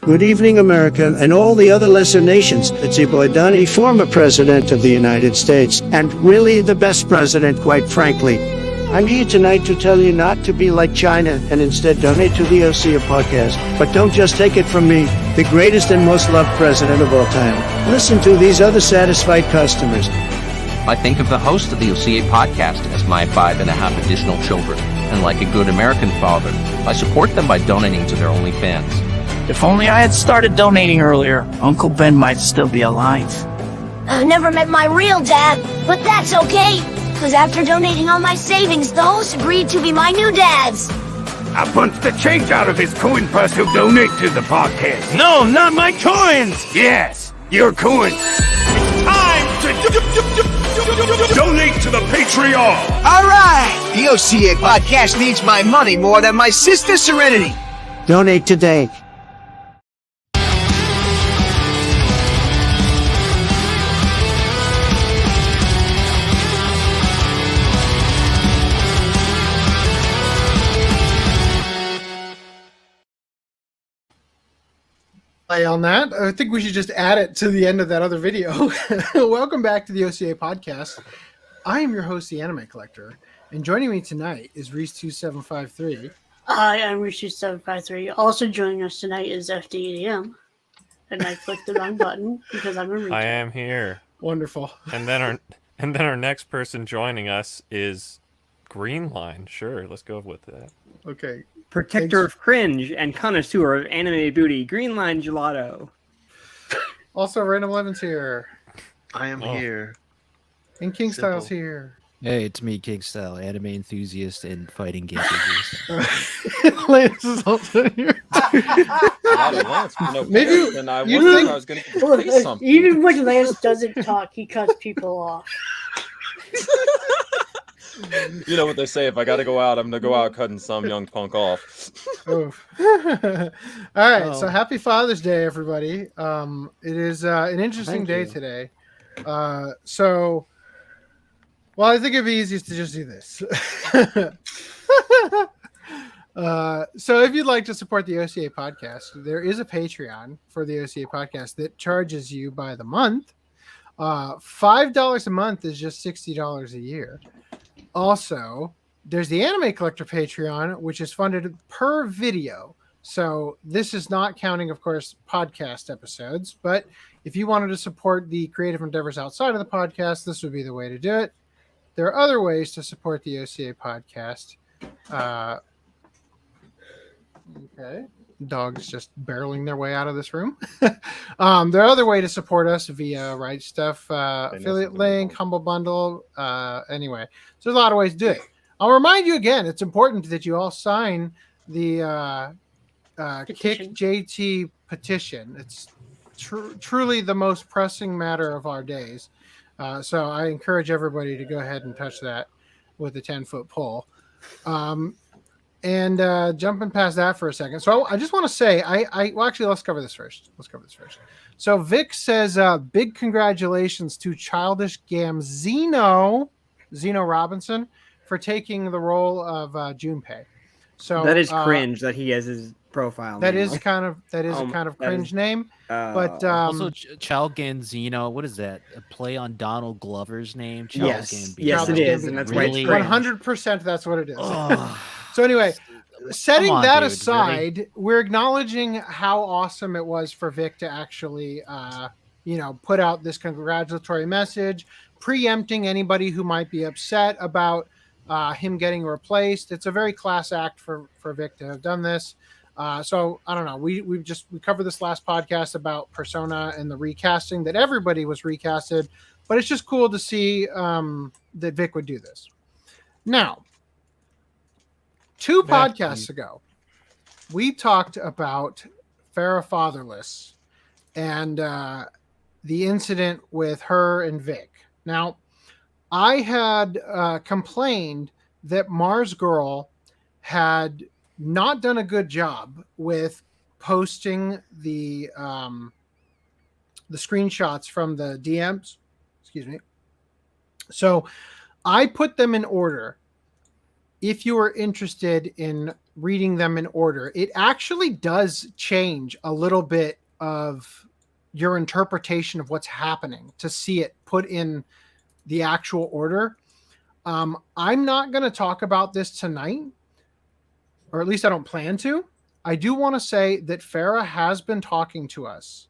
Good evening, America, and all the other lesser nations. It's your boy Donnie, former president of the United States, and really the best president, quite frankly. I'm here tonight to tell you not to be like China and instead donate to the OCA podcast. But don't just take it from me, the greatest and most loved president of all time. Listen to these other satisfied customers. I think of the host of the OCA podcast as my 5.5 additional children, and like a good American father, I support them by donating to their OnlyFans. If only I had started donating earlier, Uncle Ben might still be alive. I've never met my real dad, but that's okay, because after donating all my savings, the host agreed to be my new dads. I punched the change out of his coin purse who'll donate to the podcast. No, not my coins! Yes, your coins. It's time to donate to the Patreon. All right, the OCA podcast needs my money more than my sister Serenity. Donate today. On that, I think we should just add it to the end of that other video. Welcome back to the OCA podcast. I am your host, the Anime Collector, and joining me tonight is Reese2753. Hi, I'm Reese2753. Also joining us tonight is FDEM, and I clicked the wrong button because I'm a retard. I am here. Wonderful. And then our next person joining us is Green Line. Sure, let's go with that. Okay. Protector of cringe and connoisseur of anime booty, Green Line Gelato. Also, Random Lemon's here. I am here. And King Style's here. Hey, it's me, King Style, anime enthusiast and fighting game enthusiast. Lance is also here. Maybe you think I was going to say something. Even when Lance doesn't talk, he cuts people off. You know what they say, if I gotta go out, I'm gonna go out cutting some young punk off. All right, so happy Father's Day, everybody. It is an interesting day today. I think it'd be easiest to just do this. So if you'd like to support the OCA podcast, there is a Patreon for the OCA podcast that charges you by the month. $5 a month is just $60 a year. Also, there's the Anime Collector Patreon, which is funded per video. So this is not counting, of course, podcast episodes. But if you wanted to support the creative endeavors outside of the podcast, this would be the way to do it. There are other ways to support the OCA podcast. Okay. Dogs just barreling their way out of this room. There are other ways to support us via Right Stuff, affiliate link, Humble Bundle. Anyway, so there's a lot of ways to do it. I'll remind you again, it's important that you all sign the Kick JT petition. It's truly the most pressing matter of our days. So I encourage everybody to go ahead and touch that with a 10-foot pole. And jumping past that for a second. So I just want to say, well, actually, let's cover this first. So Vic says, big congratulations to Childish Gambino, Zeno Robinson, for taking the role of Junpei. So that is cringe that he has his profile. That is a kind of cringe name. But also Child Gambino, what is that? A play on Donald Glover's name? Yes, it is, and that's really 100%. That's what it is. So anyway, setting that aside, we're acknowledging how awesome it was for Vic to actually, put out this congratulatory message, preempting anybody who might be upset about him getting replaced. It's a very class act for Vic to have done this. So I don't know. We covered this last podcast about Persona and the recasting, that everybody was recasted, but it's just cool to see that Vic would do this. Now, 2 podcasts ago, we talked about Farrah Fatherless and the incident with her and Vic. Now, I had complained that Mars Girl had not done a good job with posting the screenshots from the DMs. Excuse me. So I put them in order. If you are interested in reading them in order, it actually does change a little bit of your interpretation of what's happening to see it put in the actual order. I'm not going to talk about this tonight, or at least I don't plan to. I do want to say that Farah has been talking to us,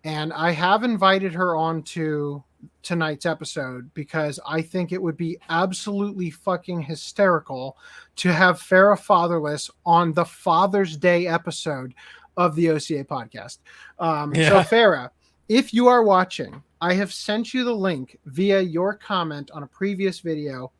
and I have invited her on to tonight's episode because I think it would be absolutely fucking hysterical to have Farah Fatherless on the Father's Day episode of the OCA podcast. So Farah, if you are watching, I have sent you the link via your comment on a previous video.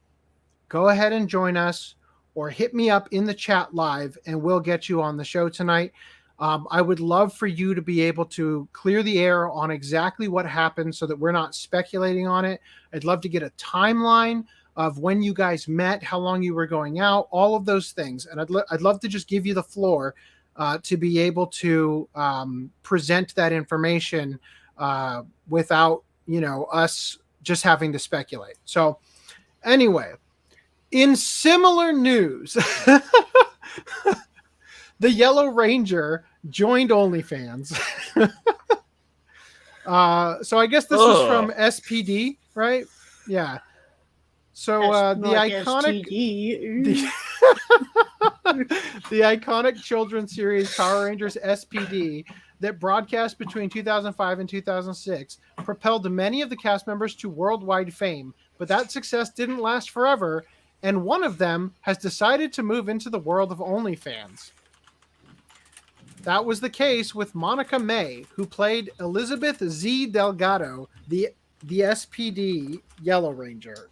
Go ahead and join us, or hit me up in the chat live and we'll get you on the show tonight. I would love for you to be able to clear the air on exactly what happened so that we're not speculating on it. I'd love to get a timeline of when you guys met, how long you were going out, all of those things. And I'd love to just give you the floor to be able to present that information without, us just having to speculate. So anyway, in similar news, the Yellow Ranger joined OnlyFans. So I guess this is from SPD, right? Yeah. So the iconic children's series Power Rangers SPD that broadcast between 2005 and 2006 propelled many of the cast members to worldwide fame, but that success didn't last forever, and one of them has decided to move into the world of OnlyFans. That was the case with Monica May, who played Elizabeth Z. Delgado, the SPD Yellow Ranger.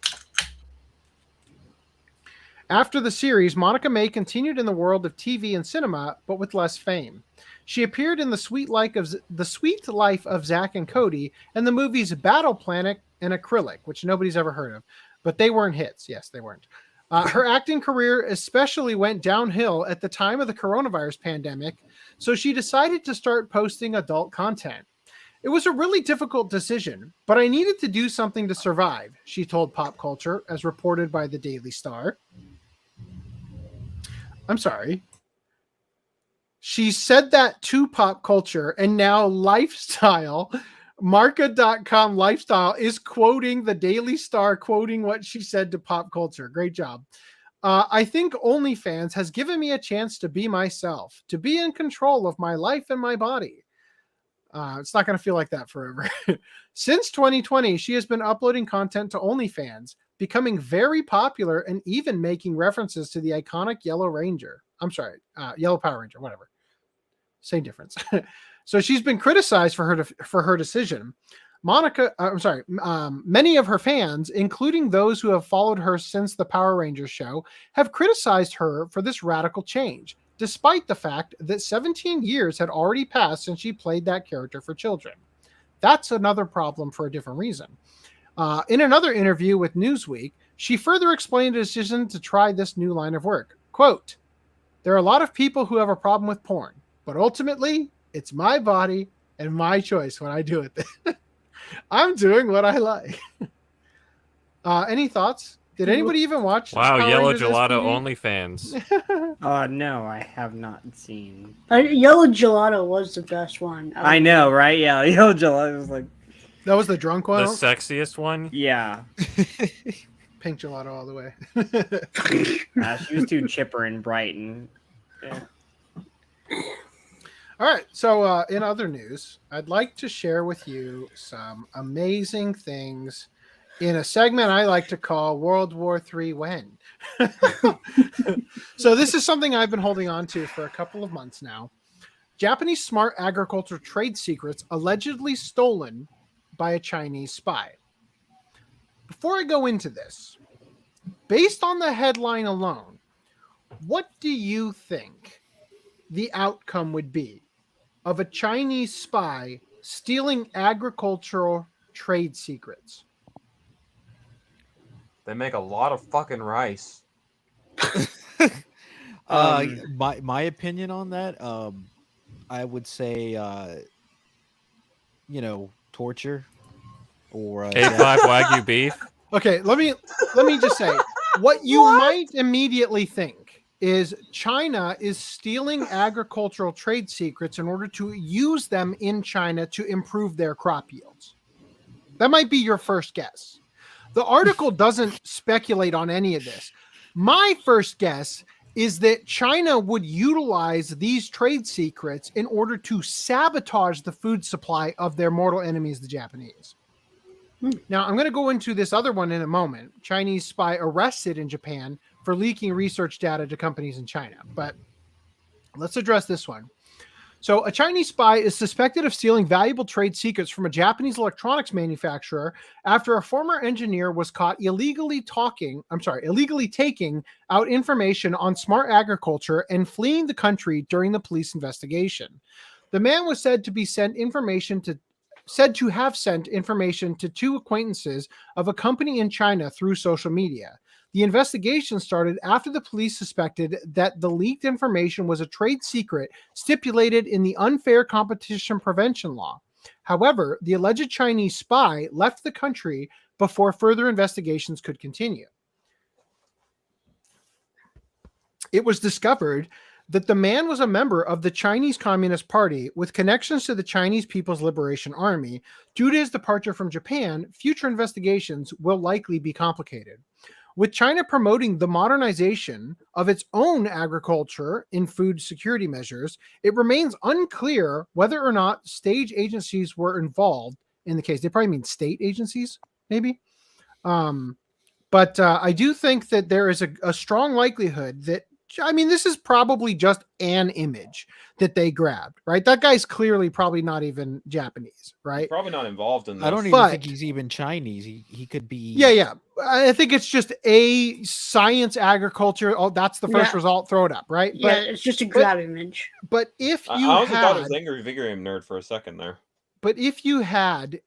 After the series, Monica May continued in the world of TV and cinema, but with less fame. She appeared in The Sweet Life of Zack and Cody and the movies Battle Planet and Acrylic, which nobody's ever heard of, but they weren't hits. Yes, they weren't. Her acting career especially went downhill at the time of the coronavirus pandemic, so she decided to start posting adult content. It was a really difficult decision, but I needed to do something to survive, she told Pop Culture, as reported by the Daily Star. I'm sorry. She said that to Pop Culture, and now Lifestyle, Marca.com Lifestyle, is quoting the Daily Star, quoting what she said to Pop Culture. Great job. I think OnlyFans has given me a chance to be myself, to be in control of my life and my body. It's not going to feel like that forever. Since 2020, she has been uploading content to OnlyFans, becoming very popular and even making references to the iconic Yellow Ranger. I'm sorry, Yellow Power Ranger, whatever. Same difference. So she's been criticized for her decision. Many of her fans, including those who have followed her since the Power Rangers show, have criticized her for this radical change, despite the fact that 17 years had already passed since she played that character for children. That's another problem for a different reason. In another interview with Newsweek, she further explained the decision to try this new line of work. Quote, "There are a lot of people who have a problem with porn, but ultimately, it's my body and my choice when I do it. I'm doing what I like." Any thoughts? Did anybody even watch? Wow, Power Yellow Rangers Gelato SPD? OnlyFans. No, I have not seen. Yellow Gelato was the best one. I know, right? Yeah, Yellow Gelato was like... That was the drunk one? The sexiest one? Yeah. Pink Gelato all the way. She was too chipper and bright. And yeah. All right, so in other news, I'd like to share with you some amazing things in a segment I like to call World War III When. So this is something I've been holding on to for a couple of months now. Japanese smart agriculture trade secrets allegedly stolen by a Chinese spy. Before I go into this, based on the headline alone, what do you think the outcome would be of a Chinese spy stealing agricultural trade secrets? They make a lot of fucking rice. My opinion on that, I would say, torture or A5 Wagyu beef. Okay, let me just say what you might immediately think is China is stealing agricultural trade secrets in order to use them in China to improve their crop yields. That might be your first guess. The article doesn't speculate on any of this. My first guess is that China would utilize these trade secrets in order to sabotage the food supply of their mortal enemies, the Japanese. Now, I'm going to go into this other one in a moment. Chinese spy arrested in Japan for leaking research data to companies in China. But let's address this one. So a Chinese spy is suspected of stealing valuable trade secrets from a Japanese electronics manufacturer after a former engineer was caught illegally taking out information on smart agriculture and fleeing the country during the police investigation. The man was said to have sent information to two acquaintances of a company in China through social media. The investigation started after the police suspected that the leaked information was a trade secret stipulated in the Unfair Competition Prevention Law. However, the alleged Chinese spy left the country before further investigations could continue. It was discovered that the man was a member of the Chinese Communist Party with connections to the Chinese People's Liberation Army. Due to his departure from Japan, future investigations will likely be complicated. With China promoting the modernization of its own agriculture in food security measures, it remains unclear whether or not state agencies were involved in the case. They probably mean state agencies, maybe. But I do think that there is a strong likelihood that, I mean, this is probably just an image that they grabbed, right? That guy's clearly probably not even Japanese, right? He's probably not involved in this. I don't even think he's even Chinese. He could be. Yeah. I think it's just a science agriculture. Oh, that's the first result. Throw it up, right? Yeah, it's just a grab image. But if you I honestly thought it was Angry Video Game Nerd for a second there. But if you had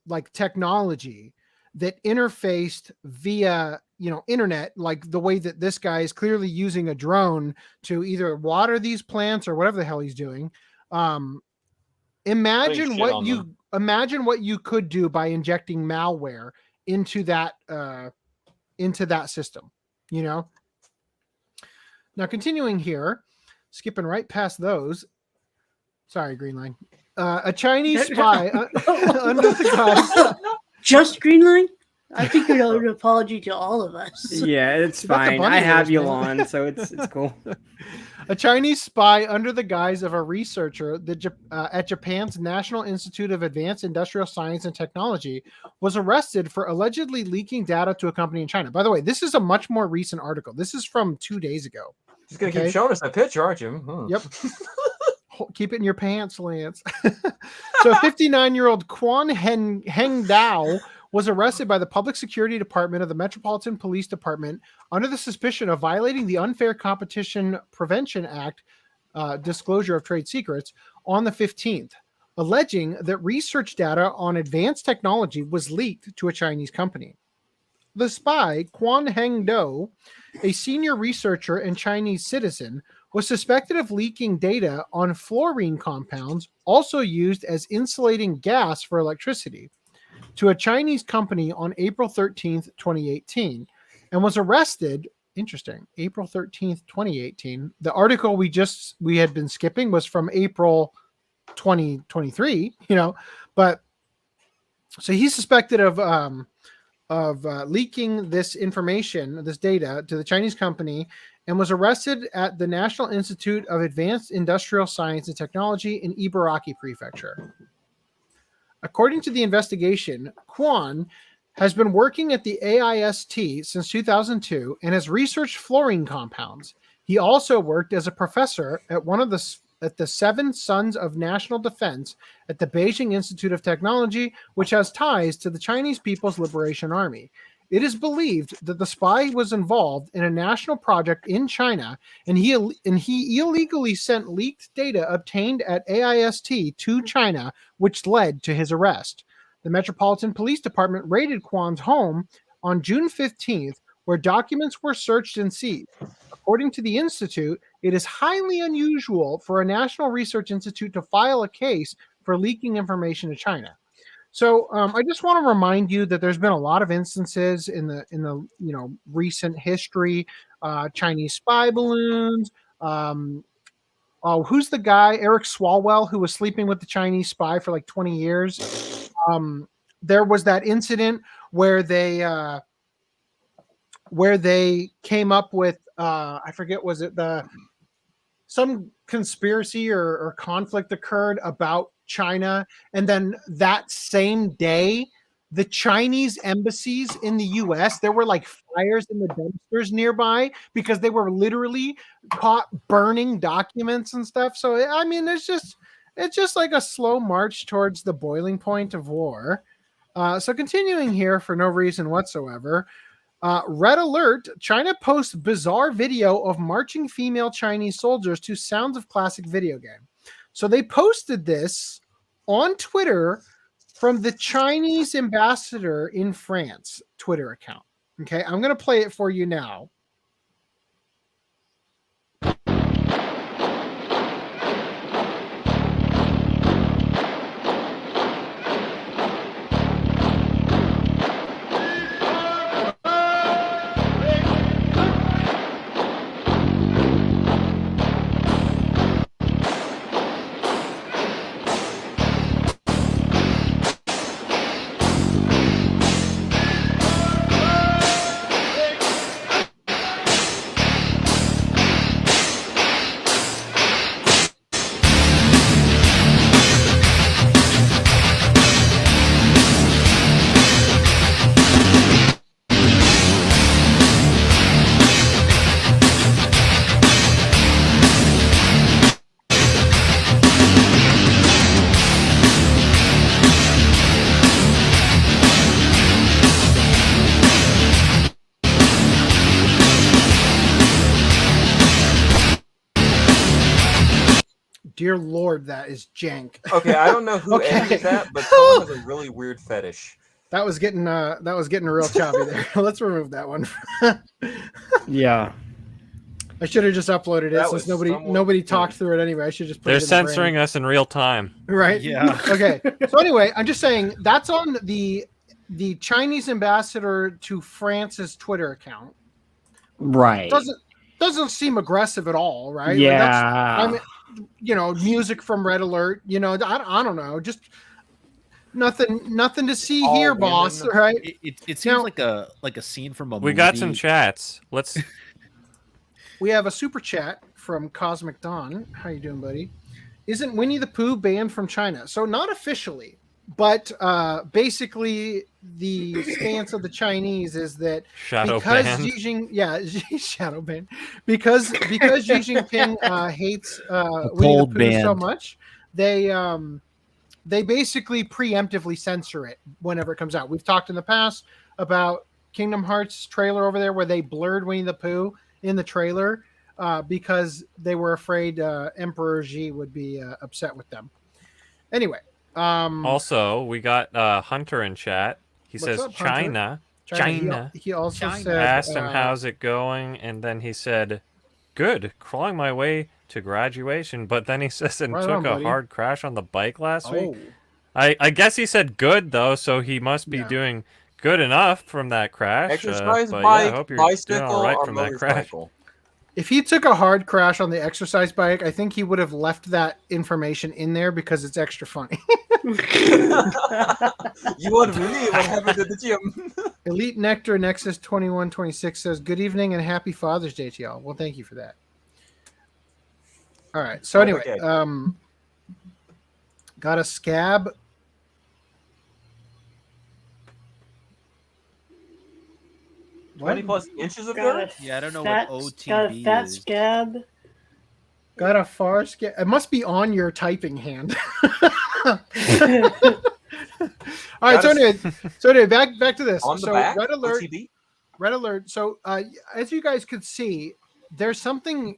like technology that interfaced via internet, like the way that this guy is clearly using a drone to either water these plants or whatever the hell he's doing. Imagine what you could do by injecting malware into that system, Now, continuing here, skipping right past those. Sorry, Green Line. A Chinese spy under the guise. Just Green Line? I think you owe an apology to all of us. Yeah, it's fine. I have you on, so it's cool. A Chinese spy under the guise of a researcher at Japan's National Institute of Advanced Industrial Science and Technology was arrested for allegedly leaking data to a company in China. By the way, this is a much more recent article. This is from 2 days ago. Just going to keep showing us that picture, aren't you? Yep. Keep it in your pants, Lance. So 59-year-old Quan Heng Dao was arrested by the Public Security Department of the Metropolitan Police Department under the suspicion of violating the Unfair Competition Prevention Act disclosure of trade secrets on the 15th, alleging that research data on advanced technology was leaked to a Chinese company. The spy, Quan Heng Dao, a senior researcher and Chinese citizen, was suspected of leaking data on fluorine compounds, also used as insulating gas for electricity, to a Chinese company on April 13th, 2018, and was arrested. Interesting. April 13th, 2018. The article we had been skipping was from April 2023, but so he's suspected of leaking this information, this data, to the Chinese company, and was arrested at the National Institute of Advanced Industrial Science and Technology in Ibaraki Prefecture. According to the investigation, Quan has been working at the AIST since 2002 and has researched fluorine compounds. He also worked as a professor at the Seven Sons of National Defense at the Beijing Institute of Technology, which has ties to the Chinese People's Liberation Army. It is believed that the spy was involved in a national project in China, and he illegally sent leaked data obtained at AIST to China, which led to his arrest. The Metropolitan Police Department raided Quan's home on June 15th, where documents were searched and seized. According to the institute, it is highly unusual for a national research institute to file a case for leaking information to China. So I just want to remind you that there's been a lot of instances in the recent history, Chinese spy balloons. Who's the guy, Eric Swalwell, who was sleeping with the Chinese spy for like 20 years? There was that incident where they came up with I forget, was it some conspiracy or conflict occurred about China, and then that same day the Chinese embassies in the US, there were like fires in the dumpsters nearby because they were literally caught burning documents and stuff. So I mean, it's just like a slow march towards the boiling point of war. So continuing here for no reason whatsoever. Red alert, China posts bizarre video of marching female Chinese soldiers to sounds of classic video game. So they posted this on Twitter from the Chinese ambassador in France Twitter account. Okay, I'm going to play it for you now. Dear Lord, that is jank. Okay, I don't know who edited that, but someone has a really weird fetish. That was getting real choppy there. Let's remove that one. Yeah. I should have just uploaded it since nobody talked through it anyway. I should just put They're it in censoring us in real time. Right? Yeah. Okay. So anyway, I'm just saying that's on the Chinese ambassador to France's Twitter account. Right. Doesn't seem aggressive at all, right? Yeah. Like music from Red Alert. I don't know, just nothing to see All here, women. boss. Right? It seems like a scene from a movie. We got some chats. We have a super chat from Cosmic Dawn. How you doing, buddy? Isn't Winnie the Pooh banned from China? So not officially, but basically the stance of the Chinese is that Shadow because banned. Xi Jinping, shadow ban, because Xi Jinping hates Winnie the Pooh so much, they basically preemptively censor it whenever it comes out. We've talked in the past about Kingdom Hearts trailer over there where they blurred Winnie the Pooh in the trailer because they were afraid Emperor Xi would be upset with them. Anyway. Also, we got Hunter in chat. He says up, Hunter? China. He also said, asked him how's it going, and then he said, "Good, crawling my way to graduation." But then he says, "And Right took on, a buddy. hard crash on the bike last week." Oh. I guess he said good though, so he must be doing good enough from that crash. Exercise but bike, yeah, I hope you're doing bicycle, all right or from that crash. motorcycle. If he took a hard crash on the exercise bike, I think he would have left that information in there because it's extra funny. You want to believe what happened at the gym? Elite Nectar Nexus 2126 says, "Good evening and happy Father's Day to y'all." Well, thank you for that. All right. So anyway, okay. Got a scab. What? 20 plus inches of Got dirt? Yeah, I don't know fat, what OTB got a fat is. scab. Got a far scab. It must be on your typing hand. All right. So anyway, back to this. On the So back? Red Alert. OTB? Red Alert. So as you guys could see, there's something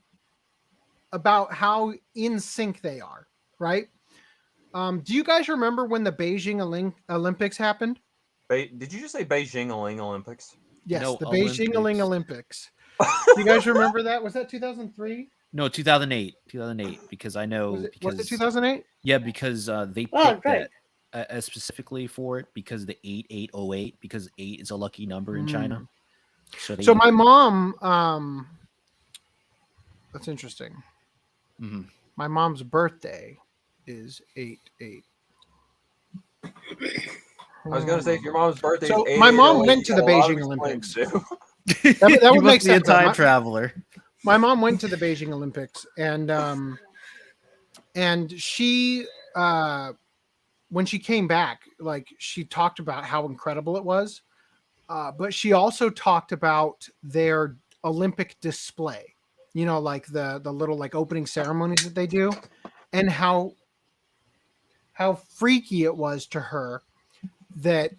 about how in sync they are, right? Do you guys remember when the Beijing Olympics happened? Did you just say Beijing Olympics? Yes, No, the Beijing Olympics. Do you guys remember that? Was that 2003? No, 2008. 2008, because I know. Was it 2008? Yeah, because they picked Oh, great. that. specifically for it because the 8808 because 8 is a lucky number in China. So my mom, that's interesting. My mom's birthday is 8/8. I was gonna say if your mom's birthday. So is my mom 8/8, went to the you got a lot of Beijing explaining to Olympics. do. That would make be a sense. time traveler. My mom went to the Beijing Olympics, and she when she came back, like she talked about how incredible it was, but she also talked about their Olympic display. You know, like the little like opening ceremonies that they do, and how freaky it was to her that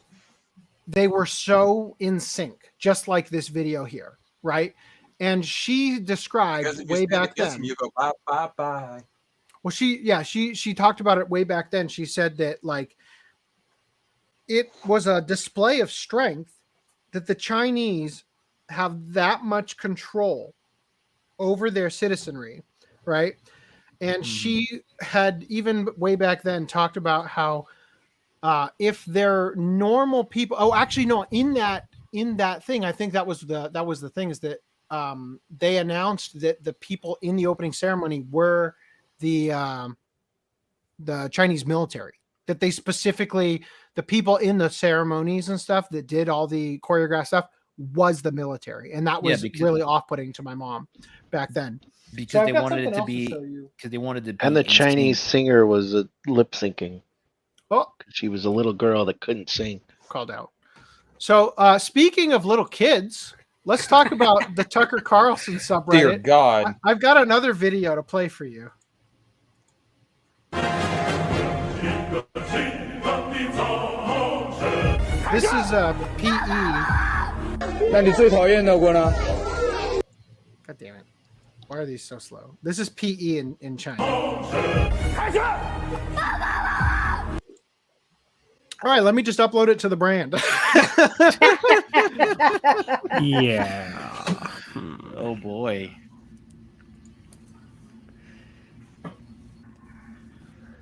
they were so in sync, just like this video here, right? And she described way back then. You go bye bye bye. Well, she talked about it way back then. She said that like it was a display of strength that the Chinese have that much control over their citizenry, right? And she had even way back then talked about how if they're normal people, in that thing, I think that was the thing is that they announced that the people in the opening ceremony were the Chinese military, that they specifically, the people in the ceremonies and stuff that did all the choreographed stuff was the military. And that was really off-putting to my mom back then. Because they wanted it to be, And the Chinese singer was lip syncing. Oh, she was a little girl that couldn't sing. Called out. So speaking of little kids, let's talk about the Tucker Carlson subreddit. Dear God. I've got another video to play for you. This is PE. God damn it. Why are these so slow? This is PE in China. All right, let me just upload it to the brand. Yeah. Oh boy.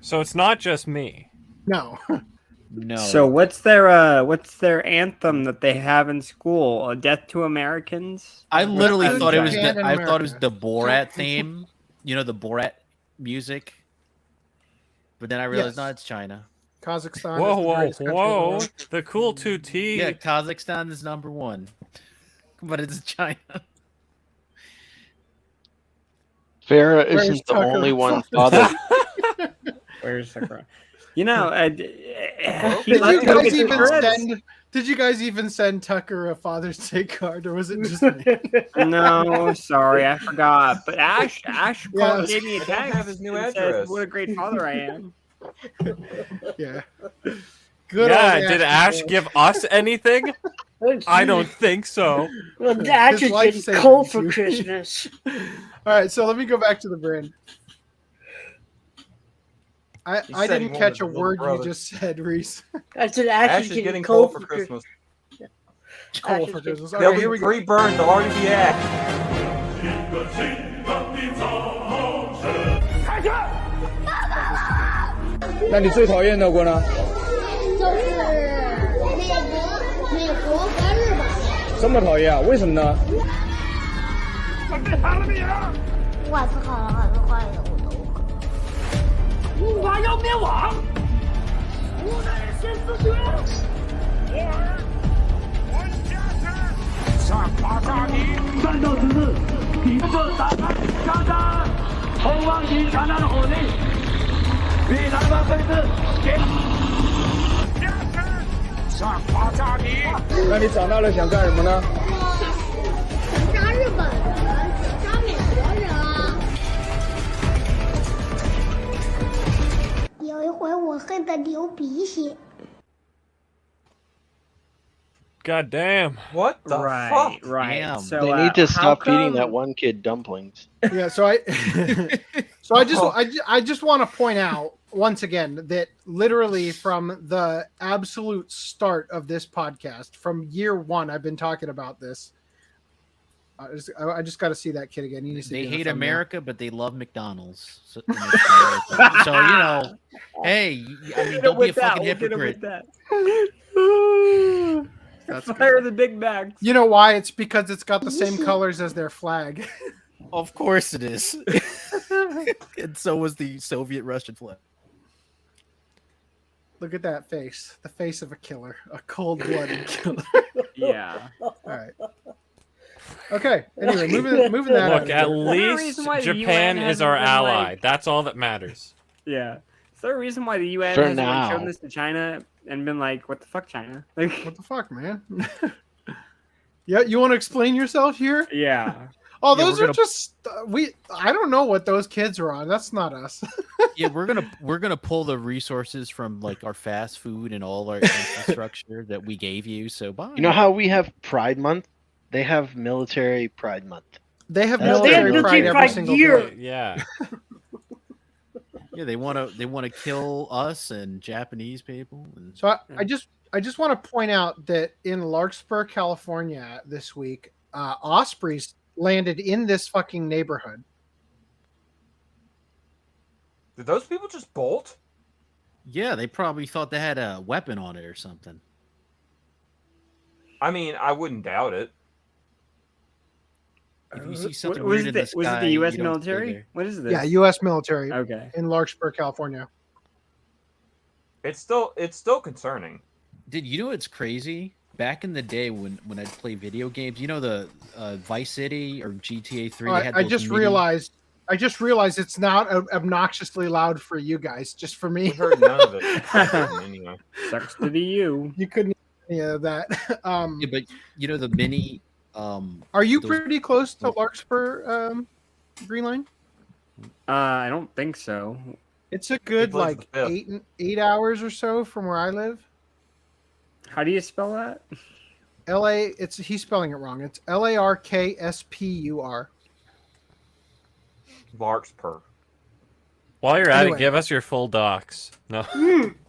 So it's not just me. No. No. So what's their anthem that they have in school? A Death to Americans? I literally thought it was Japan and the Borat theme. You know, the Borat music. But then I realized no, it's China. Kazakhstan. Whoa, is the whoa, greatest country in the whoa! world. The cool 2T. Yeah, Kazakhstan is number 1. But it's China. Farrah isn't the only one father. Where's Tucker? You know, did you guys even send Tucker a Father's Day card, or was it just me? No, sorry, I forgot. But Ash Yes. gave me a text. Have his new and address. said, "What a great father I am." Yeah. Good. Yeah, old did Ash give us anything? I don't think so. Well, Ash His is life getting savings. cold for Christmas. All right, so let me go back to the brand. I said didn't he catch a wanted word brother. you just said, Reese. I said Ash is getting cold for Christmas. Cold for Christmas. All There'll right, here we be go. 3 burns. They'll already be Ash. God damn. What the Right. fuck? Damn. So They need to how stop feeding come- that one kid dumplings. Yeah, so I just want to point out once again that literally from the absolute start of this podcast, from year 1, I've been talking about this. I just got to see that kid again. He needs to They be in the hate thumbnail. America, but they love McDonald's. So you know, hey, I mean, don't be a fucking hypocrite. That's fire the Big Macs. You know why? It's because it's got the same colors as their flag. Of course it is. And so was the Soviet-Russian flag. Look at that face. The face of a killer. A cold-blooded killer. Yeah. All right. Okay. Anyway, moving that. Look, at least Japan is our ally. That's all that matters. Yeah. Is there a reason why the UN For hasn't now. shown this to China and been like, "What the fuck, China?" Like, what the fuck, man? Yeah, you want to explain yourself here? Yeah. Oh, those are just I don't know what those kids are on. That's not us. Yeah, we're gonna pull the resources from like our fast food and all our infrastructure that we gave you. So bye. You know how we have Pride Month? They have Military Pride Month. They have military pride every single day. Yeah. Yeah, they want to kill us and Japanese people. And, So I just want to point out that in Larkspur, California, this week, Ospreys landed in this fucking neighborhood. Did those people just bolt? yeah, they probably thought they had a weapon on it or something. I mean, I wouldn't doubt it. If you see something was weird in it the sky, was it the U.S. you don't stay military? there. What is this? Yeah, U.S. military. Okay. In Larkspur, California. It's still concerning. Dude, you know what's crazy? Back in the day when I'd play video games, you know the Vice City or GTA 3. They had I those just mini- realized it's not obnoxiously loud for you guys, just for me. We've heard none of it. Anyway. Sucks to be you. You couldn't hear any of that. Yeah, but you know the mini. Are you pretty close to Larkspur, Green Line? I don't think so. It's a good lives like in the 8 hours or so from where I live. How do you spell that? He's spelling it wrong. It's Larkspur. Larkspur. While you're at Anyway. it, give us your full docs. No.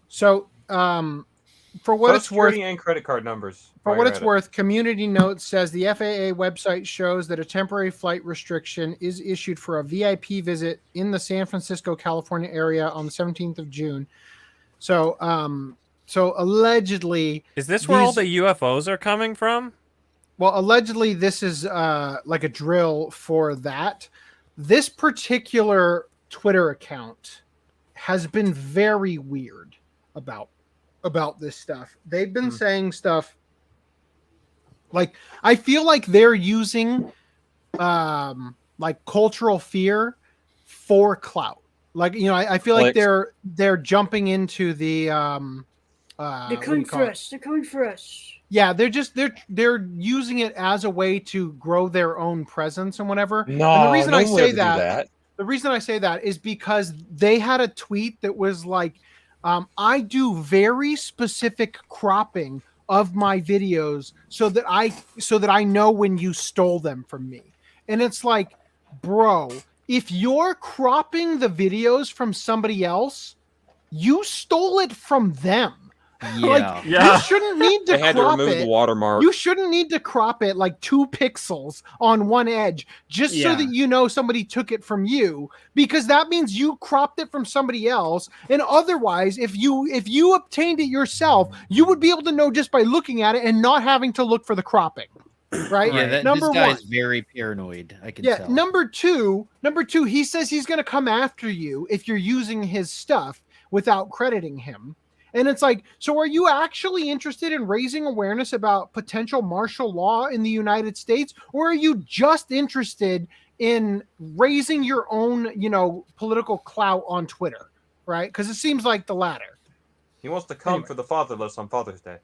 So, for what Social it's worth, Security and credit card numbers. For while what you're it's at it. worth, Community Notes says the FAA website shows that a temporary flight restriction is issued for a VIP visit in the San Francisco, California area on the 17th of June. So, allegedly, Is this where all the UFOs are coming from? Well, allegedly, this is like a drill for that. This particular Twitter account has been very weird about this stuff. They've been saying stuff like, I feel like they're using like cultural fear for clout. Like, you know, I feel like they're jumping into the They're coming for us. They're coming for us. Yeah, they're using it as a way to grow their own presence and whatever. No, and the reason no I one would say ever do that, the reason I say that is because they had a tweet that was like, I do very specific cropping of my videos so that I know when you stole them from me. And it's like, bro, if you're cropping the videos from somebody else, you stole it from them. Yeah. You shouldn't need to They had to crop remove it. the watermark. You shouldn't need to crop it like 2 pixels on one edge just so that you know somebody took it from you, because that means you cropped it from somebody else. And otherwise, if you obtained it yourself, you would be able to know just by looking at it and not having to look for the cropping. Right? Yeah, this guy is very paranoid. I can tell. Number two, he says he's going to come after you if you're using his stuff without crediting him. And it's like, so are you actually interested in raising awareness about potential martial law in the United States? Or are you just interested in raising your own, political clout on Twitter? Right? Because it seems like the latter. He wants to come for the fatherless on Father's Day.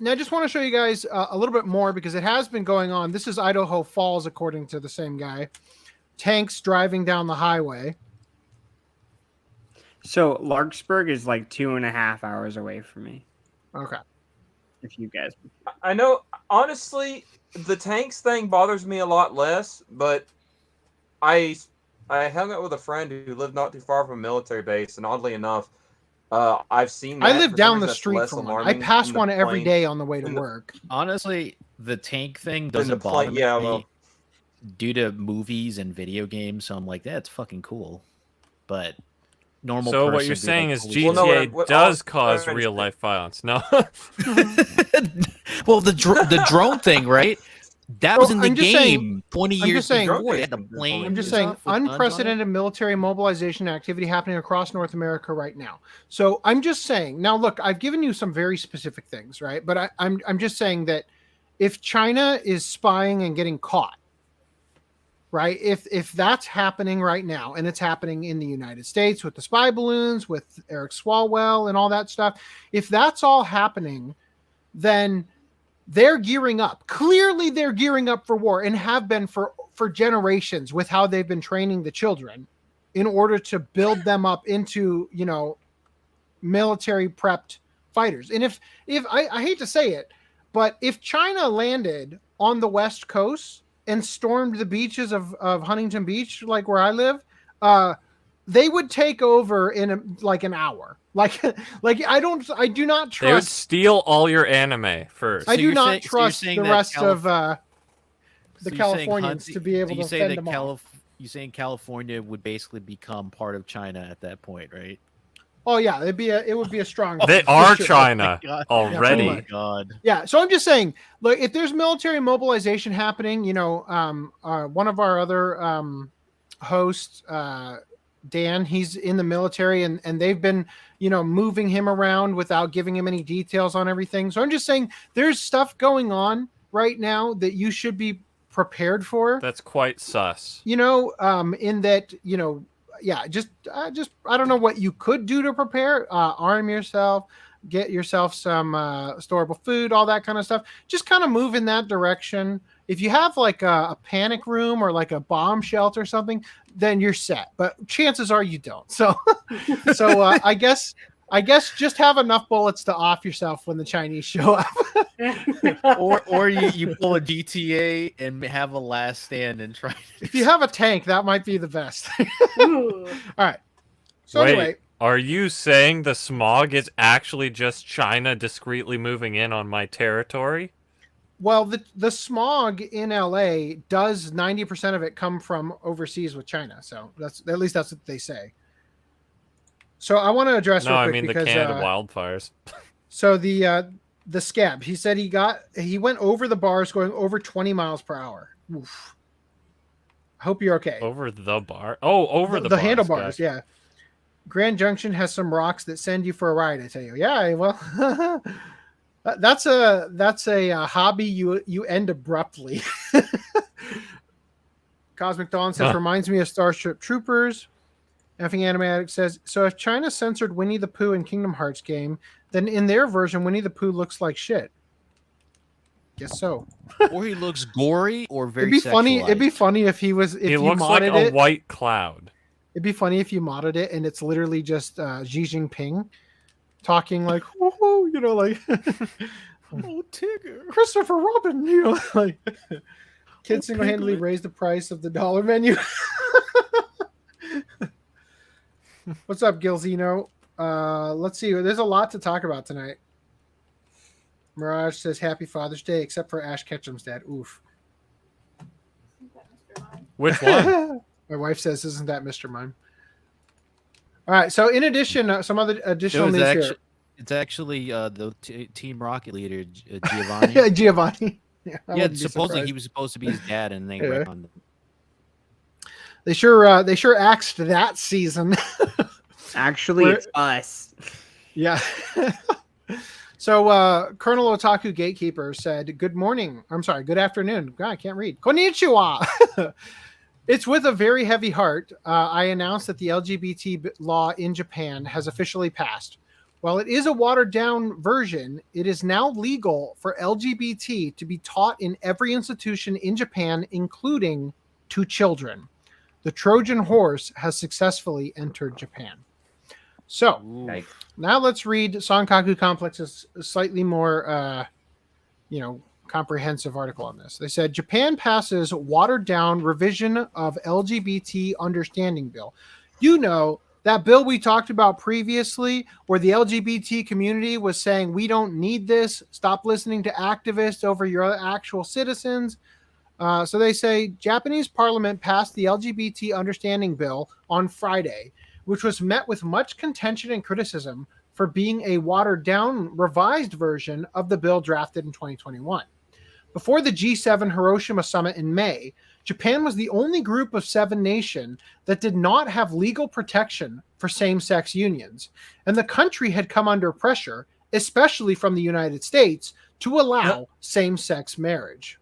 Now, I just want to show you guys a little bit more because it has been going on. This is Idaho Falls, according to the same guy. Tanks driving down the highway. So Larkspur is like 2.5 hours away from me. Okay. If you guys, I know. Honestly, the tanks thing bothers me a lot less. But I hung out with a friend who lived not too far from a military base, and oddly enough, I've seen. That. I live For down some the reason, street that's from less one. I alarming pass in the one every plane. day on the way to work. Honestly, the tank thing the doesn't plane, bother yeah, me. well. due to movies and video games. So I'm like, that's fucking cool. But normal. So what person you're be saying like, is "Holy shit." GTA does cause real life violence. No. Well, the drone thing, right? That was in the I'm just game saying- 20 I'm years just saying- before. They had the plane. I'm just saying, unprecedented military mobilization activity happening across North America right now. So I'm just saying. Now, look, I've given you some very specific things, right? But I'm just saying that if China is spying and getting caught, right? If that's happening right now, and it's happening in the United States with the spy balloons, with Eric Swalwell, and all that stuff, if that's all happening, then they're gearing up. Clearly, they're gearing up for war and have been for generations with how they've been training the children in order to build them up into, military prepped fighters. And if I hate to say it, but if China landed on the West Coast and stormed the beaches of Huntington Beach, like where I live, they would take over in an hour. Like I do not trust. They would steal all your anime first. I do not trust the rest of the So you're saying Californians Hunt- to be able so you to say fend that them off. You saying California would basically become part of China at that point, right? Oh yeah, it would be a strong. They for are sure. China Oh my God. already. Oh my God. Yeah, so I'm just saying, look, if there's military mobilization happening, one of our other hosts, Dan, he's in the military, and they've been, moving him around without giving him any details on everything. So I'm just saying, there's stuff going on right now that you should be prepared for. That's quite sus. In that, just I don't know what you could do to prepare. Arm yourself, get yourself some storable food, all that kind of stuff. Just kind of move in that direction. If you have like a panic room or like a bomb shelter or something, then you're set. But chances are you don't. So, I guess just have enough bullets to off yourself when the Chinese show up. or you pull a GTA and have a last stand and try. If you have a tank, that might be the best. All right. So Wait, anyway, are you saying the smog is actually just China discreetly moving in on my territory? well, the smog in LA does 90% of it come from overseas with China. So that's what they say. So I want to address No, real I quick mean the because Canada wildfires. so the scab, he said he went over the bars going over 20 miles per hour. Oof. I hope you're okay. Over the bar? Oh, over the bars, handlebars, gotcha. yeah. Grand Junction has some rocks that send you for a ride, I tell you. Yeah, well, that's a hobby you end abruptly. Cosmic Dawn says, reminds me of Starship Troopers. Effing Animatic says, so if China censored Winnie the Pooh in Kingdom Hearts game, then in their version, Winnie the Pooh looks like shit. Guess so. Or he looks gory or very It'd be funny. sexualized. It'd be funny if he was. If He you looks like modded a white cloud. It'd be funny if you modded it and it's literally just Xi Jinping talking like, woohoo, like, oh, Tigger, Christopher Robin, like, kids single-handedly raised the price of the dollar menu. What's up, Gilzino? Let's see. There's a lot to talk about tonight. Mirage says Happy Father's Day, except for Ash Ketchum's dad. Oof. Which one? My wife says, isn't that Mr. Mime? All right. So in addition, some other additional news here. It's actually the Team Rocket leader, Giovanni. Giovanni. Yeah, supposedly he was supposed to be his dad, and they retconned him. They sure axed that season. Actually, it's us. Yeah. So Colonel Otaku Gatekeeper said, good afternoon. God, I can't read. Konnichiwa. It's with a very heavy heart. I announced that the LGBT law in Japan has officially passed. While it is a watered down version, it is now legal for LGBT to be taught in every institution in Japan, including to children. The Trojan horse has successfully entered Japan. So now let's read Sankaku Complex's slightly more, comprehensive article on this. They said Japan passes watered down revision of LGBT understanding bill. That bill we talked about previously, where the LGBT community was saying, we don't need this. Stop listening to activists over your actual citizens. So they say Japanese parliament passed the LGBT understanding bill on Friday, which was met with much contention and criticism for being a watered-down, revised version of the bill drafted in 2021. Before the G7 Hiroshima summit in May, Japan was the only group of 7 nations that did not have legal protection for same-sex unions, and the country had come under pressure, especially from the United States, to allow same-sex marriage.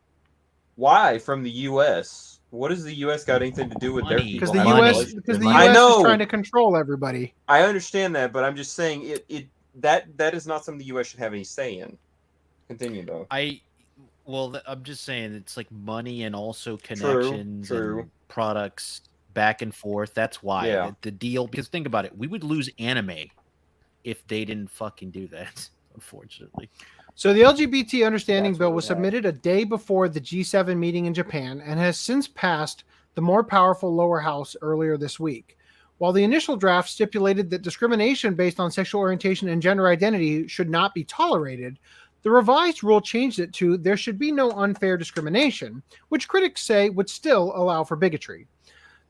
Why from the U.S.? What does the U.S. got anything to do with their people? Because the U.S. is trying to control everybody. I understand that, but I'm just saying that is not something the U.S. should have any say in. Continue though. I'm just saying it's like money and also connections and products back and forth. That's why the deal. Because think about it, we would lose anime if they didn't fucking do that. Unfortunately. So the LGBT understanding bill was submitted a day before the G7 meeting in Japan and has since passed the more powerful lower house earlier this week. While the initial draft stipulated that discrimination based on sexual orientation and gender identity should not be tolerated, the revised rule changed it to there should be no unfair discrimination, which critics say would still allow for bigotry.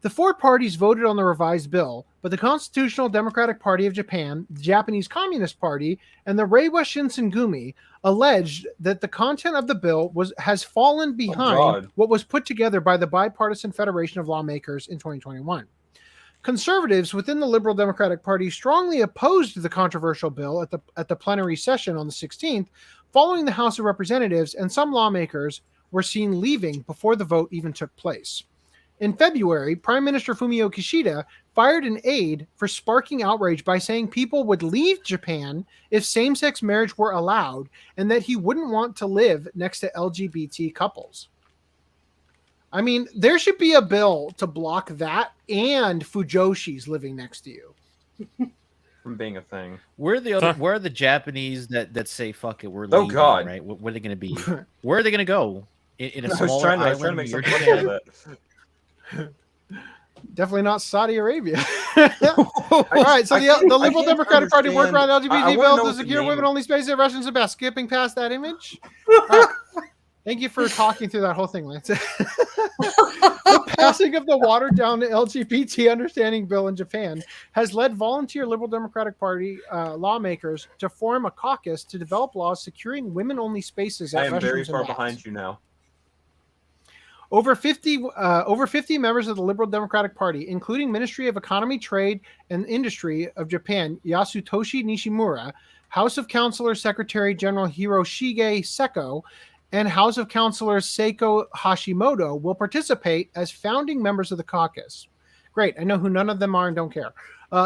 The 4 parties voted on the revised bill, but the Constitutional Democratic Party of Japan, the Japanese Communist Party, and the Reiwa Shinsengumi alleged that the content of the bill has fallen behind what was put together by the Bipartisan Federation of Lawmakers in 2021. Conservatives within the Liberal Democratic Party strongly opposed the controversial bill at the plenary session on the 16th, following the House of Representatives, and some lawmakers were seen leaving before the vote even took place. In February, Prime Minister Fumio Kishida fired an aide for sparking outrage by saying people would leave Japan if same-sex marriage were allowed and that he wouldn't want to live next to LGBT couples. I mean, there should be a bill to block that and Fujoshis living next to you. From being a thing. Where are the Japanese that say fuck it, we're leaving, right? Where are they going to be? Where are they going to go? In a smaller island? I was trying to make some money out of that. Definitely not Saudi Arabia. All right, so the Liberal Democratic Party worked around LGBT bill to secure women-only spaces at Russians and best. Skipping past that image. Right. Thank you for talking through that whole thing, Lance. The passing of the watered-down LGBT understanding bill in Japan has led volunteer Liberal Democratic Party lawmakers to form a caucus to develop laws securing women-only spaces at I am restaurants very and far bars. behind you now. Over 50 members of the Liberal Democratic Party, including Ministry of Economy, Trade, and Industry of Japan, Yasutoshi Nishimura, House of Councilors Secretary General Hiroshige Seko, and House of Councilors Seiko Hashimoto will participate as founding members of the caucus. Great. I know who none of them are and don't care.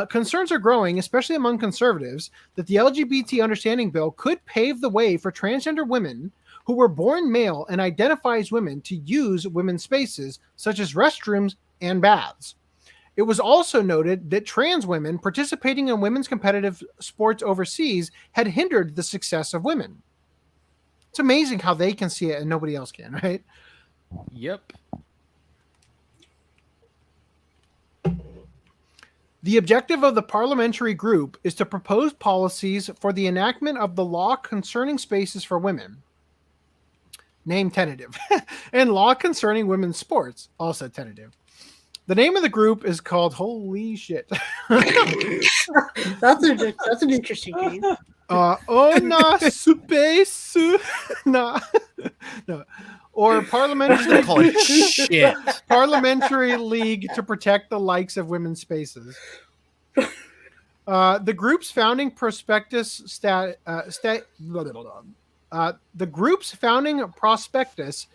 Concerns are growing, especially among conservatives, that the LGBT understanding bill could pave the way for transgender women who were born male and identify as women to use women's spaces, such as restrooms and baths. It was also noted that trans women participating in women's competitive sports overseas had hindered the success of women. It's amazing how they can see it and nobody else can, right? Yep. The objective of the parliamentary group is to propose policies for the enactment of the law concerning spaces for women. Name tentative. And law concerning women's sports, also tentative. The name of the group is called Holy Shit. That's an interesting name. Ona Space. No. Or parliamentary call it shit. Parliamentary League to protect the likes of women's spaces. The group's founding prospectus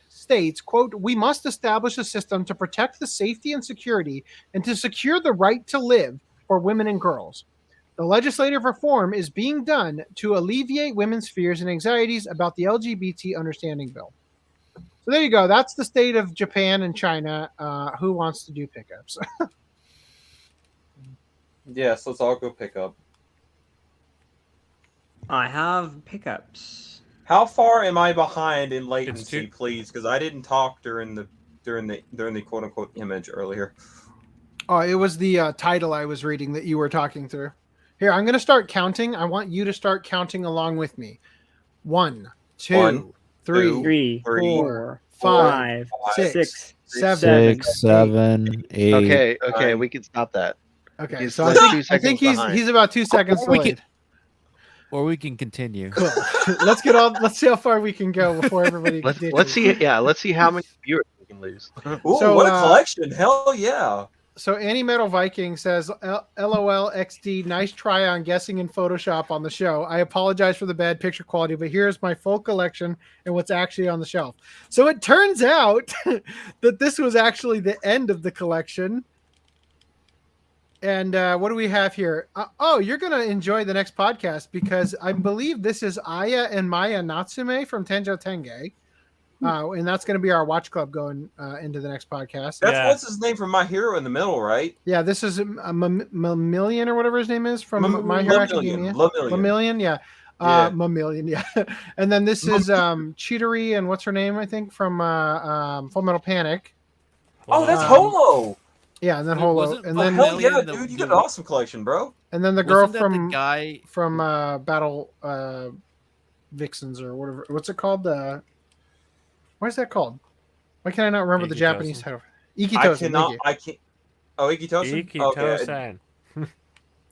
states, quote, "We must establish a system to protect the safety and security and to secure the right to live for women and girls. The legislative reform is being done to alleviate women's fears and anxieties about the LGBT understanding bill." So there you go. That's the state of Japan and China. Who wants to do pickups? Yes, let's all go pick up. I have pickups. How far am I behind in latency, please? Because I didn't talk during the quote unquote image earlier. Oh, it was the title I was reading that you were talking through. Here, I'm going to start counting. I want you to start counting along with me. 1, 2, 3, 4, 5, 6, 7, 6, 7, 8. Okay, we can stop that. Okay, He's so like 2 I think seconds behind. he's about 2 seconds delayed. Or we can continue. Cool. Let's see how far we can go before everybody. Let's see how many viewers we can lose. Ooh, So, what a collection! Hell yeah! So Annie Metal Viking says, "LOL XD, nice try on guessing in Photoshop on the show. I apologize for the bad picture quality, but here's my full collection and what's actually on the shelf." So it turns out that this was actually the end of the collection. And what do we have here? You're going to enjoy the next podcast because I believe this is Aya and Maya Natsume from Tenjo Tenge. And that's going to be our watch club going into the next podcast. That's what's his name from My Hero in the Middle, right? Yeah, this is Mamillion or whatever his name is from My Hero Academia. Mamillion, yeah. Mamillion, yeah. And then this is Cheatery and what's her name, I think, from Full Metal Panic. Oh, that's Holo! Yeah, and then Holo. And then hell yeah, dude, you got an awesome collection, bro. And then the girl Wasn't that from the guy from Battle Vixens or whatever. What's it called? What is that called? Why can I not remember the Japanese title? Ikitosen. I can't. Oh, Ikitosen? Ikitosen. Okay.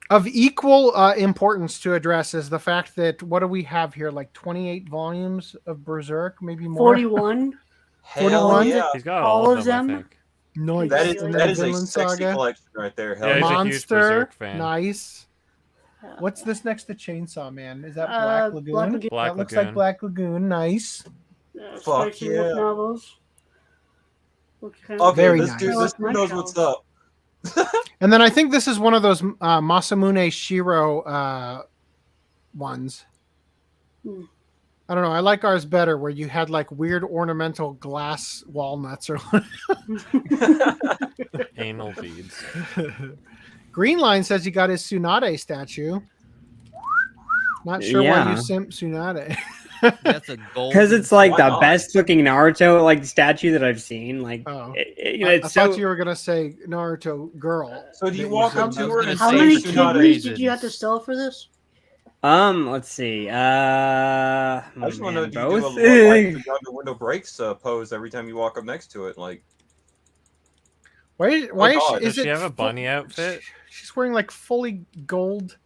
Of equal importance to address is the fact that what do we have here? Like 28 volumes of Berserk, maybe more. 41. 41. Yeah. He's got all of them. I think. Nice. That is a Vinland sexy Saga. collection right there. Hell Yeah, he's yeah. a huge Monster. Berserk fan. Nice. What's this next to Chainsaw Man? Is that Black Lagoon? Black Lagoon. Black That looks Lagoon. like Black Lagoon. Nice. Fuck Spicy yeah. Wolf novels. Okay, Very this nice. dude knows what's up. And then I think this is one of those Masamune Shiro ones. I don't know. I like ours better, where you had like weird ornamental glass walnuts or Anal beads. Green Line says he got his Tsunade statue. Not sure why you simp Tsunade. That's a gold. Because it's like Why the not? best looking Naruto like statue that I've seen. Like, Oh. you know, I it's thought you were gonna say Naruto girl. So do you walk up to her and How say many Tsunade? kidneys did you have to sell for this? Let's see. I just want to know, do you do a both. like the window breaks pose every time you walk up next to it? Like, Why God. is Does she it have a bunny outfit? She's wearing like fully gold.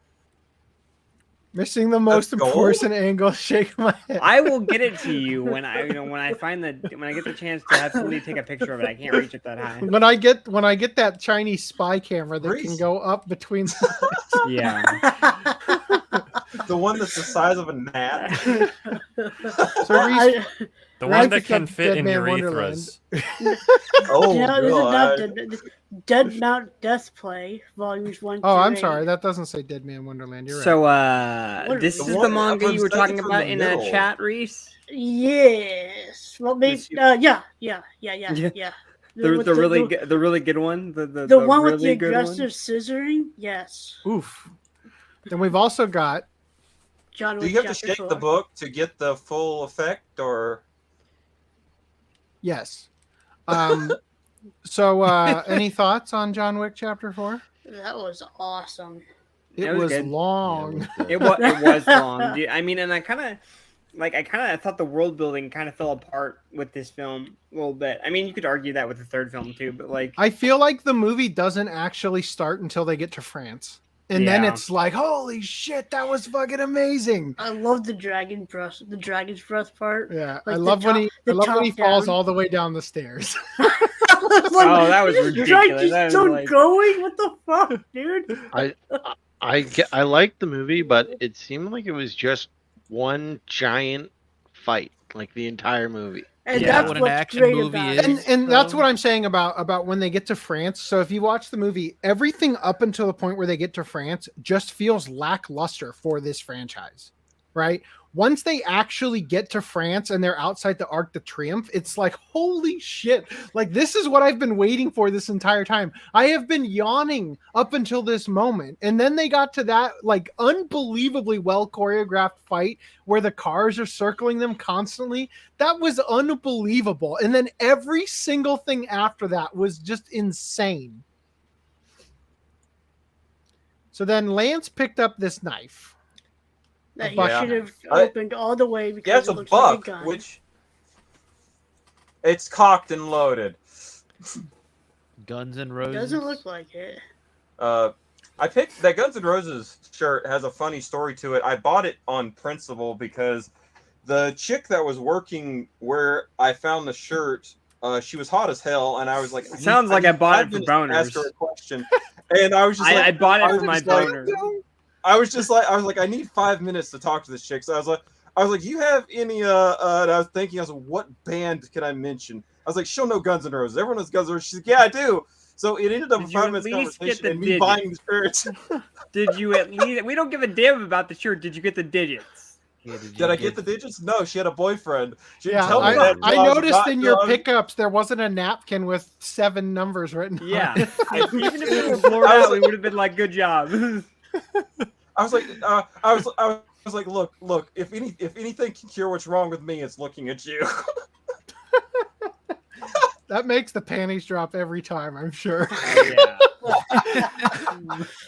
Missing the most gold? important angle. Shake my head. I will get it to you when I get the chance to absolutely take a picture of it. I can't reach it that high. When I get that Chinese spy camera that can go up between. Yeah. the one that's the size of a gnat. So Reese, The Reese one that picked can up fit Dead in Man Wonderland. urethras. Oh, Yeah, this is God. not Dead Mount Death Play, volumes 1 Oh, I'm through sorry. 8. That doesn't say Dead Man Wonderland. You're right. So, this The is the one manga from you were talking second from about the in middle. a chat, Reese? Yes. Well, maybe. Yeah. The really good one. The one with the really good aggressive scissoring. Yes. Oof. Then we've also got. John Do Wick you have to Chapter shake 4. the book to get the full effect, or? Yes. Any thoughts on John Wick Chapter 4? That was awesome. It was was good. long. It was long, dude. I mean, and I kind of thought the world building kind of fell apart with this film a little bit. I mean, you could argue that with the third film too, but like, I feel like the movie doesn't actually start until they get to France. And then Yeah. it's like, holy shit, that was fucking amazing. I love the dragon's breath part. Yeah, Like I love when he top falls down. all the way down the stairs. Oh, that was ridiculous. Dragon's That was still like- going. What the fuck, dude? I liked the movie, but it seemed like it was just one giant fight, like the entire movie. And Yeah, that's what an what's action great movie about is. it. And that's what I'm saying about when they get to France. So if you watch the movie, everything up until the point where they get to France just feels lackluster for this franchise, right? Once they actually get to France and they're outside the Arc de Triomphe, it's like, holy shit. Like, this is what I've been waiting for this entire time. I have been yawning up until this moment. And then they got to that, like, unbelievably well choreographed fight where the cars are circling them constantly. That was unbelievable. And then every single thing after that was just insane. So then Lance picked up this knife. That he Yeah. should have I- opened all the way Yeah, because it's it a looks like a buck, gun. which It's cocked and loaded. Guns and Roses. Doesn't look like it. I picked that Guns N' Roses shirt. Has a funny story to it. I bought it on principle because the chick that was working where I found the shirt, she was hot as hell, and I was like, Sounds like I bought it for boners. Ask her a question, and I was just like, I bought it for my boner. I was like, I need 5 minutes to talk to this chick. So I was like, you have any? And I was thinking, what band can I mention? I was like, she'll know Guns N' Roses. Everyone knows Guns N' Roses. She's like, yeah, I do. So it ended up a 5 minutes conversation and me buying the shirt. Did you at least? We don't give a damn about the shirt. Did you get the digits? Did I get the digits? No, she had a boyfriend. She Yeah, tell me that I Josh noticed got in your done. pickups there wasn't a napkin with 7 numbers written. Yeah, on it. even if we were blurred out, we would have been like, "Good job." I was like, I was like, look. If anything can cure what's wrong with me, it's looking at you. That makes the panties drop every time, I'm sure.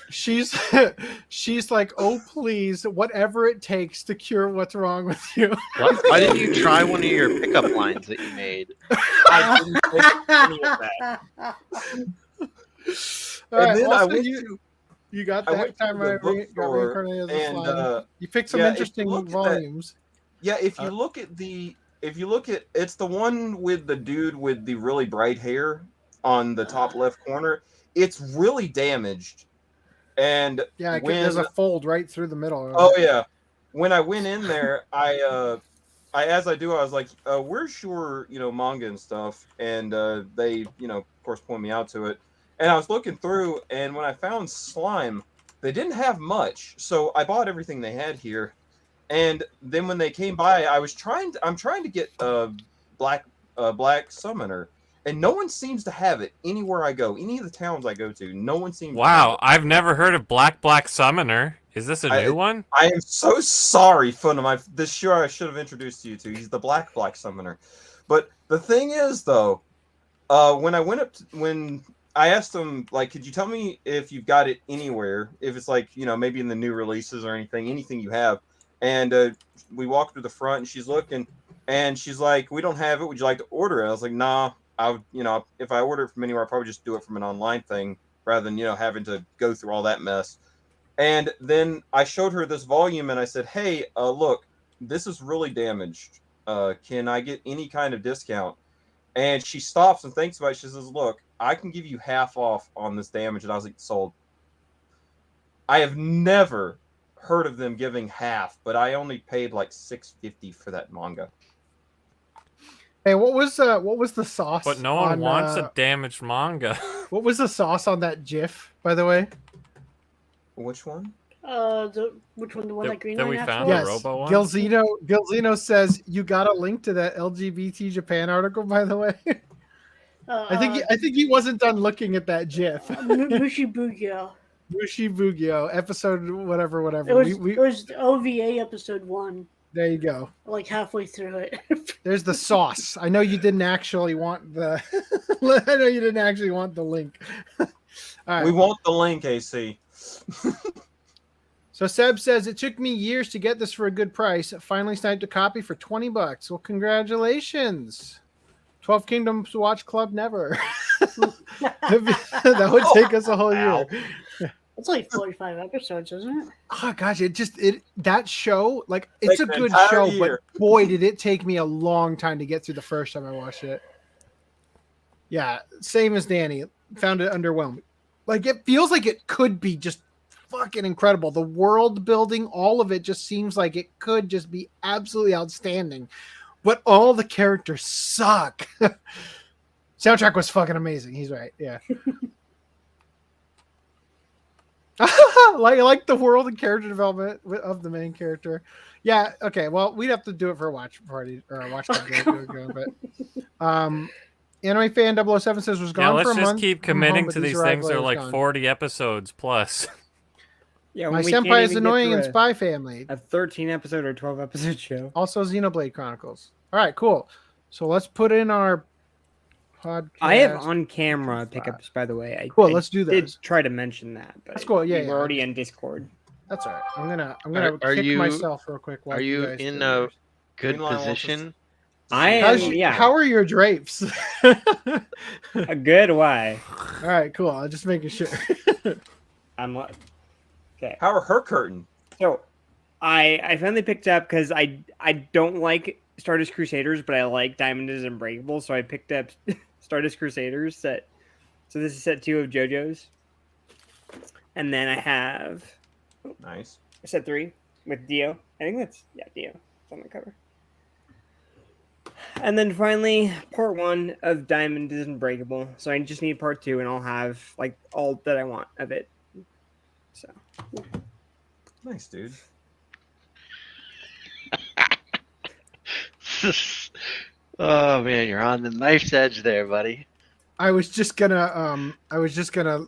she's like, oh please, whatever it takes to cure what's wrong with you. Why didn't you try one of your pickup lines that you made? I didn't take any of that. All right, then I also went you, to you got I that went to time the I got bookstore, reincarnated as a and slime. You picked some yeah, if you interesting look at that- volumes. Yeah, if you look at it's the one with the dude with the really bright hair on the top left corner. It's really damaged, and Yeah, when there's a fold right through the middle. oh yeah, when I went in there, I as I do, I was like, where's your manga and stuff, and they of course point me out to it, and I was looking through, and when I found slime, they didn't have much, so I bought everything they had here. And then when they came by, I'm trying to get black summoner, and no one seems to have it anywhere I go. Any of the towns I go to, no one seems. Wow, I've never heard of Black Summoner. Is this a new one? I am so sorry, Fun. This show I should have introduced you to. He's the black summoner. But the thing is, though, when I asked him, like, could you tell me if you've got it anywhere? If it's like maybe in the new releases or anything you have. And we walked to the front, and she's looking, and she's like, "We don't have it. Would you like to order it?" I was like, "Nah. If I order it from anywhere, I'll probably just do it from an online thing rather than having to go through all that mess." And then I showed her this volume, and I said, "Hey, look, this is really damaged. Can I get any kind of discount?" And she stops and thinks about it. She says, "Look, I can give you half off on this damage." And I was like, "Sold." I have never heard of them giving half, but I only paid like $6.50 for that manga. Hey, what was the sauce? But no one wants a damaged manga. What was the sauce on that GIF, by the way? Which one? Which one? The one that Green that Line we asked found for? the Robo one? Gilzino says you got a link to that LGBT Japan article, by the way. I think he wasn't done looking at that GIF. Mushi Bugyo. Mushi Bugyo, episode whatever. It was OVA episode 1. There you go. Like halfway through it. There's the sauce. I know you didn't actually want the. I know you didn't actually want the link. All right. We want the link, AC. So Seb says it took me years to get this for a good price. Finally sniped a copy for $20. Well, congratulations. 12 Kingdoms Watch Club never. That would take us a whole year. It's like 45 episodes, isn't it? Oh gosh, that show, like, it's Like a an good entire show, year. but boy, did it take me a long time to get through the first time I watched it. Yeah, same as Danny. Found it underwhelming. Like, it feels like it could be just fucking incredible. The world building, all of it just seems like it could just be absolutely outstanding. But all the characters suck. Soundtrack was fucking amazing. He's right. Yeah. like the world and character development of the main character. Yeah. Okay. Well, we'd have to do it for a watch party or a watch party. But Anime Fan 007 says was gone Yeah, for a let's just month keep from committing home, to but these arrived things. They're later like gone. 40 episodes plus. Yeah, My we can't senpai is even get annoying through in Spy Family. a 13 episode or 12 episode show. Also, Xenoblade Chronicles. All right, cool. So let's put in our podcast. I have on camera pickups, by the way. Cool, I let's do did those. try to mention that, but That's cool. Yeah, we're already in Discord. That's all right. I'm gonna Are kick you- myself real quick. While Are you guys in do a yours. good Green Line wants us- position How are your drapes? A good why. All right, cool. I'm just making sure. Okay. How are her curtain? So, I finally picked up because I don't like Stardust Crusaders, but I like Diamond is Unbreakable, so I picked up Stardust Crusaders set. So this is set 2 of JoJo's, and then I have set 3 with Dio. I think that's Dio. It's on the cover. And then finally, part 1 of Diamond is Unbreakable. So I just need part 2, and I'll have like all that I want of it. So nice, dude. Oh man, you're on the knife's edge there, buddy. I was just gonna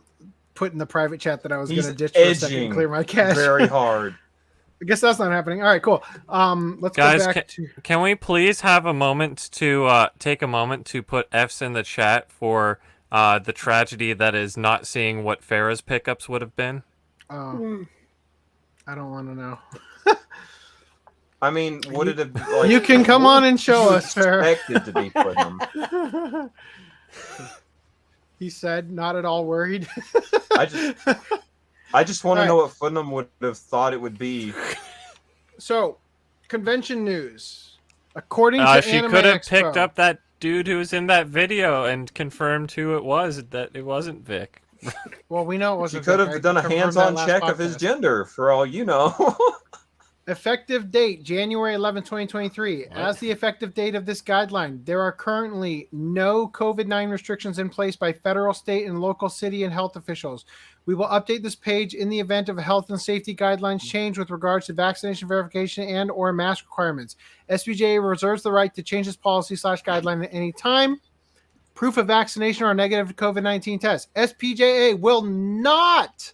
put in the private chat that I was gonna ditch for a second and clear my cache. Very hard. I guess that's not happening. All right, cool. Let's Guys, go back to. Can we please have a moment to take a moment to put F's in the chat for the tragedy that is not seeing what Farah's pickups would have been? I don't want to know. I mean, would it have? Like, you can come on and show us, Farah. Expected to be put him. He said, "Not at all worried." I just want to know what Footnum would have thought it would be. So, convention news. According to she Anime could have Expo, picked up that dude who was in that video and confirmed who it was. That it wasn't Vic. Well, we know it She wasn't. could Vic. have I done a confirmed hands-on that last check of his podcast. gender, for all you know. Effective date, January 11, 2023. As the effective date of this guideline, there are currently no COVID-19 restrictions in place by federal, state, and local city and health officials. We will update this page in the event of a health and safety guidelines change with regards to vaccination verification and or mask requirements. SBJA reserves the right to change this policy/guideline at any time. Proof of vaccination or negative COVID-19 test. SPJA will not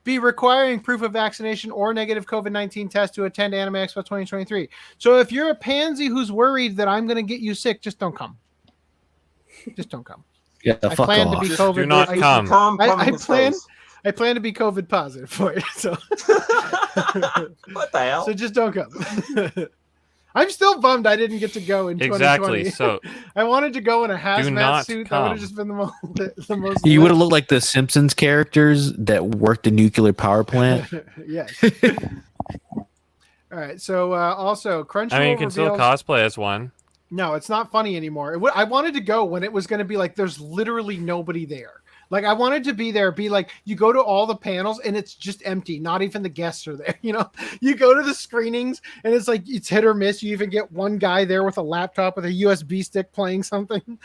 be requiring proof of vaccination or negative COVID-19 test to attend Anime Expo 2023. So if you're a pansy who's worried that I'm going to get you sick, just don't come. Just don't come. Yeah, I fuck plan off. to be COVID. Do not come. I plan to be COVID positive for you. So what the hell? So just don't come. I'm still bummed I didn't get to go in 2020. Exactly. So I wanted to go in a hazmat not suit. That come. would have just been the most. You would have looked like the Simpsons characters that worked a nuclear power plant. Yes. All right. So also, Crunchyroll. I mean, you can still cosplay as one. No, it's not funny anymore. I wanted to go when it was going to be like there's literally nobody there. Like I wanted to be there, be like you go to all the panels and it's just empty. Not even the guests are there. You know, you go to the screenings and it's like it's hit or miss. You even get one guy there with a laptop with a USB stick playing something.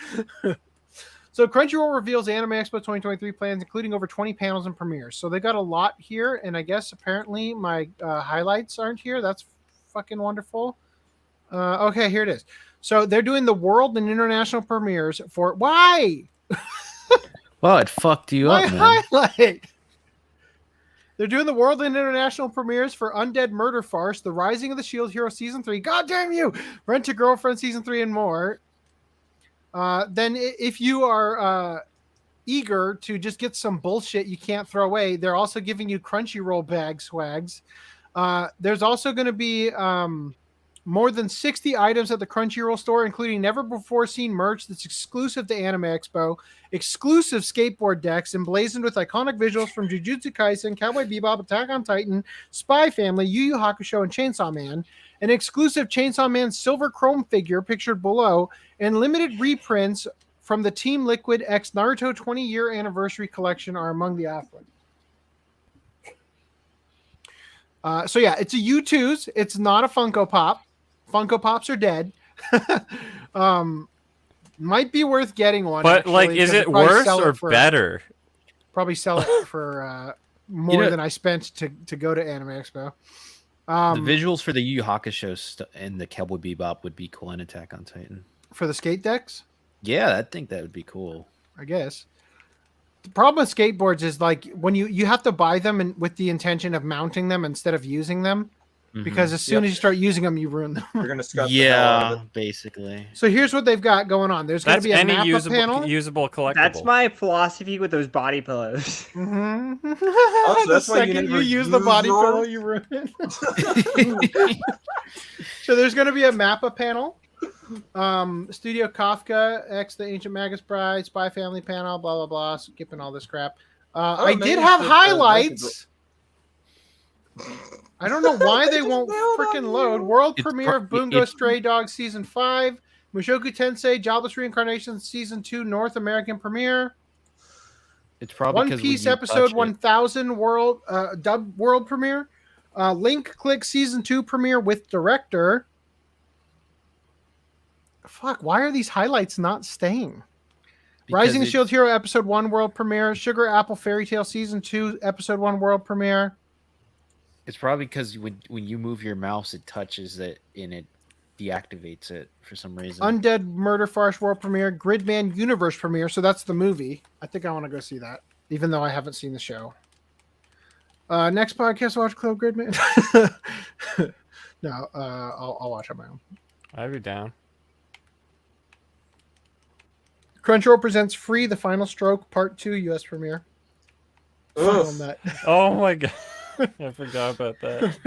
So Crunchyroll reveals Anime Expo 2023 plans, including over 20 panels and premieres. So they got a lot here, and I guess apparently my highlights aren't here. That's fucking wonderful. Okay, here it is. So they're doing the world and international premieres for why? Well, it fucked you My up, man. highlight. They're doing the world and international premieres for Undead Murder Farce, The Rising of the Shield Hero Season 3, God damn you! Rent a Girlfriend Season 3 and more. Then if you are eager to just get some bullshit you can't throw away, they're also giving you Crunchyroll bag swags. There's also going to be more than 60 items at the Crunchyroll store, including never-before-seen merch that's exclusive to Anime Expo, exclusive skateboard decks emblazoned with iconic visuals from Jujutsu Kaisen, Cowboy Bebop, Attack on Titan, Spy Family, Yu Yu Hakusho, and Chainsaw Man, an exclusive Chainsaw Man silver chrome figure pictured below, and limited reprints from the Team Liquid X Naruto 20-year anniversary collection are among the offerings. So yeah, it's a U2s. It's not a Funko Pop. Funko Pops are dead. Might be worth getting one. But actually, like, is it worse or better? Probably sell it for more than I spent to go to Anime Expo. The visuals for the Yu Yu Hakusho and the Cowboy Bebop would be cool in Attack on Titan. For the skate decks? Yeah, I think that would be cool. I guess. The problem with skateboards is like when you have to buy them and with the intention of mounting them instead of using them. Because as soon as you start using them, you ruin them. You're gonna scut basically. So here's what they've got going on. There's going to be a any mappa panel. usable collectible. That's my philosophy with those body pillows. Mm-hmm. Oh, so that's the why second you use the body yours? pillow, you ruin it. So there's going to be a mappa panel. Studio Kafka, X, The Ancient Magus Bride, Spy Family Panel, blah, blah, blah. Skipping all this crap. I did have highlights. I don't know why they won't freaking load. World premiere of Bungo Stray Dogs Season 5. Mushoku Tensei Jobless Reincarnation Season 2 North American premiere. It's probably One Piece Episode 1000 world dub world premiere. Link Click Season 2 premiere with director. Fuck, why are these highlights not staying? Rising Shield Hero Episode 1 world premiere. Sugar Apple Fairy Tale Season 2 Episode 1 world premiere. It's probably because when you move your mouse, it touches it and it deactivates it for some reason. Undead Murder Farce world premiere. Gridman Universe premiere. So that's the movie. I think I want to go see that, even though I haven't seen the show. Next podcast, watch Club Gridman. No, I'll watch on my own. I'd be down. Crunchyroll presents Free: The Final Stroke Part 2 US premiere. Oh my god. I forgot about that.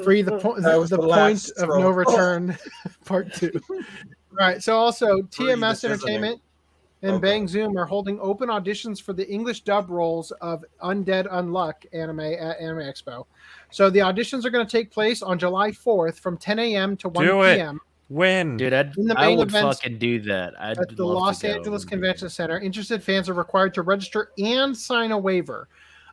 Free the point of no return, part 2. All right. So also TMS Entertainment and Bang Zoom are holding open auditions for the English dub roles of Undead Unluck anime at Anime Expo. So the auditions are going to take place on July 4th from 10 a.m. to 1 p.m. When? Dude, I would fucking do that. At the Los Angeles Convention Center. Interested fans are required to register and sign a waiver.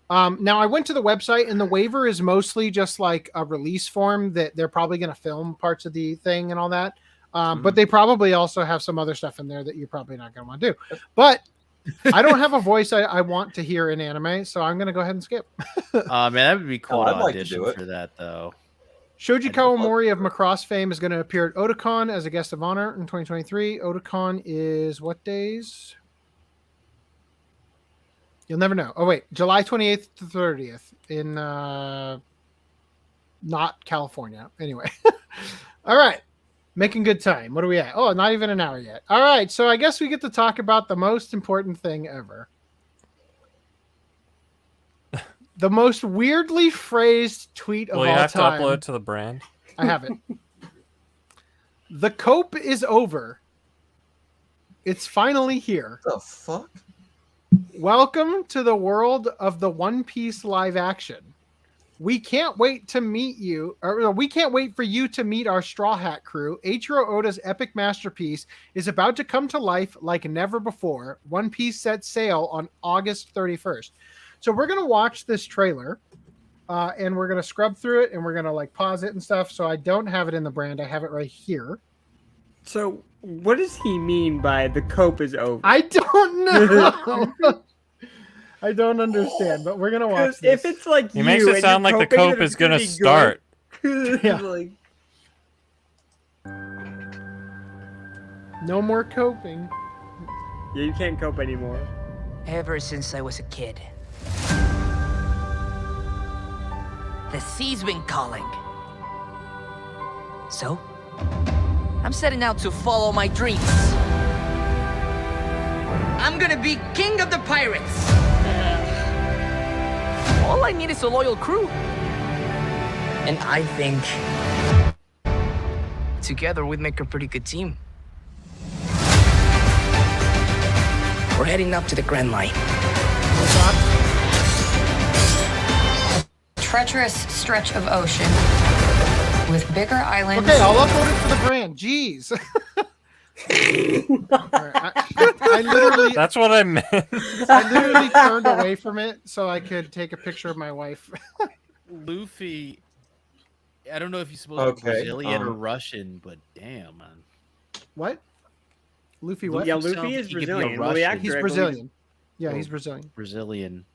Now, I went to the website, and the waiver is mostly just like a release form that they're probably going to film parts of the thing and all that. But they probably also have some other stuff in there that you're probably not going to want to do. But I don't have a voice I want to hear in anime, so I'm going to go ahead and skip. Man, that would be cool to audition for that, though. Shoji Kawamori of Macross fame is going to appear at Otakon as a guest of honor in 2023. Otakon is what days? You'll never know. Oh, wait. July 28th to 30th in not California. Anyway. All right. Making good time. What are we at? Oh, not even an hour yet. All right. So I guess we get to talk about the most important thing ever. The most weirdly phrased tweet of all time. Will you have to upload it to the brand? I have it. The cope is over. It's finally here. What the fuck? Welcome to the world of the One Piece live action. We can't wait to meet you, or we can't wait for you to meet our Straw Hat crew. Eiichiro Oda's epic masterpiece is about to come to life like never before. One Piece sets sail on August 31st. So we're going to watch this trailer, and we're going to scrub through it, and we're going to like pause it and stuff. So I don't have it in the brand. I have it right here. So what does he mean by the cope is over? I don't know. I don't understand, but we're gonna watch this. If it's like he makes it sound like the cope is gonna start. Yeah. Like... No more coping. Yeah, you can't cope anymore. Ever since I was a kid, the sea's been calling. So, I'm setting out to follow my dreams. I'm gonna be king of the pirates. All I need is a loyal crew. And I think together we'd make a pretty good team. We're heading up to the Grand Line. Treacherous stretch of ocean with bigger islands. Okay, I'll upload it to the brand. Jeez. I literally. That's what I meant. I literally turned away from it so I could take a picture of my wife. Luffy. I don't know if he's supposed to be Brazilian or Russian, but damn, man. What? Luffy? What? Yeah, Luffy is Brazilian. Well, he's Brazilian. Yeah, he's Brazilian. Brazilian.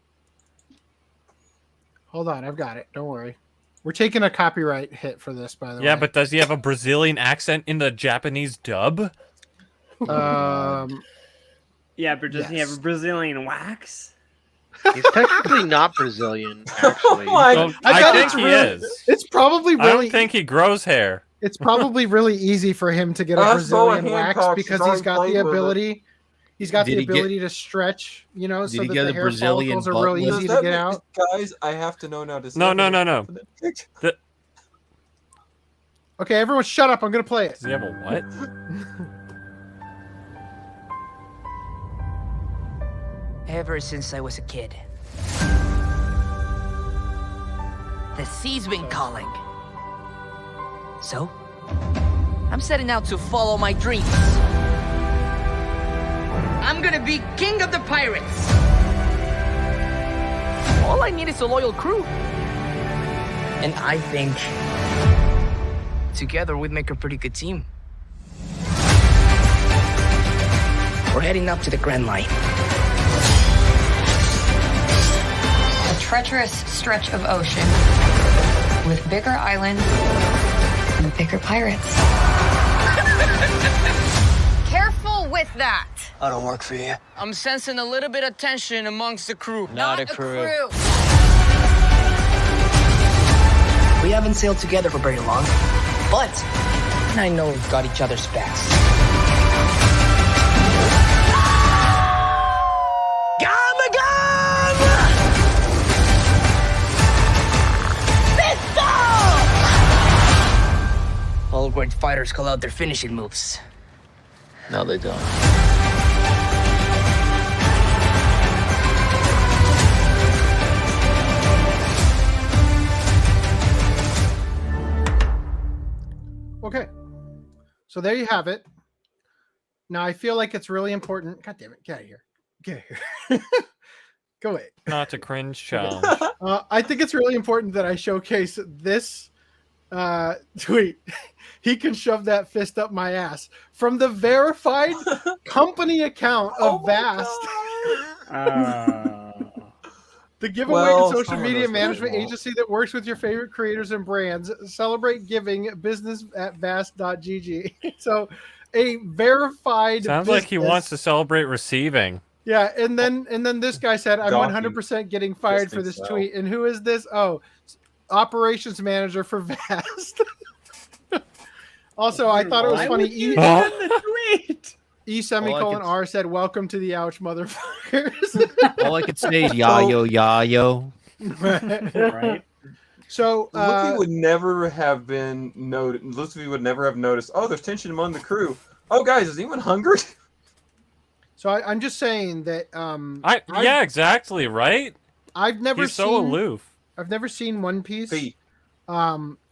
Hold on, I've got it. Don't worry. We're taking a copyright hit for this, by the way. Yeah, but does he have a Brazilian accent in the Japanese dub? Yeah, but does he have a Brazilian wax? He's technically not Brazilian, actually. I think he is. It's probably really. I don't think he grows hair. It's probably really easy for him to get a Brazilian wax because he's got the ability. He's got the ability to stretch, you know, so that the hair follicles are really easy to get out. Guys, I have to know now. No. Okay, everyone shut up. I'm going to play it. Does he have a what? Ever since I was a kid, the sea's been calling. So, I'm setting out to follow my dreams. I'm gonna be king of the pirates. All I need is a loyal crew. And I think together we'd make a pretty good team. We're heading up to the Grand Line. A treacherous stretch of ocean with bigger islands and bigger pirates. Careful with that. I don't work for you. I'm sensing a little bit of tension amongst the crew. Not a crew. We haven't sailed together for very long, but I know we've got each other's backs. All great fighters call out their finishing moves. No, they don't. Okay. So there you have it. Now I feel like it's really important. God damn it. Get out of here. Get out of here. Go away. Not a cringe challenge. I think it's really important that I showcase this tweet. He can shove that fist up my ass from the verified company account of Vast. The giveaway and social media management agency that works with your favorite creators and brands. Celebrate giving business at vast.gg. So a verified Sounds like he wants to celebrate receiving. Yeah, and then this guy said, I'm 100% getting fired for this tweet. And who is this? Oh, operations manager for Vast. Also, I thought it was funny. E semicolon R said, welcome to the ouch, motherfuckers. All I could say is yayo. Right. So Luffy would never have been noted. Luffy would never have noticed. Oh, there's tension among the crew. Oh, guys, is anyone hungry? So I'm just saying that. Yeah, exactly. Right. I've never. He's so aloof. I've never seen One Piece.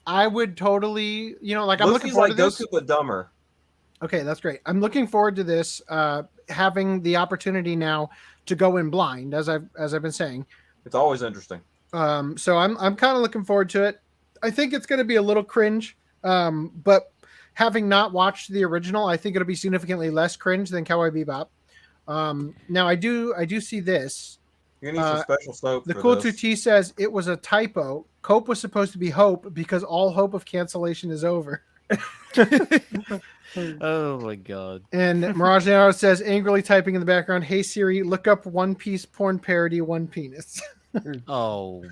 I would totally, like, I'm looking Luffy's forward like to this. Goku but dumber. Okay, that's great. I'm looking forward to this. Having the opportunity now to go in blind, as I've been saying. It's always interesting. So I'm kind of looking forward to it. I think it's going to be a little cringe, but having not watched the original, I think it'll be significantly less cringe than Cowboy Bebop. Now I do see this. You're gonna need some special soap. The for Cool this. 2T says it was a typo. Cope was supposed to be hope because all hope of cancellation is over. Oh my god. And Mirage Narrow says, angrily typing in the background, hey Siri, look up One Piece porn parody One Penis. Oh.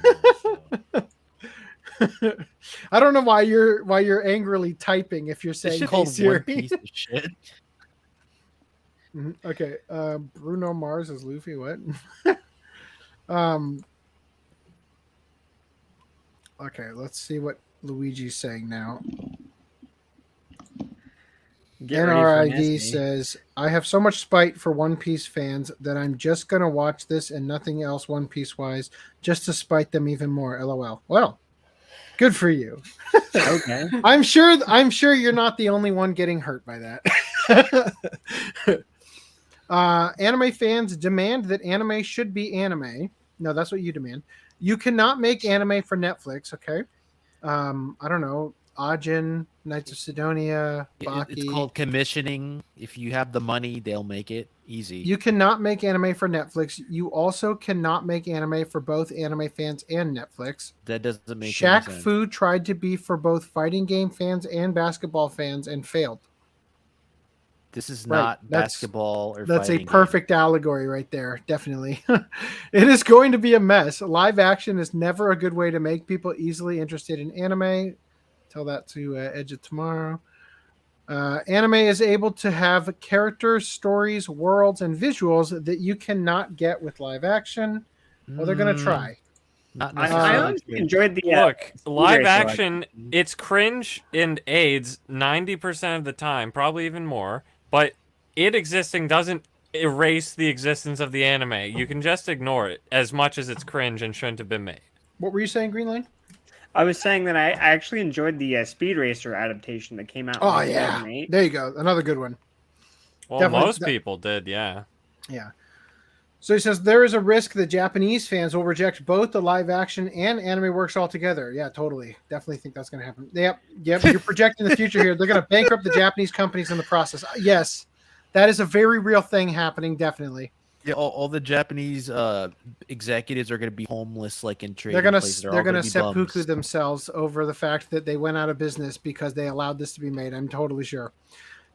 I don't know why you're angrily typing if you're saying, hey Siri. One piece of shit. Okay. Bruno Mars is Luffy. What? Okay, let's see what Luigi's saying now. NRID says, I have so much spite for One Piece fans that I'm just going to watch this and nothing else One Piece wise just to spite them even more. LOL. Well, good for you. Okay. I'm sure you're not the only one getting hurt by that. Anime fans demand that anime should be anime. No, that's what you demand. You cannot make anime for Netflix, okay? I don't know. Ajin, Knights of Sidonia, Baki. It's called commissioning. If you have the money, they'll make it easy. You cannot make anime for Netflix. You also cannot make anime for both anime fans and Netflix. That doesn't make Shaq any sense. Fu tried to be for both fighting game fans and basketball fans and failed. This is Right. not basketball or That's a fighting perfect allegory right there. Definitely. It is going to be a mess. Live action is never a good way to make people easily interested in anime. Tell that to Edge of Tomorrow. Anime is able to have characters, stories, worlds, and visuals that you cannot get with live action. Well, they're going to try. Not I necessarily. honestly enjoyed the Look, speed live racer action, it's cringe and AIDS 90% of the time, probably even more, but it existing doesn't erase the existence of the anime. You can just ignore it as much as it's cringe and shouldn't have been made. What were you saying, Greenline? I was saying that I actually enjoyed the Speed Racer adaptation that came out. Oh in yeah, 2008. there you go, another good one. Well, Definitely- most people did, yeah. Yeah. So he says there is a risk that Japanese fans will reject both the live action and anime works altogether. Yeah, totally. Definitely think that's going to happen. Yep. You're projecting the future here. They're going to bankrupt the Japanese companies in the process. Yes, that is a very real thing happening. Definitely. Yeah, all the Japanese executives are going to be homeless, like in trading They're going places. to they're going to be seppuku bums. themselves over the fact that they went out of business because they allowed this to be made. I'm totally sure.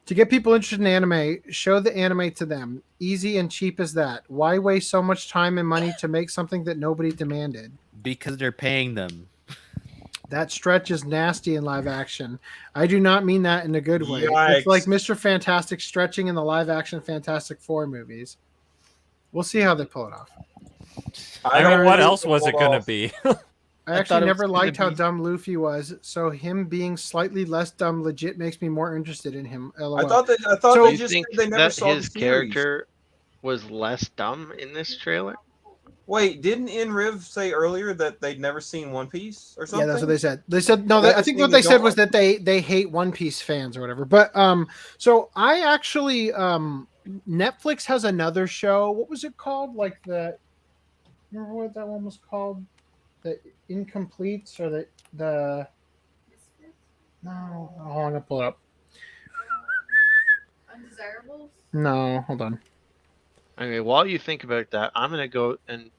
To get people interested in anime, show the anime to them. Easy and cheap as that. Why waste so much time and money to make something that nobody demanded? Because they're paying them. That stretch is nasty in live action. I do not mean that in a good way. Yikes. It's like Mr. Fantastic stretching in the live action Fantastic Four movies. We'll see how they pull it off. I mean, what else was it going to be? I actually never liked how dumb Luffy was, so him being slightly less dumb legit makes me more interested in him. LOL. I thought So- they You just think said they never that saw his the series. character was less dumb in this trailer? Wait, didn't Riv say earlier that they'd never seen One Piece or Yeah, something? that's what they said. They said no. That I think made what me they said go was that they hate One Piece fans or whatever. But so I actually Netflix has another show. What was it called? Like remember what that one was called? The Incompletes or the no. Hold on, I'm gonna pull it up. Undesirables? No, hold on. Okay, while you think about that, I'm gonna go and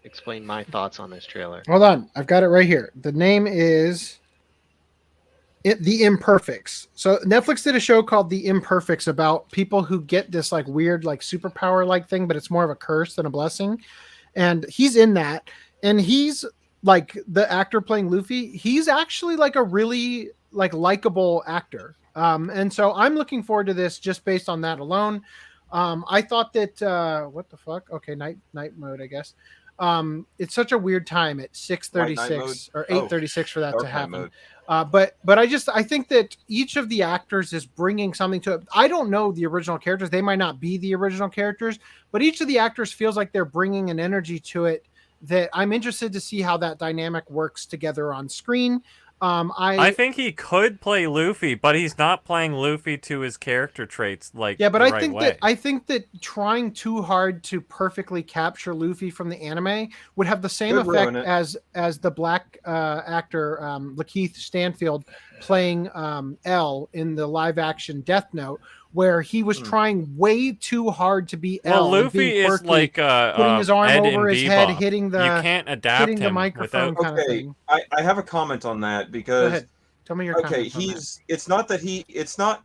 explain my thoughts on this trailer. Hold on, I've got it right here. The name is The Imperfects. So Netflix did a show called The Imperfects about people who get this like weird like superpower like thing, but it's more of a curse than a blessing. And he's in that, and he's like the actor playing Luffy. He's actually like a really like likable actor. And so I'm looking forward to this just based on that alone. I thought that what the fuck? Okay, night mode, I guess. It's such a weird time at 6:36 or 8:36 for that Dark to night happen. mode. But I think that each of the actors is bringing something to it. I don't know the original characters; they might not be the original characters, but each of the actors feels like they're bringing an energy to it that I'm interested to see how that dynamic works together on screen. I think he could play Luffy, but he's not playing Luffy to his character traits like yeah, but the I right think way. that trying too hard to perfectly capture Luffy from the anime would have the same Could ruin effect it. as the black actor Lakeith Stanfield playing L in the live action Death Note, where he was trying way too hard to be Well, L. and Luffy being is quirky, like putting his arm Ed in over his head, Bebop. hitting the You can't adapt hitting the him microphone without. kind of Okay, thing. I have a comment on that Go because ahead. Tell me your okay, comments on that.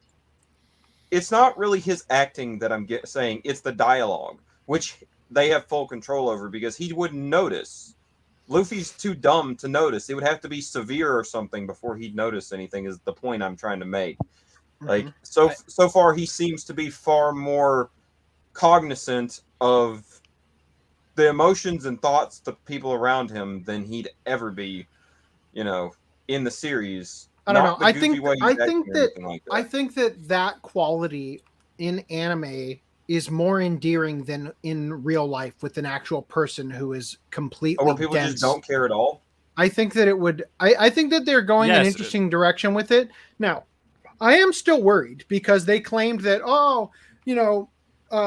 it's not really his acting that I'm saying, it's the dialogue, which they have full control over because he wouldn't notice. Luffy's too dumb to notice. It would have to be severe or something before he'd notice anything, is the point I'm trying to make. Like so far he seems to be far more cognizant of the emotions and thoughts of people around him than he'd ever be, in the series. I don't know. Not the I goofy think way he's I acting think or that anything like I think that quality in anime is more endearing than in real life with an actual person who is completely where people dense. just don't care at all. I think that it would. I think that they're going an Yes. interesting direction with it. Now, I am still worried because they claimed that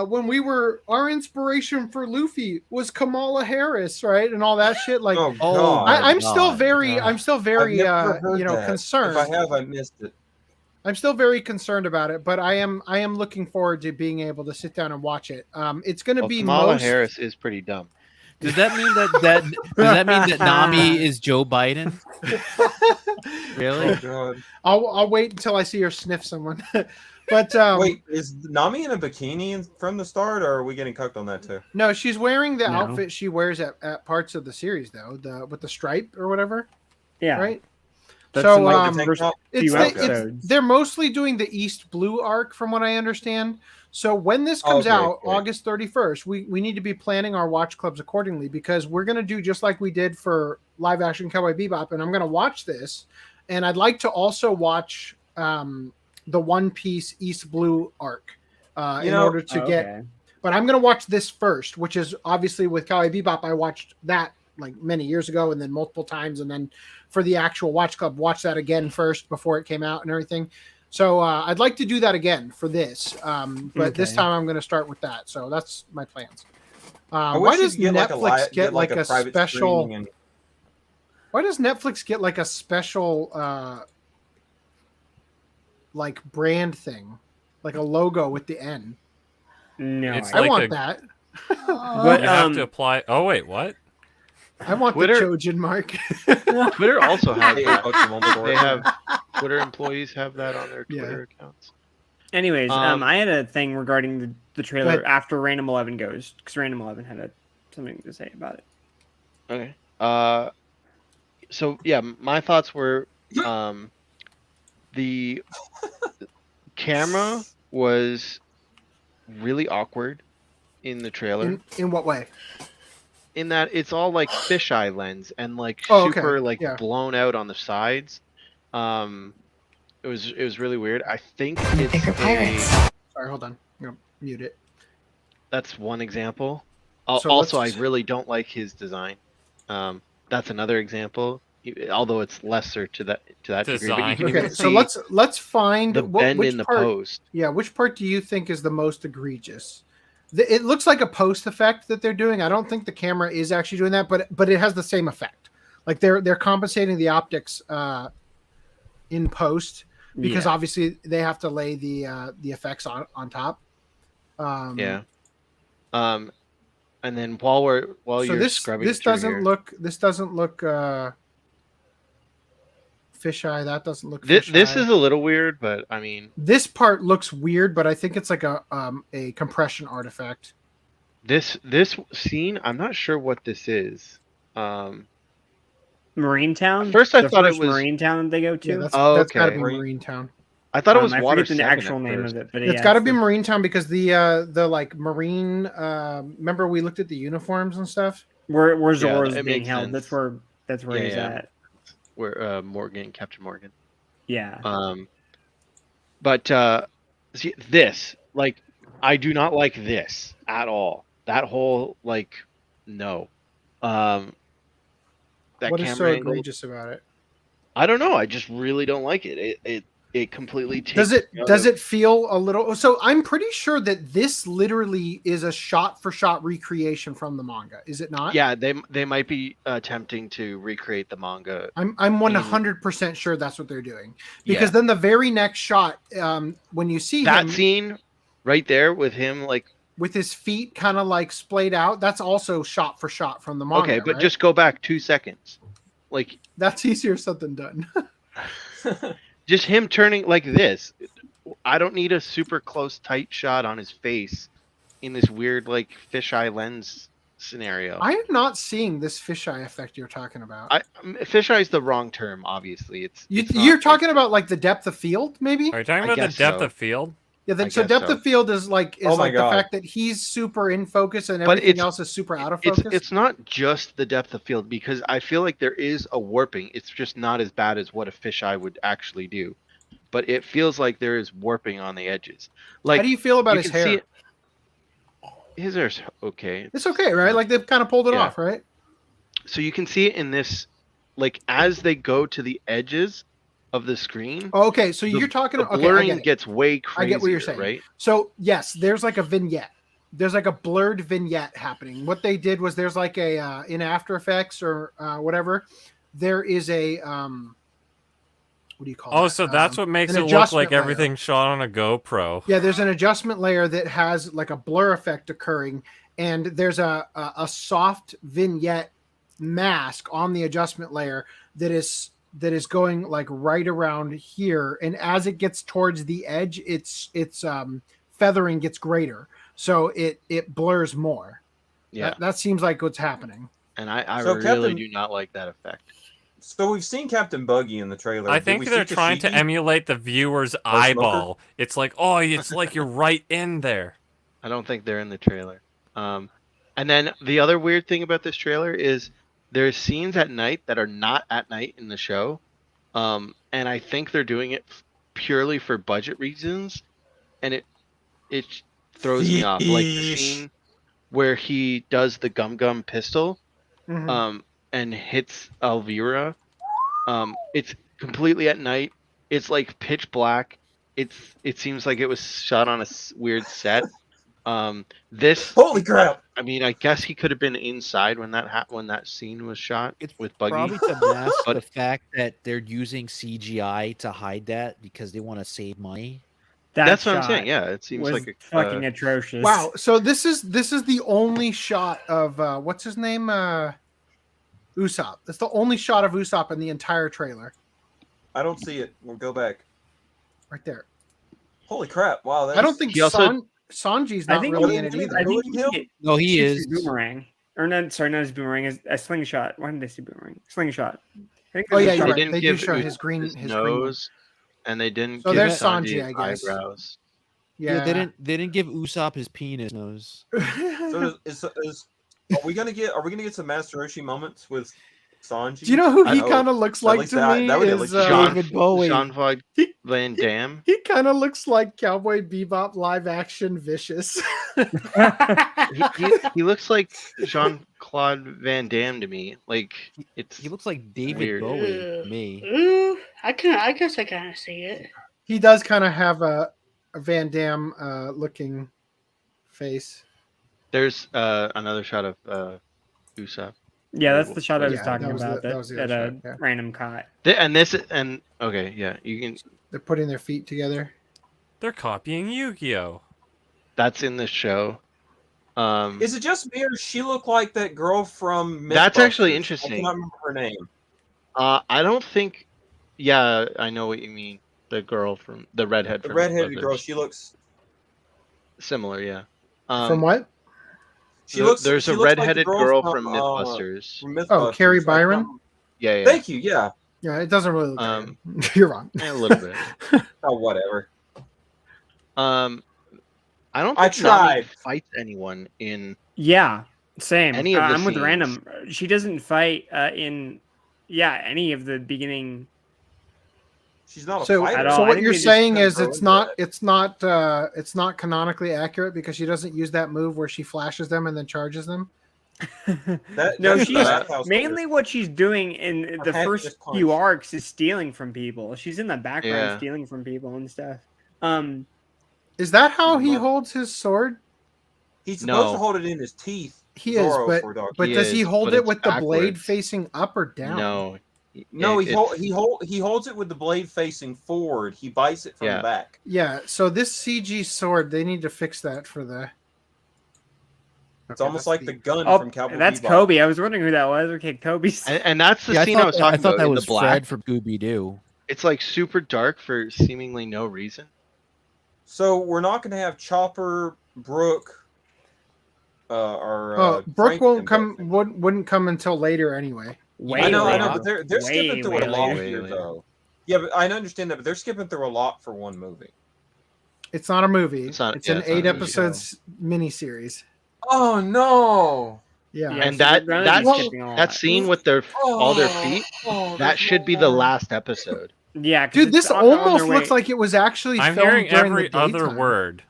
when we were our inspiration for Luffy was Kamala Harris, right, and all that shit. Like, Oh, God. I'm still very I've never heard that. concerned. If I have, I missed it. I'm still very concerned about it, but I am looking forward to being able to sit down and watch it. It's going to be Kamala most. Harris is pretty dumb. Does that mean that mean that Nami is Joe Biden? Really? Oh, God. I'll wait until I see her sniff someone. But Wait, is Nami in a bikini from the start, or are we getting cooked on that too? no, she's wearing the No. outfit she wears at parts of the series, though, with the stripe or whatever. Yeah. Right. That's So the first few episodes. they're mostly doing the East Blue arc, from what I understand. So when this comes out, August 31st, we need to be planning our watch clubs accordingly, because we're going to do just like we did for live action Cowboy Bebop, and I'm going to watch this, and I'd like to also watch the One Piece East Blue arc in order to get. But I'm going to watch this first, which is obviously with Cowboy Bebop. I watched that like many years ago, and then multiple times, and then for the actual watch club, watch that again first before it came out and everything. So I'd like to do that again for this, but this time I'm going to start with that. So that's my plans. Why does Netflix get like a special? Why does Netflix get like a special like brand thing, like a logo with the N? No, I want that. But you have to apply. Oh wait, what? I want the Choujin mark. Twitter also has that. They have Twitter employees have that on their Twitter accounts. Anyways, I had a thing regarding the trailer after Random 11 goes, because Random 11 had something to say about it. Okay. So yeah, my thoughts were the camera was really awkward in the trailer. In what way? In that it's all like fisheye lens and like super blown out on the sides. It was really weird. I think it's Sorry, hold on. I'm gonna mute it. That's one example. So also, I really don't like his design. That's another example, although it's lesser to that degree. But you can even so see let's find the bend which in the part, post. Yeah, which part do you think is the most egregious? It looks like a post effect that they're doing. I don't think the camera is actually doing that, but it has the same effect. Like they're compensating the optics in post, because obviously they have to lay the effects on top. And then while you're scrubbing, this doesn't look fisheye. That doesn't look. This is a little weird, but I mean, this part looks weird, but I think it's like a compression artifact. This scene, I'm not sure what this is. Marine Town. First, I thought it was Marine Town that they go to. Yeah, that's got to be Marine Town. I thought it was I Water forget the actual name of it, but it's got to be Marine Town, because the like Marine. Remember we looked at the uniforms and stuff. Where Zoro's being held. That's where he's at. Where Captain Morgan. Yeah. But see this, like, I do not like this at all. That whole no. That what is so camera angle, egregious about it? I don't know. I just really don't like it. It completely takes. Does it feel a little? So I'm pretty sure that this literally is a shot-for-shot recreation from the manga. Is it not? Yeah, they might be attempting to recreate the manga. I'm 100% sure that's what they're doing, because then the very next shot, when you see that him, scene right there with him with his feet kind of like splayed out, that's also shot for shot from the manga. Okay, but right? just go back 2 seconds. That's easier said than done. Just him turning like this. I don't need a super close tight shot on his face in this weird fisheye lens scenario. I am not seeing this fisheye effect you're talking about. Fisheye is the wrong term, obviously. You're talking about like the depth of field, maybe? Are you talking about the depth of field? Yeah, so depth of field is like the fact that he's super in focus and everything else is super out of focus. It's not just the depth of field, because I feel like there is a warping. It's just not as bad as what a fisheye would actually do, but it feels like there is warping on the edges. Like, how do you feel about his hair? His hair's okay. It's okay, right? Like they've kind of pulled it off, right? So you can see it in this, as they go to the edges of the screen. Oh, okay, so you're talking about blurring gets way crazier. I get what you're saying, right? So yes, there's like a vignette. There's like a blurred vignette happening. What they did was there's like a in After Effects or whatever, there is a what do you call it? Oh, so that's what makes it look like everything's shot on a GoPro. Yeah, there's an adjustment layer that has like a blur effect occurring, and there's a soft vignette mask on the adjustment layer that is going like right around here, and as it gets towards the edge, its feathering gets greater, so it blurs more. Yeah, that seems like what's happening. And I really do not like that effect. So we've seen Captain Buggy in the trailer. I Did think we they're see trying to Tashigi? emulate the viewer's eyeball. It's like, oh, it's like you're right in there. I don't think they're in the trailer. And then the other weird thing about this trailer is there's scenes at night that are not at night in the show. And I think they're doing it purely for budget reasons. And it throws me off. Like the scene where he does the gum pistol and hits Elvira. It's completely at night. It's like pitch black. It seems like it was shot on a weird set. This holy crap! I mean, I guess he could have been inside when that scene was shot with Buggy. Probably to mask the fact that they're using CGI to hide that because they want to save money. That's what I'm saying. Yeah, it seems like a fucking atrocious. Wow. So this is the only shot of what's his name? Usopp. That's the only shot of Usopp in the entire trailer. I don't see it. We'll go back. Right there. Holy crap! Wow. I don't think Sanji's not really in it either. I think No, he shoots is. his boomerang. Or not, sorry, not his boomerang, a slingshot. Why did I say boomerang? Slingshot. I think Oh yeah, there's a you're shot- right. They do show his green nose, and they didn't. So give there's Sanji, I guess. Eyebrows. Yeah. they didn't give Usopp his penis nose. So are we gonna get some Master Roshi moments with Sanji? Do you know who I he hope. kind of looks At like least to that- me? that would at Is least- David Bowie. Jean-Claude Van Damme. He kind of looks like Cowboy Bebop live action Vicious. He looks like Jean-Claude Van Damme to me. Like he looks like David weird. Bowie to me. I guess I kind of see it. He does kind of have a Van Damme looking face. There's another shot of Usopp. Yeah, that's the shot I was Yeah, talking that was about. that was the That other a shot, yeah. random caught. Okay, yeah, you can. They're putting their feet together. They're copying Yu-Gi-Oh. That's in the show. Is it just me or does she look like that girl from That's actually Mythbusters? interesting. I cannot remember her name. I don't think. Yeah, I know what you mean. The girl from the redhead. The from redheaded Mythbusters. girl. She looks. Similar, yeah. From what? There's a redheaded girl from Mythbusters. From Mythbusters. Oh, Carrie Byron. Yeah. Thank you. Yeah. Yeah, it doesn't really look. Good. You're wrong. A little bit. Oh, whatever. I don't. I think Nami tried. fights anyone in. Yeah, same. Any of the I'm with scenes. random. She doesn't fight in. Yeah, any of the beginning. She's not a So, fighter. so I what think you're they just saying kinda is throw it's not canonically accurate because she doesn't use that move where she flashes them and then charges them. No, that's she's the bathhouse mainly what she's doing in the hand first just few punched. arcs is stealing from people. She's in the background Yeah. stealing from people and stuff. Is that how he holds his sword? He's supposed No. to hold it in his teeth. He is, Zoro but for Dark. but He does he is, hold but it it's with the blade backwards. facing up or down? No. No, It- he holds it with the blade facing forward. He bites it from Yeah. the back. Yeah. So this CG sword, they need to fix that for the. It's almost like the gun Oh, from Cowboy that's Bebop. Kobe. I was wondering who that was. Okay, Kobe's. And that's the Yeah, scene I was talking I thought about. that in was the black. Fred from Scooby Doo. It's like super dark for seemingly no reason. So we're not going to have Chopper, Brooke, or Brooke Frank won't and come. Beth. wouldn't come until later anyway. I know, later. but they're skipping through way a lot later. here, Way though. Yeah, but I understand that, but they're skipping through a lot for one movie. It's not a movie. It's not- It's yeah, an it's not a 8 movie. episodes miniseries. Oh no! Yeah. Yeah, And so that they're gonna be that skipping a lot. that scene with their all their feet, Oh, that should be the last episode. Yeah, 'cause Dude, it's this on their almost way- looks like it was actually I'm filmed hearing during every the other daytime. word.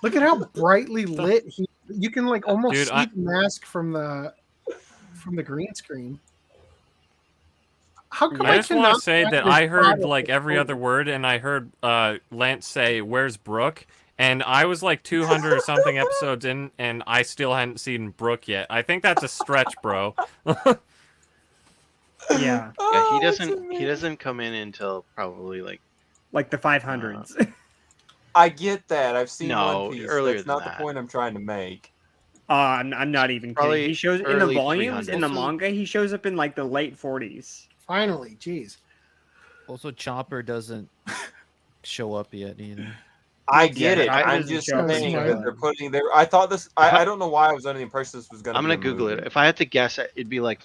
Look at how brightly lit he. You can like almost Dude, see I- the mask from the green screen. How come I just want cannot to say find that this I heard product? like every other word, and I heard Lance say, "Where's Brooke?" And I was like 200 or something episodes in, and I still hadn't seen Brooke yet. I think that's a stretch, bro. Yeah, Yeah, he doesn't come in until probably like the 500s. I get that. I've seen No, One Piece. earlier That's than not that. the point I'm trying to make. I'm not even Probably kidding. He shows in the early volumes in the 300s. manga. He shows up in like the late 40s. Finally, jeez. Also, Chopper doesn't show up yet either. I get Yeah, it. I I'm doesn't just show up saying anymore. that they're putting there. I thought this. I don't know why I was under the impression this was going to. I'm gonna Google it. If I had to guess, it'd be like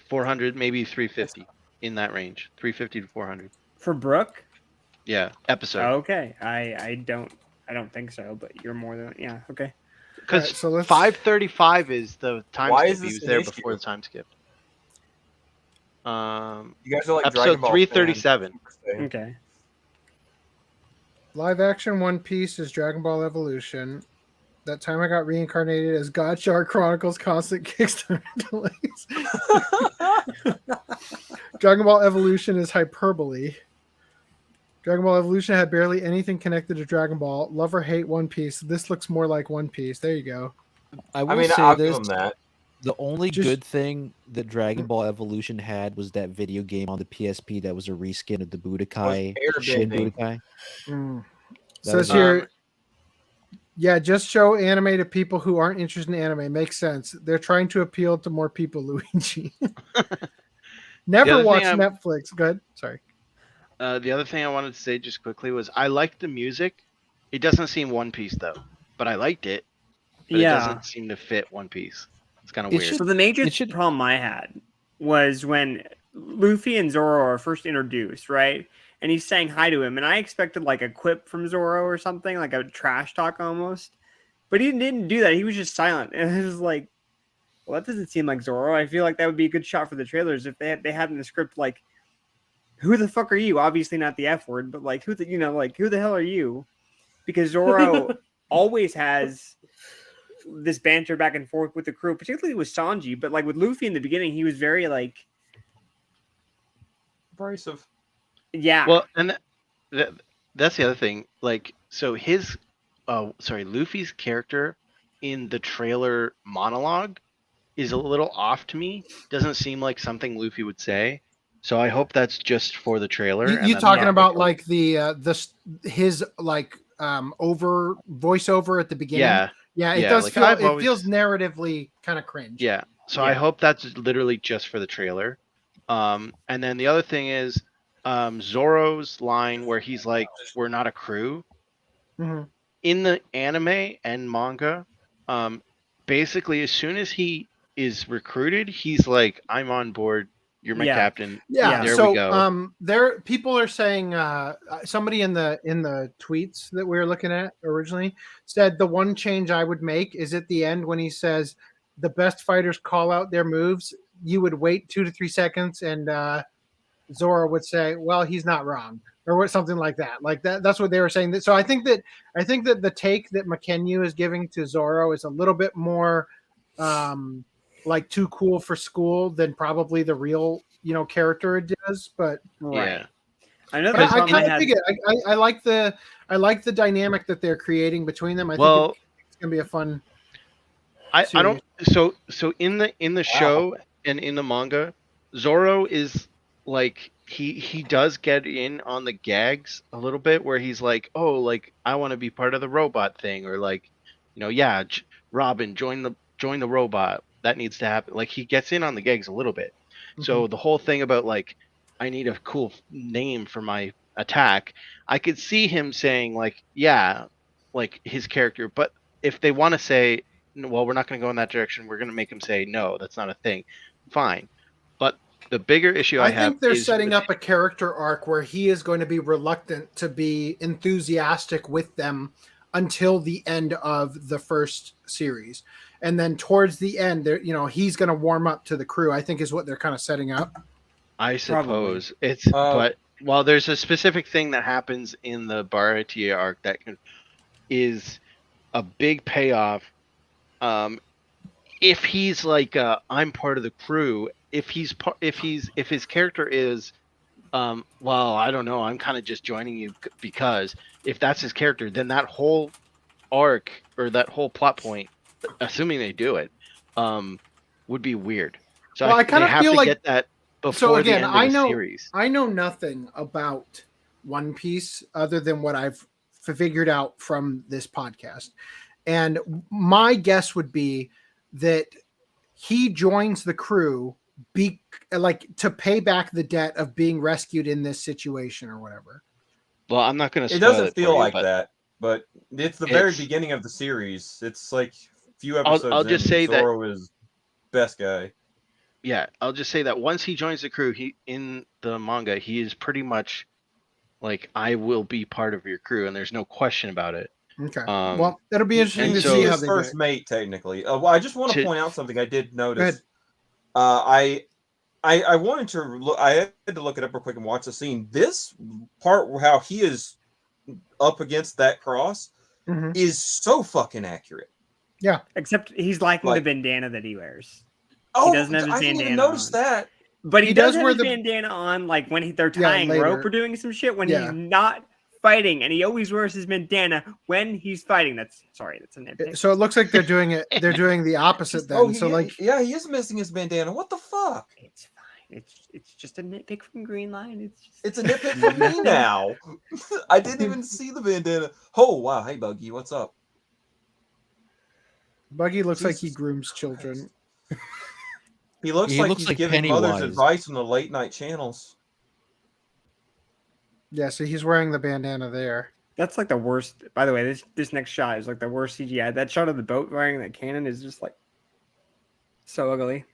400, maybe 350 in that range, 350 to 400 for Brooke. Yeah, episode. Okay, I don't think so, but you're more than okay. Because 535 is the time Why skip. is He this was an there issue? before the time skip. You guys are like Dragon Episode Ball 337. fans. Okay. Live action One Piece is Dragon Ball Evolution. That time I got reincarnated as God Shark Chronicles constant Kickstarter delays. Dragon Ball Evolution is hyperbole. Dragon Ball Evolution had barely anything connected to Dragon Ball. Love or hate One Piece. This looks more like One Piece. There you go. I will mean, say I'll give this. them that. The only Just- good thing that Dragon Ball Evolution had was that video game on the PSP that was a reskin of the Budokai, Shin airbending. Budokai. That Says was here, yeah, just show anime to people who aren't interested in anime. Makes sense. They're trying to appeal to more people, Luigi. Never other watched thing Netflix. Go ahead. Sorry. The other thing I wanted to say just quickly was I liked the music. It doesn't seem One Piece though, but I liked it. But it doesn't seem to fit One Piece. It's kind of weird. So the major problem I had was when Luffy and Zoro are first introduced, right? And he's saying hi to him, and I expected like a quip from Zoro or something, like a trash talk almost. But he didn't do that. He was just silent, and it was like, well, that doesn't seem like Zoro. I feel like that would be a good shot for the trailers if they had in the script like, who the fuck are you? Obviously not the F word, but like who the hell are you? Because Zoro always has this banter back and forth with the crew, particularly with Sanji, but like with Luffy in the beginning, he was very like abrasive. Yeah. Well, and that's the other thing. Like, so Luffy's character in the trailer monologue is a little off to me. Doesn't seem like something Luffy would say. So I hope that's just for the trailer. You talking about like his like over voiceover at the beginning? Yeah, it does feel it feels narratively kind of cringe. Yeah. So I hope that's literally just for the trailer. And then the other thing is Zoro's line where he's like, "We're not a crew." Mm-hmm. In the anime and manga, basically as soon as he is recruited, he's like, "I'm on board. You're my captain." Yeah. There so we go. there people are saying somebody in the tweets that we were looking at originally said the one change I would make is at the end when he says the best fighters call out their moves. You would wait 2 to 3 seconds, and Zoro would say, "Well, he's not wrong," or something like that. Like that. That's what they were saying. So I think that the take that McKenna is giving to Zoro is a little bit more like too cool for school than probably the real character it does. But yeah, I know. I kind of dig it. I like the dynamic that they're creating between them. I think it's gonna be a fun. I don't. So in the show and in the manga, Zoro is like he does get in on the gags a little bit, where he's like, "Oh, like I want to be part of the robot thing," or like, Robin, join the robot. That needs to happen. Like he gets in on the gags a little bit. Mm-hmm. So the whole thing about like I need a cool name for my attack, I could see him saying like, yeah, like his character. But if they want to say, well, we're not going to go in that direction, we're going to make him say, no, that's not a thing. Fine. But the bigger issue I have think they're setting up a character arc where he is going to be reluctant to be enthusiastic with them until the end of the first series. And then towards the end, he's going to warm up to the crew, I think is what they're kind of setting up. I suppose. It's but while there's a specific thing that happens in the Baratie arc that is a big payoff. If he's like I'm part of the crew, if his character is well, I don't know, I'm kind of just joining you because if that's his character, then that whole arc or that whole plot point, assuming they do it, would be weird. So I kind of feel like get that before the end of the series. I know nothing about One Piece other than what I've figured out from this podcast. And my guess would be that he joins the crew to pay back the debt of being rescued in this situation or whatever. Well, I'm not going to. It doesn't feel like that, but it's the very beginning of the series. It's like a few episodes. I'll just say Zoro is best guy. I'll just say that once he joins the crew, he in the manga, he is pretty much like, I will be part of your crew, and there's no question about it. Okay. Well, it'll be interesting to see how they first do it. mate, technically. Well, I just want to point out something I did notice. I wanted to look. I had to look it up real quick and watch the scene. This part, how he is up against that cross, is so fucking accurate. Yeah. Except he's lacking the bandana that he wears. Oh, he doesn't have his I didn't bandana even notice on. that. But he does have wear his bandana on, like when they're tying later. rope or doing some shit when he's not fighting, and he always wears his bandana when he's fighting. That's a nitpick. So it looks like they're doing it. They're doing the opposite then. So he is missing his bandana. What the fuck? It's fine. It's just a nitpick from Green Line. It's a nitpick from me now. I didn't even see the bandana. Oh wow! Hey Buggy, what's up? Buggy looks like he grooms children. He looks he's like giving Pennywise. mothers advice on the late night channels. Yeah, so he's wearing the bandana there. That's like the worst. By the way, this next shot is like the worst CGI. That shot of the boat wearing that cannon is just like so ugly.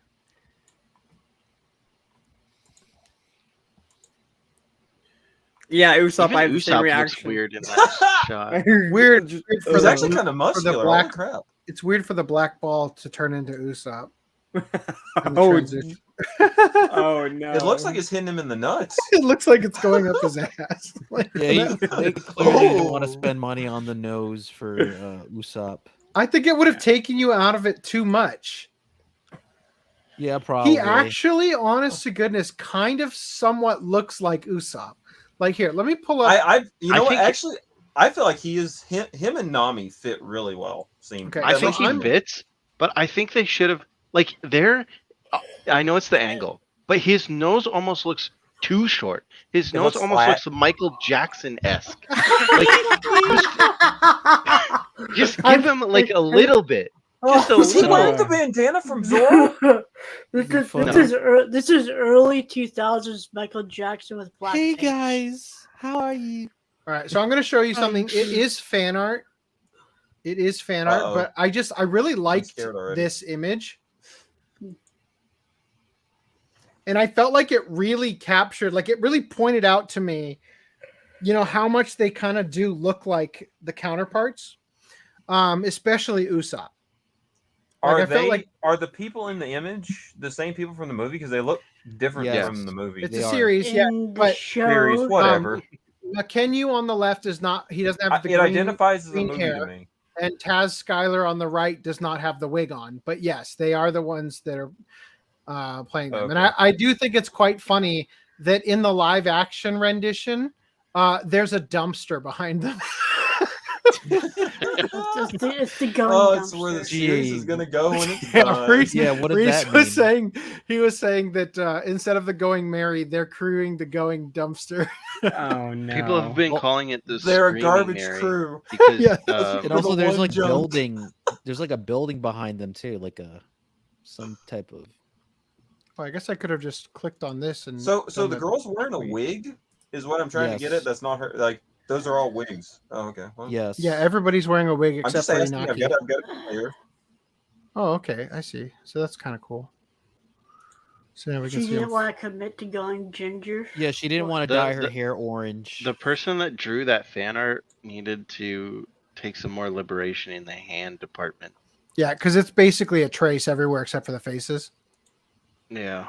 Yeah, Usopp, I had the same Usopp reaction. looks weird in that shot. Weird. It was actually kind of muscular. For the black, Holy crap. It's weird for the black ball to turn into Usopp. Oh no! It looks like it's hitting him in the nuts. It looks like it's going up his ass. Yeah, they clearly didn't want to spend money on the nose for Usopp. I think it would have taken you out of it too much. Yeah, probably. He actually, honest to goodness, kind of somewhat looks like Usopp. Like here, let me pull up. You know what? Actually, I feel like him and Nami fit really well. I think he fits, but I think they should have I know it's the angle, but his nose almost looks too short. His nose almost looks Michael Jackson-esque. Just give him like a little bit. Was he wearing the bandana from Zorro? This is early 2000s Michael Jackson with black. Hey paint. guys, how are you? All right, so I'm going to show you something. It is fan art. It is fan art, but I really liked this image. And I felt like it really captured, like it really pointed out to me, how much they kind of do look like the counterparts, especially Usopp. Are the people in the image the same people from the movie? Because they look different from the movie. It's a series, but series, whatever. Kenyu on the left is not. He doesn't have the. It green, identifies as a green movie hair, to me. And Taz Skylar on the right does not have the wig on. But yes, they are the ones that are playing them. Okay. And I do think it's quite funny that in the live action rendition, there's a dumpster behind them. It's the going. Oh, it's where the series is gonna go when it's done. Reese, what does Reese that was mean? he was saying that instead of the going merry, they're crewing the going dumpster. Oh no! People have been calling it the. They're a Screaming garbage Mary crew. Because, And also, there's like building. There's like a building behind them too, like some type of. Well, I guess I could have just clicked on this and. So the girl's wearing a wig, is what I'm trying to get at. That's not her. Like those are all wigs. Oh, okay. Well, Yes. Yeah, everybody's wearing a wig I'm except just for asking. I've Inaki. got it here. Oh, okay. I see. So that's kind of cool. So now we can She see. didn't him. want to commit to going ginger. Yeah, she didn't want to dye her hair orange. The person that drew that fan art needed to take some more liberation in the hand department. Yeah, because it's basically a trace everywhere except for the faces. Yeah,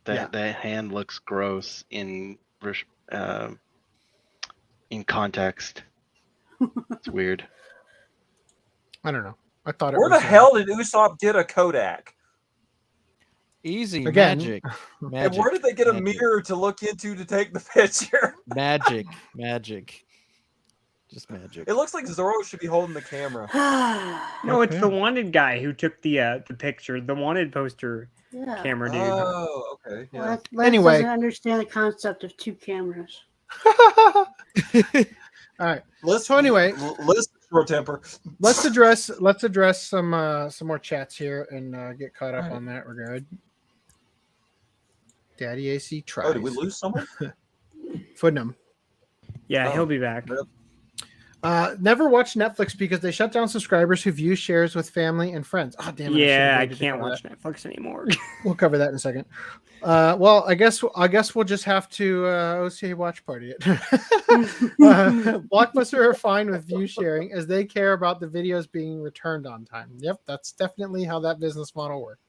that hand looks gross in context. It's weird. I don't know. I thought it Where was. the hell did Usopp get a Kodak? Easy Again. magic. And Magic. where did they get a Magic. mirror to look into to take the picture? Magic. Just magic. It looks like Zoro should be holding the camera. No, it's the wanted guy who took the picture, the wanted poster camera dude. Oh, okay. Yeah. Well, Anyway. doesn't understand the concept of two cameras. All right. So anyway, Listen, short temper. let's address some more chats here and get caught up on that regard. Daddy AC tries. Oh, did we lose someone? Footnum. Yeah, he'll be back. Never watch Netflix because they shut down subscribers who view shares with family and friends. Oh, damn it. Yeah, I can't watch Netflix anymore. We'll cover that in a second. Well, I guess we'll just have to OCA watch party it. Blockbuster are fine with view sharing as they care about the videos being returned on time. Yep, that's definitely how that business model works.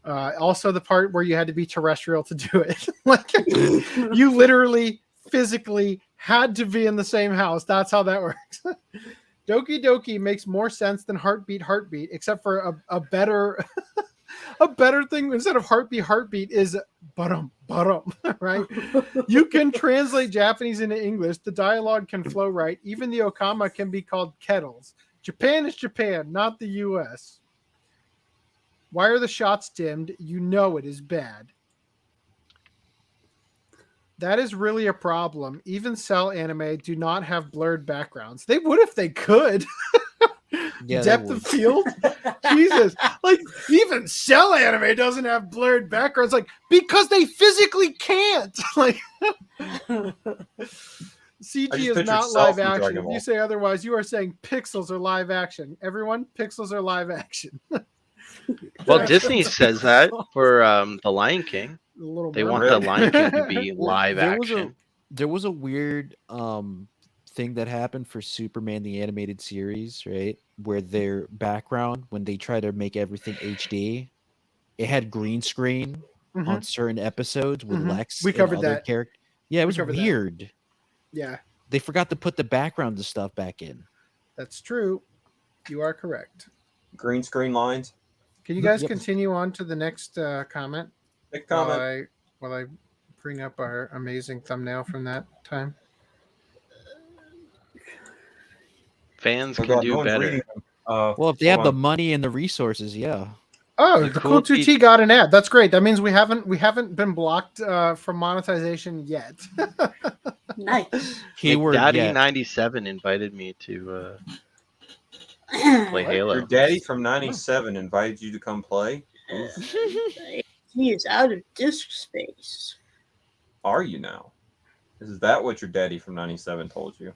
Also, the part where you had to be terrestrial to do it, like you literally physically had to be in the same house. That's how that works. Doki Doki makes more sense than Heartbeat, except for a better a better thing instead of Heartbeat is bottom, right? You can translate Japanese into English. The dialogue can flow right. Even the Okama can be called kettles. Japan is Japan, not the US. Why are the shots dimmed? You know it is bad. That is really a problem. Even Cell anime do not have blurred backgrounds. They would if they could. Yeah, Depth of field? Jesus. Like, even Cell anime doesn't have blurred backgrounds. Like, because they physically can't. Like, CG is not live action. If you say otherwise, you are saying pixels are live action. Everyone, pixels are live action. Well, Disney says that for The Lion King. They want The Lion King to be live action. There was a weird thing that happened for Superman the animated series, right? Where their background, when they try to make everything HD, it had green screen on certain episodes with Lex. We covered and other that. characters. Yeah, it was covered that. weird. Yeah, they forgot to put the background and stuff back in. that's true. You are correct. Green screen lines. Can you guys continue on to the next comment? Big comment. While I bring up our amazing thumbnail from that time. Fans can do better. Well, if they have the money and the resources, yeah. Oh, the Cool 2T got an ad. That's great. That means we haven't been blocked from monetization yet. Nice. Keyword Daddy97 invited me to play Halo. Your daddy from 97 invited you to come play? He is out of disk space. Are you now? Is that what your daddy from 97 told you?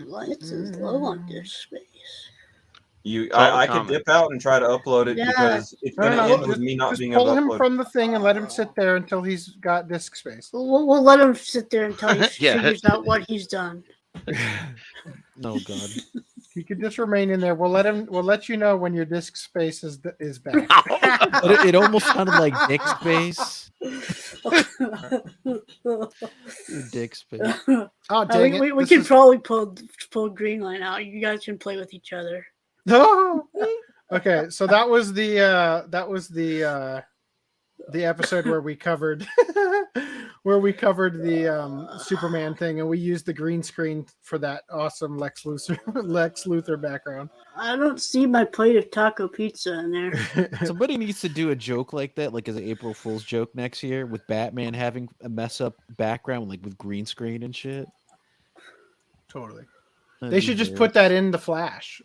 Lights is low on disk space. I could dip out and try to upload it because it's going to end with me not being able to pull him upload. from the thing and let him sit there until he's got disk space. We'll let him sit there until he figures out what he's done. No God. He could just remain in there. We'll let you know when your disk space is back. But it almost sounded like dick space. Dick space. Oh, dang we can probably pull Green Line out. You guys can play with each other. No. Okay, so that was the episode where we covered the Superman thing, and we used the green screen for that awesome Lex Luthor background. I don't see my plate of taco pizza in there. Somebody needs to do a joke like that, like as an April Fool's joke next year, with Batman having a mess up background, like with green screen and shit. Totally. They should just put that in the Flash.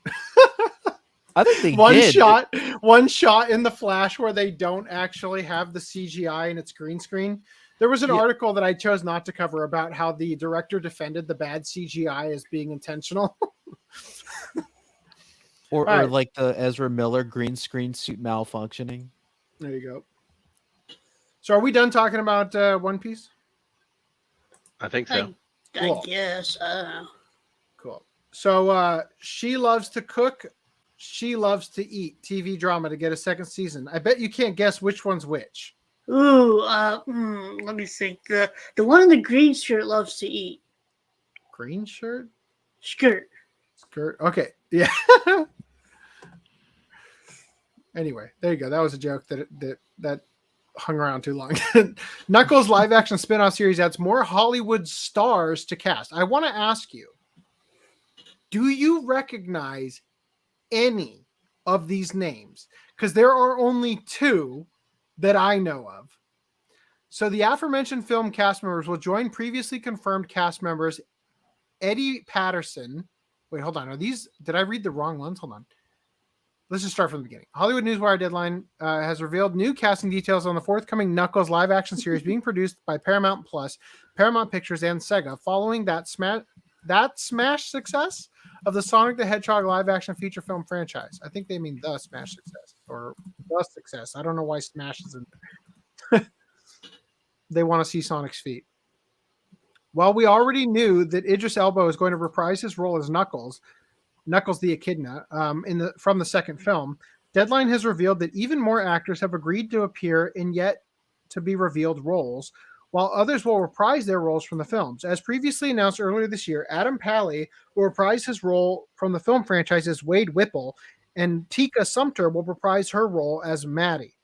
I think they did. One shot in the Flash where they don't actually have the CGI and it's green screen. There was an article that I chose not to cover about how the director defended the bad CGI as being intentional. or like the Ezra Miller green screen suit malfunctioning. There you go. So are we done talking about One Piece? I think so. I guess. I don't know. Cool. So she loves to cook. She loves to eat. TV drama to get a second season. I bet you can't guess which one's which. Ooh, let me think. The one in the green shirt loves to eat. Green shirt? Skirt. Okay. Yeah. Anyway, there you go. That was a joke that hung around too long. Knuckles live action spinoff series adds more Hollywood stars to cast. I want to ask you, do you recognize any of these names? Because there are only two that I know of. So the aforementioned film cast members will join previously confirmed cast members Eddie Patterson. Wait, hold on. Did I read the wrong ones? Hold on. let's just start from the beginning. Hollywood Newswire Deadline has revealed new casting details on the forthcoming Knuckles live-action series being produced by Paramount Plus, Paramount Pictures, and Sega, following that smash success of the Sonic the Hedgehog live-action feature film franchise. I think they mean the smash success or the success. I don't know why smash is in there. They want to see Sonic's feet. While we already knew that Idris Elba is going to reprise his role as Knuckles the Echidna, from the second film, Deadline has revealed that even more actors have agreed to appear in yet to be revealed roles, while others will reprise their roles from the films. As previously announced earlier this year, Adam Pally will reprise his role from the film franchise as Wade Whipple, and Tika Sumpter will reprise her role as Maddie.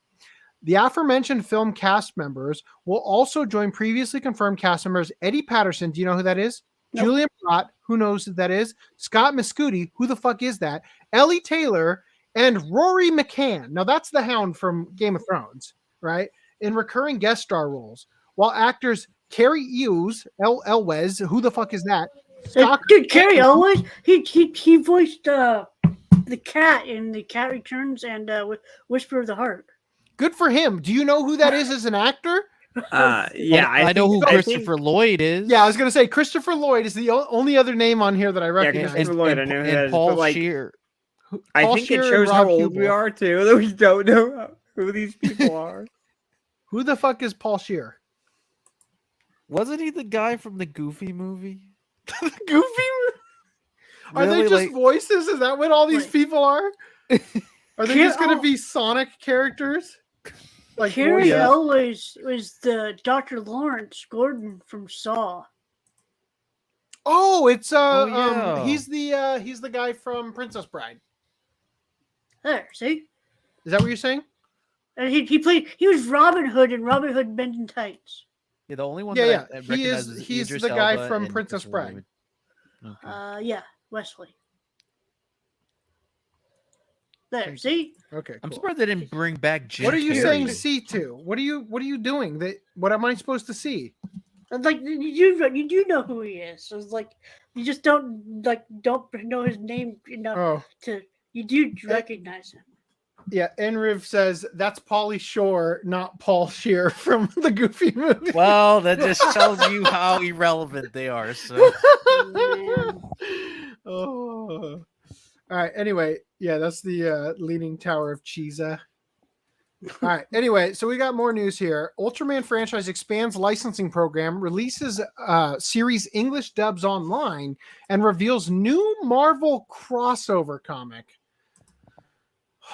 The aforementioned film cast members will also join previously confirmed cast members Eddie Patterson. Do you know who that is? Nope. Julian Pratt, who knows who that is? Scott Mescudi, who the fuck is that? Ellie Taylor, and Rory McCann. Now that's the Hound from Game of Thrones, right? In recurring guest star roles. While actors Carrie Elwes, who the fuck is that? Dude, Carrie Elwes, he voiced the cat in The Cat Returns and Whisper of the Heart. Good for him. Do you know who that is as an actor? I know who Christopher Lloyd is. Yeah, I was going to say Christopher Lloyd is the only other name on here that I recognize. Christopher Lloyd, I know who that is. Paul but Scheer. I think it shows how old we are, too, that we don't know who these people are. Who the fuck is Paul Scheer? Wasn't he the guy from the Goofy movie? The Goofy movie? Are they just voices? Is that what all these people are? Are they just going to be Sonic characters? Like Carrie Elwes was the Dr. Lawrence Gordon from Saw. Oh, it's he's the guy from Princess Bride. There, see? Is that what you're saying? And he was Robin Hood in Robin Hood Men in Tights. Yeah, the only one I recognize he's the guy from Princess Bride. Yeah, Wesley. There, see? Okay. Cool. I'm surprised they didn't bring back Jim. What are you Carrey. saying see to? What are you doing? What am I supposed to see? Like you do know who he is. So it's like you just don't know his name enough to you do recognize him. Yeah, Enriv says that's Pauly Shore, not Paul Scheer from the Goofy movie. Well, that just tells you how irrelevant they are. So. Oh. All right. Anyway, yeah, that's the Leaning Tower of Cheesa. All right. Anyway, so we got more news here. Ultraman franchise expands licensing program, releases series English dubs online, and reveals new Marvel crossover comic.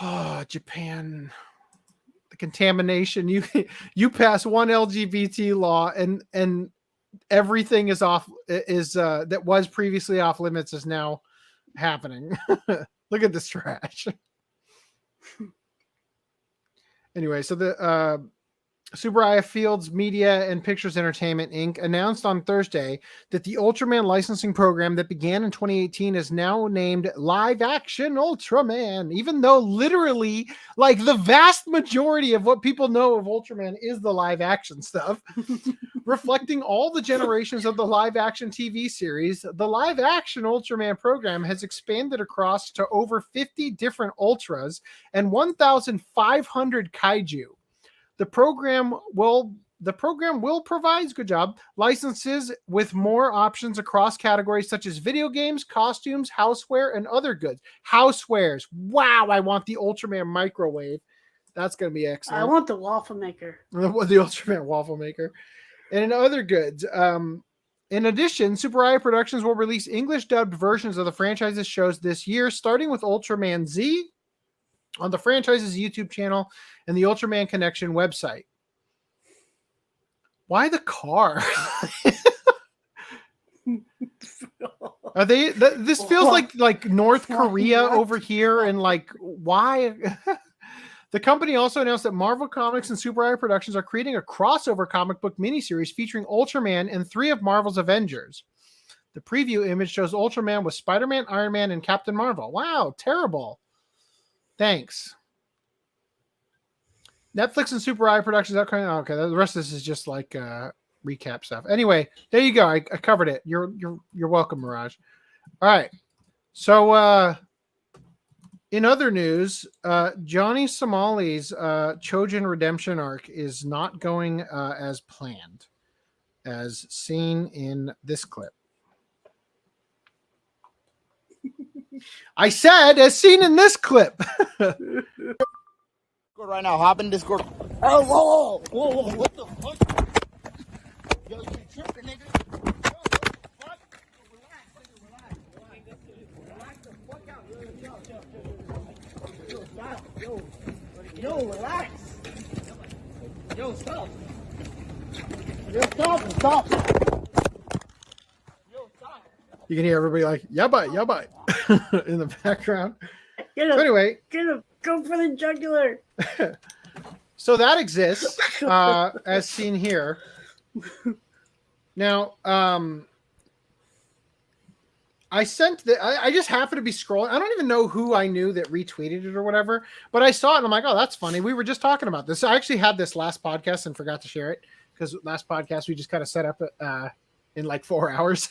Oh, Japan. The contamination. You pass one LGBT law and everything is off that was previously off limits is now happening. Look at this trash. Anyway, so the Subaraya Fields Media and Pictures Entertainment Inc. announced on Thursday that the Ultraman licensing program that began in 2018 is now named Live Action Ultraman, even though literally, like, the vast majority of what people know of Ultraman is the live action stuff. Reflecting all the generations of the live action TV series, the Live Action Ultraman program has expanded across to over 50 different Ultras and 1,500 kaiju. The program will provide, good job, licenses with more options across categories such as video games, costumes, houseware, and other goods. Housewares. Wow, I want the Ultraman microwave. That's going to be excellent. I want the waffle maker. The Ultraman waffle maker. And other goods. In addition, Subaraya Productions will release English dubbed versions of the franchise's shows this year, starting with Ultraman Z on the franchise's YouTube channel and the Ultraman Connection website. Why the car? Are they? This feels like North Korea over here, and like why? The company also announced that Marvel Comics and Subaraya Productions are creating a crossover comic book miniseries featuring Ultraman and 3 of Marvel's Avengers. The preview image shows Ultraman with Spider-Man, Iron Man, and Captain Marvel. Wow, terrible. Thanks. Netflix and Subaraya Productions are coming. Okay, the rest of this is just like recap stuff. Anyway, there you go. I covered it. You're welcome, Mirage. All right. So In other news, Johnny Somali's Choujin redemption arc is not going as planned, as seen in this clip. I said, as seen in this clip. Right now, hop in Discord. Oh, whoa, whoa, whoa, what the fuck? Yo, you tripping, nigga? Yo, relax. Yo, stop. Yo, stop. You can hear everybody like, yeah, bye, in the background. Get him, So anyway, get him. Go for the jugular. so that exists, as seen here. Now, I sent I just happened to be scrolling. I don't even know who I knew that retweeted it or whatever, but I saw it and I'm like, oh, that's funny. We were just talking about this. I actually had this last podcast and forgot to share it because last podcast we just kind of set up in like 4 hours.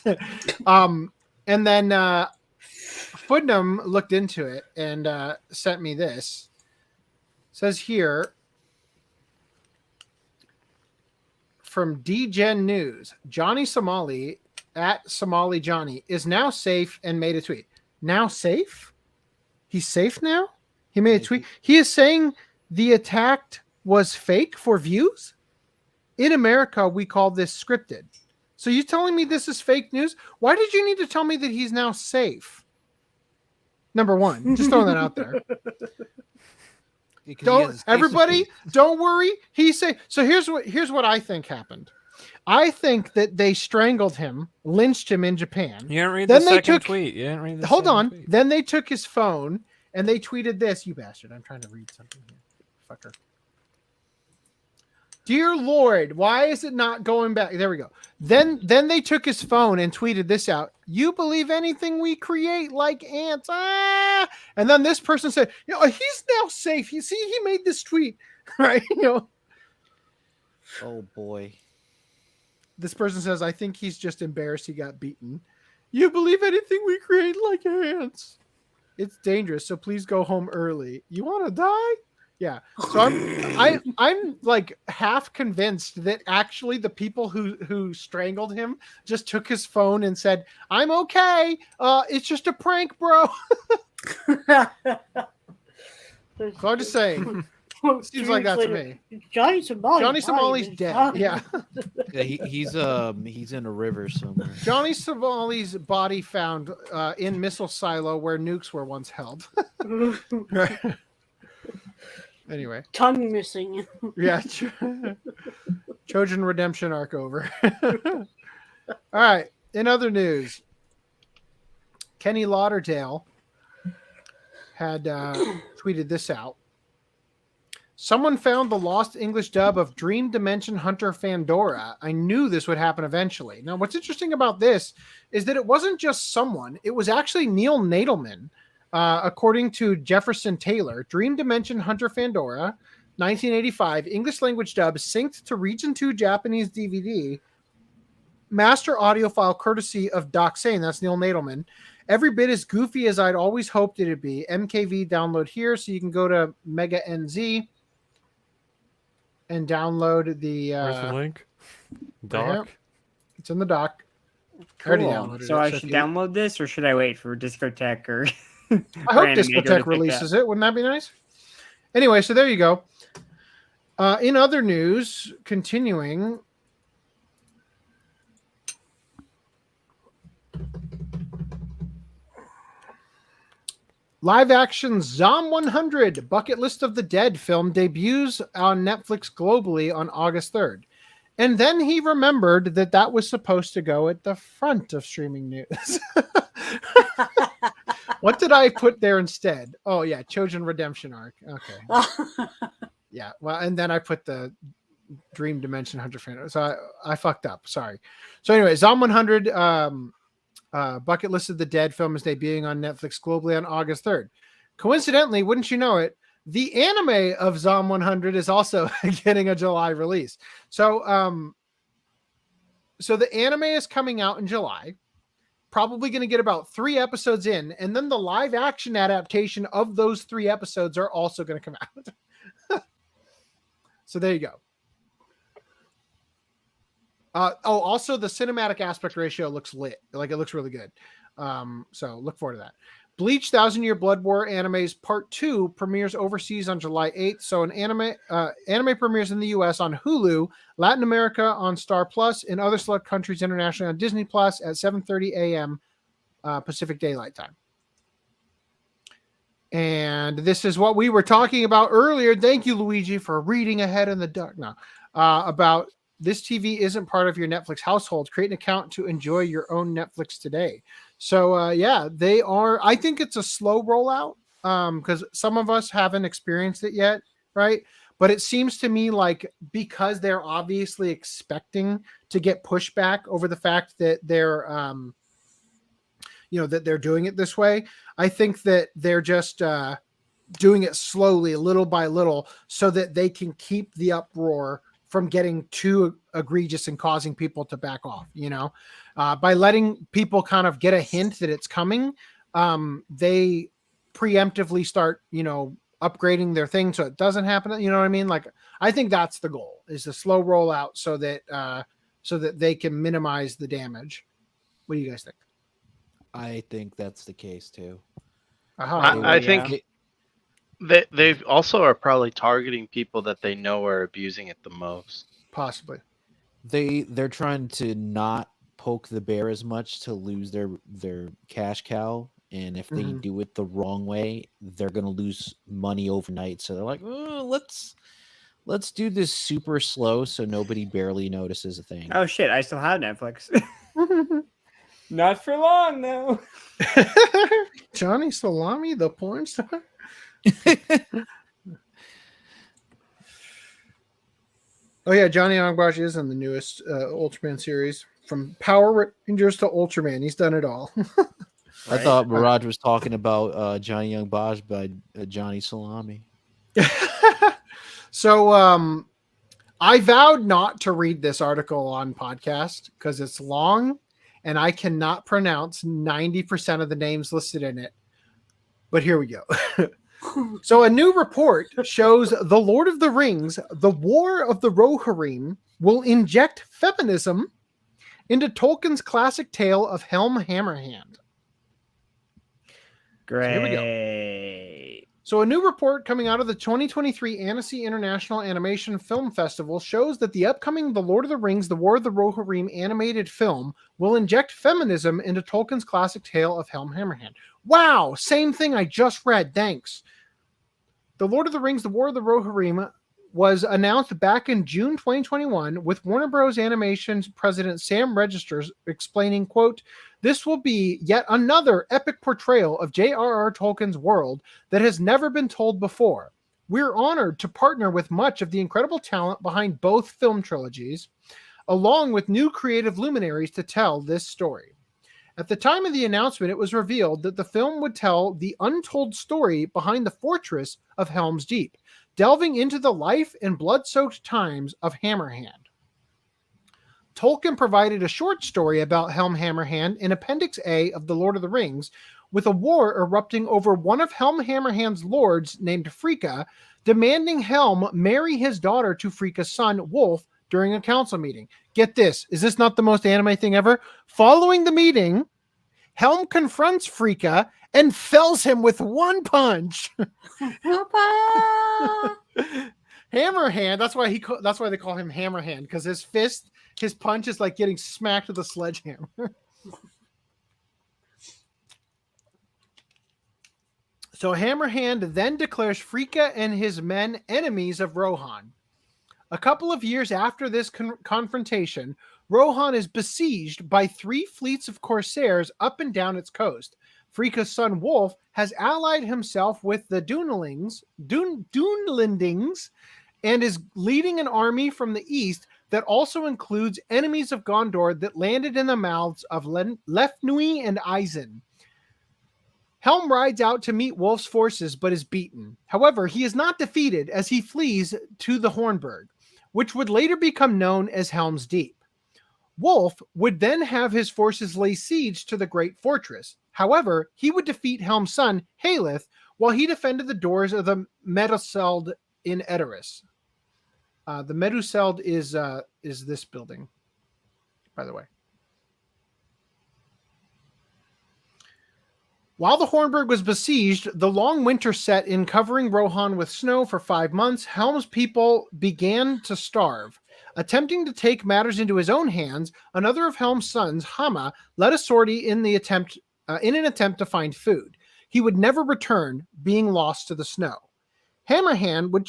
And then Footnum looked into it and sent me this. It says here from DGen News, Johnny Somali at Somali Johnny is now safe and made a tweet. Now safe? He's safe now? He made a tweet. He is saying the attack was fake for views? In America, we call this scripted. So you telling me this is fake news? Why did you need to tell me that he's now safe? Number one, just throwing that out there. Don't everybody, don't worry. He's safe. So here's what I think happened. I think that they strangled him, lynched him in Japan. You didn't read the second tweet. You didn't read the Hold on. tweet. Then they took his phone and they tweeted this. You bastard. I'm trying to read something here. Fucker. Dear Lord, why is it not going back? There we go. Then they took his phone and tweeted this out. You believe anything we create like ants. Ah! And then this person said, he's now safe. You see, he made this tweet. Right? Oh boy. This person says, I think he's just embarrassed he got beaten. You believe anything we create like ants. It's dangerous, so please go home early. You want to die? Yeah. So I'm like half convinced that actually the people who strangled him just took his phone and said, I'm okay. It's just a prank, bro. So I'm just saying. Seems like that to me. Johnny Somali's dead. Yeah. Yeah, he's in a river somewhere. Johnny Somali's body found in missile silo where nukes were once held. Anyway, tongue missing. Yeah. Choujin redemption arc over. All right. In other news, Kenny Lauderdale had tweeted this out. Someone found the lost English dub of Dream Dimension Hunter Fandora. I knew this would happen eventually. Now, what's interesting about this is that it wasn't just someone. It was actually Neil Nadelman. According to Jefferson Taylor, Dream Dimension Hunter Fandora, 1985, English language dub synced to Region 2 Japanese DVD. Master audio file courtesy of Doc Sane. That's Neil Nadelman. Every bit as goofy as I'd always hoped it'd be. MKV download here, so you can go to Mega NZ and download the where's the link? Doc? Right, it's in the doc. Cool. So I should download this, or should I wait for Discotech or? I hope Discotech releases it. Wouldn't that be nice? Anyway, so there you go. In other news, continuing. Live action Zom 100 Bucket List of the Dead film debuts on Netflix globally on August 3rd. And then he remembered that was supposed to go at the front of streaming news. What did I put there instead? Oh, yeah, Choujin redemption arc. Okay. Yeah, well, and then I put the Dream Dimension Hunter fan. So I fucked up. Sorry. So anyway, Zom 100 Bucket List of the Dead film is debuting on Netflix globally on August 3rd. Coincidentally, wouldn't you know it, the anime of Zom 100 is also getting a July release. So the anime is coming out in July. probably going to get about 3 episodes in, and then the live action adaptation of those 3 episodes are also going to come out. So there you go. Also the cinematic aspect ratio looks lit. Like, it looks really good. So look forward to that. Bleach 1000-Year Blood War Anime's Part 2 premieres overseas on July 8th. So an anime premieres in the US on Hulu, Latin America on Star Plus, and other select countries internationally on Disney Plus at 7:30 a.m. Pacific Daylight Time. And this is what we were talking about earlier. Thank you, Luigi, for reading ahead in the dark. No, about this TV isn't part of your Netflix household. Create an account to enjoy your own Netflix today. So, yeah, they are. I think it's a slow rollout because some of us haven't experienced it yet, right? But it seems to me like because they're obviously expecting to get pushback over the fact that they're, that they're doing it this way. I think that they're just doing it slowly, little by little, so that they can keep the uproar from getting too egregious and causing people to back off, by letting people kind of get a hint that it's coming. They preemptively start, upgrading their thing so it doesn't happen. You know what I mean? Like, I think that's the goal, is the slow rollout so that they can minimize the damage. What do you guys think? I think that's the case too. I think they also are probably targeting people that they know are abusing it the most. Possibly. They're trying to not poke the bear as much to lose their cash cow, and if they do it the wrong way, they're going to lose money overnight. So they're like, let's do this super slow so nobody barely notices a thing. Oh shit, I still have Netflix. Not for long though. Johnny Salami, the porn star. Oh yeah, Johnny Onigbashi is in the newest Ultraman series. From Power Rangers to Ultraman, he's done it all. I thought Mirage was talking about Johnny Young Bosch by Johnny Salami. So I vowed not to read this article on podcast because it's long and I cannot pronounce 90% of the names listed in it. But here we go. So a new report shows The Lord of the Rings, The War of the Rohirrim, will inject feminism into Tolkien's classic tale of Helm Hammerhand. Great. So here we go. So a new report coming out of the 2023 Annecy International Animation Film Festival shows that the upcoming The Lord of the Rings, The War of the Rohirrim animated film will inject feminism into Tolkien's classic tale of Helm Hammerhand. Wow, same thing I just read. Thanks. The Lord of the Rings, The War of the Rohirrim was announced back in June 2021 with Warner Bros. Animation's president Sam Registers explaining, quote, "This will be yet another epic portrayal of J.R.R. Tolkien's world that has never been told before. We're honored to partner with much of the incredible talent behind both film trilogies, along with new creative luminaries to tell this story." At the time of the announcement, it was revealed that the film would tell the untold story behind the fortress of Helm's Deep, delving into the life and blood-soaked times of Hammerhand. Tolkien provided a short story about Helm Hammerhand in Appendix A of The Lord of the Rings, with a war erupting over one of Helm Hammerhand's lords named Fricka, demanding Helm marry his daughter to Fricka's son, Wolf, during a council meeting. Get this. Is this not the most anime thing ever? Following the meeting, Helm confronts Fricka and fells him with one punch. Hammerhand. That's why they call him Hammerhand, because his punch is like getting smacked with a sledgehammer. So Hammerhand then declares Fricka and his men enemies of Rohan. A couple of years after this confrontation, Rohan is besieged by 3 fleets of corsairs up and down its coast. Fricka's son Wolf has allied himself with the Dunelindings, and is leading an army from the east that also includes enemies of Gondor that landed in the mouths of Lefnui and Eisen. Helm rides out to meet Wolf's forces but is beaten. However, he is not defeated as he flees to the Hornburg, which would later become known as Helm's Deep. Wolf would then have his forces lay siege to the great fortress. However, he would defeat Helm's son, Haleth, while he defended the doors of the Meduseld in Edoras. The Meduseld is this building, by the way. While the Hornburg was besieged, the long winter set in, covering Rohan with snow for 5 months. Helm's people began to starve. Attempting to take matters into his own hands, another of Helm's sons, Hama, led a sortie in an attempt to find food. He would never return, being lost to the snow. Hammerhand would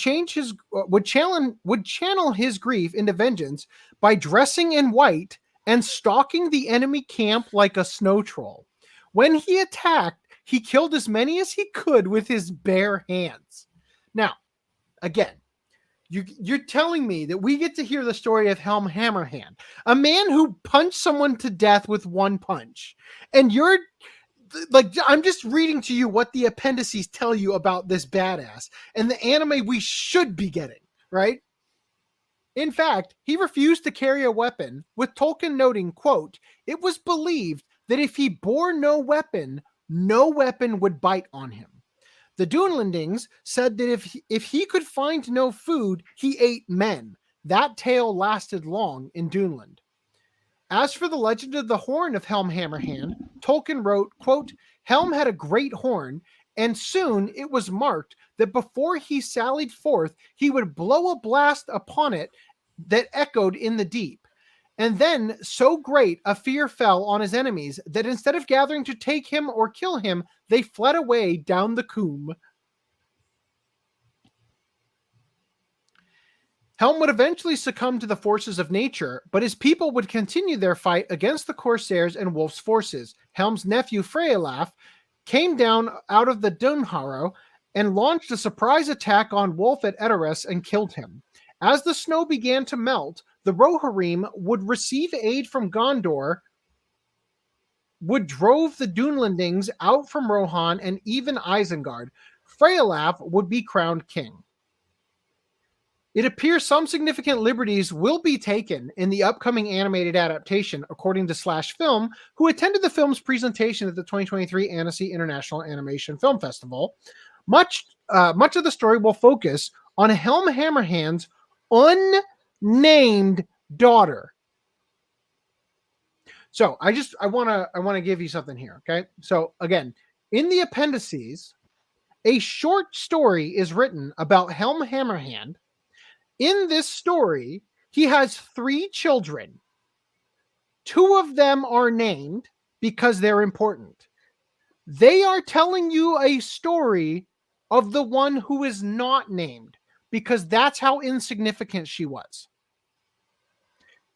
channel his grief into vengeance by dressing in white and stalking the enemy camp like a snow troll. When he attacked, he killed as many as he could with his bare hands. Now, again, you're telling me that we get to hear the story of Helm Hammerhand, a man who punched someone to death with one punch. And you're like, I'm just reading to you what the appendices tell you about this badass and the anime we should be getting, right? In fact, he refused to carry a weapon, with Tolkien noting, quote, "It was believed that if he bore no weapon would bite on him." The Dunlendings said that if he could find no food, he ate men. That tale lasted long in Dunland. As for the legend of the horn of Helm Hammerhand, Tolkien wrote, quote, "Helm had a great horn, and soon it was marked that before he sallied forth, he would blow a blast upon it that echoed in the deep. And then so great a fear fell on his enemies that instead of gathering to take him or kill him, they fled away down the Coombe." Helm would eventually succumb to the forces of nature, but his people would continue their fight against the Corsairs and Wolf's forces. Helm's nephew Freyalaf came down out of the Dunharrow and launched a surprise attack on Wolf at Edoras and killed him. As the snow began to melt, the Rohirrim would receive aid from Gondor, would drove the Dunlendings out from Rohan and even Isengard. Freyalaf would be crowned king. It appears some significant liberties will be taken in the upcoming animated adaptation, according to Slash Film, who attended the film's presentation at the 2023 Annecy International Animation Film Festival. Much of the story will focus on Helm Hammerhand's unnamed daughter. So I want to give you something here, okay? So again, in the appendices, a short story is written about Helm Hammerhand. In this story, he has 3 children. 2 of them are named because they're important. They are telling you a story of the one who is not named, because that's how insignificant she was.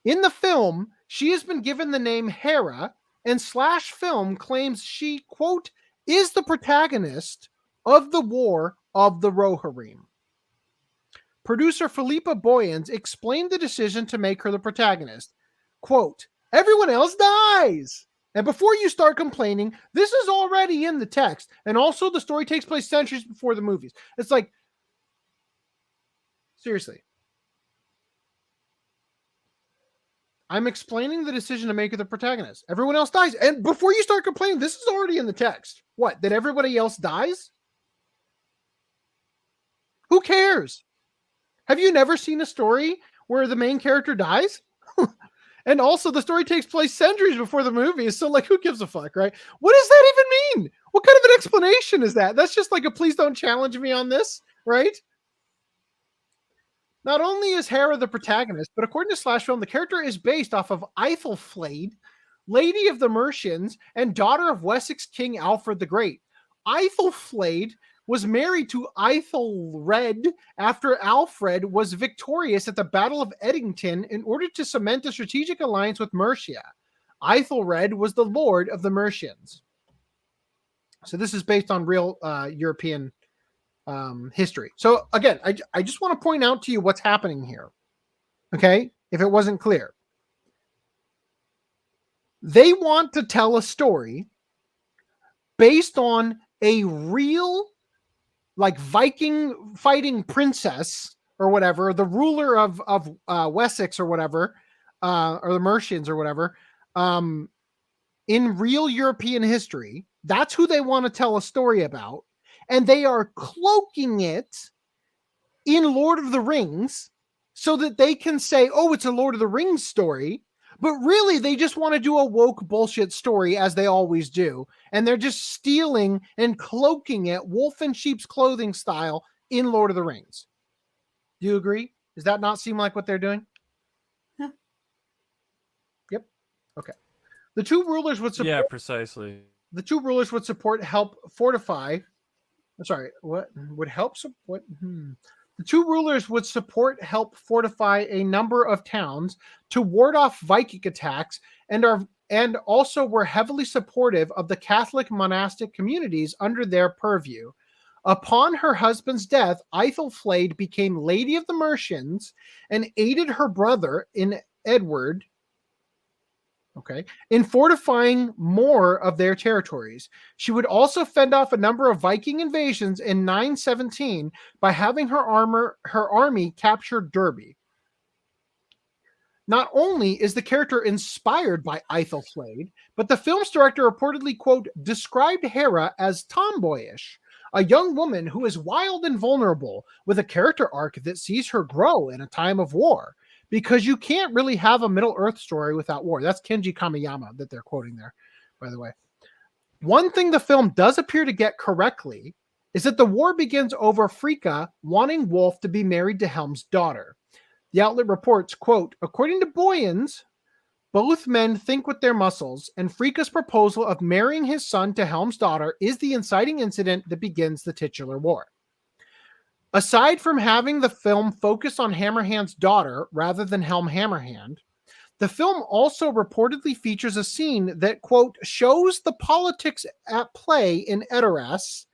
In the film, she has been given the name Hera, and Slash Film claims she, quote, is the protagonist of the War of the Rohirrim. Producer Philippa Boyens explained the decision to make her the protagonist. Quote, "Everyone else dies. And before you start complaining, this is already in the text. And also the story takes place centuries before the movies." It's like, seriously. I'm explaining the decision to make her the protagonist. Everyone else dies. And before you start complaining, this is already in the text. What, that everybody else dies? Who cares? Have you never seen a story where the main character dies? And also the story takes place centuries before the movie. So like, who gives a fuck, right? What does that even mean? What kind of an explanation is that? That's just like a please don't challenge me on this, right? Not only is Hera the protagonist, but according to Slash Film, the character is based off of Aethelflaed, Lady of the Mercians, and daughter of Wessex King Alfred the Great. Aethelflaed was married to Aethelred after Alfred was victorious at the Battle of Edington in order to cement a strategic alliance with Mercia. Aethelred was the lord of the Mercians. So this is based on real European history. So again, I just want to point out to you what's happening here. Okay? If it wasn't clear. They want to tell a story based on a real like Viking fighting princess or whatever, the ruler of Wessex or whatever, or the Mercians or whatever, in real European history. That's who they want to tell a story about. And they are cloaking it in Lord of the Rings so that they can say, oh, it's a Lord of the Rings story. But really, they just want to do a woke bullshit story, as they always do. And they're just stealing and cloaking it wolf in sheep's clothing style in Lord of the Rings. Do you agree? Does that not seem like what they're doing? Yeah. Yep. Okay. The two rulers would support. Yeah, precisely. The two rulers would support, help fortify. Sorry, what would help support? The two rulers would support, help fortify a number of towns to ward off Viking attacks, and also were heavily supportive of the Catholic monastic communities under their purview. Upon her husband's death, Aethelflaed became Lady of the Mercians and aided her brother in Edward. In fortifying more of their territories. She would also fend off a number of Viking invasions in 917 by having her army capture Derby. Not only is the character inspired by Aethelflaed, but the film's director reportedly, quote, described Hera as tomboyish, a young woman who is wild and vulnerable, with a character arc that sees her grow in a time of war. Because you can't really have a Middle-earth story without war. That's Kenji Kamiyama that they're quoting there, by the way. One thing the film does appear to get correctly is that the war begins over Fricka wanting Wolf to be married to Helm's daughter. The outlet reports, quote, according to Boyens, both men think with their muscles, and Fricka's proposal of marrying his son to Helm's daughter is the inciting incident that begins the titular war. Aside from having the film focus on Hammerhand's daughter rather than Helm Hammerhand, the film also reportedly features a scene that, quote, shows the politics at play in Edoras,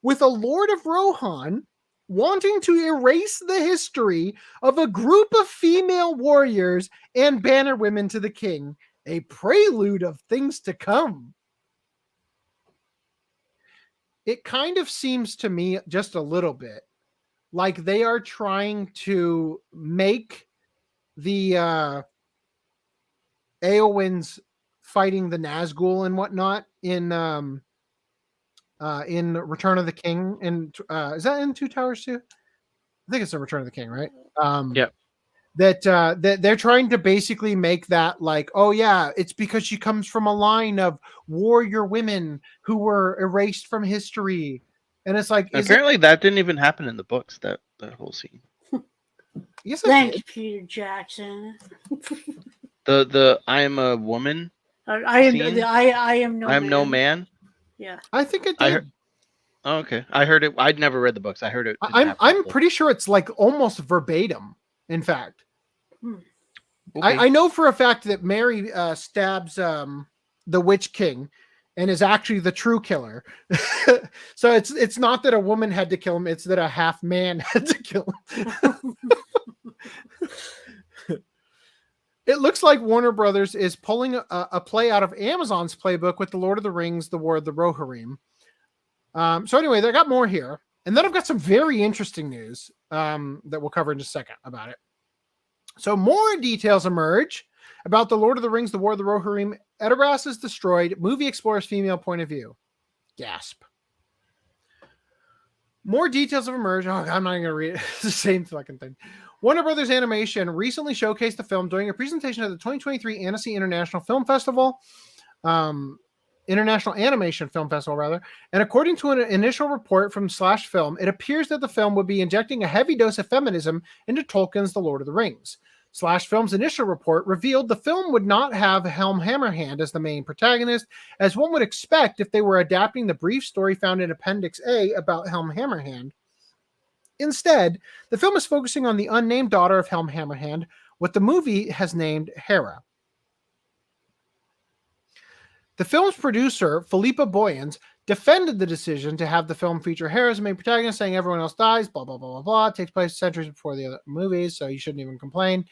with a Lord of Rohan wanting to erase the history of a group of female warriors and banner women to the king, a prelude of things to come. It kind of seems to me, just a little bit, like they are trying to make the Eowyn's fighting the Nazgul and whatnot in Return of the King. And is that in Two Towers too? I think it's in Return of the King, right? Yeah. That they're trying to basically make that like, oh yeah, it's because she comes from a line of warrior women who were erased from history. And it's like, apparently that didn't even happen in the books, that whole scene. Yes, thank you, Peter Jackson. The I am a woman. I am no man. Yeah, I think it did. Okay, I heard it. I'd never read the books. I heard it. I'm pretty sure it's like almost verbatim. In fact, okay. I know for a fact that Mary stabs the Witch King and is actually the true killer. So it's not that a woman had to kill him, it's that a half man had to kill him. It looks like Warner Brothers is pulling a play out of Amazon's playbook with The Lord of the Rings, The War of the Rohirrim. So anyway, I got more here. And then I've got some very interesting news that we'll cover in just a second about it. So more details emerge about The Lord of the Rings, The War of the Rohirrim. Edoras is destroyed. Movie explores female point of view. Gasp. More details have emerged. Oh, God, I'm not going to read it. It's the same fucking thing. Warner Brothers Animation recently showcased the film during a presentation at the 2023 Annecy International Film Festival. International Animation Film Festival, rather. And according to an initial report from Slash Film, it appears that the film would be injecting a heavy dose of feminism into Tolkien's The Lord of the Rings. Slash Film's initial report revealed the film would not have Helm Hammerhand as the main protagonist, as one would expect if they were adapting the brief story found in Appendix A about Helm Hammerhand. Instead, the film is focusing on the unnamed daughter of Helm Hammerhand, what the movie has named Hera. The film's producer, Philippa Boyens, defended the decision to have the film feature Hera as the main protagonist, saying everyone else dies, blah, blah, blah, blah, blah. It takes place centuries before the other movies, so you shouldn't even complain.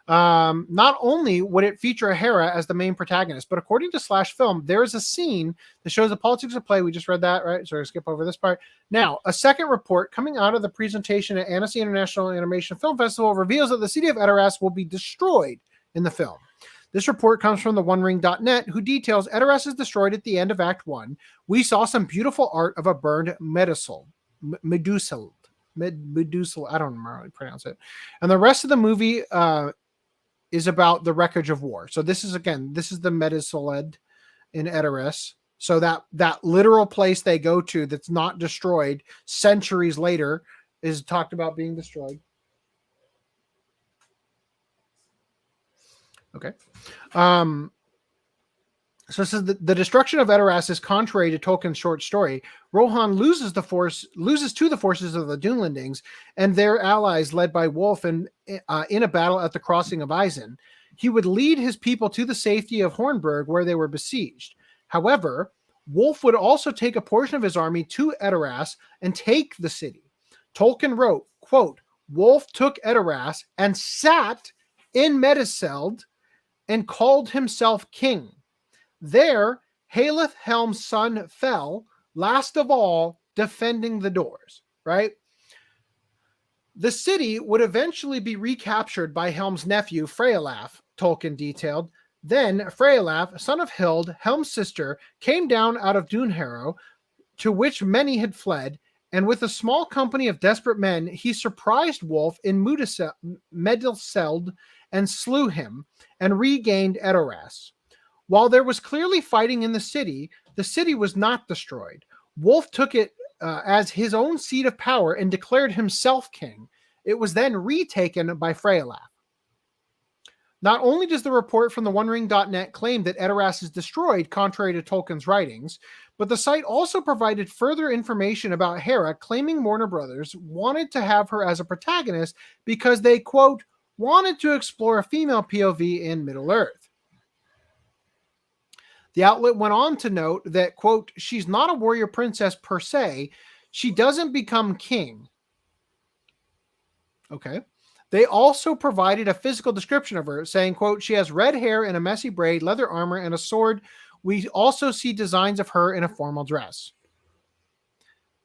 Not only would it feature Hera as the main protagonist, but according to Slash Film, there is a scene that shows the politics of play. We just read that, right? So we're going to skip over this part. Now, a second report coming out of the presentation at Annecy International Animation Film Festival reveals that the city of Edoras will be destroyed in the film. This report comes from the OneRing.net, who details Edoras is destroyed at the end of Act 1. We saw some beautiful art of a burned Medusal. I don't remember how to pronounce it. And the rest of the movie is about the wreckage of war. So this is the Medusaled in Edoras. So that literal place they go to that's not destroyed centuries later is talked about being destroyed. Okay. So it says the destruction of Edoras is contrary to Tolkien's short story. Rohan loses to the forces of the Dunlendings and their allies led by Wolf in a battle at the crossing of Isen. He would lead his people to the safety of Hornburg where they were besieged. However, Wolf would also take a portion of his army to Edoras and take the city. Tolkien wrote, quote, Wolf took Edoras and sat in Meduseld and called himself king. There, Haleth Helm's son fell, last of all, defending the doors, right? The city would eventually be recaptured by Helm's nephew, Freyalaf, Tolkien detailed. Then Freyalaf, son of Hild, Helm's sister, came down out of Dunharrow, to which many had fled, and with a small company of desperate men, he surprised Wolf in Meduseld and slew him, and regained Edoras. While there was clearly fighting in the city was not destroyed. Wolf took it as his own seat of power and declared himself king. It was then retaken by Freyalaf. Not only does the report from the OneRing.net claim that Edoras is destroyed, contrary to Tolkien's writings, but the site also provided further information about Hera, claiming Warner Brothers wanted to have her as a protagonist because they, quote, wanted to explore a female POV in Middle-earth. The outlet went on to note that, quote, she's not a warrior princess per se. She doesn't become king. Okay. They also provided a physical description of her, saying, quote, she has red hair and a messy braid, leather armor, and a sword. We also see designs of her in a formal dress.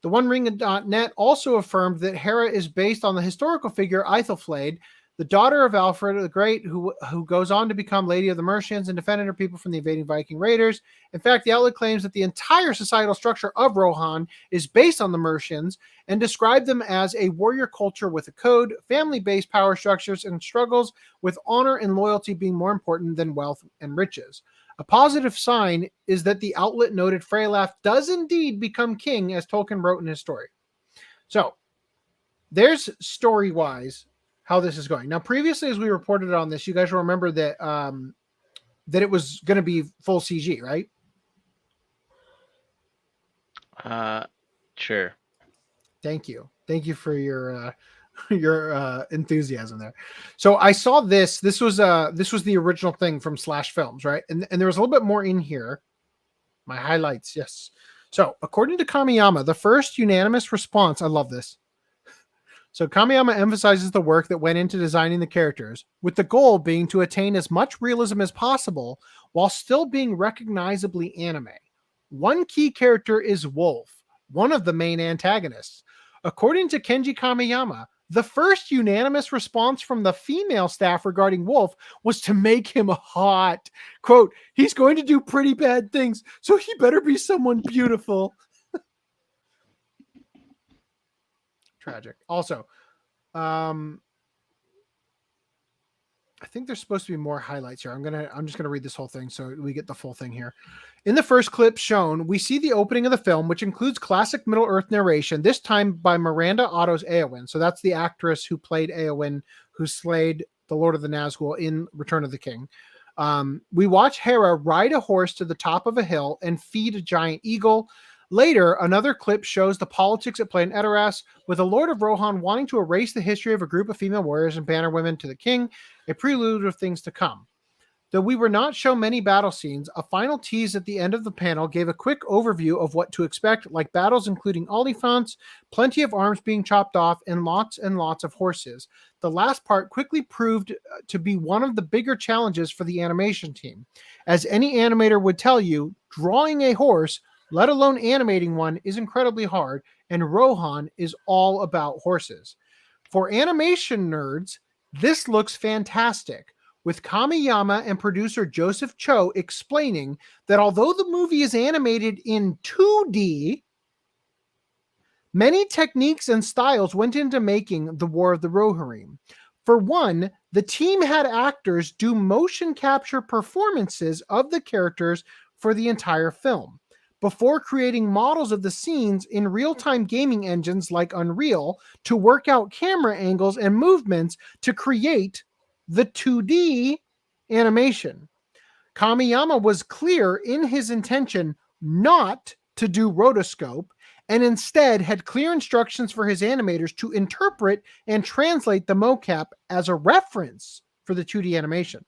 The OneRing.net also affirmed that Hera is based on the historical figure Aethelflaed, the daughter of Alfred the Great, who goes on to become Lady of the Mercians and defended her people from the invading Viking raiders. In fact, the outlet claims that the entire societal structure of Rohan is based on the Mercians and described them as a warrior culture with a code, family-based power structures, and struggles with honor and loyalty being more important than wealth and riches. A positive sign is that the outlet noted Freyalaf does indeed become king, as Tolkien wrote in his story. So, there's story-wise how this is going. Now, previously, as we reported on this, you guys will remember that that it was going to be full CG, right? Sure. Thank you. Thank you for your enthusiasm there. So I saw this. This was the original thing from Slash Films, right? And there was a little bit more in here. My highlights, yes. So according to Kamiyama, the first unanimous response. I love this. So Kamiyama emphasizes the work that went into designing the characters, with the goal being to attain as much realism as possible while still being recognizably anime. One key character is Wolf, one of the main antagonists. According to Kenji Kamiyama, the first unanimous response from the female staff regarding Wolf was to make him hot. Quote, he's going to do pretty bad things, so he better be someone beautiful. Tragic. Also, I think there's supposed to be more highlights here. I'm just gonna read this whole thing so we get the full thing here. In the first clip shown, we see the opening of the film, which includes classic Middle-earth narration, this time by Miranda Otto's Éowyn. So that's the actress who played Éowyn, who slayed the Lord of the Nazgul in Return of the King. We watch Hera ride a horse to the top of a hill and feed a giant eagle. Later, another clip shows the politics at play in Edoras, with the Lord of Rohan wanting to erase the history of a group of female warriors and banner women to the king, a prelude of things to come. Though we were not shown many battle scenes, a final tease at the end of the panel gave a quick overview of what to expect, like battles including olifants, plenty of arms being chopped off, and lots of horses. The last part quickly proved to be one of the bigger challenges for the animation team. As any animator would tell you, drawing a horse, let alone animating one, is incredibly hard, and Rohan is all about horses. For animation nerds, this looks fantastic. with Kamiyama and producer Joseph Cho explaining that although the movie is animated in 2D, many techniques and styles went into making The War of the Rohirrim. For one, the team had actors do motion capture performances of the characters for the entire film, before creating models of the scenes in real-time gaming engines like Unreal to work out camera angles and movements to create the 2D animation. Kamiyama was clear in his intention not to do rotoscope, and instead had clear instructions for his animators to interpret and translate the mocap as a reference for the 2D animation.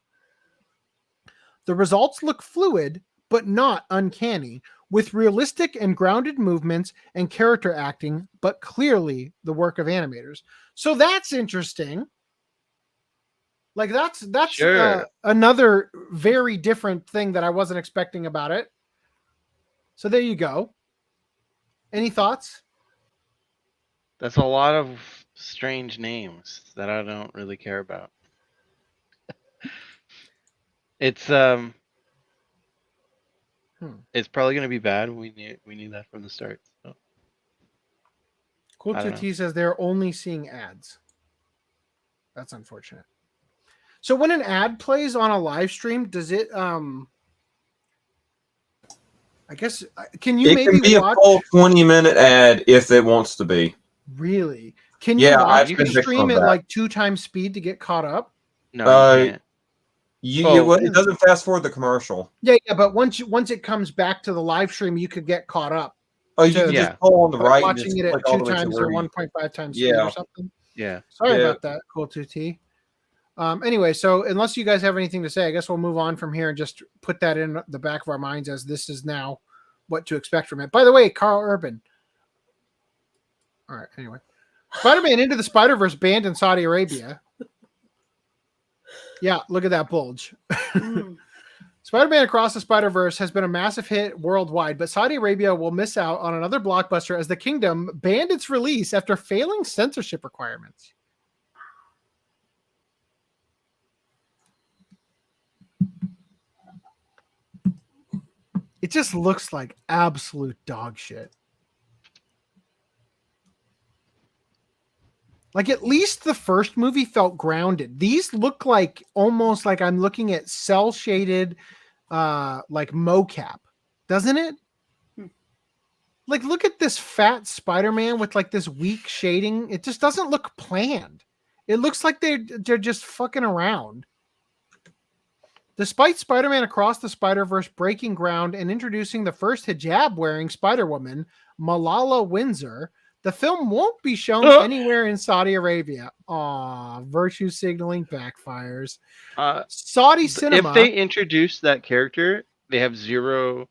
The results look fluid, but not uncanny, with realistic and grounded movements and character acting, but clearly the work of animators. So that's interesting. Like that's Sure. Another very different thing that I wasn't expecting about it. So there you go. Any thoughts? That's a lot of strange names that I don't really care about. It's it's probably gonna be bad. We knew that from the start. So. Cool I don't 2T says they're only seeing ads. That's unfortunate. So when an ad plays on a live stream, does it I guess can you It maybe can be watch a full 20-minute ad if it wants to be. Really? Can you Yeah, watch I've the been victim stream of at that. like 2 times speed to get caught up? No, you can't. It doesn't fast forward the commercial. Yeah, but once it comes back to the live stream, you could get caught up. Oh, you can just pull on the right and watching just it at click all 2 the way to times where or you- 1.5 times speed Yeah. or something. Yeah. Sorry Yeah. about that, Cool 2T. Anyway, so unless you guys have anything to say, I guess we'll move on from here and just put that in the back of our minds as this is now what to expect from it. By the way, Carl Urban. All right, anyway. Spider-Man Into the Spider-Verse banned in Saudi Arabia. Yeah, look at that bulge. Spider-Man Across the Spider-Verse has been a massive hit worldwide, but Saudi Arabia will miss out on another blockbuster as the kingdom banned its release after failing censorship requirements. It just looks like absolute dog shit. Like at least the first movie felt grounded. These look like almost like I'm looking at cell shaded like mocap, doesn't it? Like look at this fat Spider-Man with like this weak shading. It just doesn't look planned. It looks like they're just fucking around. Despite Spider-Man Across the Spider-Verse breaking ground and introducing the first hijab-wearing Spider-Woman, Malala Windsor, the film won't be shown anywhere in Saudi Arabia. Aw, virtue signaling backfires. Saudi cinema. If they introduce that character, they have zero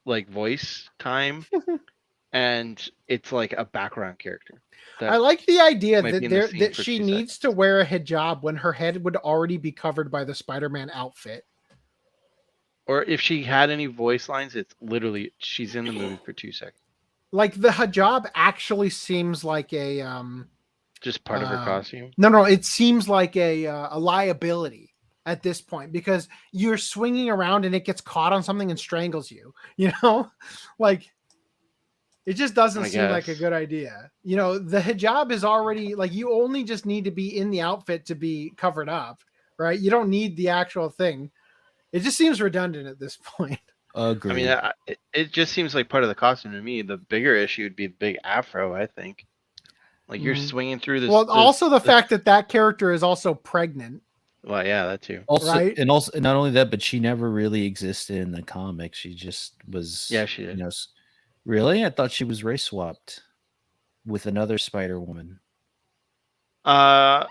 like voice time, and it's like a background character. I like the idea might be in that the scene that for she 2 needs to wear a hijab when her head would already be covered by the Spider-Man outfit. Or if she had any voice lines, it's literally she's in the movie for 2 seconds. Like the hijab actually seems like a Just part of her costume. No, it seems like a liability at this point because you're swinging around and it gets caught on something and strangles you. You know, like it just doesn't seem like a good idea. You know, the hijab is already like you only just need to be in the outfit to be covered up, right? You don't need the actual thing. It just seems redundant at this point. I mean, it just seems like part of the costume to me. The bigger issue would be the big afro, I think. Like you're swinging through this. Well, also the fact that character is also pregnant. Well, yeah, that too. Also, right? and also not only that, but she never really existed in the comics. She just was. Yeah, she did. You know, really, I thought she was race swapped with another Spider Woman. Well,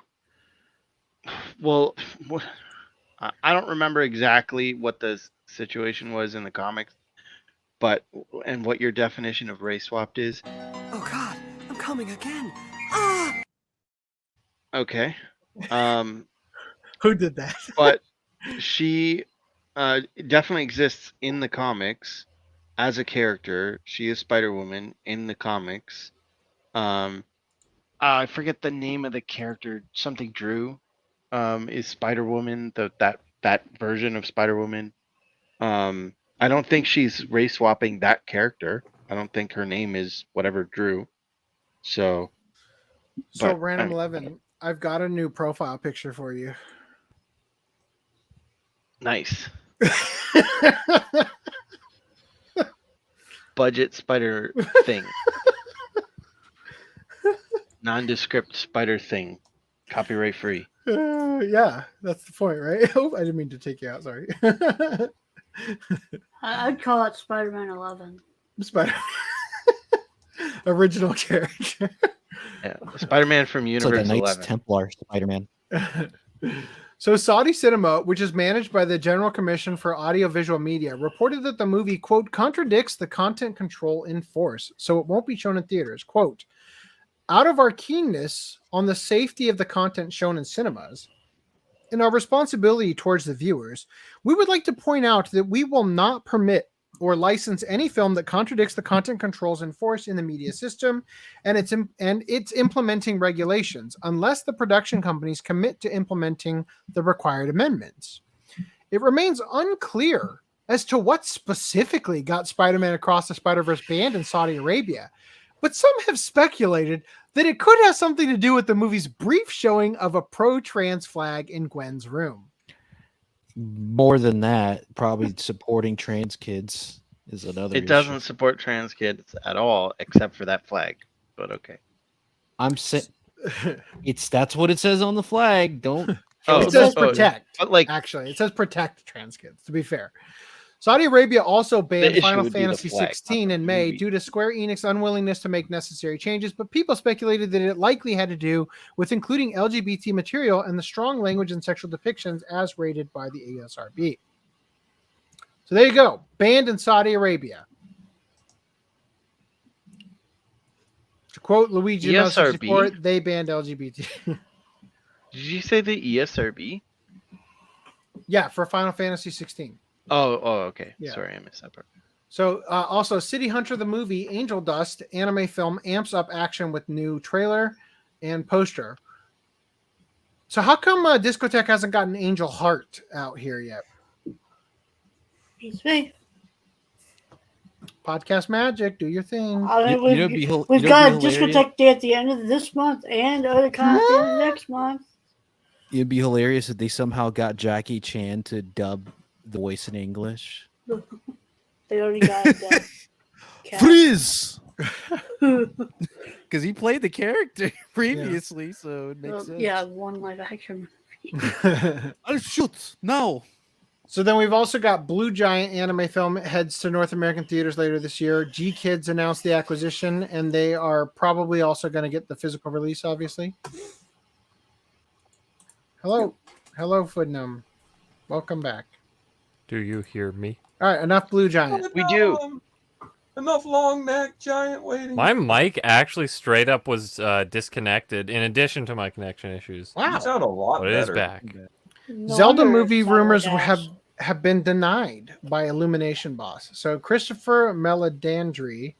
I don't remember exactly what the situation was in the comics, but and what your definition of race swapped is. Oh God, I'm coming again. Ah! Okay. Who did that? But she definitely exists in the comics as a character. She is Spider-Woman in the comics. I forget the name of the character. Something Drew. is Spider-Woman, that version of Spider-Woman. I don't think she's race swapping that character. I don't think her name is whatever Drew. So Random 11, I've got a new profile picture for you. Nice. Budget spider thing. Nondescript spider thing. Copyright free. Yeah, that's the point, right? Oh, I didn't mean to take you out. Sorry. I'd call it Spider-Man 11. Spider original character. Yeah, Spider-Man from It's Universe like a Knights 11. Templar Spider-Man. So Saudi Cinema, which is managed by the General Commission for Audiovisual Media, reported that the movie, quote, contradicts the content control in force, so it won't be shown in theaters. Quote, out of our keenness on the safety of the content shown in cinemas and our responsibility towards the viewers, we would like to point out that we will not permit or license any film that contradicts the content controls in force in the media system and its implementing regulations, unless the production companies commit to implementing the required amendments. It remains unclear as to what specifically got Spider-Man Across the Spider-Verse banned in Saudi Arabia, but some have speculated that it could have something to do with the movie's brief showing of a pro-trans flag in Gwen's room. More than that, probably supporting trans kids is another. It doesn't support trans kids at all, except for that flag. But okay. I'm saying that's what it says on the flag. Don't. It says protect. But actually, it says protect trans kids. To be fair, Saudi Arabia also banned Final Fantasy 16 in May due to Square Enix's unwillingness to make necessary changes, but people speculated that it likely had to do with including LGBT material and the strong language and sexual depictions as rated by the ASRB. So there you go. Banned in Saudi Arabia. To quote Luigi ESRB? they banned LGBT. Did you say the ESRB? Yeah, for Final Fantasy 16. Oh, okay. Yeah. Sorry, I missed that part. So also City Hunter the movie Angel Dust anime film amps up action with new trailer and poster. So how come Discotheque hasn't gotten Angel Heart out here yet? It's me. Podcast magic, do your thing. We've got a Discotheque Day at the end of this month and Otakon at the end of next month. It'd be hilarious if they somehow got Jackie Chan to dub the voice in English. They already got that. Freeze! Because he played the character previously, so it makes sense. Yeah, one live action movie. I'll shoot now. So then we've also got Blue Giant anime film heads to North American theaters later this year. G Kids announced the acquisition, and they are probably also going to get the physical release, obviously. Hello, Foodnum. Welcome back. Do you hear me? All right, enough Blue Giant. We do. Enough long neck giant waiting. My mic actually straight up was disconnected in addition to my connection issues. Wow. You sound a lot but better. it is back. Zelda movie rumors have been denied by Illumination boss. So Christopher Meledandri,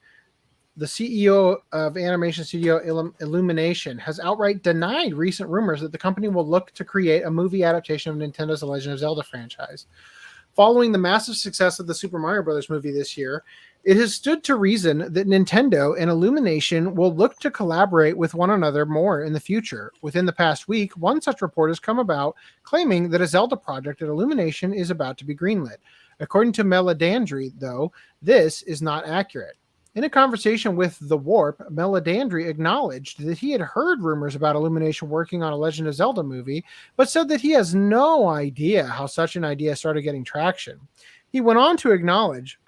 the CEO of animation studio Illumination, has outright denied recent rumors that the company will look to create a movie adaptation of Nintendo's The Legend of Zelda franchise. Following the massive success of the Super Mario Bros. Movie this year, it has stood to reason that Nintendo and Illumination will look to collaborate with one another more in the future. Within the past week, one such report has come about claiming that a Zelda project at Illumination is about to be greenlit. According to Meledandri, though, this is not accurate. In a conversation with The Warp, Meledandri acknowledged that he had heard rumors about Illumination working on a Legend of Zelda movie, but said that he has no idea how such an idea started getting traction. He went on to acknowledge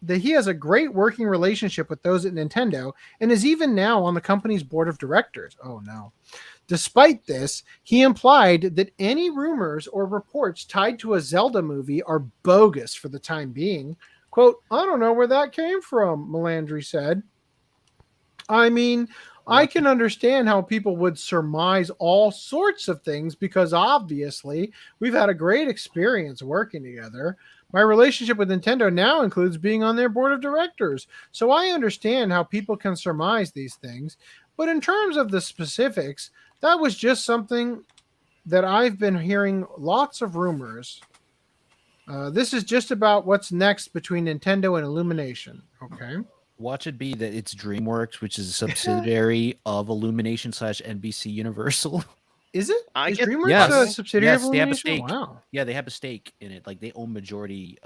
that he has a great working relationship with those at Nintendo and is even now on the company's board of directors. Oh no. Despite this, he implied that any rumors or reports tied to a Zelda movie are bogus for the time being. Quote, I don't know where that came from, Melandri said. I mean, I can understand how people would surmise all sorts of things because obviously we've had a great experience working together. My relationship with Nintendo now includes being on their board of directors, so I understand how people can surmise these things. But in terms of the specifics, that was just something that I've been hearing lots of rumors. This is just about what's next between Nintendo and Illumination. Okay. Watch it be that it's DreamWorks, which is a subsidiary of Illumination / NBC Universal. Is it? Is DreamWorks yes. a subsidiary of Yes, they have a Illumination? stake. Wow. Yeah, they have a stake in it. Like they own majority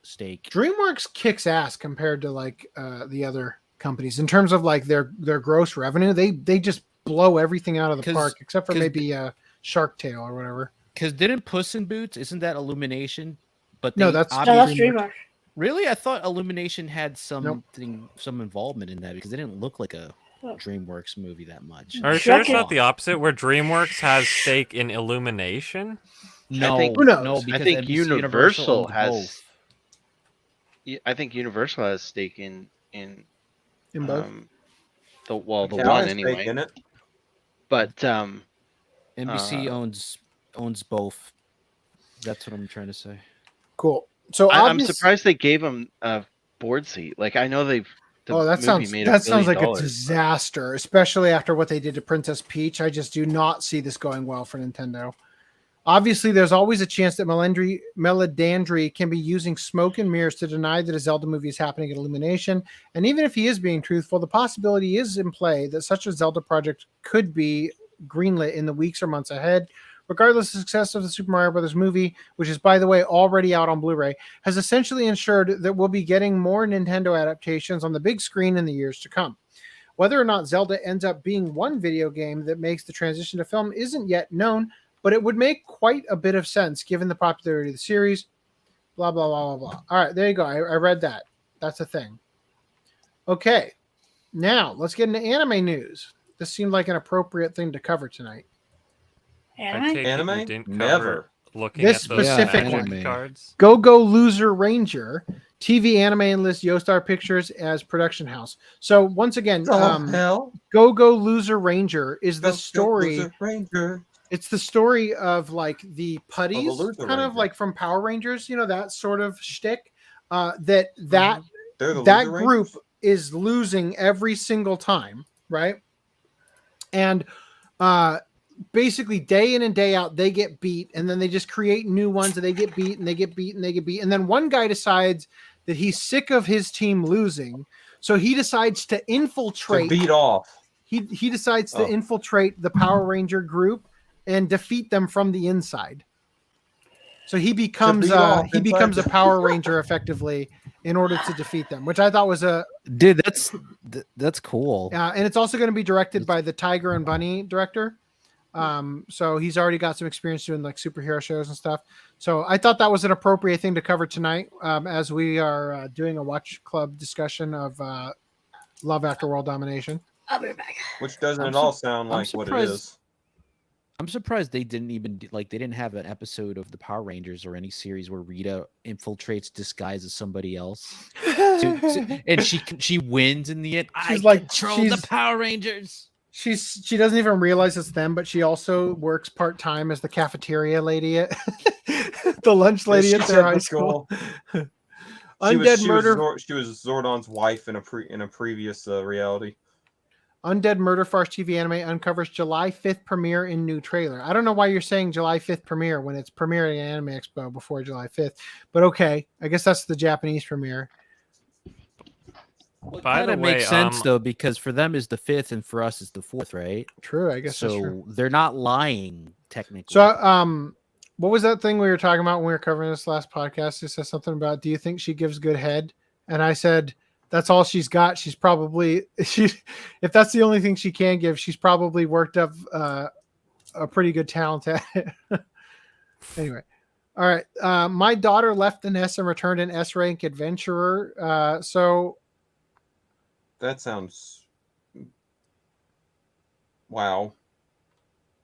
stake. DreamWorks kicks ass compared to like the other companies in terms of like their gross revenue. They just blow everything out of the park except for maybe Shark Tale or whatever. Because didn't Puss in Boots, isn't that Illumination? But No, they that's DreamWorks. Really? I thought Illumination had some involvement in that because they didn't look like a DreamWorks movie that much. Are you sure it's not the opposite, where DreamWorks has stake in Illumination? No, I think, who knows? no, I because think NBC Universal owns has. both. I think Universal has stake in both. The Yeah, one I have anyway. stake in it. But NBC owns both. That's what I'm trying to say. Cool. So I'm surprised they gave him a board seat. Like I know they've. That sounds like a disaster, especially after what they did to Princess Peach. I just do not see this going well for Nintendo. Obviously, there's always a chance that Meledandri can be using smoke and mirrors to deny that a Zelda movie is happening at Illumination. And even if he is being truthful, the possibility is in play that such a Zelda project could be greenlit in the weeks or months ahead. Regardless of the success of the Super Mario Brothers movie, which is, by the way, already out on Blu-ray, has essentially ensured that we'll be getting more Nintendo adaptations on the big screen in the years to come. Whether or not Zelda ends up being one video game that makes the transition to film isn't yet known, but it would make quite a bit of sense given the popularity of the series. Blah, blah, blah, blah, blah. All right, there you go. I read that. That's a thing. Okay, now let's get into anime news. This seemed like an appropriate thing to cover tonight. Anime? Never. Looking This at those specific magic one. cards. Go Loser Ranger. TV anime enlists Yostar Pictures as production house. So once again, hell? Go Loser Ranger is the story. Loser Ranger. It's the story of like the putties, Loser kind of Ranger. like from Power Rangers, that sort of shtick. That They're the that Loser group Rangers? is losing every single time, right? And basically day in and day out they get beat, and then they just create new ones and they get beat and they get beat and they get beat, and then one guy decides that he's sick of his team losing, so he decides to infiltrate, beat off. He decides to infiltrate the Power Ranger group and defeat them from the inside. So he becomes a Power Ranger effectively in order to defeat them, which I thought was Dude, that's cool. and it's also going to be directed by the Tiger and Bunny director. So he's already got some experience doing like superhero shows and stuff. So I thought that was an appropriate thing to cover tonight, as we are doing a watch club discussion of Love After World Domination. I'll be back. Which doesn't at all sound like what it is. I'm surprised they didn't even they didn't have an episode of the Power Rangers or any series where Rita infiltrates disguised as somebody else, and she wins in the end. She's control the Power Rangers. She doesn't even realize it's them, but she also works part-time as the cafeteria lady at the lunch lady at their high school. Undead Murder. She was Zordon's wife in a previous reality. Undead Murder Farce TV anime uncovers July 5th premiere in new trailer. I don't know why you're saying July 5th premiere when it's premiering at Anime Expo before July 5th, but okay. I guess that's the Japanese premiere. By the way, makes sense though, because for them is the 5th and for us is the 4th, right? True, I guess so. That's true. They're not lying technically. So, what was that thing we were talking about when we were covering this last podcast? You said something about, do you think she gives good head? And I said, that's all she's got. She's probably if that's the only thing she can give, she's probably worked up a pretty good talent at it. Anyway, all right. My daughter left the nest and returned an S rank adventurer. So that sounds wow.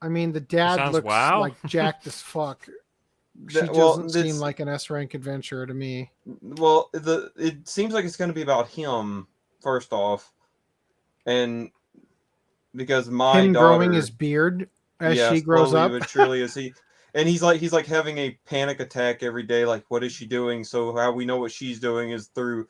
I mean, the dad looks like jacked as fuck. She doesn't seem like an S rank adventurer to me. Well, it seems like it's going to be about him first off, and because my daughter growing his beard as she grows up. But surely is he, and he's like having a panic attack every day. Like, what is she doing? So how we know what she's doing is through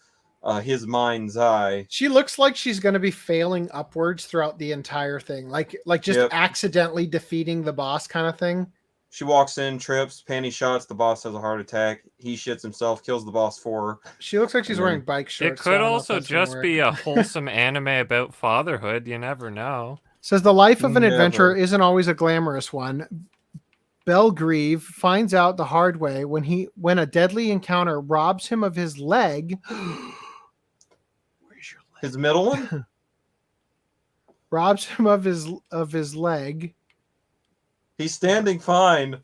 his mind's eye. She looks like she's going to be failing upwards throughout the entire thing, like just accidentally defeating the boss kind of thing. She walks in, trips, panty shots. The boss has a heart attack. He shits himself, kills the boss for her. She looks like she's And wearing then- bike It shorts. so I could don't know if also that's gonna just work. be a wholesome anime about fatherhood. You never know. Says the life of an Never. adventurer isn't always a glamorous one. Belgrieve finds out the hard way when a deadly encounter robs him of his leg. His middle one? Robs him of his leg He's standing fine.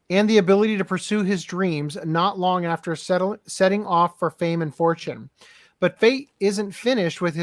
and the ability to pursue his dreams not long after setting off for fame and fortune. But fate isn't finished with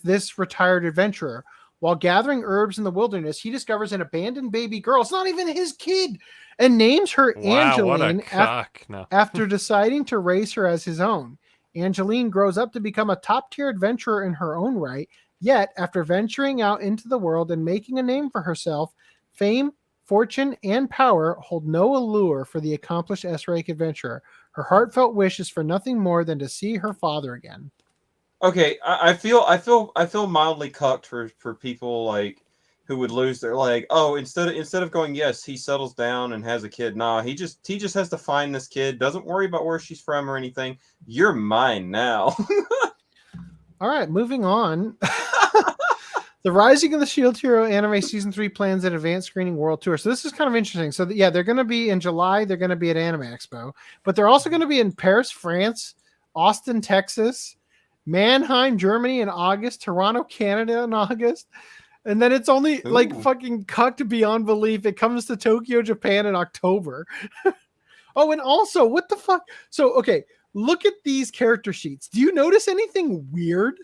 this retired adventurer. While gathering herbs in the wilderness, he discovers an abandoned baby girl. It's not even his kid, and names her Wow, what a Angeline cock. No. after deciding to raise her as his own. Angeline grows up to become a top-tier adventurer in her own right, yet after venturing out into the world and making a name for herself, fame, fortune, and power hold no allure for the accomplished S-rank adventurer. Her heartfelt wish is for nothing more than to see her father again. Okay, I feel mildly cucked for people like who would lose their leg. Oh, instead of going, yes, he settles down and has a kid. Nah, he just has to find this kid. Doesn't worry about where she's from or anything. You're mine now. All right, moving on. The Rising of the Shield Hero anime season 3 plans an advanced screening world tour. So this is kind of interesting. So yeah, they're going to be in July. They're going to be at Anime Expo, but they're also going to be in Paris, France, Austin, Texas, Mannheim, Germany in August, Toronto, Canada in August. And then it's only like fucking cucked beyond belief. It comes to Tokyo, Japan in October. Oh, and also, what the fuck? So, okay, look at these character sheets. Do you notice anything weird?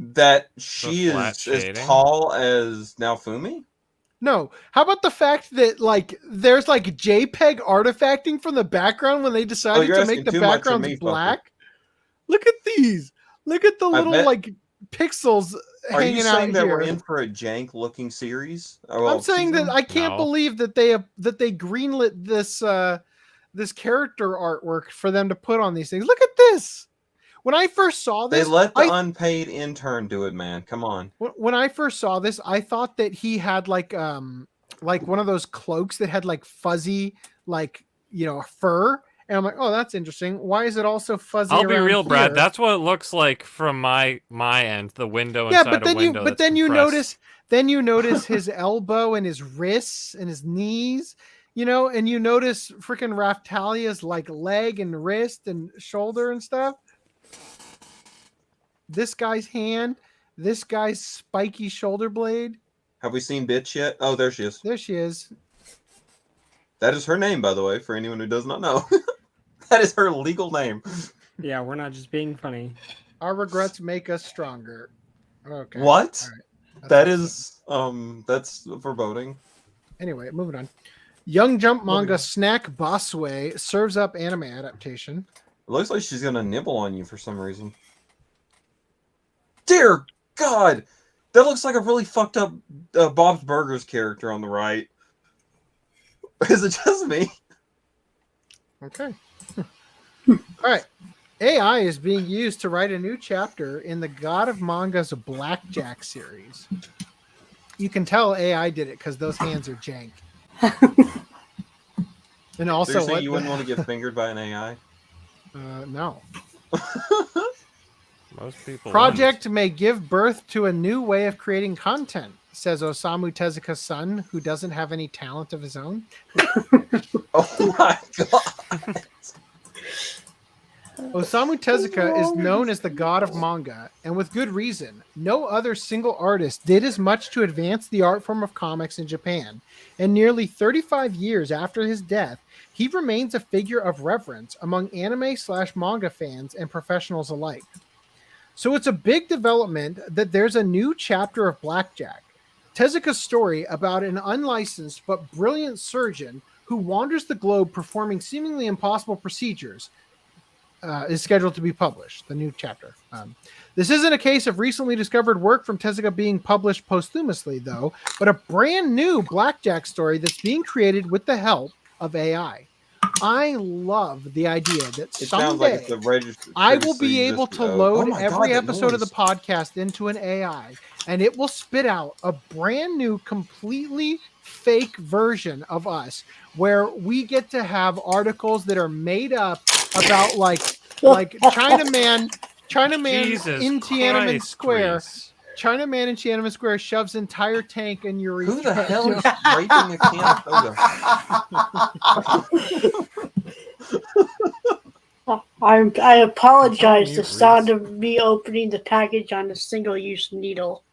That she flat is as shading? tall as Naofumi? No. How about the fact that like there's like JPEG artifacting from the background when they decided you're to asking make the too much of backgrounds me, fucker. black? Look at these. Look at the little bet- like pixels Are hanging you out saying that here. we're in for a jank looking series? I'm saying that I can't believe that they greenlit this character artwork for them to put on these things. Look at this. When I first saw They this, let the unpaid intern do it, man. Come on. when I first saw this, I thought that he had like one of those cloaks that had like fuzzy fur, and I'm like, oh, that's interesting. Why is it also fuzzy? I'll be around real, Brad. here? That's what it looks like from my end, the window Yeah, inside but a then window. but then you notice his elbow and his wrists and his knees, and you notice freaking Raftalia's like leg and wrist and shoulder and stuff. This guy's hand, this guy's spiky shoulder blade. Have we seen Bitch yet? Oh, there she is. There she is. That is her name, by the way, for anyone who does not know. That is her legal name. Yeah, we're not just being funny. Our regrets make us stronger. Okay. What? All right. That is that's foreboding. Anyway, moving on. Young Jump manga Snack Bossway serves up anime adaptation. It looks like she's gonna nibble on you for some reason. Dear God, that looks like a really fucked up Bob's Burgers character on the right. Is it just me? Okay. All right. AI is being used to write a new chapter in the God of Manga's Blackjack series. You can tell AI did it because those hands are jank. And also, So you're saying what you wouldn't want to get fingered by an AI? no. Most people Project may give birth to a new way of creating content, says Osamu Tezuka's son, who doesn't have any talent of his own. Oh my God. Osamu Tezuka is known as the god of manga, and with good reason. No other single artist did as much to advance the art form of comics in Japan, and nearly 35 years after his death, he remains a figure of reverence among anime/manga fans and professionals alike. So it's a big development that there's a new chapter of Blackjack. Tezuka's story about an unlicensed but brilliant surgeon who wanders the globe performing seemingly impossible procedures is scheduled to be published, the new chapter. This isn't a case of recently discovered work from Tezuka being published posthumously, though, but a brand new Blackjack story that's being created with the help of AI. I love the idea that It sounds like someday it's a registered. I will be able to load every that episode of the noise. podcast into an AI, and it will spit out a brand new, completely fake version of us where we get to have articles that are made up about like Chinaman Jesus in Tiananmen Christ, Square. Reese. Chinaman in Tiananmen Square shoves entire tank in urethra. Who the hell is raping a can of soda? I apologize. The sound of me opening the package on a single-use needle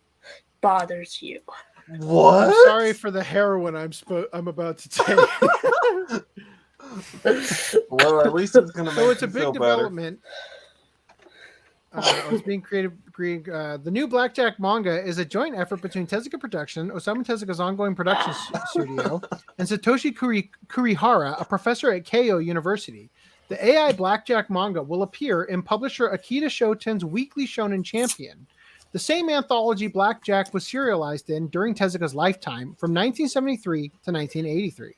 bothers you. What? I'm sorry for the heroin I'm about to take. Well, at least it's going to make So it's a you big feel development. It's being created. The new Blackjack manga is a joint effort between Tezuka Production, Osamu Tezuka's ongoing production studio, and Satoshi Kurihara, a professor at Keio University. The AI Blackjack manga will appear in publisher Akita Shoten's Weekly Shonen Champion. The same anthology Blackjack was serialized in during Tezuka's lifetime from 1973 to 1983.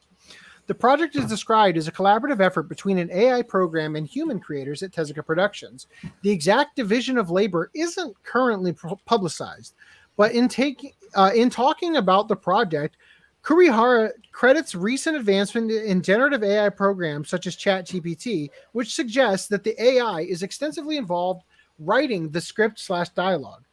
The project is described as a collaborative effort between an AI program and human creators at Tezuka Productions. The exact division of labor isn't currently publicized, but in talking about the project, Kurihara credits recent advancement in generative AI programs such as ChatGPT, which suggests that the AI is extensively involved writing the script/dialogue.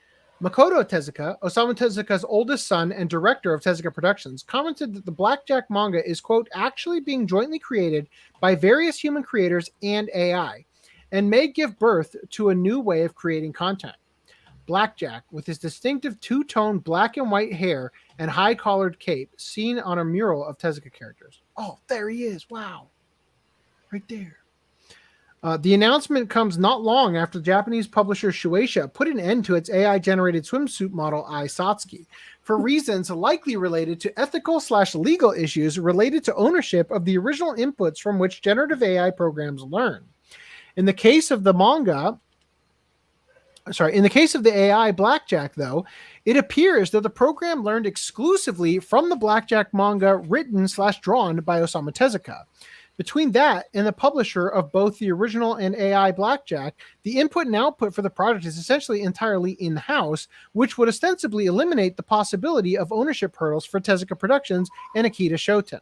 Makoto Tezuka, Osamu Tezuka's oldest son and director of Tezuka Productions, commented that the Blackjack manga is, quote, actually being jointly created by various human creators and AI, and may give birth to a new way of creating content. Blackjack, with his distinctive two-tone black and white hair and high-collared cape, seen on a mural of Tezuka characters. Oh, there he is. Wow. Right there. The announcement comes not long after Japanese publisher Shueisha put an end to its AI-generated swimsuit model Ai Satsuki for reasons likely related to ethical/legal issues related to ownership of the original inputs from which generative AI programs learn. In the case of the AI Blackjack, though, it appears that the program learned exclusively from the Blackjack manga written/drawn by Osamu Tezuka. Between that and the publisher of both the original and AI Blackjack, the input and output for the project is essentially entirely in-house, which would ostensibly eliminate the possibility of ownership hurdles for Tezuka Productions and Akita Shoten.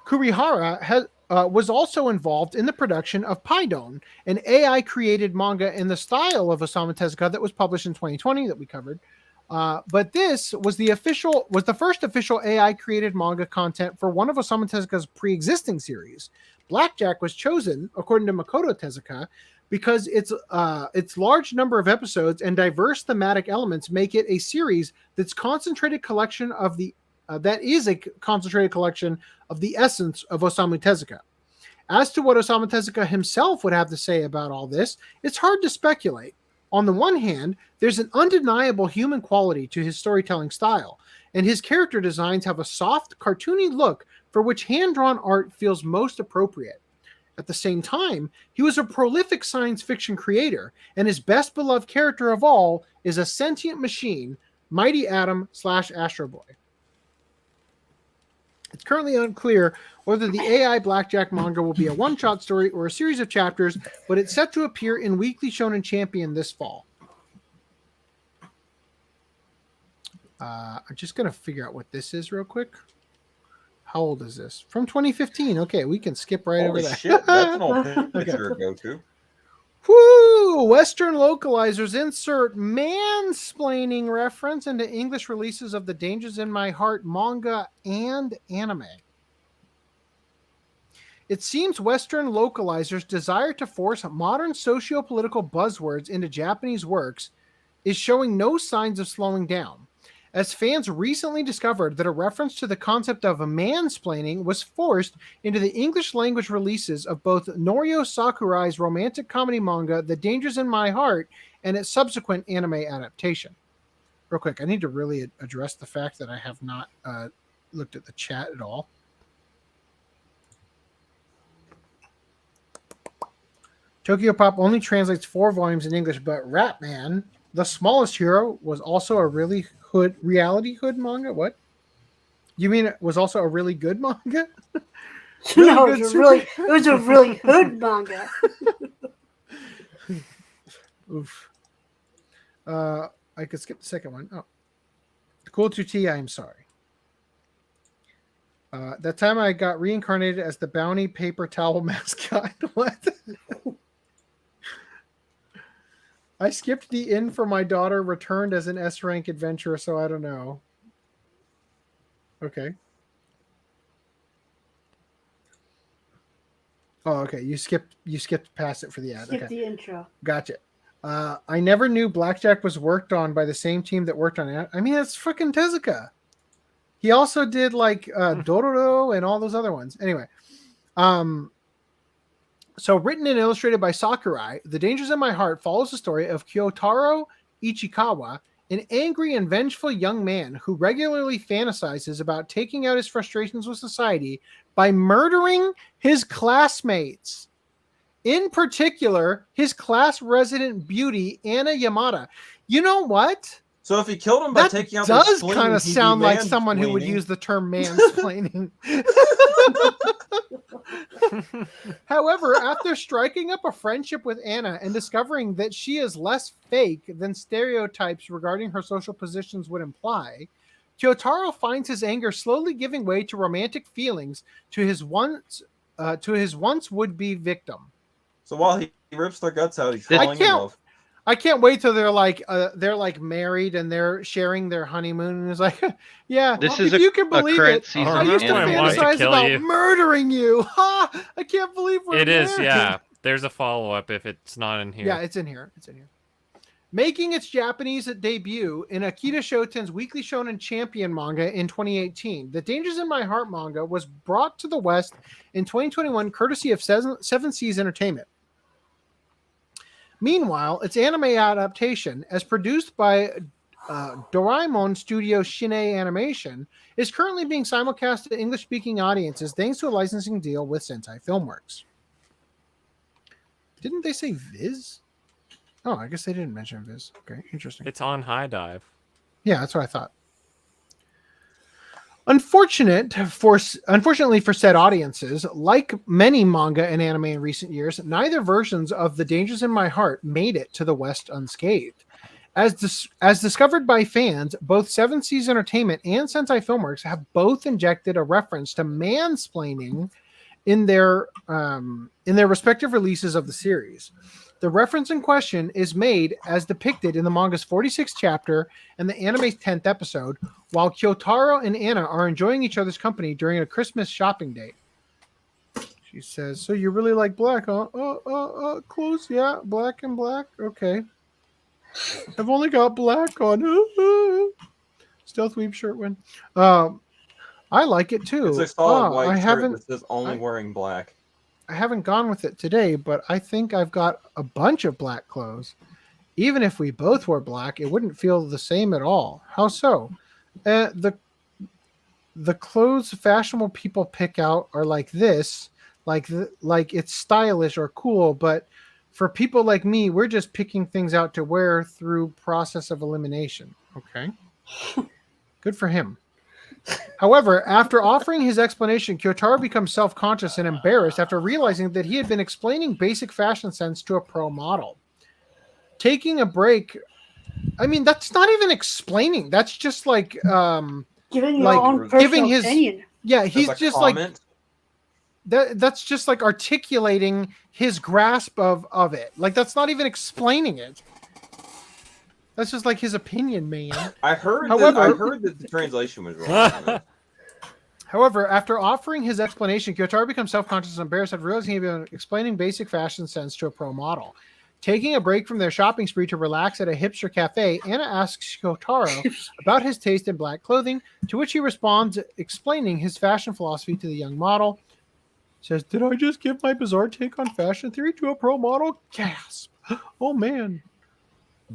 Kurihara was also involved in the production of Paidon, an AI-created manga in the style of Osamu Tezuka that was published in 2020 that we covered. But this was the first official AI-created manga content for one of Osamu Tezuka's pre-existing series. Blackjack was chosen, according to Makoto Tezuka, because its large number of episodes and diverse thematic elements make it a series that's concentrated collection of the concentrated collection of the essence of Osamu Tezuka. As to what Osamu Tezuka himself would have to say about all this, it's hard to speculate. On the one hand, there's an undeniable human quality to his storytelling style, and his character designs have a soft, cartoony look for which hand-drawn art feels most appropriate. At the same time, he was a prolific science fiction creator, and his best beloved character of all is a sentient machine, Mighty Atom/Astro Boy. It's currently unclear whether the AI Blackjack manga will be a one-shot story or a series of chapters, but it's set to appear in Weekly Shonen Champion this fall. I'm just going to figure out what this is real quick. How old is this? From 2015. Okay, we can skip right over that. Shit, that's an old picture to go to. Woo! Western localizers insert mansplaining reference into English releases of The Dangers in My Heart manga and anime. It seems Western localizers' desire to force modern socio-political buzzwords into Japanese works is showing no signs of slowing down, as fans recently discovered that a reference to the concept of mansplaining was forced into the English-language releases of both Norio Sakurai's romantic comedy manga The Dangers in My Heart and its subsequent anime adaptation. Real quick, I need to really address the fact that I have not looked at the chat at all. Tokyo Pop only translates 4 volumes in English, but Ratman, the smallest hero, was also a reality hood manga. What? You mean it was also a really good manga? No, it was a really hood manga. Oof. I could skip the second one. Oh, Cool 2T, I am sorry. That time I got reincarnated as the bounty paper towel mascot. What? I skipped the inn for my daughter, returned as an S-rank adventurer, so I don't know. Okay. Oh, okay. You skipped past it for the ad. Skip the intro. Gotcha. I never knew Blackjack was worked on by the same team that worked on it. I mean, that's fucking Tezuka. He also did like Dororo and all those other ones. Anyway, so written and illustrated by Sakurai, The Dangers in My Heart follows the story of Kyotaro Ichikawa, an angry and vengeful young man who regularly fantasizes about taking out his frustrations with society by murdering his classmates. In particular, his class resident beauty, Anna Yamada. You know what? So if he killed him by That taking out does the kind of spleen, sound he'd be like someone who would mansplaining. use the term mansplaining. However, after striking up a friendship with Anna and discovering that she is less fake than stereotypes regarding her social positions would imply, Kyotaro finds his anger slowly giving way to romantic feelings to his once would-be victim. So while he rips their guts out, he's falling in love. I can't wait till they're like married and they're sharing their honeymoon, and it's like, yeah, This if is you can believe current it, season I used to fantasize about murdering you. Ha! I can't believe we're It is, married. yeah. There's a follow-up if it's not in here. Yeah, it's in here. It's in here. Making its Japanese debut in Akira Shoten's Weekly Shonen Champion manga in 2018, The Dangers in My Heart manga was brought to the West in 2021 courtesy of Seven Seas Entertainment. Meanwhile, its anime adaptation, as produced by Doraemon Studio Shinei Animation, is currently being simulcast to English-speaking audiences thanks to a licensing deal with Sentai Filmworks. Didn't they say Viz? Oh, I guess they didn't mention Viz. Okay, interesting. It's on High Dive. Yeah, that's what I thought. Unfortunately for said audiences, like many manga and anime in recent years, neither versions of The Dangers in My Heart made it to the West unscathed. As discovered by fans, both Seven Seas Entertainment and Sentai Filmworks have both injected a reference to mansplaining in their respective releases of the series. The reference in question is made as depicted in the manga's 46th chapter and the anime's 10th episode, while Kyotaro and Anna are enjoying each other's company during a Christmas shopping date. She says, "So you really like black, huh? Clothes, yeah, black and black. Okay. I've only got black on. Stealth Weave shirt win. I like it too. It's a solid white I shirt haven't. that says only wearing black. I haven't gone with it today, but I think I've got a bunch of black clothes. Even if we both wore black, it wouldn't feel the same at all. How so? The clothes fashionable people pick out are like this, like it's stylish or cool, but for people like me, we're just picking things out to wear through process of elimination. Okay. Good for him. However, after offering his explanation, Kyotaro becomes self-conscious and embarrassed after realizing that he had been explaining basic fashion sense to a pro model. Taking a break, I mean, that's not even explaining. That's just like giving your own personal opinion. Yeah, he's just comment. like that's just like articulating his grasp of it. Like that's not even explaining it. That's just like his opinion, man. I heard that the translation was wrong. However, after offering his explanation, Kyotaro becomes self-conscious and embarrassed after realizing he had been explaining basic fashion sense to a pro model. Taking a break from their shopping spree to relax at a hipster cafe, Anna asks Kyotaro about his taste in black clothing, to which he responds, explaining his fashion philosophy to the young model. Says, "Did I just give my bizarre take on fashion theory to a pro model?" Gasp. Oh, man.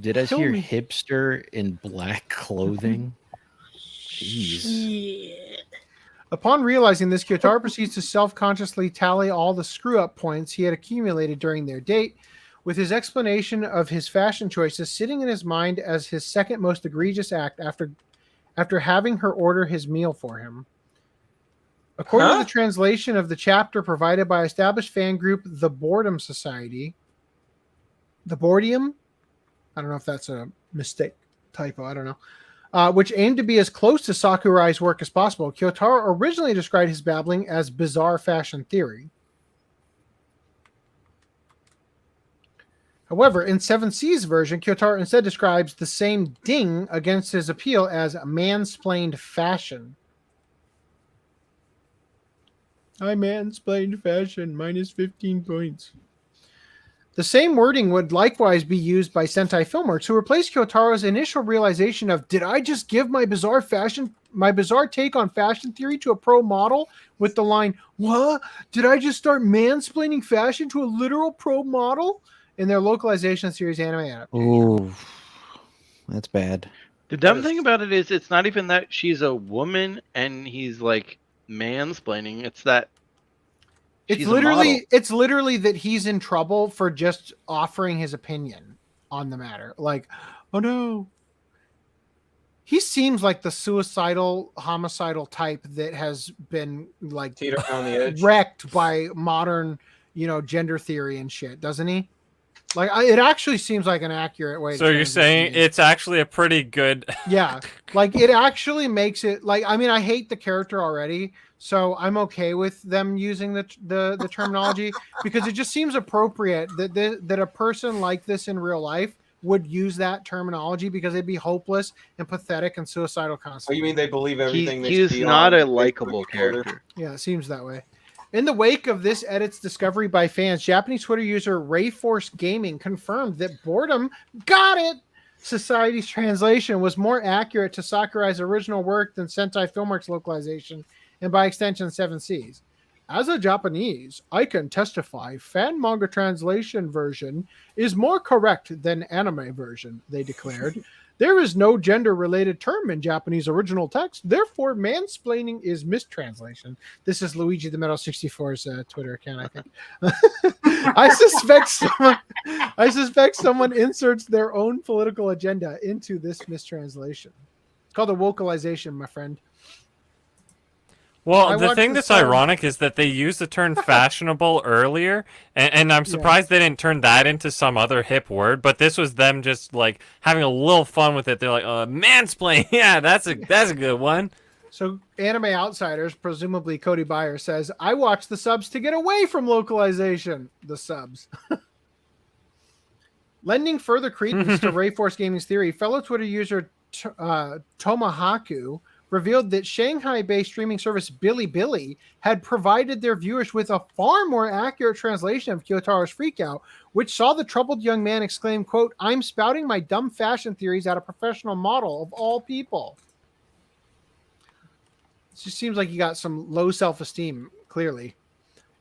Did I Kill hear me. hipster in black clothing? Jeez. Yeah. Upon realizing this, Kyotaro proceeds to self-consciously tally all the screw-up points he had accumulated during their date, with his explanation of his fashion choices sitting in his mind as his second most egregious act after having her order his meal for him. According to the translation of the chapter provided by established fan group The Boredom Society, the Boardium, I don't know if that's a mistake, typo, I don't know. which aimed to be as close to Sakurai's work as possible. Kyotaro originally described his babbling as bizarre fashion theory. However, in 7C's version, Kyotaro instead describes the same ding against his appeal as mansplained fashion. I mansplained fashion, minus 15 points. The same wording would likewise be used by Sentai Filmworks, who replaced Kyotaro's initial realization of, did I just give my bizarre take on fashion theory to a pro model, with the line, what? Did I just start mansplaining fashion to a literal pro model? In their localization series anime adaptation. Oh, that's bad. The dumb thing about it is, it's not even that she's a woman and he's like mansplaining. It's that it's literally that he's in trouble for just offering his opinion on the matter. Like, oh no. He seems like the suicidal, homicidal type that has been like on the edge, wrecked by modern, gender theory and shit, doesn't he? Like, it actually seems like an accurate way. So you're saying it's actually a pretty good... Yeah. Like, it actually makes it... Like, I mean, I hate the character already, so I'm okay with them using the terminology, because it just seems appropriate that a person like this in real life would use that terminology, because it'd be hopeless and pathetic and suicidal constantly. Oh, you mean they believe everything he's not a likable character. Yeah, it seems that way. In the wake of this edit's discovery by fans, Japanese Twitter user Rayforce Gaming confirmed that Boredom Got It! Society's translation was more accurate to Sakurai's original work than Sentai Filmworks' localization, and by extension 7C's. As a Japanese, I can testify fan manga translation version is more correct than anime version, they declared. There is no gender-related term in Japanese original text, therefore mansplaining is mistranslation. This is Luigi the Metal 64's Twitter account, I think. I suspect someone inserts their own political agenda into this mistranslation. It's called a vocalization, my friend. Well, the thing that's ironic is that they used the term fashionable earlier, and I'm surprised they didn't turn that into some other hip word, but this was them just, like, having a little fun with it. They're like, mansplain, yeah, that's a good one. So, Anime Outsiders, presumably Cody Byer, says, I watch the subs to get away from localization. The subs. Lending further credence to Rayforce Gaming's theory, fellow Twitter user Tomahaku revealed that Shanghai-based streaming service Bilibili had provided their viewers with a far more accurate translation of Kyotaro's freakout, which saw the troubled young man exclaim, quote, I'm spouting my dumb fashion theories at a professional model of all people. It just seems like you got some low self-esteem, clearly.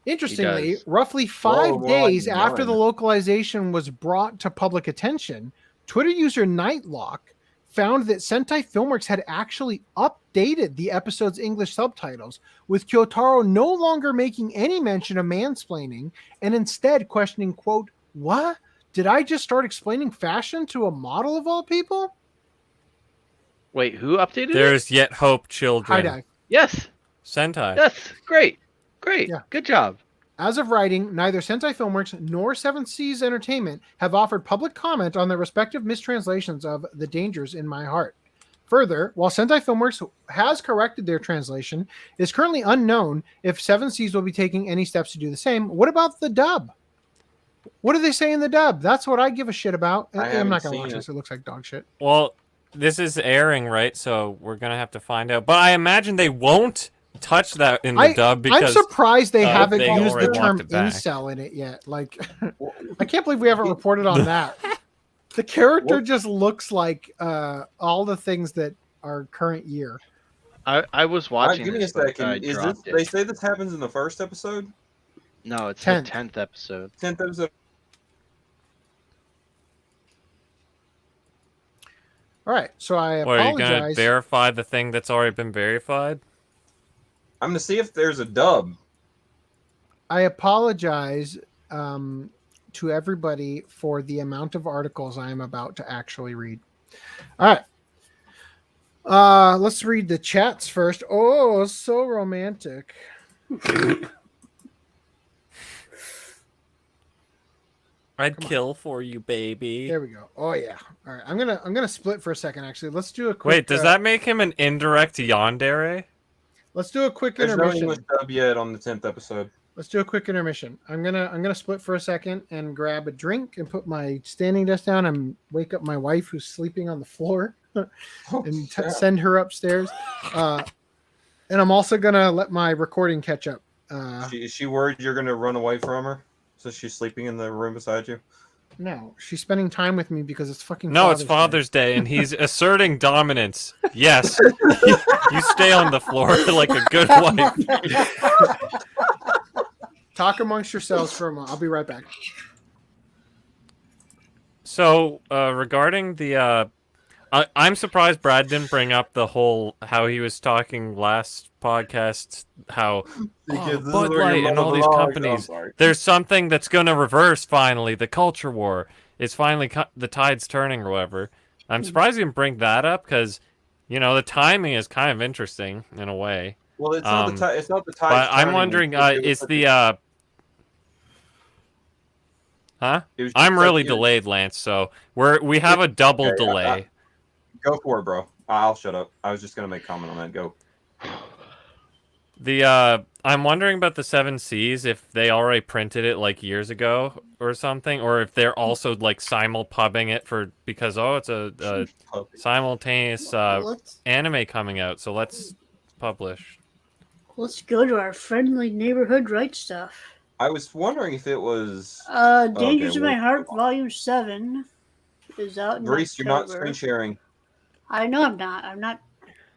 Interestingly, roughly 5 days after the localization was brought to public attention, Twitter user Nightlock found that Sentai Filmworks had actually updated the episode's English subtitles, with Kyotaro no longer making any mention of mansplaining, and instead questioning, quote, what? Did I just start explaining fashion to a model of all people? Wait, who updated There's yet hope, children. High dive. Yes. Sentai. Yes, great. Yeah. Good job. As of writing, neither Sentai Filmworks nor 7C's Entertainment have offered public comment on their respective mistranslations of The Dangers in My Heart. Further, while Sentai Filmworks has corrected their translation, it is currently unknown if 7C's will be taking any steps to do the same. What about the dub? What do they say in the dub? That's what I give a shit about. I'm not going to watch this. It looks like dog shit. Well, this is airing, right? So we're going to have to find out. But I imagine they won't touch that in the dub, because I'm surprised they haven't they used the already term walked it back. incel in it yet. Like, I can't believe we haven't reported on that. The character just looks like all the things that are current year. I was watching. Give me a second. Is this? They say this happens in the first episode? No, it's the 10th episode. 10th episode. All right, so I apologize. Are you going to verify the thing that's already been verified? I'm going to see if there's a dub. I apologize to everybody for the amount of articles I am about to actually read. All right. Let's read the chats first. Oh, so romantic. I'd kill for you, baby. There we go. Oh yeah. All right. I'm gonna split for a second. Actually, let's do a quick. Wait, does that make him an indirect yandere? Let's do a quick There's no intermission. English dub yet on the 10th episode. Let's do a quick intermission. I'm gonna split for a second and grab a drink and put my standing desk down and wake up my wife who's sleeping on the floor and send her upstairs. And I'm also gonna let my recording catch up. Is she worried you're gonna run away from her? So she's sleeping in the room beside you? No, she's spending time with me because it's fucking. No, it's Father's Day, and he's asserting dominance. Yes, you stay on the floor like a good wife. Talk amongst yourselves for a moment. I'll be right back. So, regarding the, I'm surprised Brad didn't bring up the whole how he was talking last podcast. How Bud Light and all these companies. There's something that's going to reverse finally. The culture war is finally the tide's turning, or whatever. I'm surprised he didn't bring that up because, the timing is kind of interesting in a way. Well, it's not the it's not the tide. But I'm wondering, is the Huh? I'm really delayed, Lance. So we have a double delay. Go for it, bro. I'll shut up. I was just gonna make a comment on that. Go. I'm wondering about the 7 Cs, if they already printed it like years ago or something, or if they're also like simulpubbing it because it's a simultaneous anime coming out. So let's publish. Let's go to our friendly neighborhood right stuff. I was wondering if it was Dangers in My Heart Volume 7 is out in Reese, you're not October. screen sharing. I know I'm not.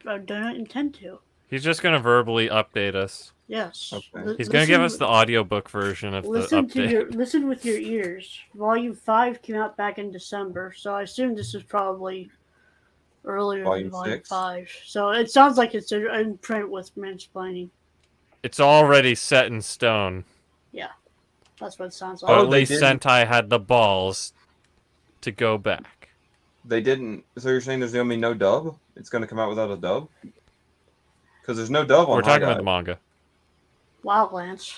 I don't intend to. He's just gonna verbally update us. Yes. Okay. He's gonna give us the audiobook version of the update. Listen with your ears. Volume 5 came out back in December, so I assume this is probably earlier than Volume 5. So it sounds like it's in print with mansplaining. It's already set in stone. Yeah, that's what it sounds like. But at least Sentai had the balls to go back. They didn't. So you're saying there's gonna be no dub? It's gonna come out without a dub? Because there's no dub on. We're talking about the manga. Wow, Lance.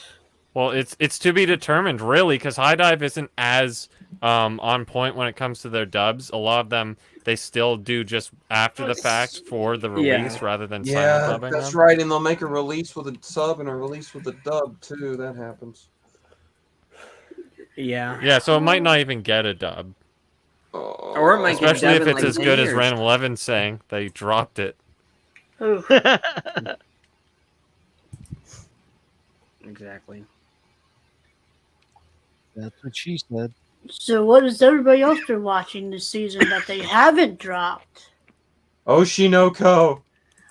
Well, it's to be determined, really, because High Dive isn't as on point when it comes to their dubs. A lot of them, they still do just after the fact for the release rather than simuldubbing that's them. right. And they'll make a release with a sub and a release with a dub too. That happens. Yeah. Yeah, so it might not even get a dub. Or it might especially get if a dub it's in, as like, good 10 as years. Random 11's saying that he dropped it. Ooh. Exactly. That's what she said. So what has everybody else been watching this season that they haven't dropped? Oshinoko.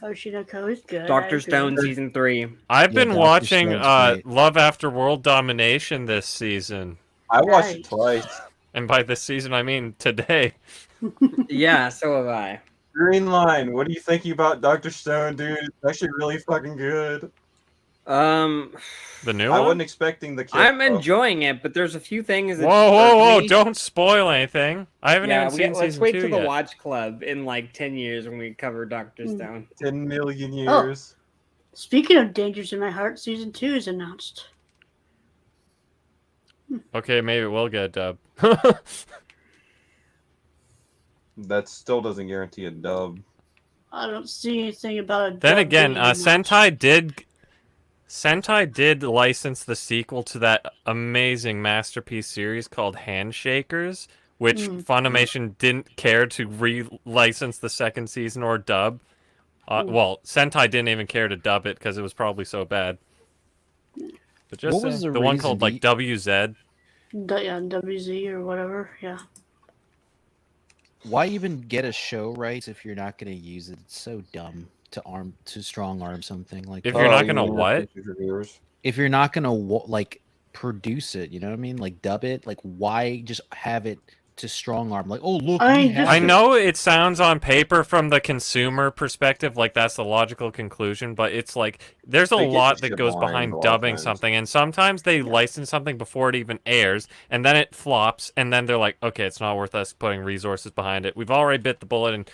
Oshinoko is good. Doctor Stone Season 3. I've been Dr. watching Stone's great. Love After World Domination this season. I watched it twice. And by this season, I mean today. Yeah, so have I. Green Line. What are you thinking about Doctor Stone, dude? It's actually really fucking good. The new I one? wasn't expecting the kid. I'm enjoying it, but there's a few things. That Whoa! me. Don't spoil anything. I haven't even seen let's season wait 2 till yet. the Watch Club in like 10 years when we cover Doctor Stone. 10 million years. Speaking of Dangers in My Heart, Season 2 is announced. Okay, maybe it will get a dub. That still doesn't guarantee a dub. I don't see anything about a Then dub again, being announced. Sentai did license the sequel to that amazing masterpiece series called Handshakers, which Funimation didn't care to re-license the second season or dub. Well, Sentai didn't even care to dub it because it was probably so bad. But just What was the the one reason called like WZ. Yeah, WZ or whatever. Yeah. Why even get a show rights if you're not going to use it? It's so dumb to strong arm something like. If you're not gonna what? If you're not gonna like produce it, you know what I mean? Like dub it. Like why just have it to strong arm? Like look, I know it sounds on paper from the consumer perspective like that's the logical conclusion, but it's like there's a They get lot the that shit goes blind behind a lot of dubbing times. something, and sometimes they license something before it even airs, and then it flops, and then they're like, okay, it's not worth us putting resources behind it. We've already bit the bullet and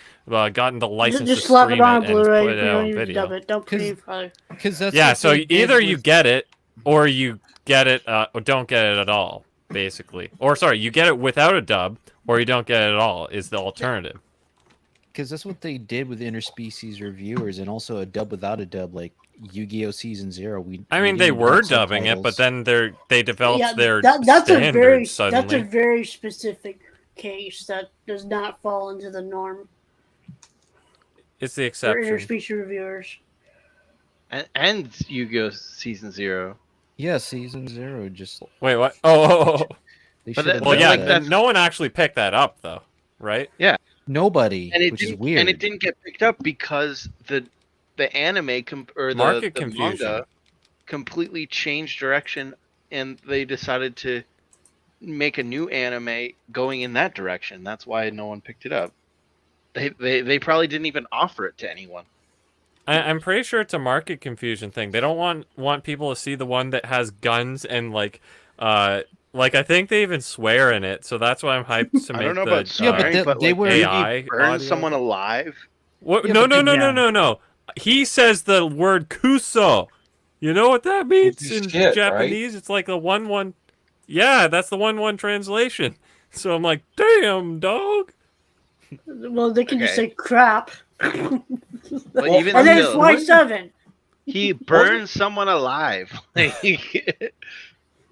gotten the license Just to slap stream it on and Blu-ray. put You it out don't on even video. dub it. Don't pay for it. Because that's Yeah, what so they did either you with- get it or you get it or don't get it at all. basically. Or sorry, you get it without a dub, or you don't get it at all. Is the alternative? Because that's what they did with interspecies reviewers, and also a dub without a dub, like Yu-Gi-Oh! Season 0. I mean, they were dubbing it, but then they developed their that's standards suddenly. That's a very specific case that does not fall into the norm. It's the For exception. interspecies reviewers. And Yu-Gi-Oh! Season 0. Yeah, Season 0 just... Wait, what? Oh. They But should've Well, done yeah, that. no one actually picked that up, though, right? Yeah. Nobody, And it which is didn't, weird. and it didn't get picked up because the anime or Market the confusion. manga completely changed direction, and they decided to make a new anime going in that direction. That's why no one picked it up. They probably didn't even offer it to anyone. I'm pretty sure it's a market confusion thing. They don't want people to see the one that has guns and I think they even swear in it, so that's why I'm hyped to make I don't know the about swearing, but they like, were- AI burn audio. someone alive. What? Yeah, No, but no, then- no, no. He says the word kuso. You know what that means in shit, Japanese? It's like a 1-1. Yeah, that's the 1-1 translation. So I'm like, damn, dog. Well, they can just Okay. say crap. But even and then it's still, why 7. he burns someone alive.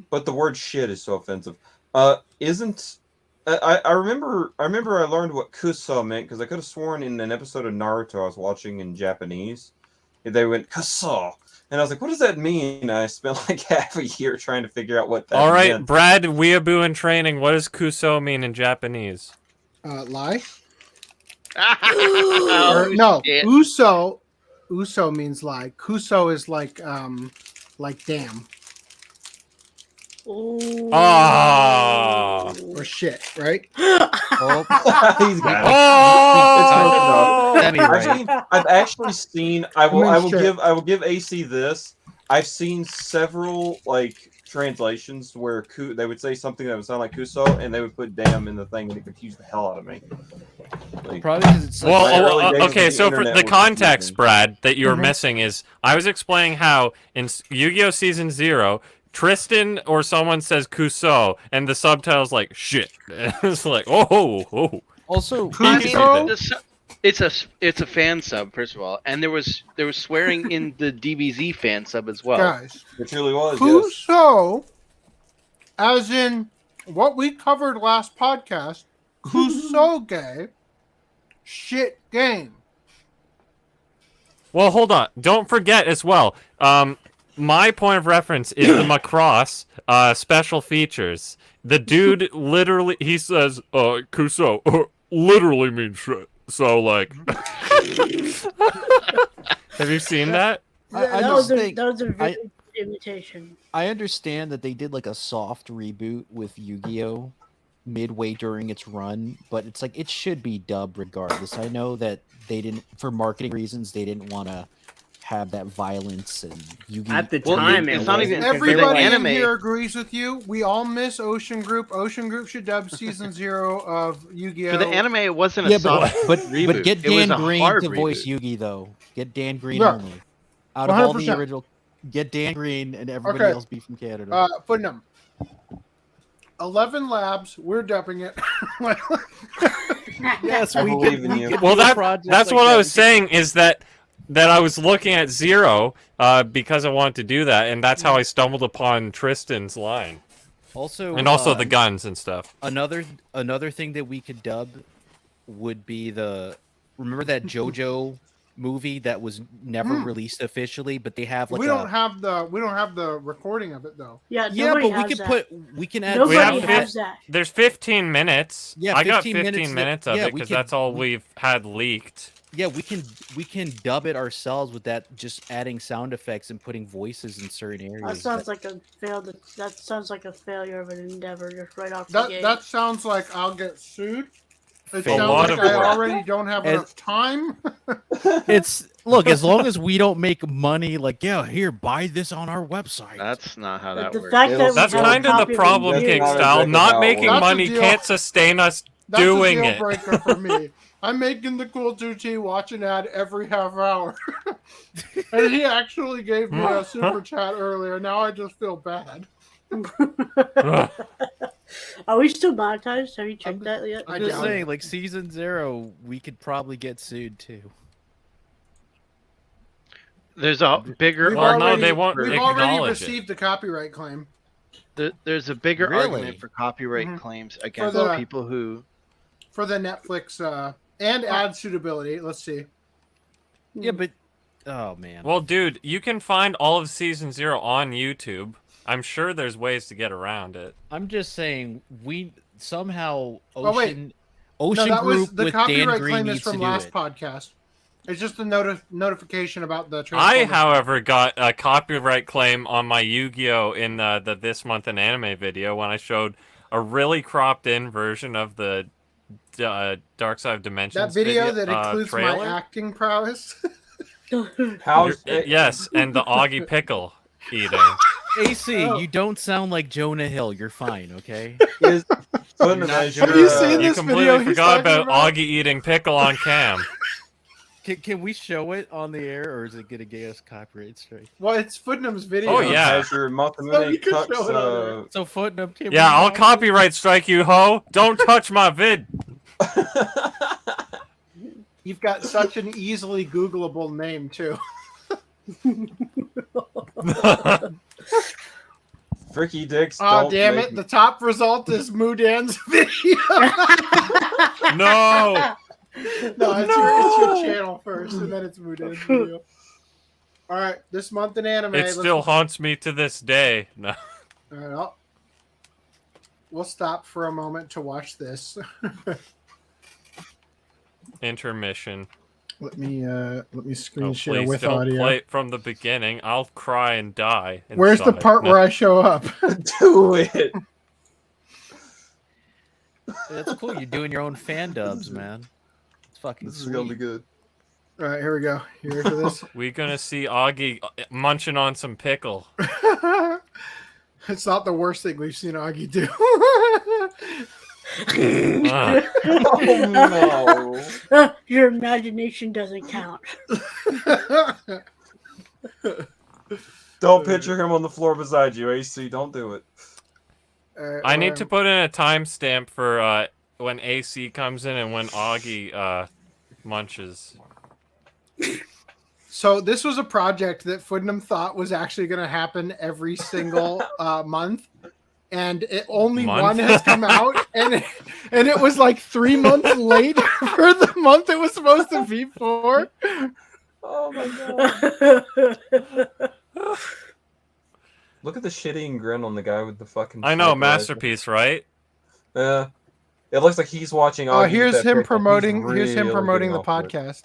But the word shit is so offensive. Isn't I remember I learned what kuso meant because I could have sworn in an episode of Naruto I was watching in Japanese, they went kuso, and I was like, what does that mean? And I spent like half a year trying to figure out what that All right, meant. Brad, weeaboo in training. What does kuso mean in Japanese? Lie? Oh, Or, no, shit. uso means lie. Kuso is like damn Ah. or shit, right? He's got Oh! it. That'd be right. I've actually seen. I will Shit. give AC this. I've seen several translations where they would say something that would sound like kuso, and they would put damn in the thing, and it confused the hell out of me. Probably because it's like... my early days Okay, of the so for internet the was context, confusing. Brad, that you were missing is I was explaining how in Yu-Gi-Oh! Season 0, Tristan or someone says kuso, and the subtitle's like shit. It's like, oh. Also, It's a fan sub, first of all, and there was swearing in the DBZ fan sub as well. Guys, It truly was. Yes. Kuso, as in what we covered last podcast, Kusoge, shit game. Well, hold on. Don't forget as well. My point of reference is the Macross special features. The dude literally, he says, kuso literally means shit. So, like... Have you seen that? That was a very imitation. I understand that they did like a soft reboot with Yu-Gi-Oh! Midway during its run, but it's like it should be dubbed regardless. I know that they didn't, for marketing reasons, they didn't want to have that violence and Yu-Gi-Oh! At the time, it's not even Everybody in anime. here agrees with you. We all miss Ocean Group. Ocean Group should dub season 0 of Yu-Gi-Oh! For the anime, it wasn't a soft reboot. But get It was Dan a Green hard to voice reboot. Yugi though. Get Dan Green Yeah. only. Out of all the 100%. original, get Dan Green and everybody Okay. else be from Canada. Putnam. 11 Labs. We're dubbing it. Yes, I we believe could. in you. Well, that's what I was saying is that I was looking at Zero because I wanted to do that, and that's how I stumbled upon Tristan's line. Also, And also the guns and stuff. Another thing that we could dub would be remember that JoJo movie that was never released officially, but they have like we don't have the recording of it though. Yeah, yeah, nobody but we has could that. we can add Nobody has that. There's 15 minutes. Yeah, I got 15 15 minutes of yeah, it we because could- that's all we've had leaked. Yeah, we can dub it ourselves with that, just adding sound effects and putting voices in certain areas. That sounds like a failed. That sounds like a failure of an endeavor just right off the gate. That sounds like I'll get sued. It A sounds lot like of I work. already don't have enough time. It's look, as long as we don't make money, like here, buy this on our website. That's not how that The works. fact that That's we have kind a of copy the problem, review- King Style. Not making That's a money deal. can't sustain us That's doing a deal it. breaker for me. I'm making the cool 2T watch an ad every half hour. And he actually gave me a super chat earlier. Now I just feel bad. Are we still monetized? Have you checked that yet? I'm just saying, like season 0, we could probably get sued too. There's a bigger We've argument. We've already received the copyright claim. There's a bigger Really? argument for copyright claims against the- people who. For the Netflix and ad suitability. Let's see. Yeah, but oh man. Well, dude, you can find all of season 0 on YouTube. I'm sure there's ways to get around it. I'm just saying we somehow Oh, wait. Ocean no, that was Group the with Dan copyright Green claim is needs from to do last it. podcast. It's just a notification about the I, Transformers. however, got a copyright claim on my Yu-Gi-Oh! In the This Month in Anime video when I showed a really cropped-in version of the Dark Side of Dimensions That video that includes trailer. my acting prowess. Yes, and the Augie pickle eating. AC, you don't sound like Jonah Hill. You're fine, okay? Have you seen You this completely video he's forgot talking about Augie eating pickle on cam. Can we show it on the air, or is it gonna get us copyright strike? Well, it's Footnum's video. Oh, yeah. Has your month and So minute you can cuts, show it on So Footnum, can Yeah, we I'll watch copyright strike you, ho! Don't touch my vid! You've got such an easily Googleable name, too. Freaky dicks. Oh, don't damn make it. me- The top result is Mudan's video. No! No, it's your channel first, and then it's Mudan's video. All right, this month in anime. It still haunts me to this day. No. All right, we'll stop for a moment to watch this. Intermission. Let me screen Oh, share please with don't audio. play it from the beginning. I'll cry and die. Where's the inside. part No. where I show up? Do it. That's cool. You're doing your own fan dubs, man. It's fucking This is sweet. gonna be good. All right, here we go. You ready for this? We're gonna see Augie munching on some pickle. It's not the worst thing we've seen Augie do. Oh no! Your imagination doesn't count. Don't picture him on the floor beside you, AC. Don't do it. I need to put in a timestamp for when AC comes in and when Augie munches. So this was a project that Footnum thought was actually going to happen every single month, and only Month? one has come out, and it was like 3 months late for the month it was supposed to be for. Oh my god! Look at the shitty grin on the guy with the fucking. I know, sniper masterpiece, right? Yeah, it looks like he's watching. Oh, Augie here's eat that him pickle. promoting. He's Here's him really promoting the getting off to it. podcast.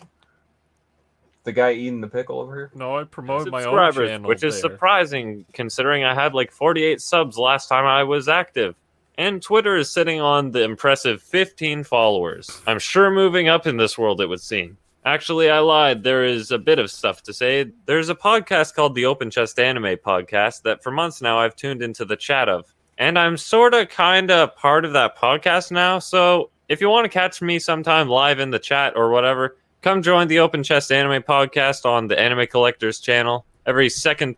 The guy eating the pickle over here. No, I promoted my own subscribers, channel, which is there. surprising considering I had like 48 subs last time I was active. And Twitter is sitting on the impressive 15 followers. I'm sure moving up in this world, it would seem. Actually, I lied. There is a bit of stuff to say. There's a podcast called the Open Chest Anime Podcast that for months now I've tuned into the chat of. And I'm sort of kind of part of that podcast now. So if you want to catch me sometime live in the chat or whatever, come join the Open Chest Anime Podcast on the Anime Collectors channel. Every second.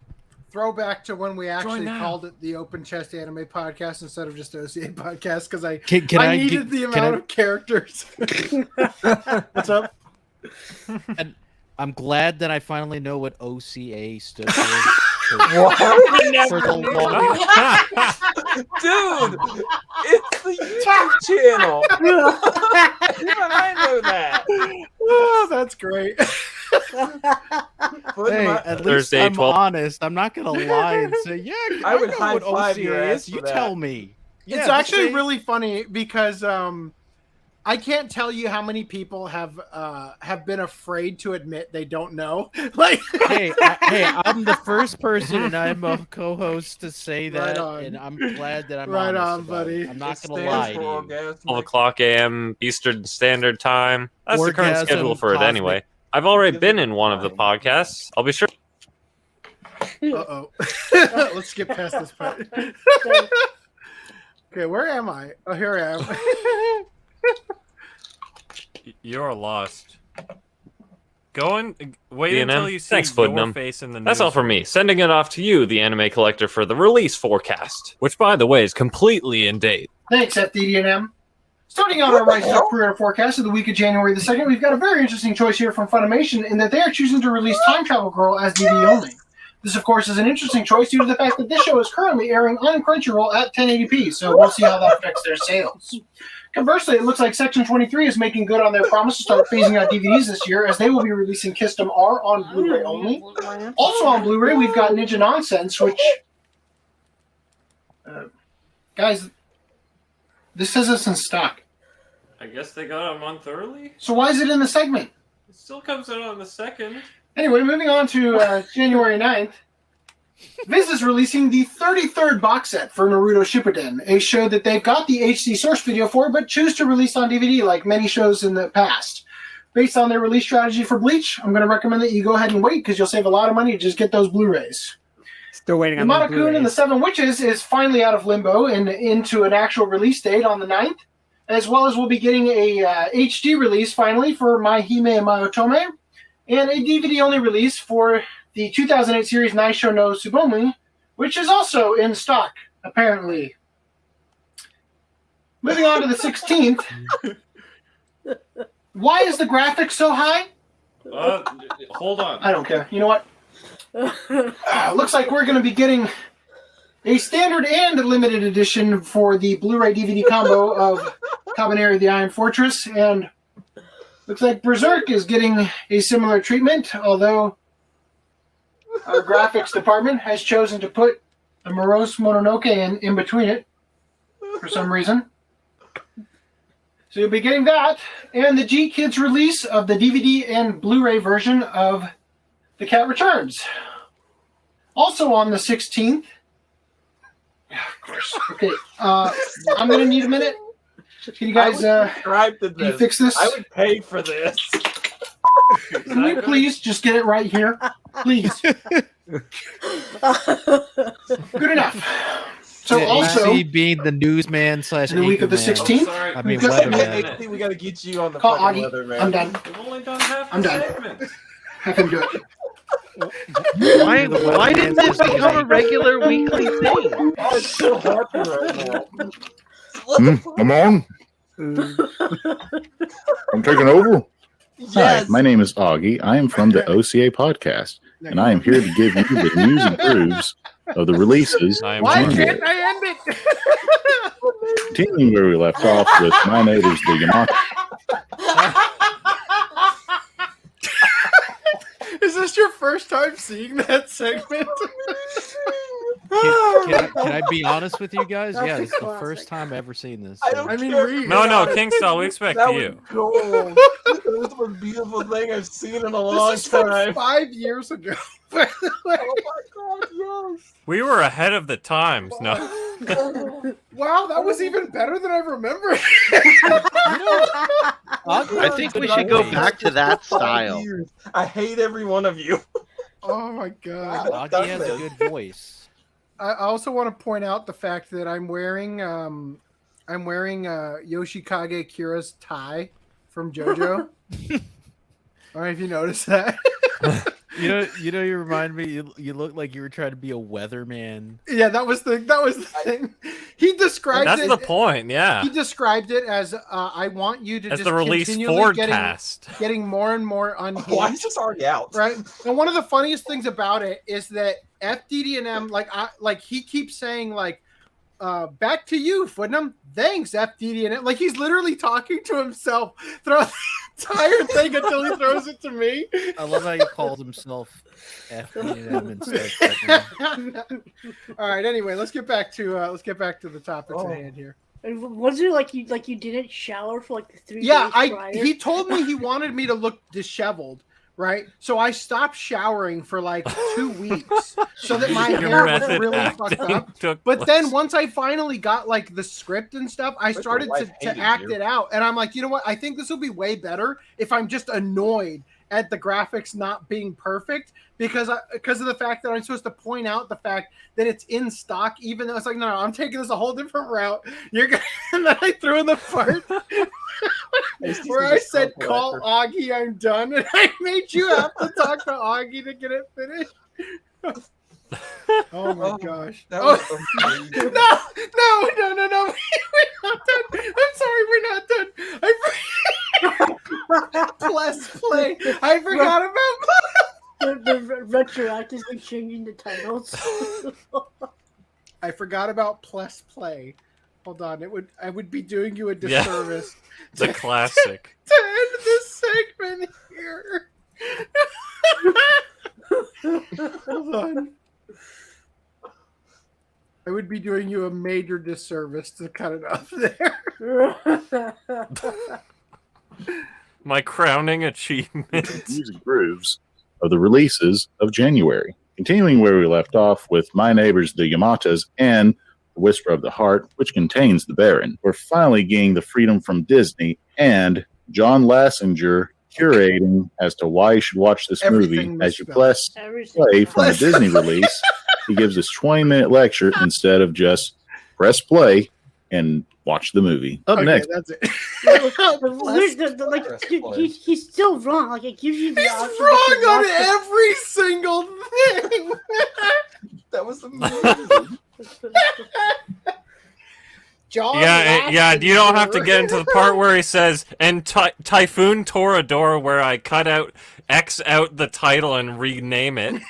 Throwback to when we actually now. called it the Open Chest Anime Podcast instead of just OCA Podcast because I Can I I needed the amount of characters. What's up? And I'm glad that I finally know what OCA stood for. What? For the longest. Dude, it's the YouTube channel. Even I know that. Oh, that's great. Hey, at least Thursday, I'm 12 honest. I'm not gonna lie and say, yeah, I would know high what five OCA your ass is. for You that. tell me. It's Yeah, actually say- really funny because I can't tell you how many people have been afraid to admit they don't know. Like, hey, I'm the first person, and I'm a co-host to say Right that, on. and I'm glad that I'm Right honest on, about buddy. it. I'm not It gonna stands lie for to you. orgasmic. 12 o'clock a.m. Eastern Standard Time. That's the current Orgasm schedule for it cosmic. anyway. I've already been in one of the podcasts. I'll be sure. Uh-oh. Let's skip past this part. Okay, where am I? Oh, here I am. You're lost. Wait until you see Thanks, your Footnum. face in the That's all news. for me. Sending it off to you, the anime collector, for the release forecast, which, by the way, is completely in date. Thanks, FDD&M. Starting out our Rise Up career forecast of the week of January the 2nd, we've got a very interesting choice here from Funimation in that they are choosing to release Time Travel Girl as DVD only. This, of course, is an interesting choice due to the fact that this show is currently airing on Crunchyroll at 1080p, so we'll see how that affects their sales. Conversely, it looks like Section 23 is making good on their promise to start phasing out DVDs this year, as they will be releasing Kissdom R on Blu-ray only. Also on Blu-ray, we've got Ninja Nonsense, which... guys, this says it's in stock. I guess they got a month early? So why is it in the segment? It still comes out on the 2nd. Anyway, moving on to January 9th. Viz is releasing the 33rd box set for Naruto Shippuden, a show that they've got the HD source video for, but choose to release on DVD like many shows in the past. Based on their release strategy for Bleach, I'm going to recommend that you go ahead and wait because you'll save a lot of money to just get those Blu-rays. Still waiting on the the Monokun Blu-rays. and the Seven Witches is finally out of limbo and into an actual release date on the 9th, as well as we'll be getting a HD release finally for My Hime and My Otome, and a DVD-only release for the 2008 series Naisho no Tsubomi, which is also in stock, apparently. Moving on to the 16th. Why is the graphics so high? Hold on. I don't care. You know what? Looks like we're going to be getting a standard and a limited edition for the Blu-ray DVD combo of Kabaneri the Iron Fortress, and looks like Berserk is getting a similar treatment, although our graphics department has chosen to put a Morose Mononoke in between it for some reason. So you'll be getting that, and the G-Kids release of the DVD and Blu-ray version of The Cat Returns. Also on the 16th. Yeah, of course. Okay, I'm going to need a minute. Can you guys subscribe to this. Can you fix this? I would pay for this. Can we please just get it right here? Please. Good enough. So Yeah, also, AC being the newsman slash the week of the anchorman. 16th? I mean, We've got- weatherman. We got to get you on the Call fucking Augie. weather, man. I'm done. We've only done half I'm the done. segment. Have him do it. Why didn't this become a regular weekly thing? I'm so happy right now. I'm on. I'm taking over. Hi, my name is Augie. I am from the OCA podcast, and I am here to give you the news and grooves of the releases. Why of can't Undead. I end it? Continuing where we left off with My Neighbors the Yamaka. Is this your first time seeing that segment? Can I be honest with you guys? That's Yeah, a it's the classic. first time ever seen this. I so- don't I mean, care. Reed. No, Kingstar, we expect That you. was gold. That was the most beautiful thing I've seen in a long This is from time. 5 years ago. By the way. Oh my god, yes. We were ahead of the times. No. Wow, that was even better than I remember. I think we should go back to that style. I hate every one of you. Oh my god. Augie has a good voice. I also want to point out the fact that I'm wearing Yoshikage Kira's tie from JoJo. I don't know if you noticed that. You remind me. You look like you were trying to be a weatherman. Yeah, that was the thing. He described That's it. the point, yeah. He described it as I want you to As just the release continually forecast. getting more and more unhinged. Why is this already out? Right. And one of the funniest things about it is that FDD&M, he keeps saying back to you, Footnum. Thanks, FDD&M. Like he's literally talking to himself throughout the entire thing until he throws it to me. I love how he called himself FDM instead. All right. Anyway, let's get back to the topics at hand here. And was it like you didn't shower for like the 3 Yeah, days prior? he told me he wanted me to look disheveled, right? So I stopped showering for like 2 weeks so that my Your hair was method really fucked acting up. took But place. then once I finally got like the script and stuff, I started wife to hated act you. it out. And I'm like, you know what? I think this will be way better if I'm just annoyed at the graphics not being perfect because of the fact that I'm supposed to point out the fact that it's in stock, even though it's like, no, I'm taking this a whole different route. You're gonna, and then I threw in the part where I said, "Call Augie, I'm done," and I made you have to talk to Augie to get it finished. Oh my gosh! That was no! We're not done. I'm sorry, we're not done. Let's play. I forgot about the retroactively changing the titles. I forgot about plus play. Hold on, I would be doing you a disservice. Yeah, the classic. To end this segment here. Hold on. I would be doing you a major disservice to cut it off there. My crowning achievement. Music grooves of the releases of January. Continuing where we left off with My Neighbors the Yamatas and The Whisper of the Heart, which contains the Baron. We're finally getting the freedom from Disney and John Lasseter curating as to why you should watch this movie. As you press play from the Disney release, he gives us 20-minute lecture instead of just press play and watch the movie. Up next. That's it. He's still wrong. Like, it gives you the option. He's wrong on every single thing. That was amazing. John Yeah. You don't have to get into the part where he says, and Typhoon Toradora, where I X out the title and rename it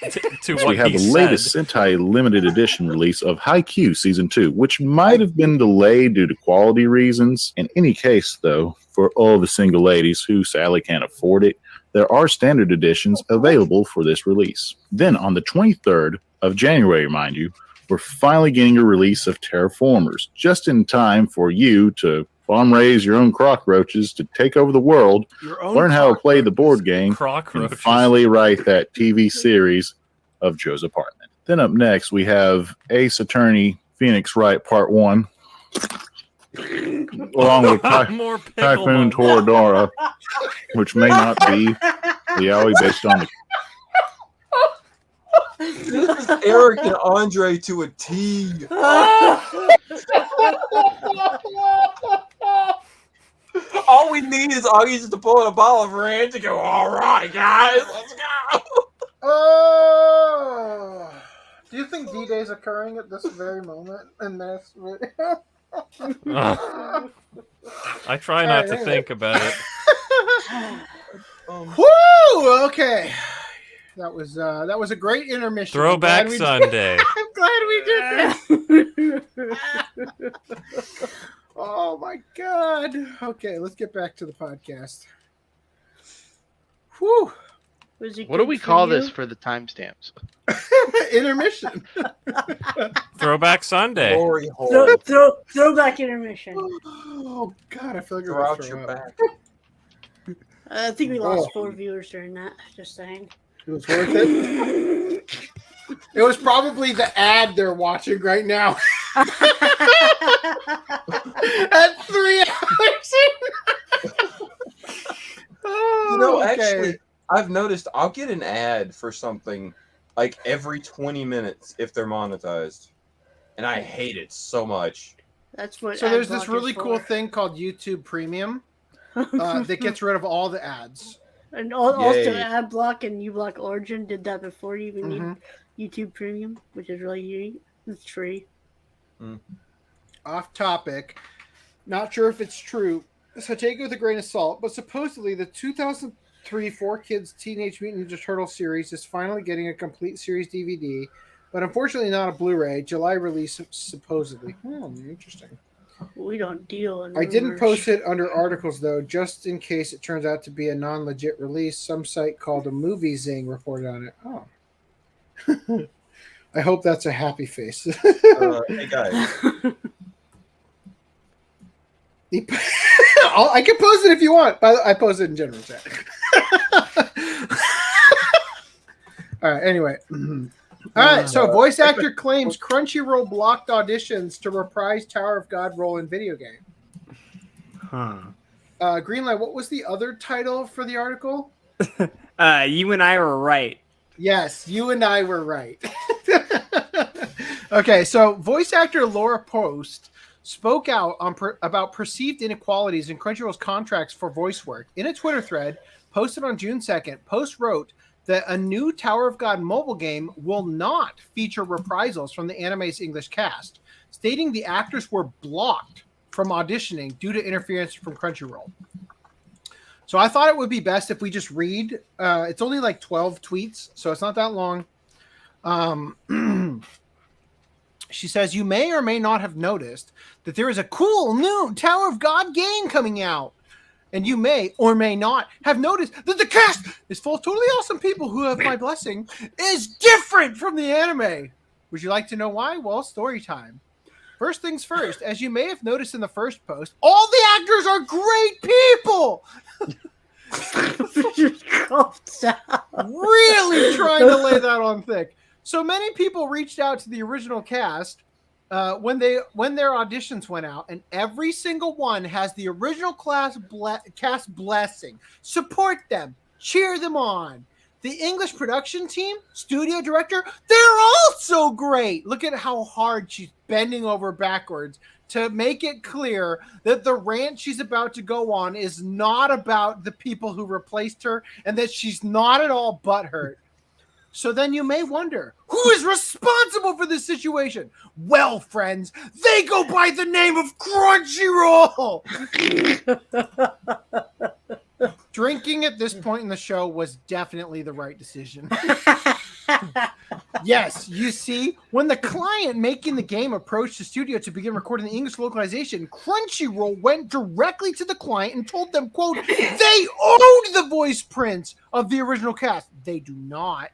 to what he said. We have the latest Sentai limited edition release of Haikyuu Season 2, which might have been delayed due to quality reasons. In any case, though, for all the single ladies who sadly can't afford it, there are standard editions available for this release. Then on the 23rd of January, mind you, we're finally getting a release of Terraformers, just in time for you to farm raise your own cockroaches to take over the world, learn how to play the board game, and finally write that TV series of Joe's Apartment. Then up next, we have Ace Attorney Phoenix Wright Part 1, along with Typhoon Toradora, which may not be the alley based on the... This is Eric and Andre to a T. All we need is Augie just to pull in a ball of ranch and go, all right, guys, let's go. Oh, do you think D-Day is occurring at this very moment in this video? I try not to think about it. Woo! Okay. That was a great intermission. Throwback Sunday. I'm glad we did that. Oh my god. Okay, let's get back to the podcast. Whew. What do we call this for the timestamps? Intermission. Throwback Sunday. Throwback intermission. Oh god, I feel like throw out your back. I think we lost 4 viewers during that. Just saying. It was worth it. It was probably the ad they're watching right now. At 3 hours. Actually, I've noticed I'll get an ad for something like every 20 minutes if they're monetized. And I hate it so much. That's what. So there's this really cool thing called YouTube Premium that gets rid of all the ads. And also AdBlock and uBlock Origin did that before you even need YouTube Premium, which is really unique. It's free. Off topic. Not sure if it's true, so take it with a grain of salt, but supposedly the 2003 4Kids Teenage Mutant Ninja Turtle series is finally getting a complete series DVD, but unfortunately not a Blu-ray. July release, supposedly. Interesting. We don't deal in I didn't post it under articles, though, just in case it turns out to be a non-legit release. Some site called a Movie Zing reported on it. Oh. I hope that's a happy face. Hey, guys. I can post it if you want. I post it in general chat. All right, anyway. All right, so voice actor claims Crunchyroll blocked auditions to reprise Tower of God role in video game. Greenlight, what was the other title for the article? You and I were right. Yes, you and I were right. Okay, so voice actor Laura Post spoke out about perceived inequalities in Crunchyroll's contracts for voice work. In a Twitter thread posted on June 2nd, Post wrote that a new Tower of God mobile game will not feature reprisals from the anime's English cast, stating the actors were blocked from auditioning due to interference from Crunchyroll. So I thought it would be best if we just read. It's only like 12 tweets, so it's not that long. She says, you may or may not have noticed that there is a cool new Tower of God game coming out. And you may or may not have noticed that the cast is full of totally awesome people who have my blessing is different from the anime. Would you like to know why? Well, story time. First things first, as you may have noticed in the first post, all the actors are great people. Really trying to lay that on thick. So many people reached out to the original cast when their auditions went out, and every single one has the original cast blessing. Support them, cheer them on. The English production team, studio director, they're also great. Look at how hard she's bending over backwards to make it clear that the rant she's about to go on is not about the people who replaced her and that she's not at all butthurt. So then you may wonder, who is responsible for this situation? Well, friends, they go by the name of Crunchyroll. Drinking at this point in the show was definitely the right decision. Yes, you see, when the client making the game approached the studio to begin recording the English localization, Crunchyroll went directly to the client and told them, quote, they owned the voice prints of the original cast. They do not.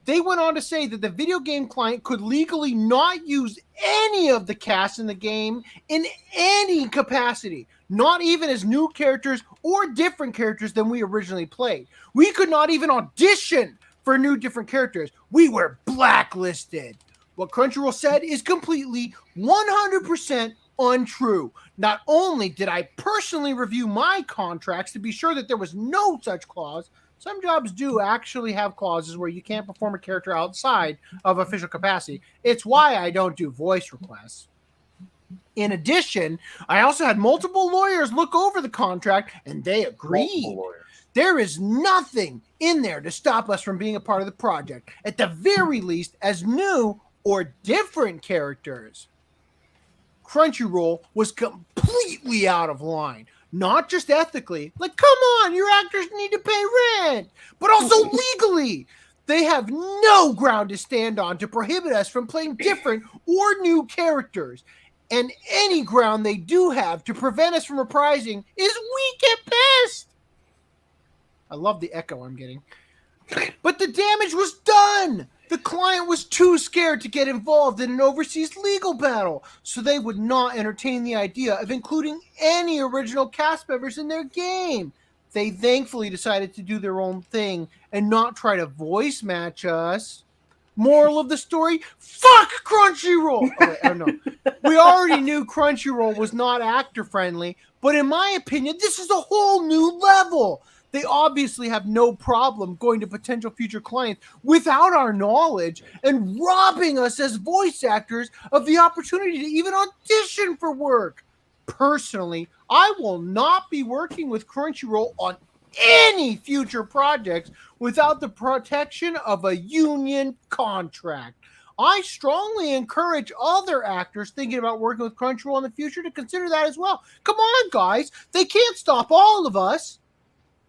They went on to say that the video game client could legally not use any of the cast in the game in any capacity, not even as new characters or different characters than we originally played. We could not even audition for new different characters. We were blacklisted. What Crunchyroll said is completely 100% untrue. Not only did I personally review my contracts to be sure that there was no such clause, some jobs do actually have clauses where you can't perform a character outside of official capacity. It's why I don't do voice requests. In addition, I also had multiple lawyers look over the contract, and they agreed. There is nothing in there to stop us from being a part of the project, at the very least as new or different characters. Crunchyroll was completely out of line. Not just ethically, like, come on, your actors need to pay rent, but also legally. They have no ground to stand on to prohibit us from playing different or new characters. And any ground they do have to prevent us from reprising is weak at best. I love the echo I'm getting. But the damage was done. The client was too scared to get involved in an overseas legal battle, so they would not entertain the idea of including any original cast members in their game. They thankfully decided to do their own thing and not try to voice match us. Moral of the story, fuck Crunchyroll! Oh, wait, I don't know. We already knew Crunchyroll was not actor-friendly, but in my opinion, this is a whole new level. They obviously have no problem going to potential future clients without our knowledge and robbing us as voice actors of the opportunity to even audition for work. Personally, I will not be working with Crunchyroll on any future projects without the protection of a union contract. I strongly encourage other actors thinking about working with Crunchyroll in the future to consider that as well. Come on, guys. They can't stop all of us.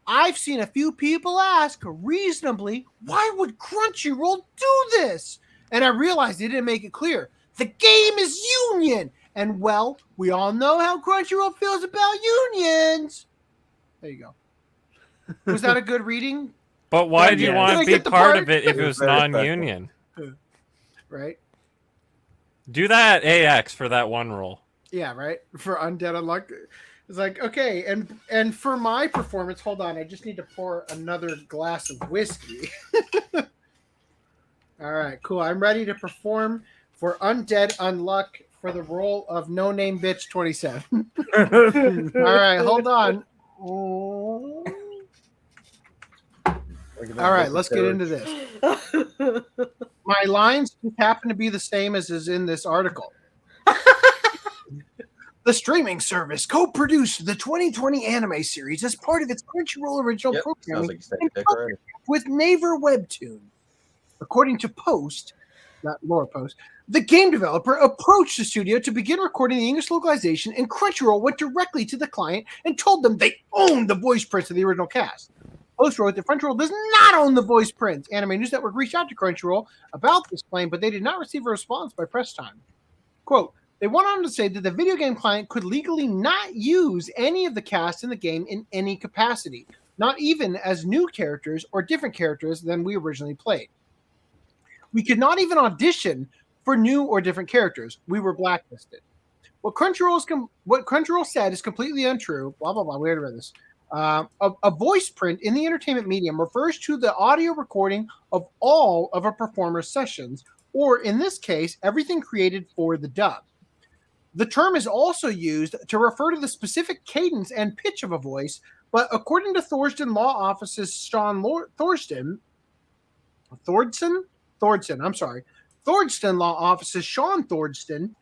I've seen a few people ask reasonably, why would Crunchyroll do this? And I realized they didn't make it clear. The game is union. And well, we all know how Crunchyroll feels about unions. There you go. Was that a good reading? But why do you want to be part of it if it was non-union? Right? Do that AX for that one role. Yeah, right? For Undead Unluck. It's like, okay, and for my performance, hold on, I just need to pour another glass of whiskey. All right, cool. I'm ready to perform for Undead Unluck for the role of No Name Bitch 27. All right, hold on. All right, let's get into this. My lines just happen to be the same as is in this article. The streaming service co-produced the 2020 anime series as part of its Crunchyroll original programming with Naver Webtoon. According to Post, not Laura Post, the game developer approached the studio to begin recording the English localization, and Crunchyroll went directly to the client and told them they owned the voice prints of the original cast. Post wrote that Crunchyroll does not own the voice prints. Anime News Network reached out to Crunchyroll about this claim, but they did not receive a response by press time. Quote, they went on to say that the video game client could legally not use any of the cast in the game in any capacity, not even as new characters or different characters than we originally played. We could not even audition for new or different characters. We were blacklisted. What Crunchyroll said is completely untrue. Blah, blah, blah. We already read this. A voice print in the entertainment medium refers to the audio recording of all of a performer's sessions, or in this case, everything created for the dub. The term is also used to refer to the specific cadence and pitch of a voice, but according to Thorsten Law Office's Sean Thorsten Law Office's Sean Thorsten,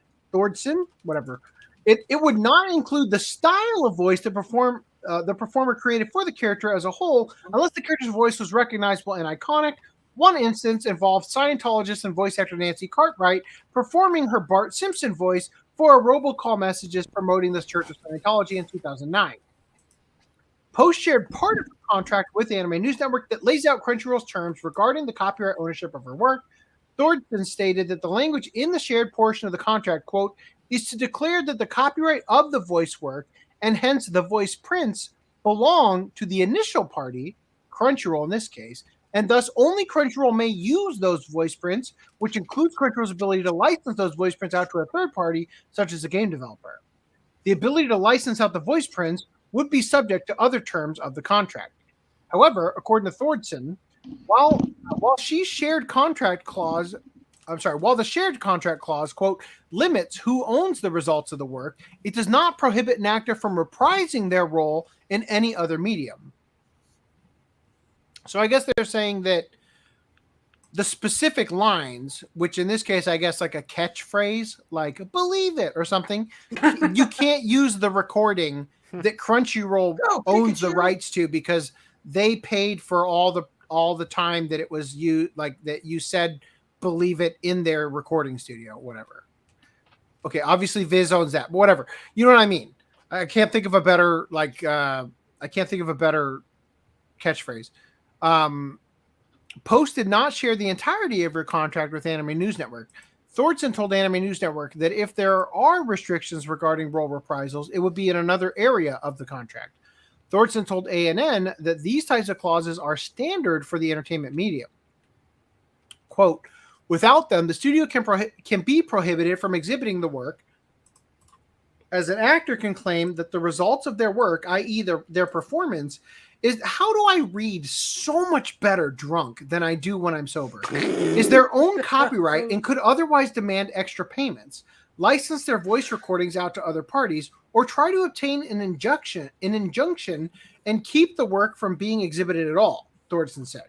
whatever. It would not include the style of voice the performer created for the character as a whole, unless the character's voice was recognizable and iconic. One instance involved Scientologist and voice actor Nancy Cartwright performing her Bart Simpson voice for a robocall messages promoting the Church of Scientology in 2009. Post shared part of the contract with the Anime News Network that lays out Crunchyroll's terms regarding the copyright ownership of her work. Thornton stated that the language in the shared portion of the contract, quote, is to declare that the copyright of the voice work, and hence the voice prints, belong to the initial party, Crunchyroll in this case, and thus only Crunchyroll may use those voice prints, which includes Crunchyroll's ability to license those voice prints out to a third party, such as a game developer. The ability to license out the voice prints would be subject to other terms of the contract. However, according to Thornton, while the shared contract clause, quote, limits who owns the results of the work, it does not prohibit an actor from reprising their role in any other medium. So I guess they're saying that the specific lines, which in this case, I guess like a catchphrase, like "believe it" or something, you can't use the recording that Crunchyroll owns the rights to because they paid for all the time that it was you like that you said "believe it" in their recording studio, whatever. Okay, obviously Viz owns that, but whatever. You know what I mean? I can't think of a better catchphrase. Post did not share the entirety of her contract with Anime News Network. Thornton told Anime News Network that if there are restrictions regarding role reprisals, it would be in another area of the contract. Thornton told ANN that these types of clauses are standard for the entertainment medium. Quote, without them, the studio can be prohibited from exhibiting the work, as an actor can claim that the results of their work, i.e. their performance, is how do I read so much better drunk than I do when I'm sober? Is their own copyright and could otherwise demand extra payments, license their voice recordings out to other parties, or try to obtain an injunction and keep the work from being exhibited at all, Thornton said.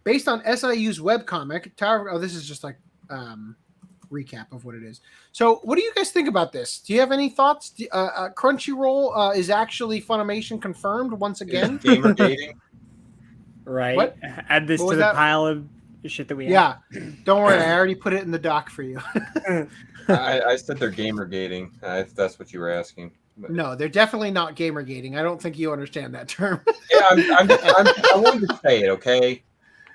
Based on SIU's webcomic, this is just like recap of what it is. So what do you guys think about this? Do you have any thoughts? Crunchyroll is actually Funimation confirmed once again. Gamer dating. Right. What? Add this What to was the that? pile of shit that we have. Yeah. Don't worry. I already put it in the doc for you. I said they're gamer gating, if that's what you were asking. But... No, they're definitely not gamer gating. I don't think you understand that term. Yeah, I wanted to say it, okay?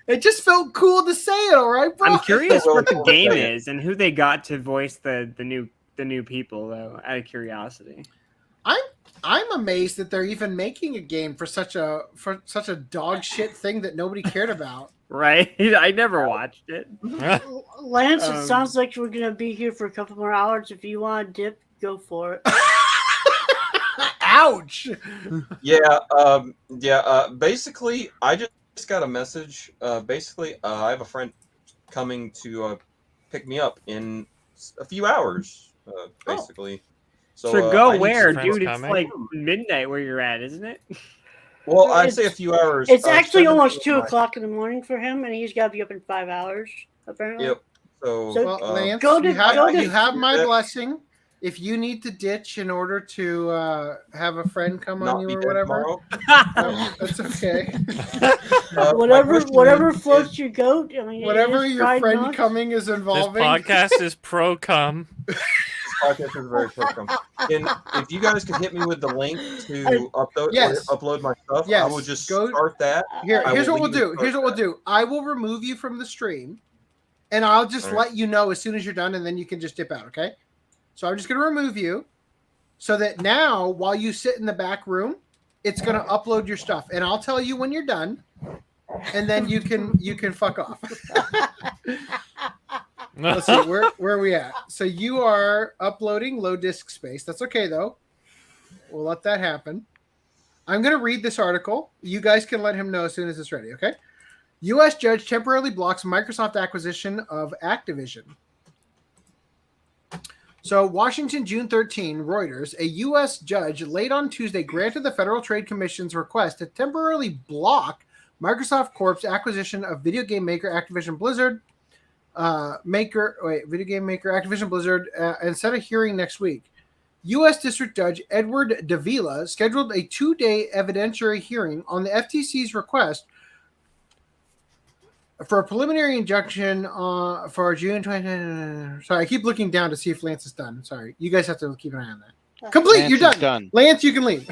It just felt cool to say it, all right, bro? I'm curious what the game is and who they got to voice the new people, though, out of curiosity. I'm amazed that they're even making a game for such a dog shit thing that nobody cared about. Right? I never watched it. Lance, it sounds like we're gonna be here for a couple more hours. If you want to dip, go for it. Ouch! Basically, I just got a message. I have a friend coming to pick me up in a few hours. Basically, So go where, dude? It's like midnight where you're at, isn't it? Well, I'd say a few hours. It's actually 7 almost p.m. 2 o'clock in the morning for him, and he's got to be up in 5 hours, apparently. Yep. So, Well, Lance, go to- you have, go to- you have my blessing. If you need to ditch in order to have a friend come Not on you be or dead whatever, tomorrow? that's okay. whatever floats your goat. I mean, Whatever it is your fried friend nuts. coming is This involving. podcast is pro cum. Podcast is very welcome. And if you guys could hit me with the link to upload my stuff, I will just start that. Here's what we'll do. Here's what we'll do. I will remove you from the stream, and I'll just All right. let you know as soon as you're done, and then you can just dip out. Okay? So I'm just going to remove you, so that now while you sit in the back room, it's going to upload your stuff, and I'll tell you when you're done, and then you can fuck off. Let's see, where are we at? So you are uploading low disk space. That's okay though. We'll let that happen. I'm going to read this article. You guys can let him know as soon as it's ready, okay? U.S. judge temporarily blocks Microsoft acquisition of Activision. So Washington, June 13, Reuters, a U.S. judge late on Tuesday granted the Federal Trade Commission's request to temporarily block Microsoft Corp's acquisition of video game maker Activision Blizzard, Activision Blizzard, and set a hearing next week. U.S. District Judge Edward Davila scheduled a 2-day evidentiary hearing on the FTC's request for a preliminary injunction for June 20. Sorry, I keep looking down to see if Lance is done. Sorry, you guys have to keep an eye on that. Complete. Lance You're is done. Lance, you can leave.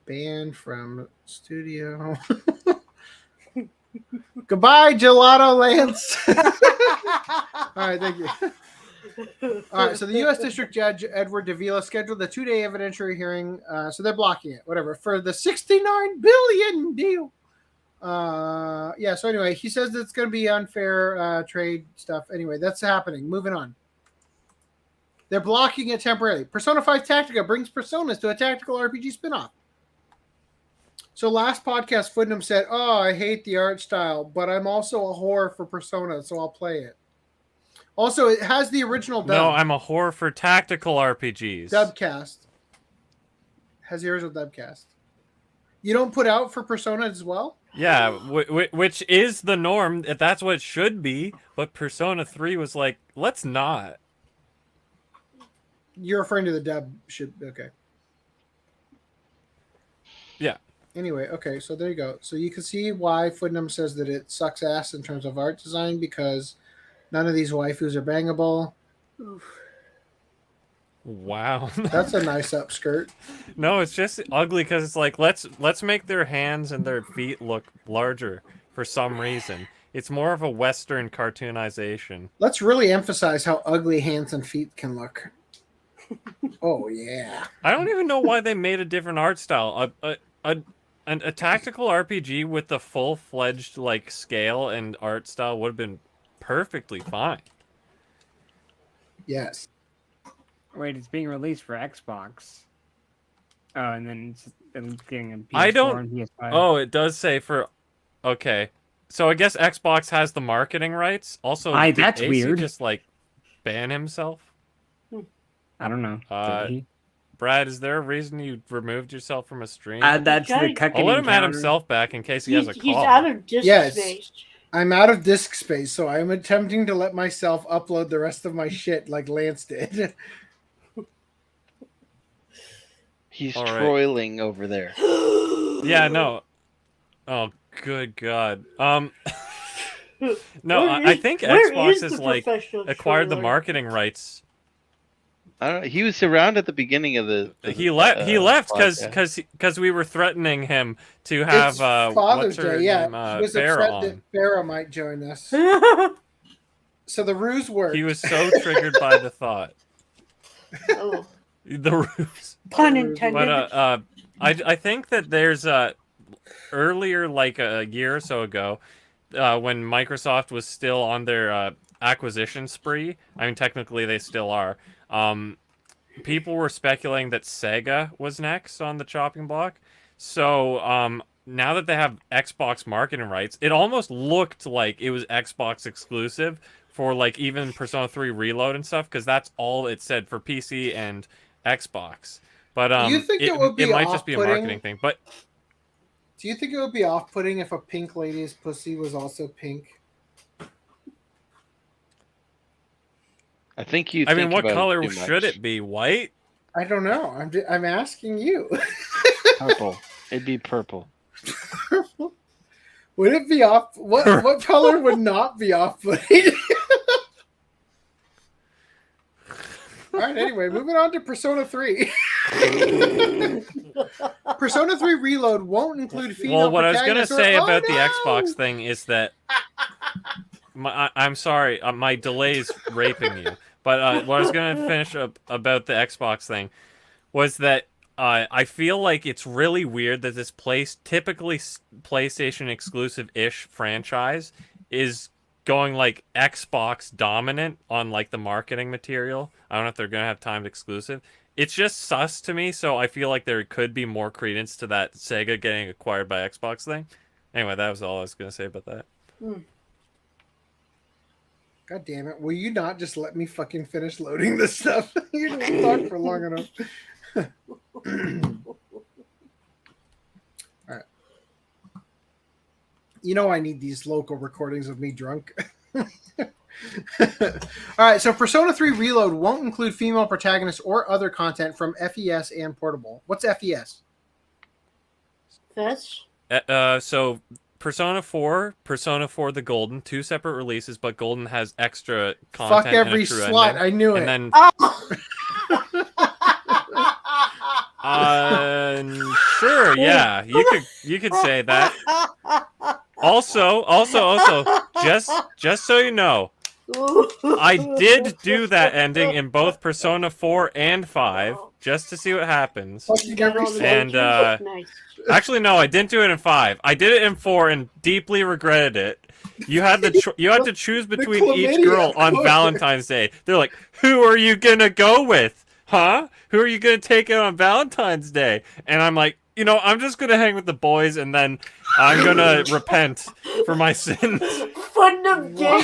Banned from studio. Goodbye, Gelato Lance. All right, thank you. All right, so the U.S. District Judge Edward Davila scheduled the 2-day evidentiary hearing. So they're blocking it, whatever, for the $69 billion deal. Yeah. So anyway, he says that it's going to be unfair trade stuff. Anyway, that's happening. Moving on. They're blocking it temporarily. Persona 5 Tactica brings Personas to a tactical RPG spinoff. So last podcast, Footnum said, "Oh, I hate the art style, but I'm also a whore for Persona, so I'll play it." Also, it has the original dub. No, I'm a whore for tactical RPGs. Dubcast. Has the original dubcast. You don't put out for Persona as well? Yeah, which is the norm. That's what it should be. But Persona 3 was like, let's not. You're referring to the dub should okay. Yeah. Anyway, okay, so there you go. So you can see why Footnum says that it sucks ass in terms of art design because none of these waifus are bangable. Wow. That's a nice upskirt. No, it's just ugly because it's like let's make their hands and their feet look larger for some reason. It's more of a Western cartoonization. Let's really emphasize how ugly hands and feet can look. Oh yeah. I don't even know why they made a different art style. A tactical RPG with the full-fledged like scale and art style would have been perfectly fine. Yes. Wait, it's being released for Xbox. Oh, and then it's getting a PS4 I don't. and PS5. Oh, it does say for. Okay, so I guess Xbox has the marketing rights. Also, did that's AC weird. just like ban himself? I don't know. Did he? Brad, is there a reason you removed yourself from a stream? That's the I'll cucking let him add encounter. himself back in case he has a call. He's out of disk space. I'm out of disk space, so I'm attempting to let myself upload the rest of my shit like Lance did. He's All right. troiling over there. Yeah, no. Oh, good God. No, Where I is- think where Xbox is has the like professional acquired the troller? marketing rights. I don't know. He was around at the beginning of the. He left. He left podcast. because we were threatening him to have It's Father's what's her Day, yeah. name, He was Farrah upset on. that Farrah might join us. So the ruse worked. He was so triggered by the thought. Oh. The ruse. Pun intended. But I think that there's earlier, like a year or so ago, when Microsoft was still on their acquisition spree. I mean, technically they still are. People were speculating that Sega was next on the chopping block. So now that they have Xbox marketing rights, it almost looked like it was Xbox exclusive for like even Persona 3 Reload and stuff, because that's all it said for PC and Xbox. But Do you think it would be might just be a off-putting? marketing thing. But Do you think it would be off-putting if a pink lady's pussy was also pink? I think you. I mean, think what about color too much. should it be? White? I don't know. I'm asking you. Purple. It'd be purple. Would it be off? What color would not be off-putting? All right. Anyway, moving on to Persona 3. Persona 3 Reload won't include female. Well, what I was gonna protagonists say or- about oh, the no! Xbox thing is that I'm sorry, my delay's raping you. But what I was gonna finish up about the Xbox thing was that I feel like it's really weird that this typically PlayStation exclusive-ish franchise is going like Xbox dominant on like the marketing material. I don't know if they're gonna have timed exclusive. It's just sus to me, so I feel like there could be more credence to that Sega getting acquired by Xbox thing. Anyway, that was all I was gonna say about that. God damn it! Will you not just let me fucking finish loading this stuff? You didn't talk for long enough. All right. You know I need these local recordings of me drunk. All right, so Persona 3 Reload won't include female protagonists or other content from FES and Portable. What's FES? Fetch? So Persona 4 the Golden, 2 separate releases, but Golden has extra content. Fuck every and a true slut. ending. I knew it. And then sure, yeah, you could say that. Also, just so you know, I did do that ending in both Persona 4 and 5, just to see what happens. And actually, no, I didn't do it in 5. I did it in 4 and deeply regretted it. You had to choose between each girl on Valentine's Day. They're like, who are you gonna go with? Huh? Who are you gonna take out on Valentine's Day? And I'm like, I'm just gonna hang with the boys, and then I'm gonna repent for my sins. Fun of gay.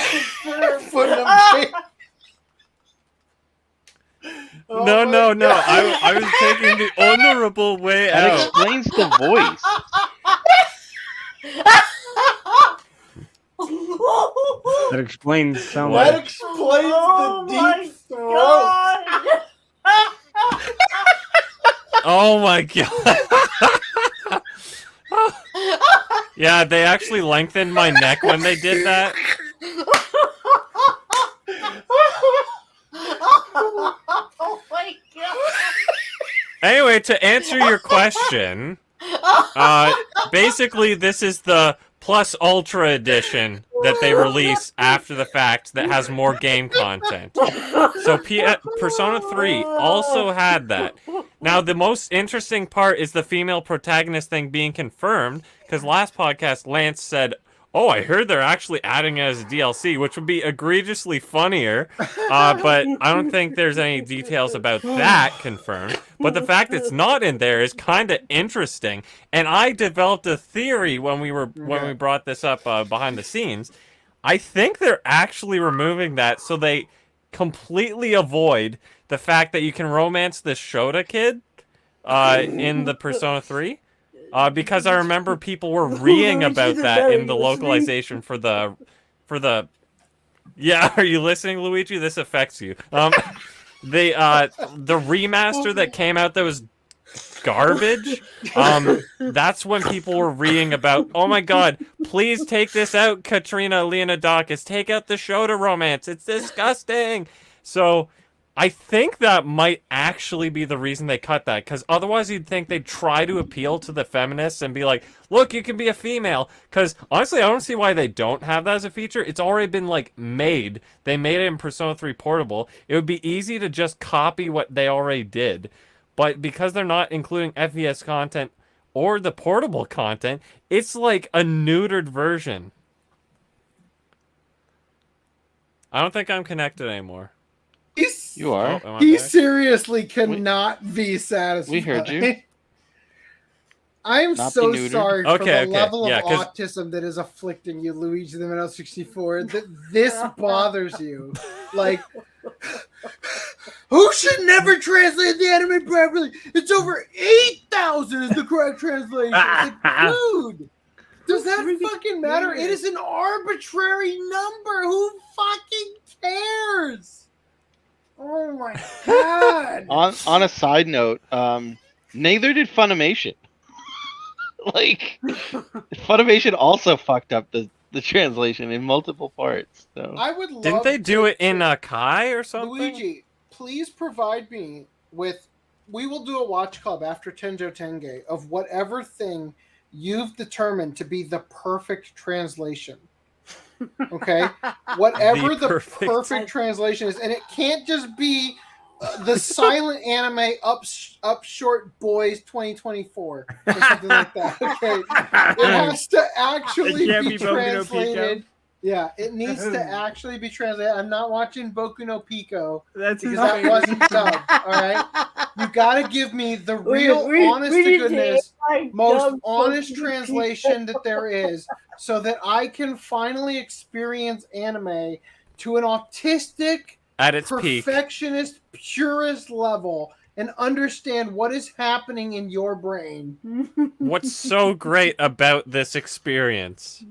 No. I was taking the honorable way That out. explains the voice. That explains so That much. explains Oh the my deep throat. Oh my god. Yeah, they actually lengthened my neck when they did that. Oh my god. Anyway, to answer your question, basically this is the Plus Ultra Edition that they release after the fact that has more game content. So Persona 3 also had that. Now, the most interesting part is the female protagonist thing being confirmed, because last podcast, Lance said, oh, I heard they're actually adding it as a DLC, which would be egregiously funnier, but I don't think there's any details about that confirmed. But the fact it's not in there is kind of interesting, and I developed a theory when we brought this up behind the scenes. I think they're actually removing that so they completely avoid the fact that you can romance the Shota kid in the Persona 3. Because I remember people were reeing about that in the localization for the. Yeah, are you listening, Luigi? This affects you. The remaster that came out that was garbage. That's when people were reeing about. Oh my god! Please take this out, Katrina Leonidakis. Take out the Shota romance. It's disgusting. So. I think that might actually be the reason they cut that, because otherwise you'd think they'd try to appeal to the feminists and be like, look, you can be a female. Because honestly, I don't see why they don't have that as a feature. It's already been made. They made it in Persona 3 Portable. It would be easy to just copy what they already did. But because they're not including FES content or the portable content, it's like a neutered version. I don't think I'm connected anymore. You are. Oh, He seriously cannot be satisfied. We heard you. I'm Not so be neutered. sorry for Okay, the level yeah, of 'cause- autism that is afflicting you, Luigi the Minnow 64. That this bothers you. Who should never translate the anime properly? It's over 8,000 is the correct translation. It's like, dude, does that fucking matter? It is an arbitrary number. Who fucking cares? Oh my god. On a side note, neither did Funimation. Like, Funimation also fucked up the translation in multiple parts. So I would love Didn't they do it in Kai or something? Luigi, please provide me with. We will do a watch club after Tenjo Tenge of whatever thing you've determined to be the perfect translation. Okay, whatever the perfect translation is, and it can't just be the silent anime up short boys 2024 or something like that. Okay, it has to actually be translated. Yeah, it needs to actually be translated. I'm not watching Boku no Pico because that wasn't dubbed. All right, you got to give me the real, honest to goodness, most honest translation that there is, so that I can finally experience anime to an autistic, at its peak, perfectionist, purist level, and understand what is happening in your brain. What's so great about this experience?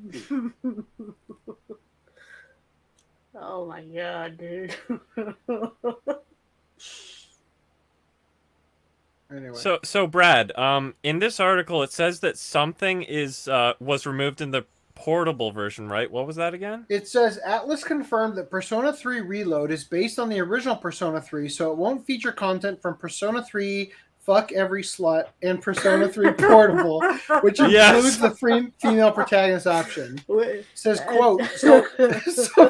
Oh my god, dude. Anyway. So Brad, in this article it says that something was removed in the portable version, right? What was that again? It says Atlas confirmed that Persona 3 Reload is based on the original Persona 3, so it won't feature content from Persona 3 Fuck Every Slut and Persona 3 Portable, which includes the free female protagonist option. It says, quote, so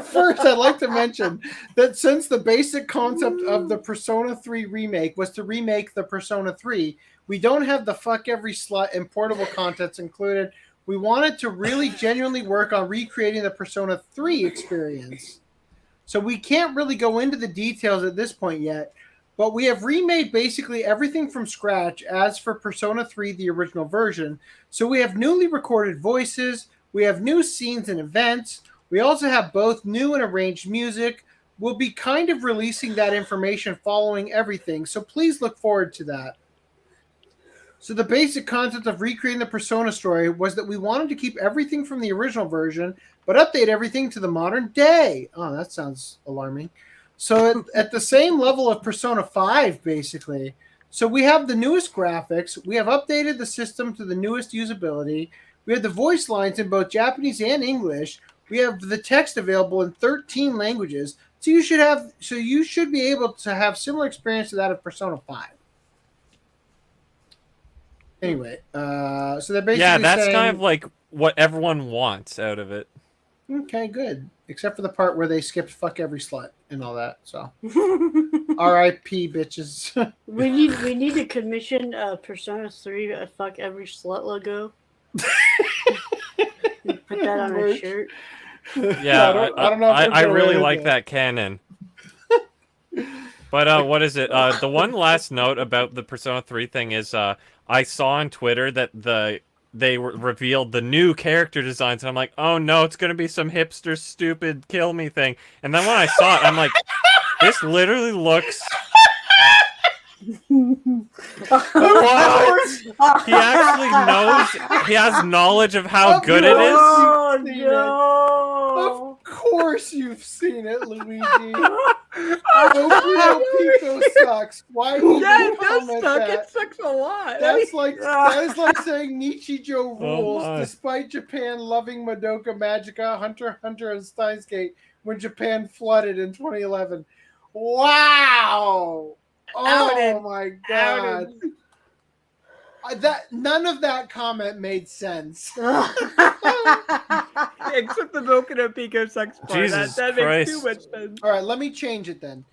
first I'd like to mention that since the basic concept of the Persona 3 remake was to remake the Persona 3, we don't have the Fuck Every Slut and Portable contents included. We wanted to really genuinely work on recreating the Persona 3 experience. So we can't really go into the details at this point yet, but we have remade basically everything from scratch as for Persona 3, the original version. So we have newly recorded voices, we have new scenes and events, we also have both new and arranged music. We'll be kind of releasing that information following everything, so please look forward to that. So the basic concept of recreating the Persona story was that we wanted to keep everything from the original version, but update everything to the modern day. Oh, that sounds alarming. So at the same level of Persona 5, basically. So we have the newest graphics. We have updated the system to the newest usability. We have the voice lines in both Japanese and English. We have the text available in 13 languages. So you should be able to have similar experience to that of Persona 5. Anyway, so they're basically that's saying, kind of like what everyone wants out of it. Okay, good. Except for the part where they skipped "fuck every slut" and all that. So, R.I.P. bitches. we need to commission Persona 3 a "fuck every slut" logo. Put that on a shirt. Yeah, I really like that canon. But what is it? The one last note about the Persona 3 thing is I saw on Twitter that they revealed the new character designs, and I'm like, oh no, it's gonna be some hipster stupid kill me thing. And then when I saw it, I'm like, this literally looks. What? He actually knows. He has knowledge of how good it is. Oh no! Of course you've seen it, Luigi. Boku no Pico sucks. Why? Yeah, it does suck. It sucks a lot. That is like saying Nichijou rules, despite Japan loving Madoka Magica, Hunter x Hunter, and Steins Gate when Japan flooded in 2011. Wow! Oh my god! None of that comment made sense. Except the Boku no Pico sucks part. Jesus that Christ. makes too much sense. All right, let me change it then.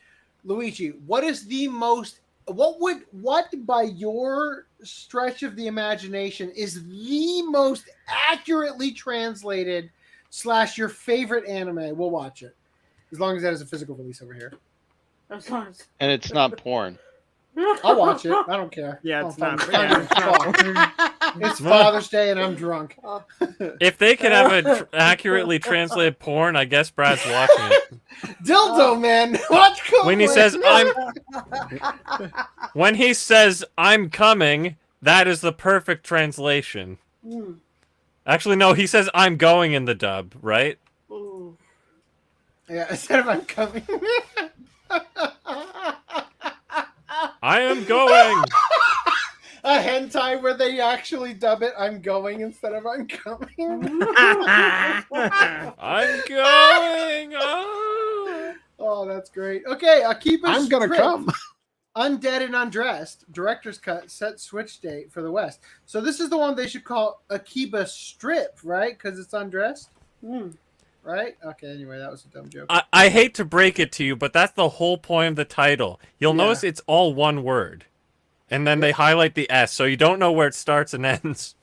Luigi, what is the most? What by your stretch of the imagination is the most accurately translated / your favorite anime? We'll watch it as long as that is a physical release over here. And it's not porn. I'll watch it. I don't care. Yeah, it's not. It's Father's Day and I'm drunk. If they could have an accurately translated porn, I guess Brad's watching it. Dildo man, what's going? When he says when he says I'm coming, that is the perfect translation. Actually, no, he says I'm going in the dub, right? Yeah, instead of I'm coming. I am going. A hentai where they actually dub it I'm going instead of I'm coming. I'm going. Oh, that's great. Okay, AKIBA'S I'm gonna Strip. come. Undead and Undressed, director's cut, set switch date for the West. So this is the one they should call AKIBA'S Strip, right? Because it's undressed. Right? Okay, anyway, that was a dumb joke. I hate to break it to you, but that's the whole point of the title. You'll notice it's all one word. And then they highlight the S, so you don't know where it starts and ends.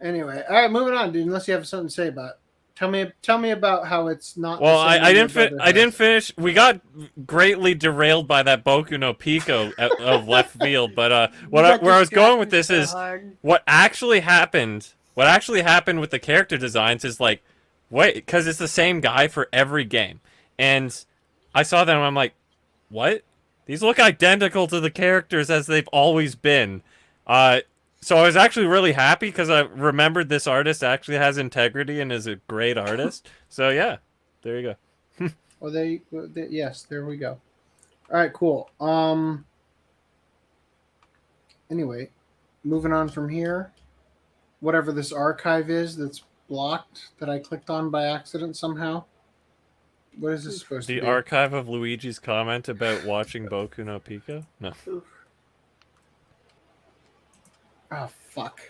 Anyway, all right, moving on, dude. Unless you have something to say about it. Tell me about how it's not. Well, the same I as your didn't brother I didn't finish. We got greatly derailed by that Boku no Pico of left field, but where I was going with this is what actually happened. What actually happened with the character designs is like, wait, because it's the same guy for every game, and I saw them and I'm like, what? These look identical to the characters as they've always been. So I was actually really happy because I remembered this artist actually has integrity and is a great artist. So yeah, there you go. Well, yes, there we go. All right, cool. Anyway, moving on from here. Whatever this archive is that's blocked that I clicked on by accident somehow. What is this supposed to be? The archive of Luigi's comment about watching Boku no Pico? No. Oh, fuck.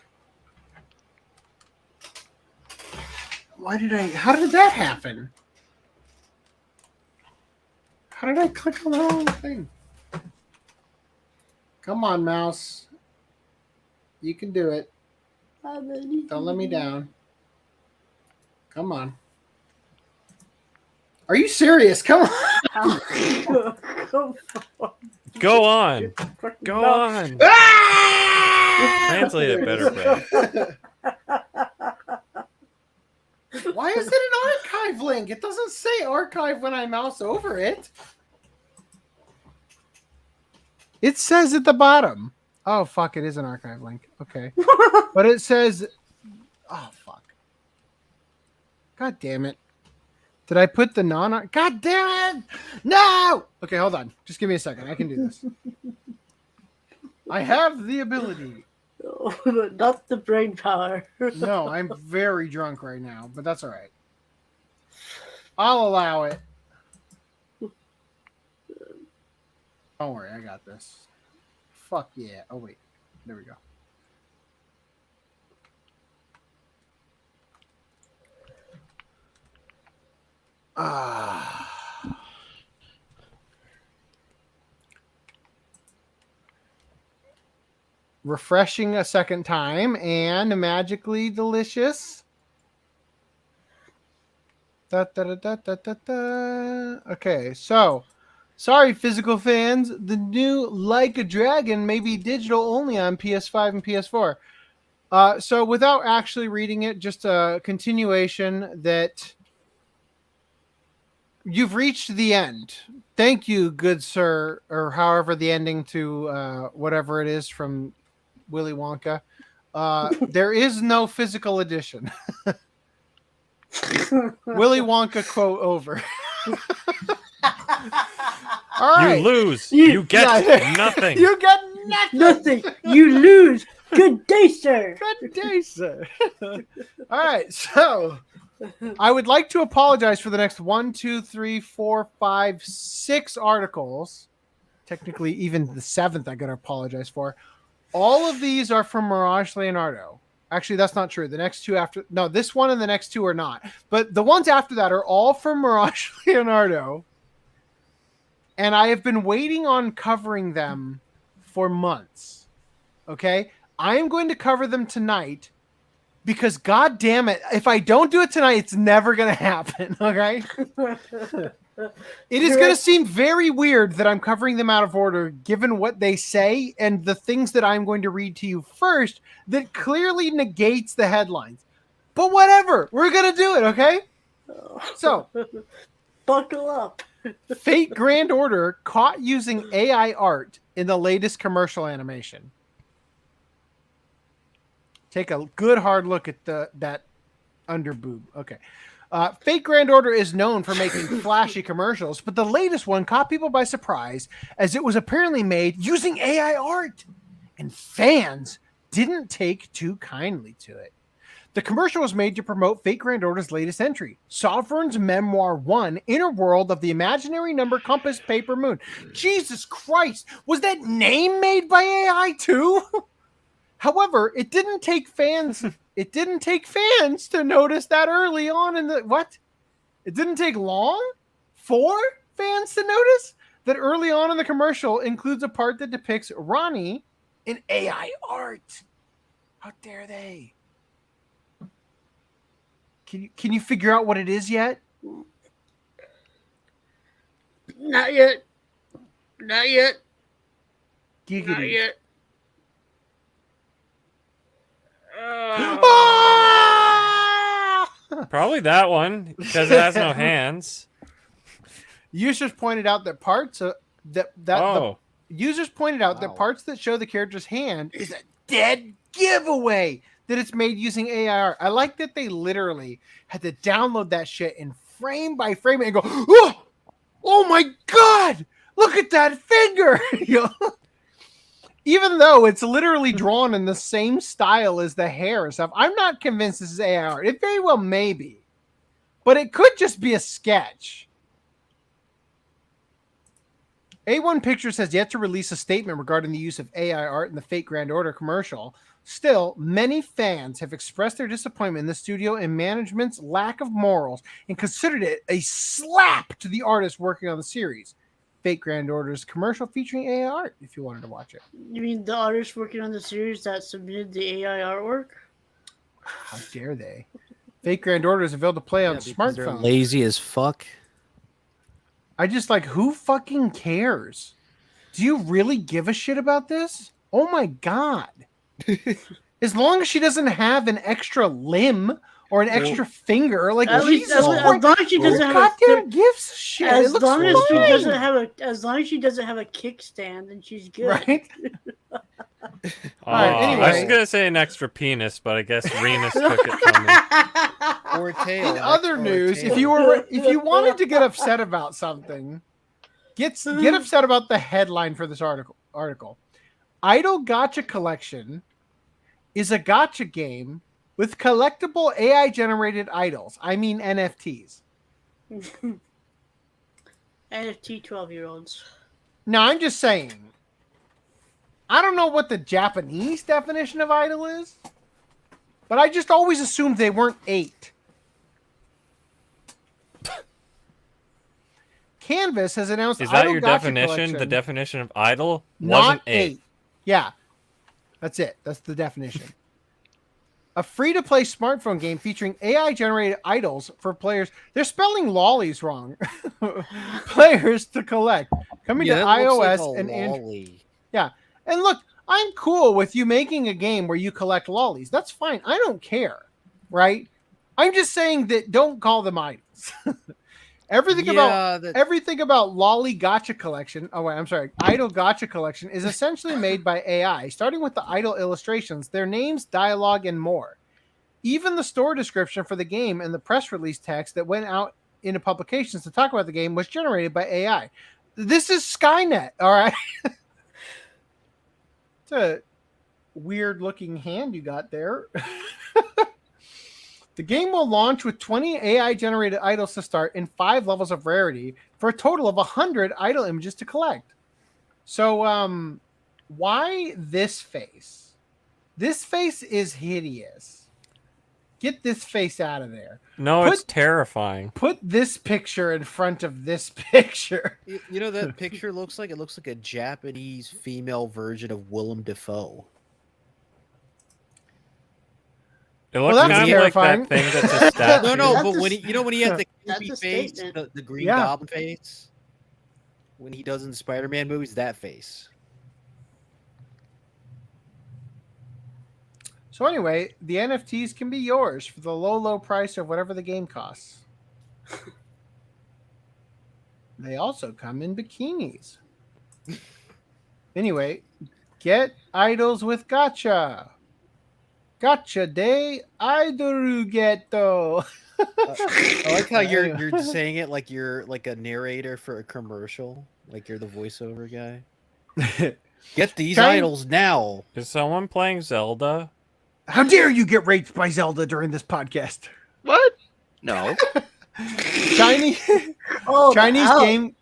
How did that happen? How did I click on the wrong thing? Come on, mouse. You can do it. Don't let me down. Come on. Are you serious? Come on. Go on. Go on. Translate it better, Brad. Why is it an archive link? It doesn't say archive when I mouse over it. It says at the bottom. Oh, fuck. It is an archive link. Okay. But it says... Oh, fuck. God damn it. Did I put the non... God damn it! No! Okay, hold on. Just give me a second. I can do this. I have the ability. Not the brain power. No, I'm very drunk right now, but that's all right. I'll allow it. Don't worry, I got this. Fuck yeah. Oh, wait. There we go. Refreshing a second time and magically delicious. Okay, so sorry, physical fans. The new Like a Dragon may be digital only on PS5 and PS4. So without actually reading it, just a continuation that you've reached the end. Thank you, good sir, or however the ending to whatever it is from Willy Wonka. There is no physical edition. Willy Wonka quote over. All right. You lose. You get nothing. You get nothing. Nothing. You lose. Good day, sir. Good day, sir. All right. So I would like to apologize for the next 1, 2, 3, 4, 5, 6 articles. Technically, even the 7th I got to apologize for. All of these are from Mirage Leonardo. Actually, that's not true. The next two after... No, this one and the next two are not. But the ones after that are all from Mirage Leonardo. And I have been waiting on covering them for months. Okay? I am going to cover them tonight. because god damn it, if I don't do it tonight, it's never gonna happen. Okay. It is going to seem very weird that I'm covering them out of order, given what they say and the things that I'm going to read to you first that clearly negates the headlines. But whatever, we're going to do it, okay? So, buckle up. Fate Grand Order caught using AI art in the latest commercial animation. Take a good hard look at that underboob. Okay. Fate Grand Order is known for making flashy commercials, but the latest one caught people by surprise as it was apparently made using AI art, and fans didn't take too kindly to it. The commercial was made to promote Fate Grand Order's latest entry, Sovereign's Memoir 1, Inner World of the Imaginary Number Compass Paper Moon. Jesus Christ, was that name made by AI too? However, it didn't take fans to notice that early on in the what? It didn't take long for fans to notice that early on in the commercial includes a part that depicts Ronnie in AI art. How dare they? Can you figure out what it is yet? Not yet. Not yet. Giggity. Not yet. Probably that one because it has no hands. Users pointed out that parts of users pointed out that parts that show the character's hand is a dead giveaway that it's made using AI. I like that they literally had to download that shit in frame by frame and go, oh my god, look at that finger. Even though it's literally drawn in the same style as the hair and stuff, I'm not convinced this is AI art. It very well may be, but it could just be a sketch. A1 Pictures has yet to release a statement regarding the use of AI art in the Fate Grand Order commercial. Still, many fans have expressed their disappointment in the studio and management's lack of morals and considered it a slap to the artists working on the series. Fate Grand Order's commercial featuring AI art, if you wanted to watch it. You mean the artists working on the series that submitted the AI artwork? How dare they? Fate Grand Order is available to play on smartphones. Lazy as fuck. I just who fucking cares? Do you really give a shit about this? Oh my god. As long as she doesn't have an extra limb or an extra finger, as long as she doesn't have goddamn gives a shit. As long as she doesn't have a kickstand, then she's good. Right? Anyway. I was gonna say an extra penis, but I guess Renus took it from me. Or tail. In other news, if you wanted to get upset about something, get upset about the headline for this article. Idol Gacha Collection is a gacha game with collectible AI generated idols. I mean NFTs. NFT 12-year-olds. Now I'm just saying. I don't know what the Japanese definition of idol is, but I just always assumed they weren't 8. Canvas has announced. Is that Idol your Gacha definition? Collection. The definition of idol Not wasn't 8. Yeah, that's it. That's the definition. A free-to-play smartphone game featuring AI-generated idols for players. They're spelling lollies wrong. Players to collect. Coming to iOS and Android. Yeah. And look, I'm cool with you making a game where you collect lollies. That's fine. I don't care. Right? I'm just saying that don't call them idols. Everything about Lolly Gacha Collection. Oh wait, I'm sorry. Idol Gacha Collection is essentially made by AI, starting with the idol illustrations, their names, dialogue, and more. Even the store description for the game and the press release text that went out into publications to talk about the game was generated by AI. This is Skynet, all right? It's a weird-looking hand you got there. The game will launch with 20 AI-generated idols to start in 5 levels of rarity for a total of 100 idol images to collect. So, why this face? This face is hideous. Get this face out of there. No, it's terrifying. Put this picture in front of this picture. You know that picture looks like? It looks like a Japanese female version of Willem Dafoe. It looks that's kind of like terrifying. that thing that's a statue. No, but when he had the That's creepy a face, statement. the Green Yeah. Goblin face, when he does in the Spider-Man movies, that face. So anyway, the NFTs can be yours for the low price of whatever the game costs. They also come in bikinis. Anyway, get idols with gacha. Gacha de idoru geto. I like how you're saying it like you're like a narrator for a commercial, like you're the voiceover guy. Get these idols now. Is someone playing Zelda? How dare you get raped by Zelda during this podcast? What? No. Chinese game.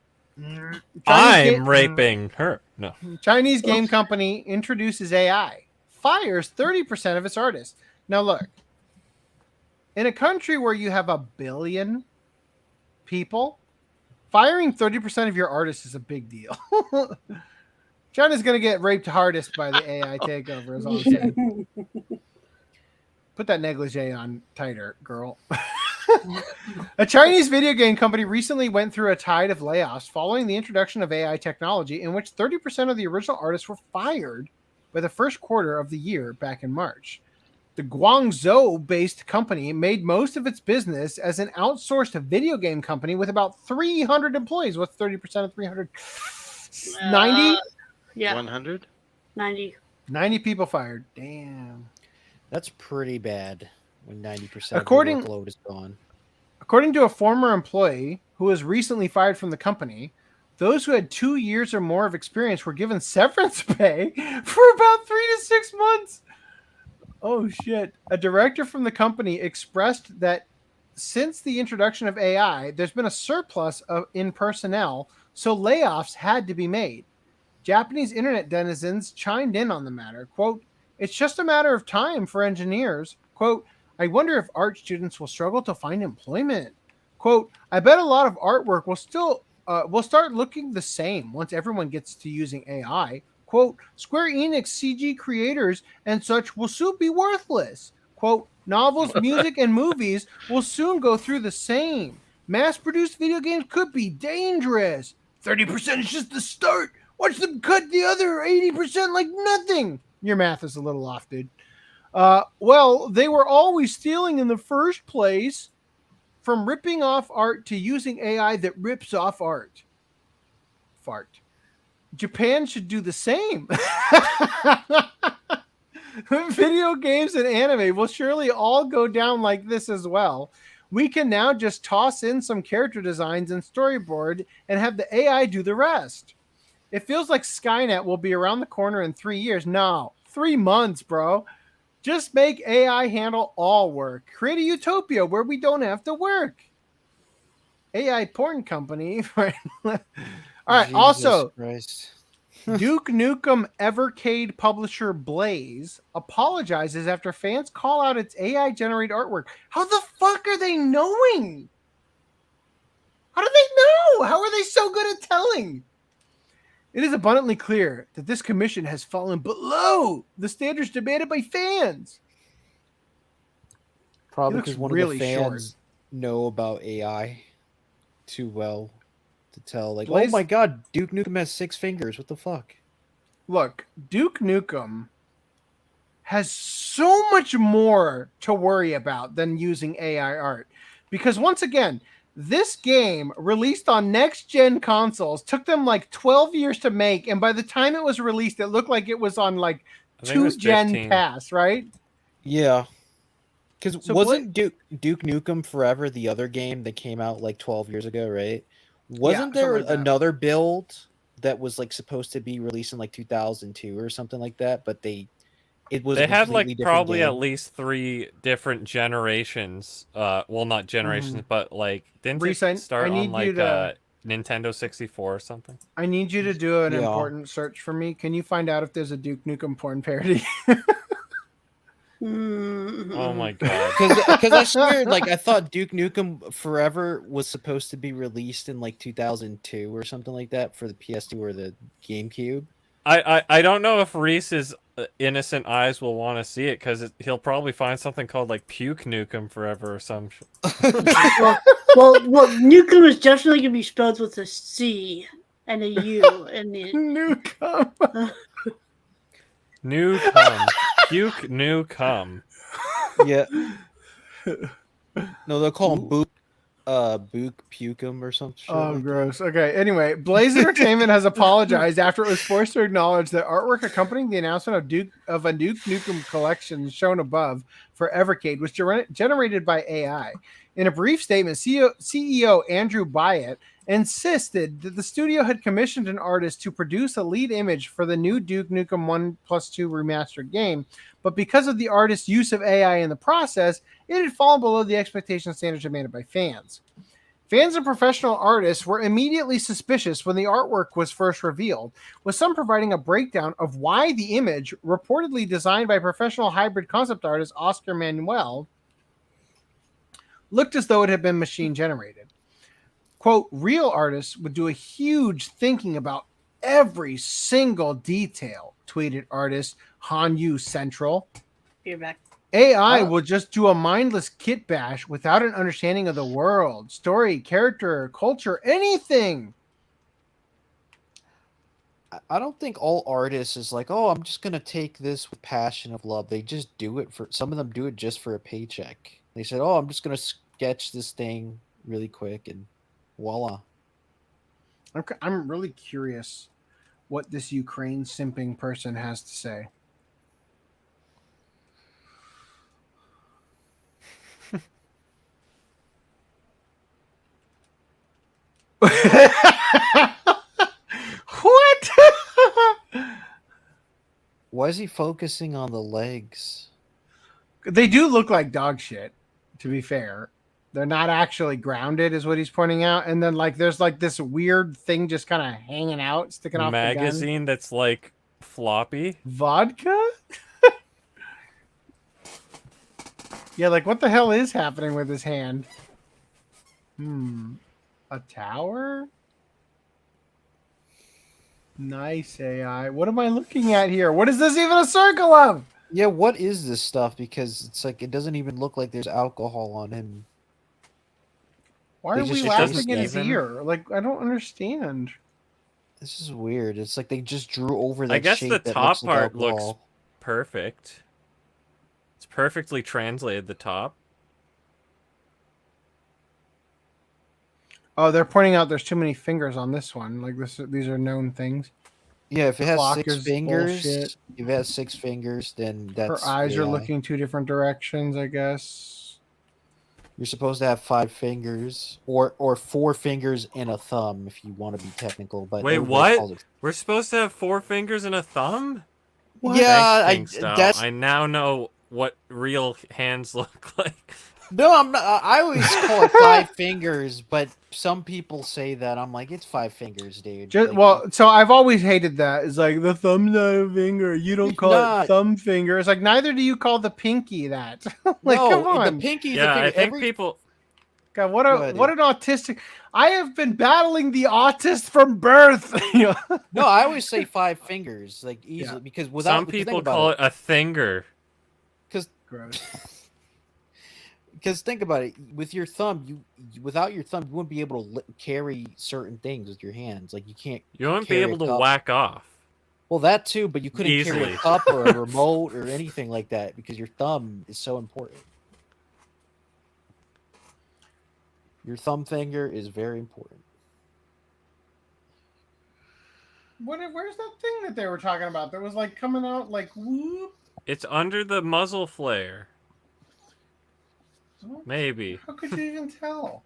I'm raping her. No. Chinese game company introduces AI, fires 30% of its artists. Now look, in a country where you have 1 billion people, firing 30% of your artists is a big deal. China's going to get raped hardest by the AI takeover, is all I'm saying. Put that negligee on tighter, girl. A Chinese video game company recently went through a tide of layoffs following the introduction of AI technology, in which 30% of the original artists were fired by the first quarter of the year back in March. The Guangzhou-based company made most of its business as an outsourced video game company with about 300 employees. What's 30% of 300? 90? Yeah. 100? 90. 90 people fired. Damn. That's pretty bad when 90% of According- the workload is gone. According to a former employee who was recently fired from the company, those who had 2 years or more of experience were given severance pay for about 3 to 6 months. Oh, shit. A director from the company expressed that since the introduction of AI, there's been a surplus in personnel, so layoffs had to be made. Japanese internet denizens chimed in on the matter. Quote, "It's just a matter of time for engineers." Quote, "I wonder if art students will struggle to find employment." Quote, "I bet a lot of artwork will start looking the same once everyone gets to using AI." Quote, "Square Enix CG creators and such will soon be worthless." Quote, "Novels, music, and movies will soon go through the same. Mass-produced video games could be dangerous. 30% is just the start. Watch them cut the other 80% like nothing." Your math is a little off, dude. Well, they were always stealing in the first place. From ripping off art to using AI that rips off art. Fart. Japan should do the same. Video games and anime will surely all go down like this as well. We can now just toss in some character designs and storyboard and have the AI do the rest. It feels like Skynet will be around the corner in 3 years. No, 3 months, bro. Just make AI handle all work. Create a utopia where we don't have to work. AI porn company. All right. Jesus Also, Christ. Duke Nukem Evercade publisher Blaze apologizes after fans call out its AI-generated artwork. How the fuck are they knowing? How do they know? How are they so good at telling? It is abundantly clear that this commission has fallen below the standards demanded by fans. Probably looks because one really of the fans know about AI too well to tell. Like, Blaze- oh my god, Duke Nukem has 6 fingers. What the fuck? Look, Duke Nukem has so much more to worry about than using AI art. Because once again, this game released on next-gen consoles took them like 12 years to make, and by the time it was released, it looked like it was on like I think it was 2-gen 15. pass, right? Yeah. Because So wasn't Duke Nukem Forever the other game that came out like 12 years ago, right? Wasn't there something like that. another build that was like supposed to be released in like 2002 or something like that? But it was They a had completely like different probably game. at least 3 different generations. Well, not generations, but like didn't Reese, I it start need on like you to- Nintendo 64 or something? I need you to do an Yeah. important search for me. Can you find out if there's a Duke Nukem porn parody? Oh my god! Because I swear, like I thought Duke Nukem Forever was supposed to be released in like 2002 or something like that for the PS2 or the GameCube. I don't know if Reese's innocent eyes will want to see it because he'll probably find something called like Puke Nukem Forever or some shit. well, Nukem is definitely gonna be spelled with a C and a U in the Nukem. New cum. Puke new cum. Yeah. No, they'll call him Book Pukem or something. Oh, gross. Okay. Anyway, Blaze Entertainment has apologized after it was forced to acknowledge that artwork accompanying the announcement of a Duke Nukem collection shown above for Evercade was generated by AI. In a brief statement, CEO Andrew Byatt insisted that the studio had commissioned an artist to produce a lead image for the new Duke Nukem 1+2 remastered game, but because of the artist's use of AI in the process, it had fallen below the expectation standards demanded by fans. Fans and professional artists were immediately suspicious when the artwork was first revealed, with some providing a breakdown of why the image, reportedly designed by professional hybrid concept artist Oscar Manuel, looked as though it had been machine generated. Quote, real artists would do a huge thinking about every single detail, tweeted artist Hanyu Central. You're back. AI will just do a mindless kit bash without an understanding of the world, story, character, culture, anything. I don't think all artists is like, oh, I'm just gonna take this with passion of love. They just do it for. Some of them do it just for a paycheck. They said, oh, I'm just gonna sketch this thing really quick and voila. I'm really curious what this Ukraine simping person has to say. What? Why is he focusing on the legs? They do look like dog shit, to be fair. They're not actually grounded, is what he's pointing out. And then, like, there's like this weird thing just kind of hanging out, sticking off the gun. Magazine that's like floppy. Vodka? Yeah, like, what the hell is happening with his hand? A tower? Nice AI. What am I looking at here? What is this even a circle of? Yeah, what is this stuff? Because it's like it doesn't even look like there's alcohol on him. Why are we laughing at his ear? Like, I don't understand. This is weird. It's like they just drew over that. I guess shape the that top looks like part looks alcohol. perfect. It's perfectly translated, the top. Oh, they're pointing out there's too many fingers on this one. Like these are known things. Yeah, if it has Clock 6 is fingers, bullshit. if it has 6 fingers, then that's Her eyes are AI. looking 2 different directions, I guess. You're supposed to have 5 fingers, or 4 fingers and a thumb, if you want to be technical. But Wait, everybody calls what? it- We're supposed to have 4 fingers and a thumb? Yeah, Thanks, I now know what real hands look like. No, I'm not. I always call it 5 fingers, but some people say that. I'm like, it's 5 fingers, dude. Just, Like, well, so I've always hated that. It's like the thumb's not a finger. You don't call it thumb finger. It's like neither do you call the pinky that. Like, no, come on. the pinky's Yeah, a finger. I think people. God, Go ahead, what an autistic. I have been battling the autist from birth. No, I always say 5 fingers, like easily, because without Some people call it a thinger. Because think about it, with your thumb, without your thumb, you wouldn't be able to carry certain things with your hands. Like you can't. You wouldn't be carry able a to cup. whack off. Well, that too, but you couldn't carry Easily. a cup or a remote or anything like that because your thumb is so important. Your thumb finger is very important. Where's that thing that they were talking about that was like coming out like whoop? It's under the muzzle flare. Maybe. How could you even tell?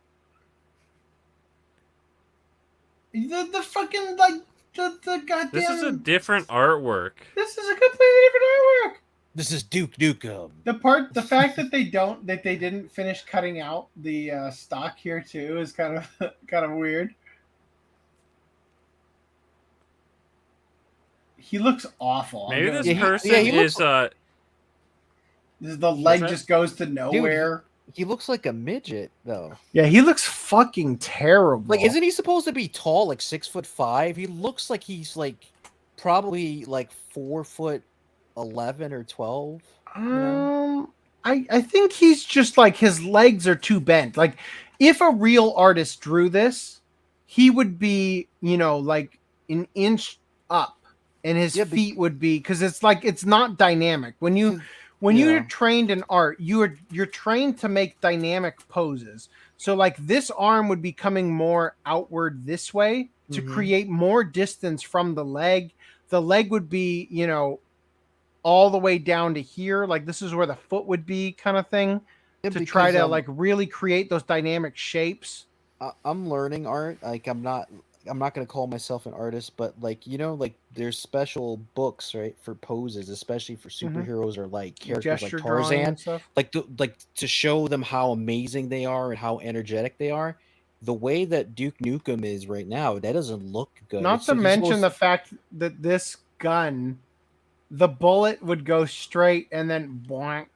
The fucking like the goddamn. This is a different artwork. This is a completely different artwork. This is Duke Nukem. The fact that they didn't finish cutting out the stock here too is kind of weird. He looks awful. Maybe this person is the leg just goes to nowhere. Dude, he looks like a midget though. Yeah, he looks fucking terrible. Like, isn't he supposed to be tall, like 6'5"? He looks like he's like probably like 4'11" or 12. You know? I think he's just like his legs are too bent. Like if a real artist drew this, he would be, like an inch up, and his feet would be, because it's like it's not dynamic. When you're trained in art, you're trained to make dynamic poses. So like this arm would be coming more outward this way to create more distance from the leg. The leg would be, all the way down to here. Like this is where the foot would be, kind of thing, to try to like really create those dynamic shapes. I'm learning art. Like I'm not going to call myself an artist, but like, like there's special books, right, for poses, especially for superheroes or like characters Gesture like drawing Tarzan, and stuff. like to show them how amazing they are and how energetic they are. The way that Duke Nukem is right now, that doesn't look good. Not to mention the fact that this gun, the bullet would go straight and then boink,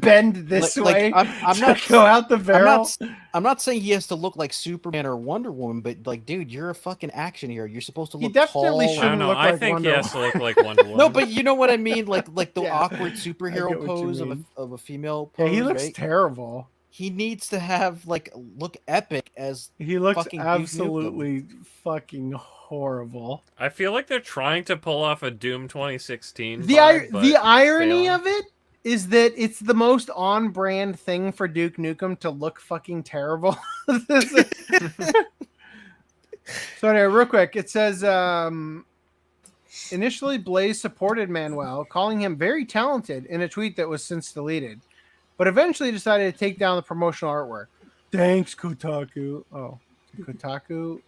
bend this way. I'm not go out the barrel. I'm not saying he has to look like Superman or Wonder Woman, but like, dude, you're a fucking action hero. You're supposed to look definitely tall. shouldn't look I like think Wonder he has to look like Wonder Woman. No, but you know what I mean, like the awkward I superhero get what you pose mean. of a female Yeah, pose. he looks right? terrible. He needs to have look epic as he looks fucking Duke absolutely fucking horrible. I feel like they're trying to pull off a Doom 2016. The irony of it is that it's the most on brand thing for Duke Nukem to look fucking terrible. So anyway, real quick, it says initially Blaze supported Manuel, calling him very talented in a tweet that was since deleted, but eventually decided to take down the promotional artwork. Thanks, Kotaku. Oh, Kotaku.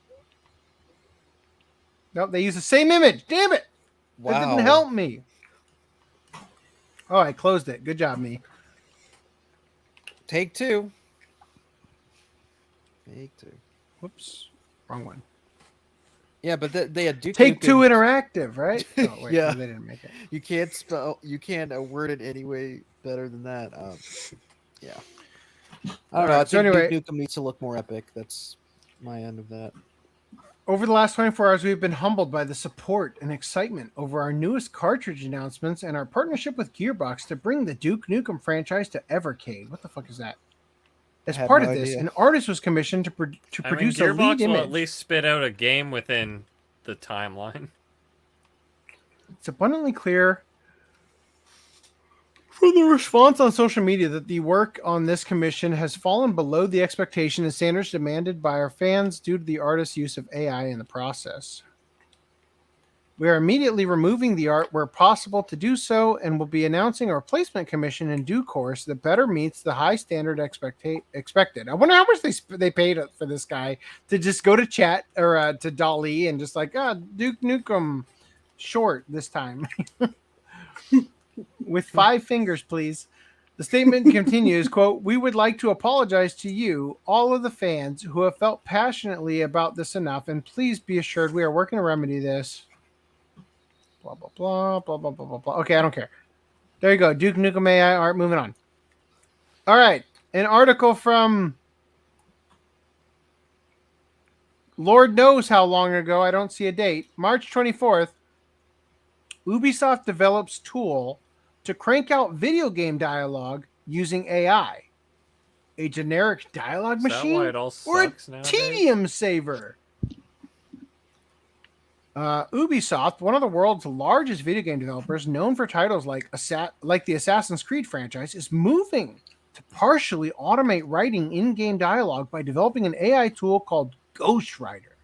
Nope, they use the same image. Damn it. That didn't help me. Oh, I closed it. Good job, me. Take two. Whoops. Wrong one. Yeah, but they had Duke Take Nukem. Two Interactive, right? Oh, wait, yeah, they didn't make it. You can't word it any way better than that. Yeah. I don't know. I think anyway, Duke Nukem needs to look more epic. That's my end of that. Over the last 24 hours, we've been humbled by the support and excitement over our newest cartridge announcements and our partnership with Gearbox to bring the Duke Nukem franchise to Evercade. What the fuck is that? As part of this, an artist was commissioned to produce a lead Gearbox will image. at least spit out a game within the timeline. It's abundantly clear from the response on social media that the work on this commission has fallen below the expectation and standards demanded by our fans due to the artist's use of AI in the process. We are immediately removing the art where possible to do so and will be announcing a replacement commission in due course that better meets the high standard expected. I wonder how much they paid for this guy to just go to chat or to DALL-E and just like, Duke Nukem short this time. With 5 fingers, please. The statement continues, quote, "We would like to apologize to you, all of the fans who have felt passionately about this enough, and please be assured we are working to remedy this." Blah, blah, blah, blah, blah, blah, blah, blah. Okay, I don't care. There you go. Duke Nukem AI art. Moving on. All right. An article from Lord knows how long ago. I don't see a date. March 24th. Ubisoft develops tool to crank out video game dialogue using AI. A generic dialogue machine Why it all or a sucks nowadays? tedium saver? Ubisoft, one of the world's largest video game developers, known for titles like the Assassin's Creed franchise, is moving to partially automate writing in-game dialogue by developing an AI tool called Ghostwriter.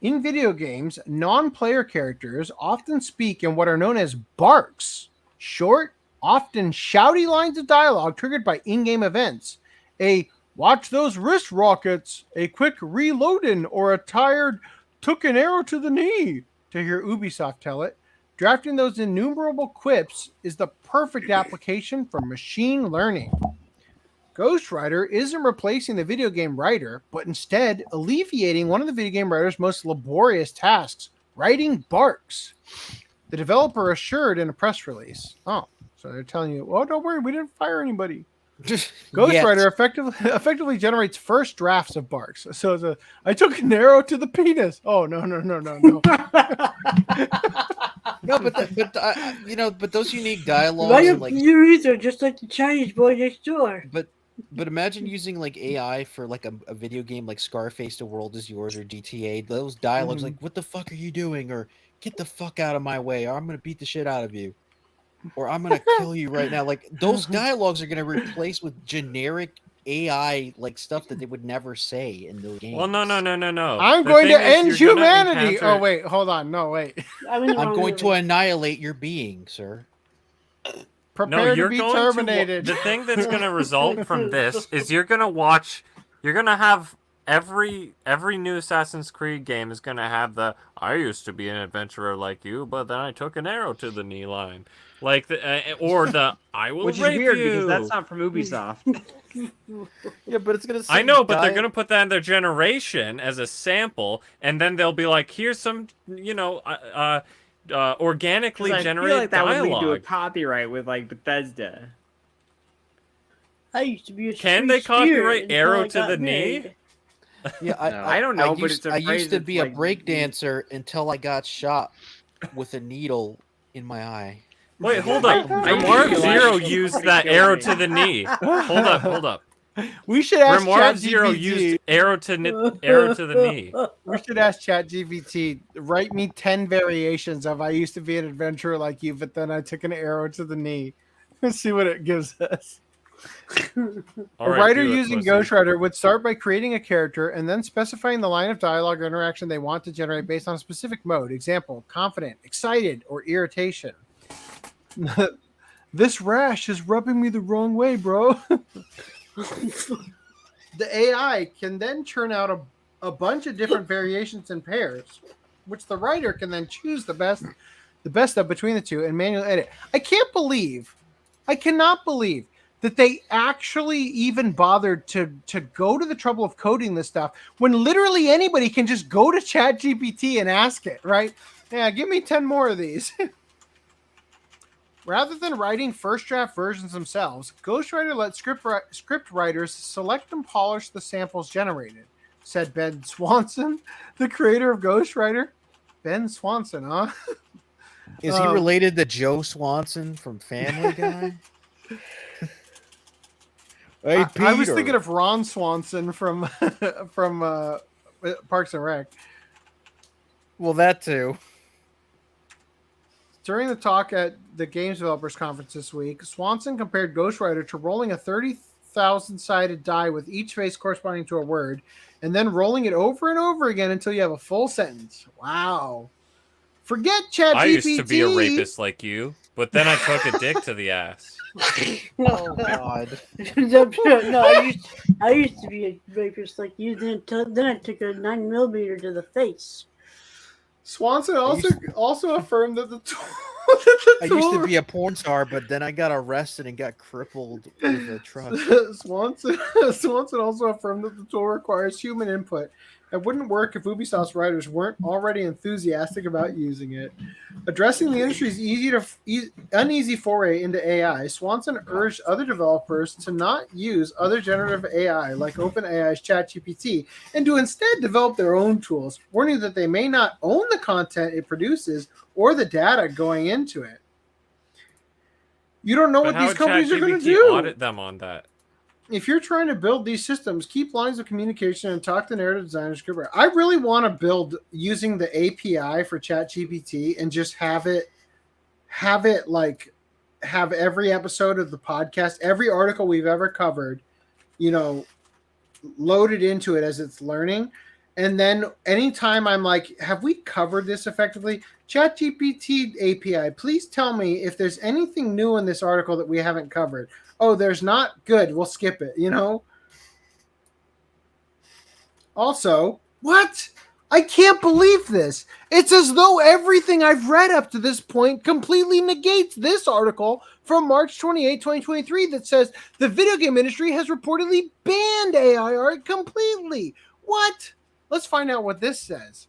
In video games, non-player characters often speak in what are known as barks, short, often shouty lines of dialogue triggered by in-game events. A "watch those wrist rockets," a "quick reloading," or a tired "took an arrow to the knee," to hear Ubisoft tell it. Drafting those innumerable quips is the perfect application for machine learning. Ghostwriter isn't replacing the video game writer, but instead alleviating one of the video game writer's most laborious tasks, writing barks. The developer assured in a press release. Oh, so they're telling you, "Oh, don't worry, we didn't fire anybody." Ghostwriter effectively generates first drafts of barks. So it's I took an arrow to the penis. Oh no. No, but those unique dialogues and like your research just like the Chinese boy next door. But imagine using like AI for like a video game like Scarface, The World Is Yours, or GTA. Those dialogues like, "What the fuck are you doing?" or "Get the fuck out of my way," or "I'm gonna beat the shit out of you," or "I'm gonna kill you right now." Like those dialogues are gonna replace with generic AI like stuff that they would never say in those games. Well, no. I'm going to end humanity. Oh wait, hold on. No, wait. I'm going to annihilate your being, sir. Prepare to be terminated. The thing that's going to result from this is you're going to have every new Assassin's Creed game is going to have the "I used to be an adventurer like you, but then I took an arrow to the knee" line, like or the "I will Which is rape weird you." because that's not from Ubisoft. Yeah, but it's gonna. I know, but they're gonna put that in their generation as a sample, and then they'll be like, "Here's some, organically I generated feel like that dialogue." would lead to a copyright with like Bethesda. I used to be a Can free they copyright spirit arrow until to I the got knee? married. Yeah, I don't know, but it's a I phrase used to that's be a like- breakdancer until I got shot with a needle in my eye. Wait, hold up. Grimoire Zero used that arrow to the knee. Hold up. We should ask Grimoire ChatGPT. Zero used arrow to the knee. We should ask ChatGPT, write me 10 variations of "I used to be an adventurer like you, but then I took an arrow to the knee." Let's see what it gives us. A writer using Ghostwriter would start by creating a character and then specifying the line of dialogue or interaction they want to generate based on a specific mode. Example, confident, excited, or irritation. "This rash is rubbing me the wrong way, bro." The AI can then churn out a bunch of different variations and pairs, which the writer can then choose the best of between the two and manually edit. I cannot believe that they actually even bothered to go to the trouble of coding this stuff when literally anybody can just go to ChatGPT and ask it, right? Yeah, give me 10 more of these. Rather than writing first draft versions themselves, Ghostwriter lets script writers select and polish the samples generated, said Ben Swanson, the creator of Ghostwriter. Ben Swanson, huh? Is he related to Joe Swanson from Family Guy? Hey, I was Peter. thinking of Ron Swanson from Parks and Rec. Well, that too. During the talk at the Games Developers Conference this week, Swanson compared Ghostwriter to rolling a 30,000-sided die with each face corresponding to a word, and then rolling it over and over again until you have a full sentence. Wow. Forget ChatGPT. I used to be a rapist like you, but then I took a dick to the ass. Oh God. No, I used to be a rapist like you. Then I took a 9mm to the face. Swanson also affirmed that the tool. I used to be a porn star, but then I got arrested and got crippled with a truck. Swanson also affirmed that the tool requires human input. It wouldn't work if Ubisoft's writers weren't already enthusiastic about using it. Addressing the industry's uneasy foray into AI, Swanson urged other developers to not use other generative AI like OpenAI's ChatGPT and to instead develop their own tools, warning that they may not own the content it produces or the data going into it. You don't know what these companies are going to do. Audit them on that. If you're trying to build these systems, keep lines of communication and talk to narrative designers. I really want to build using the API for ChatGPT and just have every episode of the podcast, every article we've ever covered, loaded into it as it's learning. And then anytime I'm like, have we covered this effectively? ChatGPT API, please tell me if there's anything new in this article that we haven't covered. Oh, there's not? Good. We'll skip it, Also, what? I can't believe this. It's as though everything I've read up to this point completely negates this article from March 28, 2023 that says the video game industry has reportedly banned AI art completely. What? Let's find out what this says.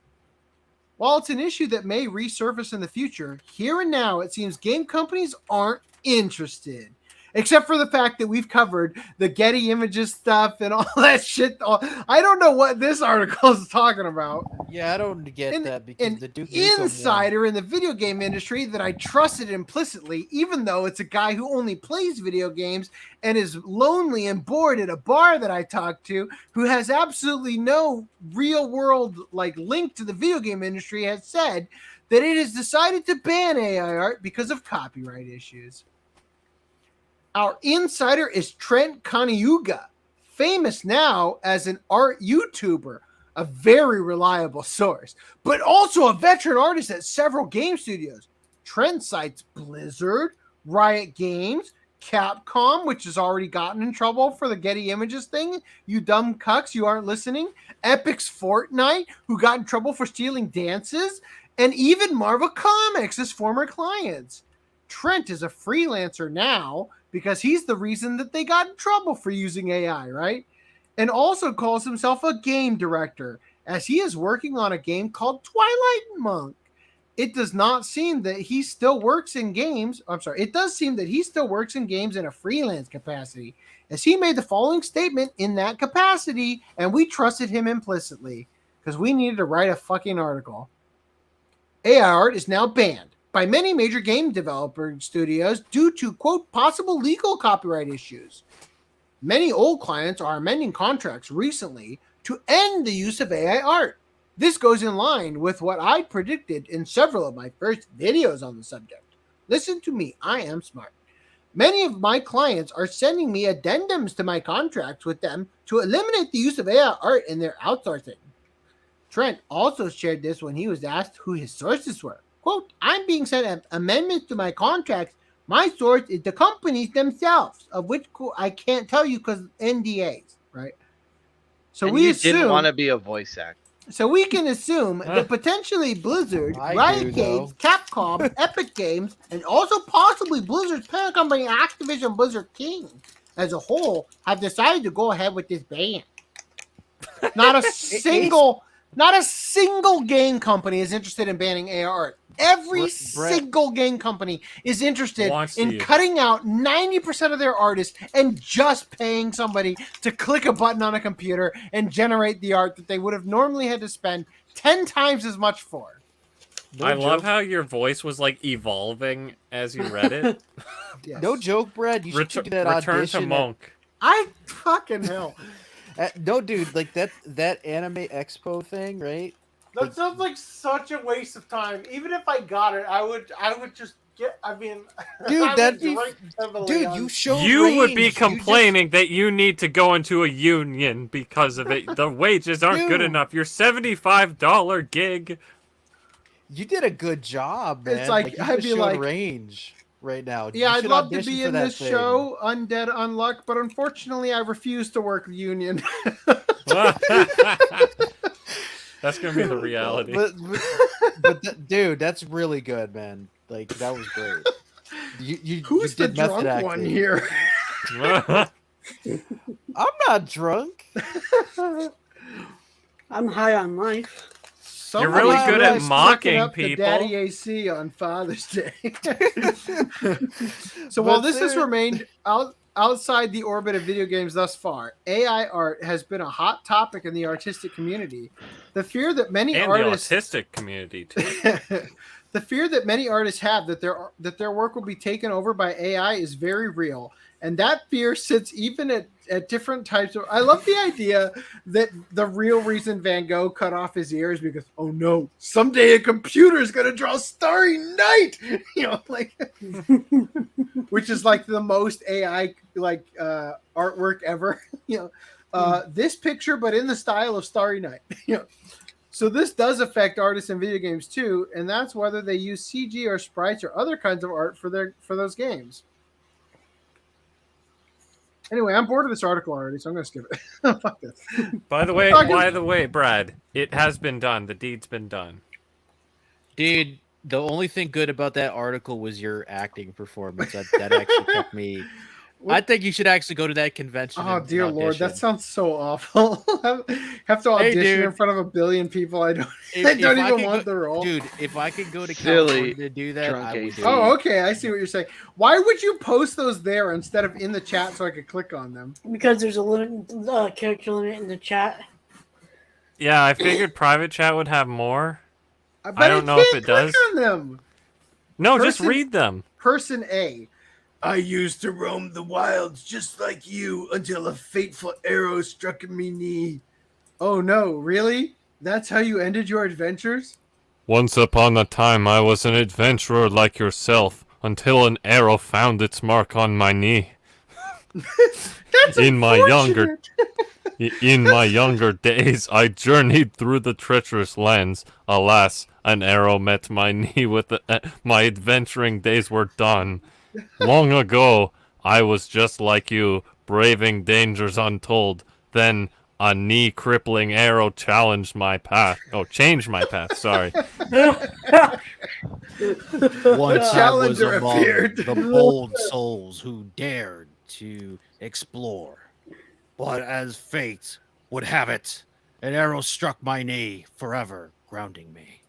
While it's an issue that may resurface in the future, here and now it seems game companies aren't interested. Except for the fact that we've covered the Getty Images stuff and all that shit. I don't know what this article is talking about. Yeah, I don't get that because the Duke Nukem Insider in the video game industry that I trusted implicitly, even though it's a guy who only plays video games and is lonely and bored at a bar that I talked to, who has absolutely no real world link to the video game industry, has said that it has decided to ban AI art because of copyright issues. Our insider is Trent Kaniuga, famous now as an art YouTuber, a very reliable source, but also a veteran artist at several game studios. Trent cites Blizzard, Riot Games, Capcom, which has already gotten in trouble for the Getty Images thing. You dumb cucks, you aren't listening. Epic's Fortnite, who got in trouble for stealing dances, and even Marvel Comics as former clients. Trent is a freelancer now because he's the reason that they got in trouble for using AI, right? And also calls himself a game director, as he is working on a game called Twilight Monk. It does not seem that he still works in games. It does seem that he still works in games in a freelance capacity, as he made the following statement in that capacity, and we trusted him implicitly because we needed to write a fucking article. AI art is now banned by many major game developer studios due to, quote, possible legal copyright issues. Many old clients are amending contracts recently to end the use of AI art. This goes in line with what I predicted in several of my first videos on the subject. Listen to me, I am smart. Many of my clients are sending me addendums to my contracts with them to eliminate the use of AI art in their outsourcing. Trent also shared this when he was asked who his sources were. Quote, I'm being sent amendments to my contracts. My source is the companies themselves, of which I can't tell you because NDAs, right? So and we you assume, didn't want to be a voice actor. So we can assume that potentially Blizzard, Riot Games, Capcom, Epic Games, and also possibly Blizzard's parent company Activision Blizzard King as a whole have decided to go ahead with this ban. Not a single game company is interested in banning AI art. Every single game company is interested in cutting out 90% of their artists and just paying somebody to click a button on a computer and generate the art that they would have normally had to spend 10 times as much for. I love how your voice was evolving as you read it. Yes. No joke, Brad. You should do that Return audition. to Monk. I fucking hell. No, dude, that anime expo thing, right? That sounds like such a waste of time. Even if I got it, I would just get. I mean, dude, that'd be. Dude, you show. You would be complaining that you need to go into a union because of it. The wages aren't good enough. Your $75 gig. You did a good job, man. It's like I'd be like range right now. Yeah, I'd love to be in this show, Undead, Unluck, but unfortunately, I refuse to work the union. That's gonna be the reality. But dude, that's really good, man. That was great. Who's you did the drunk method one acting. here? I'm not drunk. I'm high on life. You're really good at mocking people. The Daddy AC on Father's Day. So while this has remained outside the orbit of video games thus far, AI art has been a hot topic in the artistic community. The fear that many artists, the autistic community too. The fear that many artists have that their work will be taken over by AI is very real. And that fear sits even at different types of... I love the idea that the real reason Van Gogh cut off his ear is because, oh no, someday a computer is going to draw Starry Night! Which is the most AI artwork ever. This picture, but in the style of Starry Night. So this does affect artists in video games too, and that's whether they use CG or sprites or other kinds of art for those games. Anyway, I'm bored of this article already, so I'm going to skip it. Fuck this. By the way, Brad, it has been done. The deed's been done. Dude, the only thing good about that article was your acting performance. That actually kept me I think you should actually go to that convention. Oh and dear lord, audition. that sounds so awful. Have to audition in dude. front of a billion people. I don't If even I could want go- the role. Dude, if I could go to Silly California to do that, drunk I would. AC. Oh, okay. I see what you're saying. Why would you post those there instead of in the chat so I could click on them? Because there's a limit, character limit in the chat. Yeah, I figured private chat would have more. But I don't know if it does. On them. No, just read them. Person A. I used to roam the wilds just like you until a fateful arrow struck me knee. Oh no, really? That's how you ended your adventures? Once upon a time, I was an adventurer like yourself until an arrow found its mark on my knee. That's in my younger days, I journeyed through the treacherous lands. Alas, an arrow met my knee with my adventuring days were done. Long ago, I was just like you, braving dangers untold. Then a knee-crippling arrow challenged my path. Oh, changed my path. Sorry. Once I was challenger among appeared. the bold souls who dared to explore. But as fate would have it, an arrow struck my knee, forever grounding me.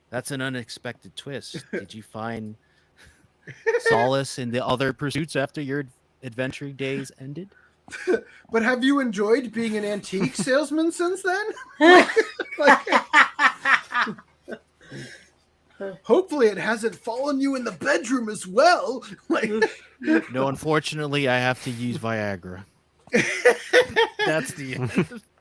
That's an unexpected twist. Did you find solace in the other pursuits after your adventuring days ended? But have you enjoyed being an antique salesman since then? Hopefully it hasn't fallen you in the bedroom as well. No, unfortunately, I have to use Viagra. That's the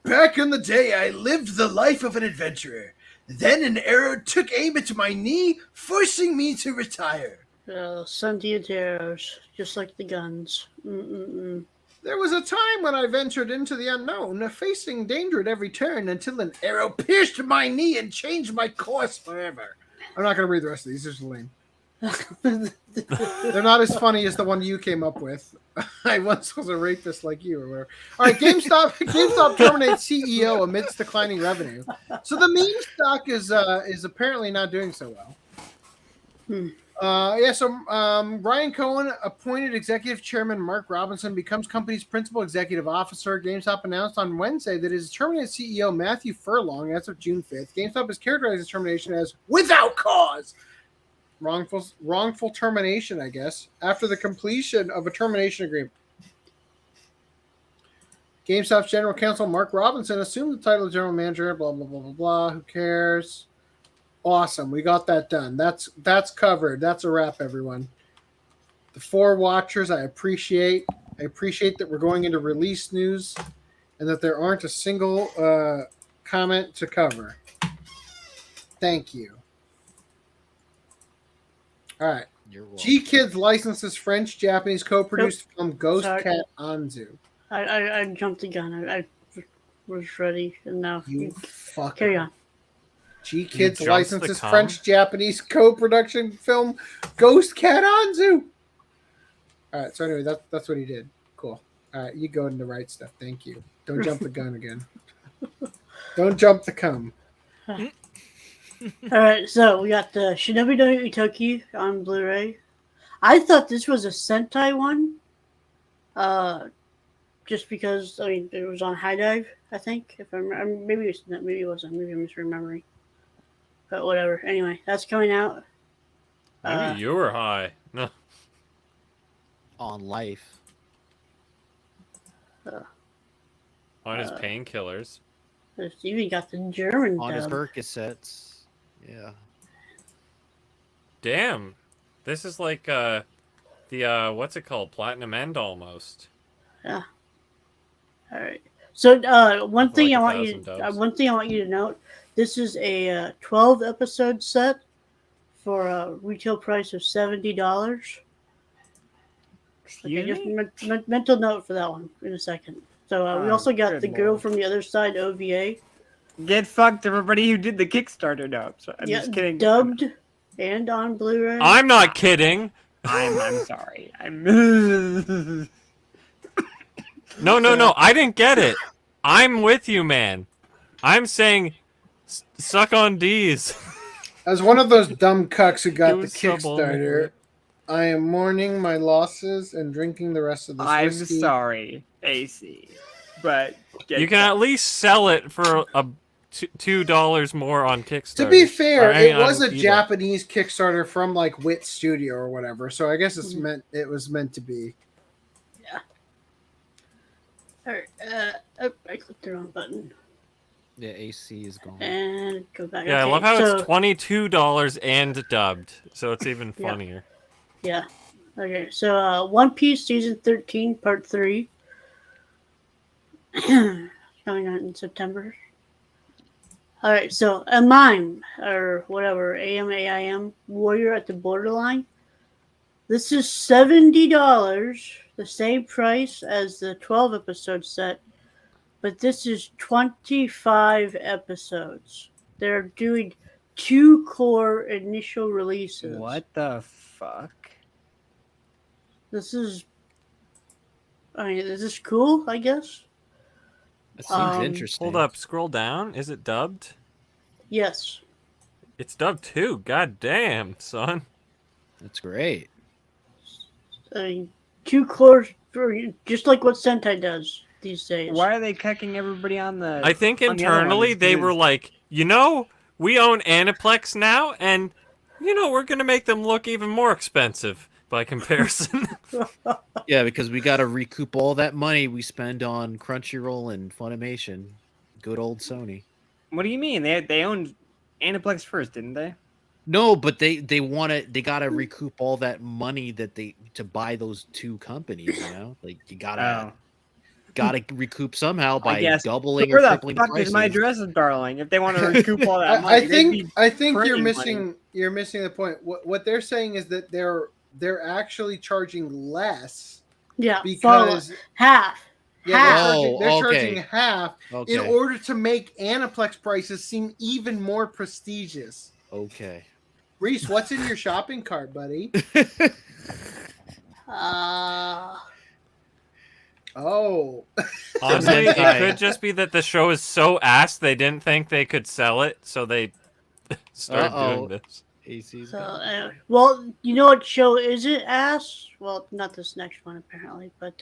Back in the day, I lived the life of an adventurer. Then an arrow took aim at my knee, forcing me to retire. Sentient arrows, just like the guns. Mm-mm-mm. There was a time when I ventured into the unknown, facing danger at every turn until an arrow pierced my knee and changed my course forever. I'm not going to read the rest of these. They're just lame. They're not as funny as the one you came up with. I once was a rapist like you or whatever. All right, GameStop terminates CEO amidst declining revenue. So the meme stock is apparently not doing so well. Ryan Cohen appointed executive chairman Mark Robinson becomes company's principal executive officer. GameStop announced on Wednesday that his terminated CEO Matthew Furlong as of June 5th. GameStop has characterized his termination as without cause. Wrongful termination, I guess, after the completion of a termination agreement. GameStop's general counsel Mark Robinson assumed the title of general manager. Blah blah blah blah blah. Who cares? Awesome, we got that done. That's covered. That's a wrap, everyone. The 4 watchers, I appreciate that we're going into release news, and that there aren't a single comment to cover. Thank you. All right. G-Kids licenses French-Japanese co-produced film Ghost Cat Anzu. I jumped the gun. I was ready, and now you fucker. Carry on. G-Kids licenses French-Japanese co-production film Ghost Cat Anzu. All right, so anyway, that's what he did. Cool. All right, you go into the right stuff. Thank you. Don't jump the gun again. Don't jump the cum. All right, so we got the Shinobi no Itoki on Blu-ray. I thought this was a Sentai one, just because it was on High Dive. I think if I'm maybe it wasn't. Maybe I'm misremembering. But whatever. Anyway, that's coming out. Maybe you were high. No. On life. On his painkillers. It's even got the German on his dub. Percocets. Yeah. Damn. This is like the what's it called? Platinum End almost. Yeah. All right. So one thing I want you to note. This is a 12-episode set for a retail price of $70. Okay, just mental note for that one in a second. So we also got The Girl from the Other Side OVA. Get fucked, everybody who did the Kickstarter dubs. I'm just kidding. Dubbed and on Blu-ray. I'm not kidding. I'm sorry. No. I didn't get it. I'm with you, man. I'm saying suck on D's. As one of those dumb cucks who got the Kickstarter, I am mourning my losses and drinking the rest of this I'm whiskey. sorry, AC, but You can at least sell it for $2 more on Kickstarter. To be fair, Or, I mean, it was on a eBay. Japanese Kickstarter from like Wit Studio or whatever, so I guess it was meant to be. All right. I clicked the wrong button. Yeah, AC is gone. And go back. Yeah, okay, I love how so, it's $22 and dubbed, so it's even Yeah. funnier. Yeah. Okay. So, One Piece season 13, part 3, coming out in September. All right. So, a mime or whatever, AIM, Warrior at the Borderline. This is $70, the same price as the 12 episode set, but this is 25 episodes. They're doing 2 core initial releases. What the fuck? This is cool, I guess. That seems interesting. Hold up, scroll down. Is it dubbed? Yes. It's dubbed too. God damn, son. That's great. 2 cores, just like what Sentai does these days. Why are they cucking everybody on the? I think on the other internally ones? they Because- were like, we own Aniplex now, and we're gonna make them look even more expensive by comparison. Yeah, because we got to recoup all that money we spend on Crunchyroll and Funimation. Good old Sony. What do you mean? They owned Aniplex first, didn't they? No, but they got to recoup all that money that to buy those 2 companies. Like you gotta recoup somehow by doubling or tripling the Where the fuck prices. is my dress, darling? If they want to recoup all that money, I they'd think be you're printing missing money. you're missing the point. What they're saying is that they're actually charging less. Yeah, because half. Yeah, Half. they're charging half in Okay. order to make Aniplex prices seem even more prestigious. Okay. Reese, what's in your shopping cart, buddy? Oh. Honestly, it could just be that the show is so ass they didn't think they could sell it, so they started doing this. AC's So, well, you know what show is it, ass? Well, not this next one, apparently, but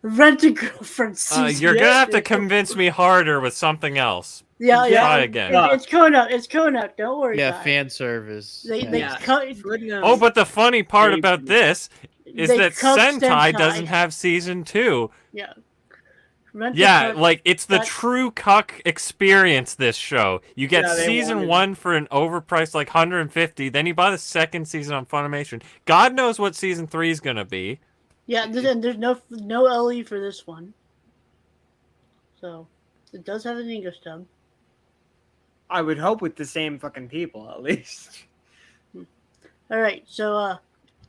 Rent a Girlfriend season. You're gonna have to convince me harder with something else. Try again. It's coming up. It's coming up. Don't worry. Yeah, about fan service. They cut. Oh, but the funny part about this is They that cut Sentai Sentai. doesn't have season 2. Yeah. Yeah, like it's the that- true cuck experience. This show, you get Yeah, they season wanted- 1 for an overpriced like 150. Then you buy the second season on Funimation. God knows what season 3 is gonna be. Yeah, and there's no LE for this one, so it does have an English dub. I would hope with the same fucking people at least. All right, so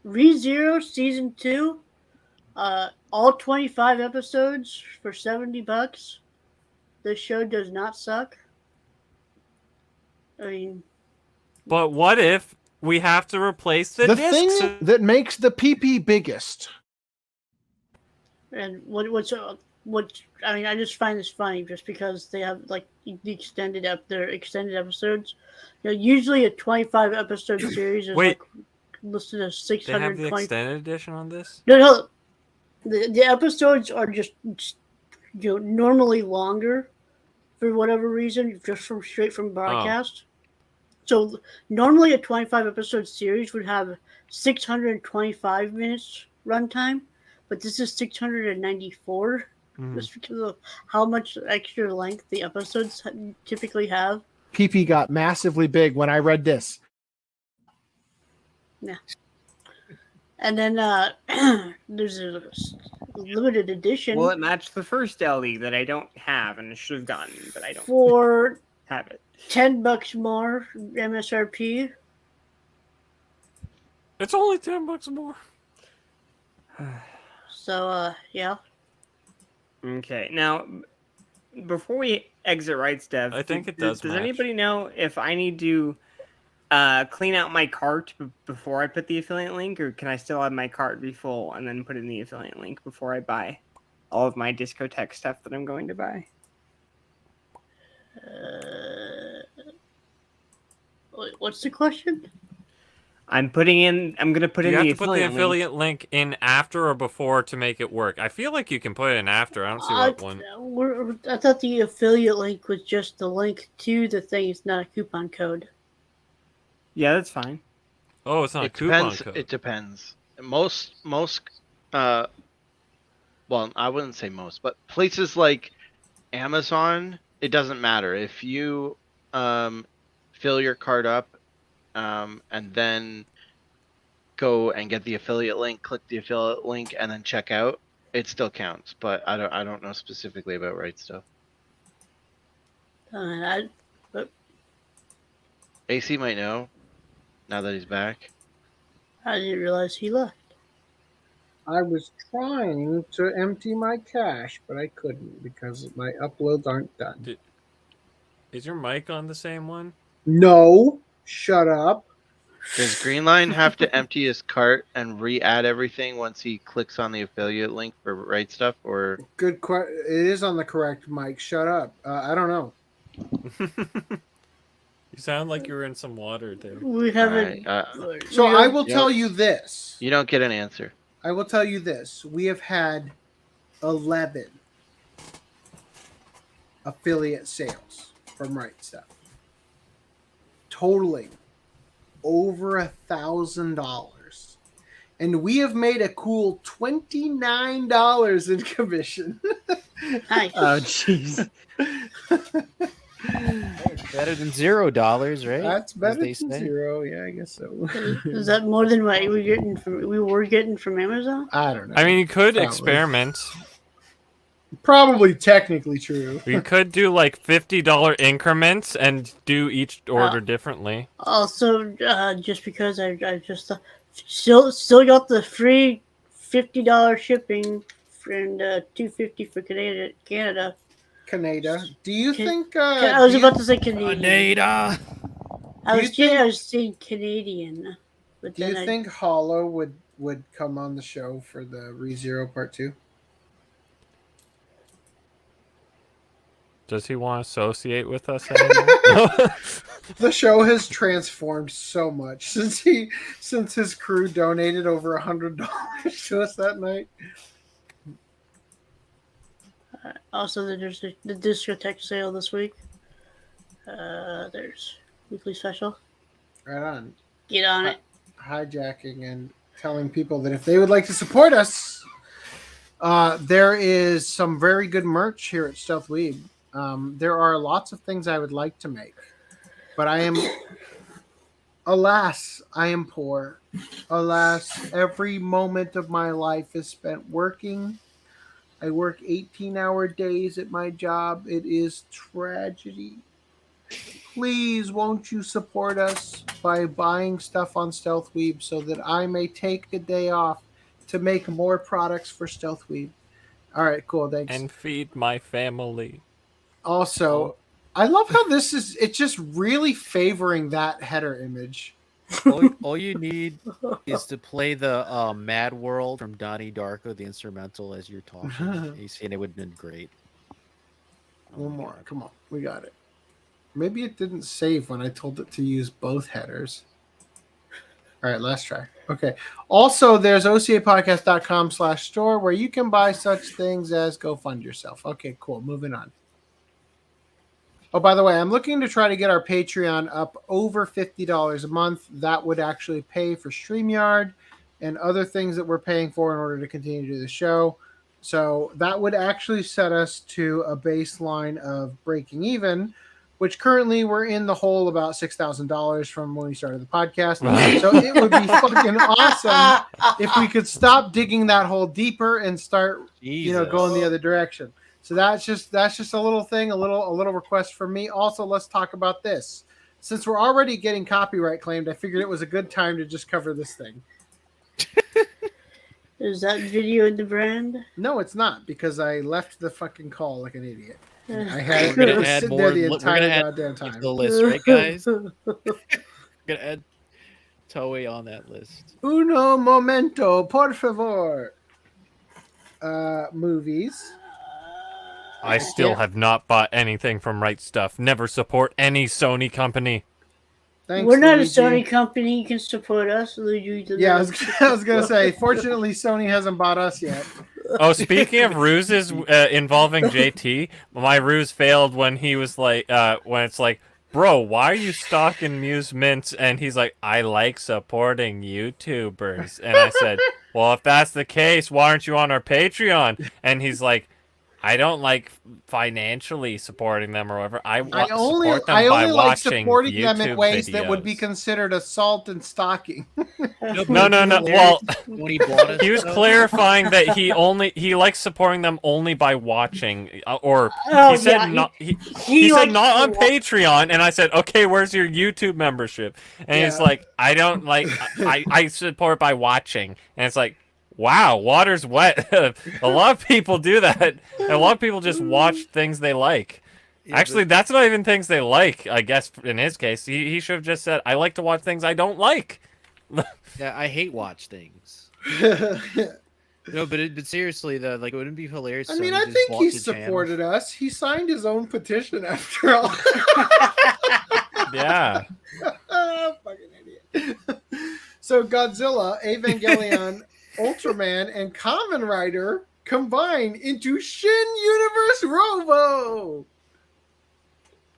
ReZero season 2, all 25 episodes for $70. This show does not suck. I mean, But what if we have to replace the discs? thing that makes the PP biggest. and what I mean, I just find this funny just because they have like the extended their extended episodes. Usually a 25 episode series is Wait. like listed as They have the 620. extended edition on this? No. The episodes are just normally longer for whatever reason, just straight from broadcast. So normally a 25 episode series would have 625 minutes runtime, but this is 694 just because of how much extra length the episodes typically have. PP got massively big when I read this. Yeah. And then there's a limited edition. Will it match the first LE that I don't have and I should have gotten, but I don't for have it? $10 more MSRP. It's only $10 more. So yeah. Okay, now before we exit Right Steph, I think it does Does match. anybody know if I need to clean out my cart before I put the affiliate link, or can I still have my cart be full and then put in the affiliate link before I buy all of my discotheque stuff that I'm going to buy? What's the question? I'm gonna put Do in you have the to put the affiliate link. affiliate link in after or before to make it work? I feel like you can put it in after. I don't see what one. I thought the affiliate link was just the link to the thing. It's not a coupon code. Yeah, that's fine. Oh, it's not It a coupon depends. code. It depends. Most well, I wouldn't say most, but places like Amazon, it doesn't matter if you fill your card up and then go and get the affiliate link, click the affiliate link, and then check out. It still counts, but I don't know specifically about Right Stuff. AC might know now that he's back. I didn't realize he left. I was trying to empty my cache, but I couldn't because my uploads aren't done. Is your mic on the same one? No, shut up. Does Greenline have to empty his cart and re-add everything once he clicks on the affiliate link for Right Stuff, or? Good question. It is on the correct mic. Shut up. I don't know. You sound like you were in some water there. We haven't. So I will tell you this. You don't get an answer. I will tell you this. We have had 11 affiliate sales from Right Stuff, totaling over $1,000, and we have made a cool $29 in commission. Nice. Oh, jeez. Better than $0, right? That's better than say. zero. Yeah, I guess so. Is that more than what we were getting from Amazon? I don't know. I mean, you could Probably. experiment. Probably technically true. You could do like $50 increments and do each order differently. Also, just because I just still got the free $50 shipping and $250 for Canada. Canada. Do you think? I was about to say Canadian. Canada. I was saying Canadian. But do you think Hollow would come on the show for the ReZero Part 2? Does he want to associate with us anymore? The show has transformed so much since his crew donated over $100 to us that night. Also, there's the discotheque sale this week. There's weekly special. Right on. Get on it. Hijacking and telling people that if they would like to support us, there is some very good merch here at Stealth Weeb. There are lots of things I would like to make, but alas, I am poor. Alas, every moment of my life is spent working. I work 18-hour days at my job. It is tragedy. Please, won't you support us by buying stuff on Stealth Weeb so that I may take a day off to make more products for Stealth Weeb. All right, cool, thanks. And feed my family. Also, I love how it's just really favoring that header image. All you need is to play the Mad World from Donnie Darko, the instrumental, as you're talking, AC, and it would have been great. One more. Come on. We got it. Maybe it didn't save when I told it to use both headers. All right, last try. Okay. Also, there's OCApodcast.com/store where you can buy such things as Go Fund Yourself. Okay, cool. Moving on. Oh, by the way, I'm looking to try to get our Patreon up over $50 a month. That would actually pay for StreamYard and other things that we're paying for in order to continue to do the show. So that would actually set us to a baseline of breaking even, which currently we're in the hole about $6,000 from when we started the podcast. So it would be fucking awesome if we could stop digging that hole deeper and start, going the other direction. So that's just a little thing, a little request from me. Also, let's talk about this. Since we're already getting copyright claimed, I figured it was a good time to just cover this thing. Is that video in the brand? No, it's not, because I left the fucking call like an idiot. I had We're it gonna was add sitting more. there the We're entire gonna add goddamn time. the list, right, guys? Gonna add Toei on that list. Uno momento, por favor. Movies. I still have not bought anything from Right Stuff. Never support any Sony company. Thanks, We're not Luigi. a Sony company. You can support us. Luigi. Yeah, I was gonna say. Fortunately, Sony hasn't bought us yet. Oh, speaking of ruses involving JT, my ruse failed when he was like, when it's like, bro, why are you stalking Muse Mints? And he's like, I like supporting YouTubers. And I said, well, if that's the case, why aren't you on our Patreon? And he's like, I don't like financially supporting them or whatever. I only support them by like watching supporting YouTube them in ways videos. that would be considered assault and stalking. No. Well, he was clarifying that he likes supporting them only by watching, or he said not. He said not on Patreon, and I said, okay, where's your YouTube membership? And he's like, I don't like. I support by watching, and it's like, wow, water's wet. A lot of people do that. A lot of people just watch things they like. Actually, that's not even things they like, I guess, in his case. He should have just said, I like to watch things I don't like. Yeah, I hate watch things. No, but seriously, though, like, it wouldn't be hilarious. I mean, I think he supported us. He signed his own petition after all. Yeah. Fucking idiot. So Godzilla, Evangelion, Ultraman, and Kamen Rider combine into Shin Universe Robo.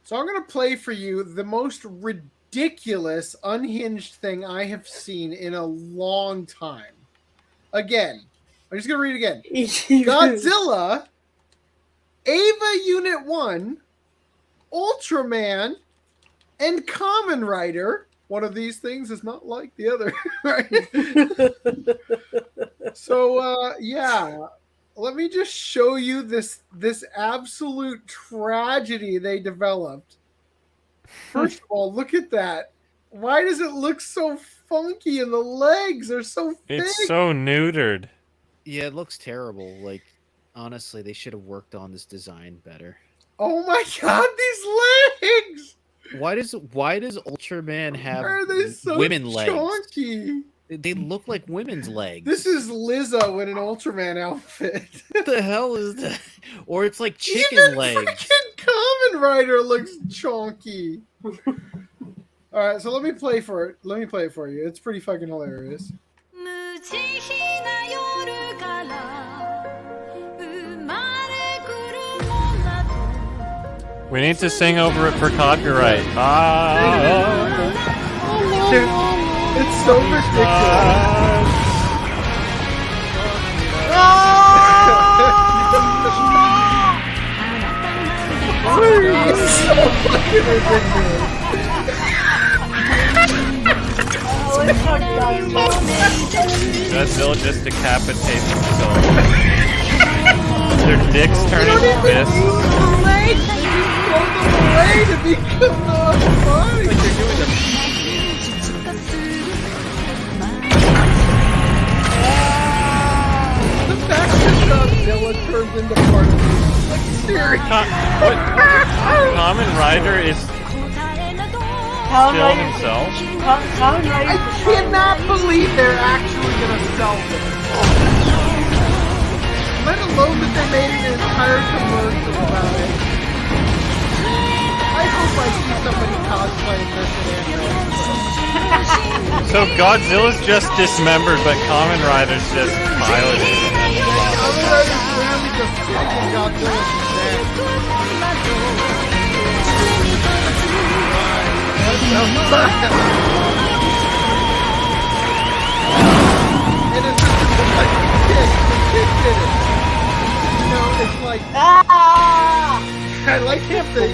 So I'm going to play for you the most ridiculous, unhinged thing I have seen in a long time. Again, I'm just going to read it again. Godzilla, Eva Unit 1, Ultraman, and Kamen Rider. One of these things is not like the other, right? So, yeah, let me just show you this absolute tragedy they developed. First of all, look at that. Why does it look so funky and the legs are so thick? It's so neutered. Yeah, it looks terrible. Like, honestly, they should have worked on this design better. Oh my god, these legs! Why does Ultraman have Why are they so women legs? Chunky? They look like women's legs. This is Lizzo in an Ultraman outfit. What the hell is that? Or it's like chicken Even legs. Freaking Kamen Rider looks chunky. All right, so let me play for it. Let me play it for you. It's pretty fucking hilarious. We need to sing over it for copyright. It's so ridiculous. It's so fucking ridiculous. Godzilla just decapitates himself. Their dicks turn into fists. To become the body. Like they're doing the fact that Godzilla turns into part of this, like, serious. What? Kamen Rider is still himself? I cannot believe they're actually gonna sell this. Let alone that they made an entire commercial about it. I hope I see somebody cosplaying this in So Godzilla's just dismembered, but Kamen Rider's just piloted. Kamen Rider's literally just sitting in Godzilla's bed. And it's just like the kid did it. You know, it's like, I like something.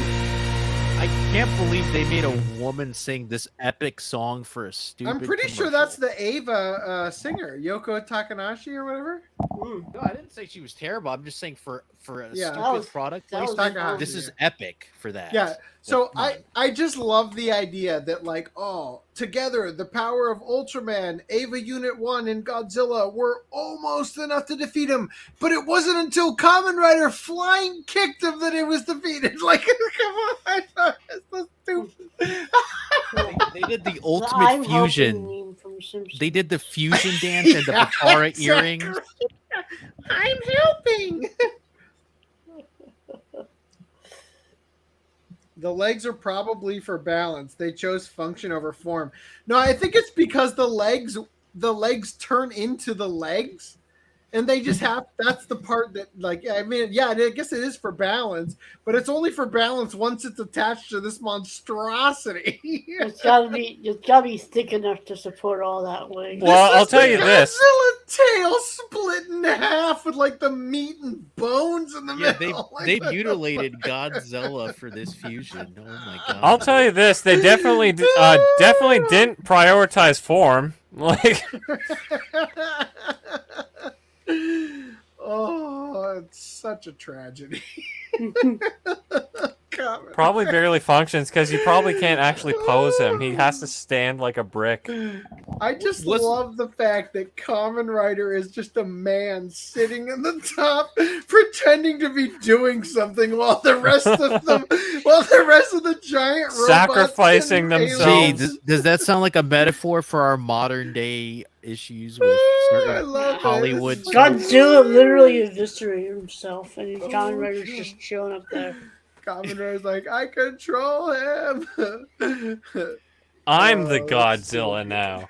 I can't believe they made a woman sing this epic song for a stupid I'm pretty sure that's the Ava singer, Yoko Takanashi or whatever. No, I didn't say she was terrible. I'm just saying for a Yeah. stupid product that was placement, this is epic for that. Yeah. So Like, I just love the idea that, like, oh, together the power of Ultraman, Ava Unit 1, and Godzilla were almost enough to defeat him, but it wasn't until Kamen Rider flying kicked him that it was defeated. Like, come on, it's so stupid. they did the ultimate fusion. They did the fusion dance and the Patara exactly. earrings. I'm helping. The legs are probably for balance. They chose function over form. No, I think it's because the legs turn into the legs, and they just have. That's the part that, like, I mean, yeah, I guess it is for balance, but it's only for balance once it's attached to this monstrosity. It's gotta be thick enough to support all that weight. Well, I'll tell you this. Godzilla tail split in half with like the meat and bones in the middle. They mutilated Godzilla for this fusion. Oh my god! I'll tell you this. They definitely didn't prioritize form. Like, oh, it's such a tragedy. probably barely functions because you probably can't actually pose him. He has to stand like a brick. I just love the fact that Kamen Rider is just a man sitting in the top, pretending to be doing something while the rest of the giant robots sacrificing themselves. Gee, does that sound like a metaphor for our modern day issues with certain Hollywood? Godzilla literally eviscerated himself, and Kamen Rider's just chilling up there. Kamen Rider's like, I control him. I'm the Godzilla now.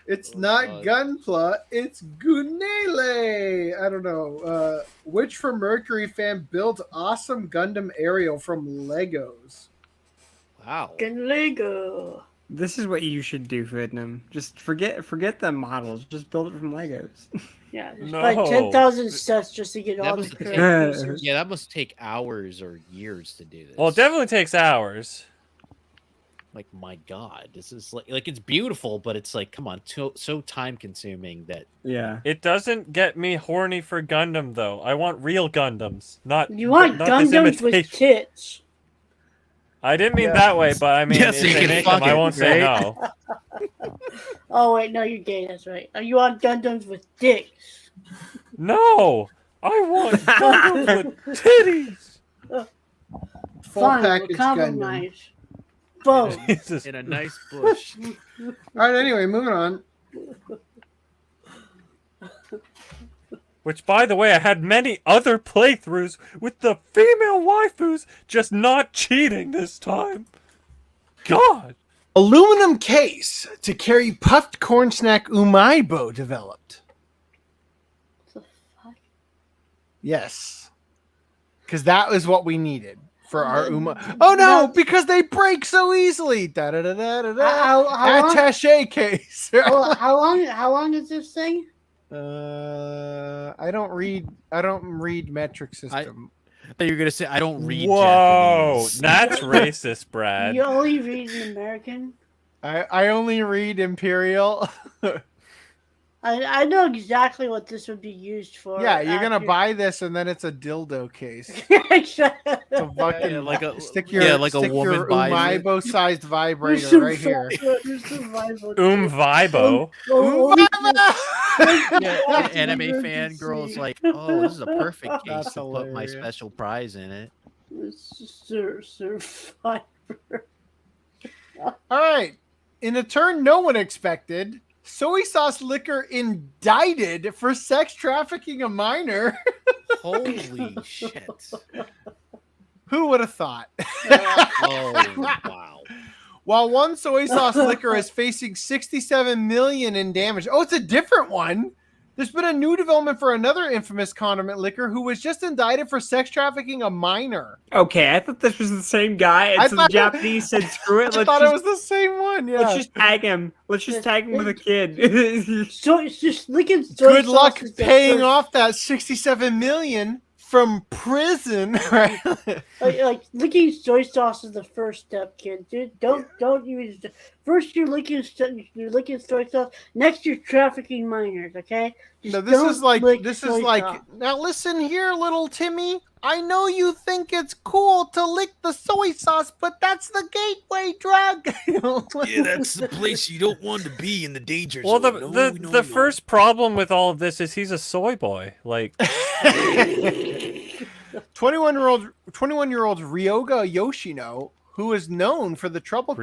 It's not Gunpla, it's Gunele. I don't know. Which from Mercury fan built awesome Gundam Aerial from Legos? Wow. Lego. This is what you should do, Vidnam. Just forget the models. Just build it from Legos. Yeah, just buy 10,000 sets just to get all the correct pieces. Yeah, that must take hours or years to do this. Well, it definitely takes hours. Like, my God, this is like it's beautiful, but it's like, come on, so time consuming that. Yeah, it doesn't get me horny for Gundam though. I want real Gundams, not you want not Gundams with tits. I didn't mean that way, but I mean, yes, if they make them, I won't say no. Oh wait, no, you're gay. That's right. You want Gundams with dicks? No, I want Gundams with titties. Fine, package we'll compromise. Both in a nice bush. All right. Anyway, moving on. Which, by the way, I had many other playthroughs with the female waifus, just not cheating this time. God. Aluminum case to carry puffed corn snack umaibo developed. What the fuck? Yes. Because that was what we needed for our Oh no, because they break so easily. Da da da da da da. Attaché case. How long is this thing? I don't read metric system. I thought you were gonna say I don't read. Whoa, Japanese. that's racist, Brad. You only read an American. I only read Imperial. I know exactly what this would be used for. Yeah, you're gonna buy this and then it's a dildo case. Exactly. To fucking stick your umaibo sized vibrator right here. Vibo. Yeah, anime fan girl's like, oh, this is a perfect case to put my special prize in it. Survivor. All right. In a turn no one expected, soy sauce liquor indicted for sex trafficking a minor. Holy shit. Who would have thought? Oh, wow. While one soy sauce liquor is facing $67 million in damage. Oh, it's a different one. There's been a new development for another infamous condiment liquor who was just indicted for sex trafficking a minor. Okay, I thought this was the same guy. And so the Japanese said, screw it. I thought it was the same one. Yeah. Let's just tag him. Let's just tag him with a kid. So it's just looking. Good luck paying off that $67 million from prison. Right? like licking soy sauce is the first step, kid. Dude, don't use it. First you're licking soy sauce. Next you're trafficking minors. Okay. No, this is like. Now listen here, little Timmy. I know you think it's cool to lick the soy sauce, but that's the gateway drug. Yeah, that's the place you don't want to be in the danger zone. Well, the first problem with all of this is he's a soy boy. Like 21-year-old Ryoga Yoshino, who is known for the trouble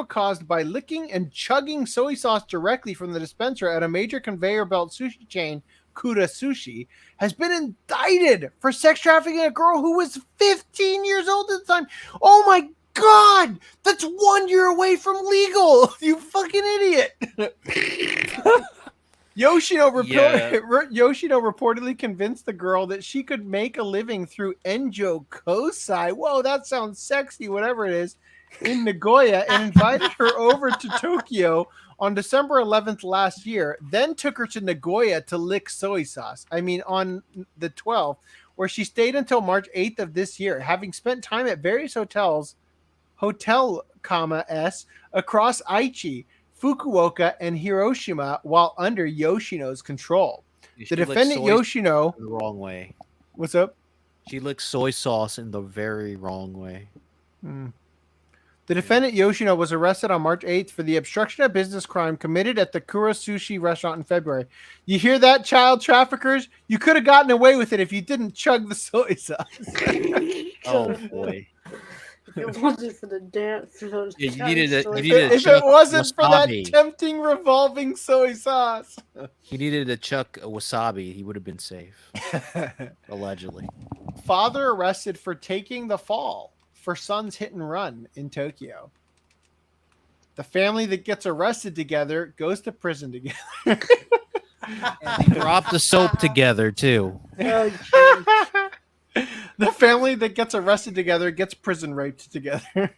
caused by licking and chugging soy sauce directly from the dispenser at a major conveyor belt sushi chain, Kura Sushi, has been indicted for sex trafficking a girl who was 15 years old at the time. Oh my God, that's 1 year away from legal. You fucking idiot. Yoshino reportedly convinced the girl that she could make a living through Enjo Kosai. Whoa, that sounds sexy, whatever it is, in Nagoya, and invited her over to Tokyo on December 11th last year, then took her to Nagoya to lick soy sauce. I mean, on the 12th, where she stayed until March 8th of this year, having spent time at various hotels, across Aichi, Fukuoka, and Hiroshima while under Yoshino's control. The defendant Yoshino... The wrong way. What's up? She licks soy sauce in the very wrong way. The defendant Yoshino was arrested on March 8th for the obstruction of business crime committed at the Kura Sushi restaurant in February. You hear that, child traffickers? You could have gotten away with it if you didn't chug the soy sauce. Oh, boy. If it wasn't for the dance, if it wasn't for that tempting revolving soy sauce. He needed to chuck a wasabi. He would have been safe. Allegedly. Father arrested for taking the fall for son's hit and run in Tokyo. The family that gets arrested together goes to prison together. And they drop the soap together too. The family that gets arrested together gets prison raped together.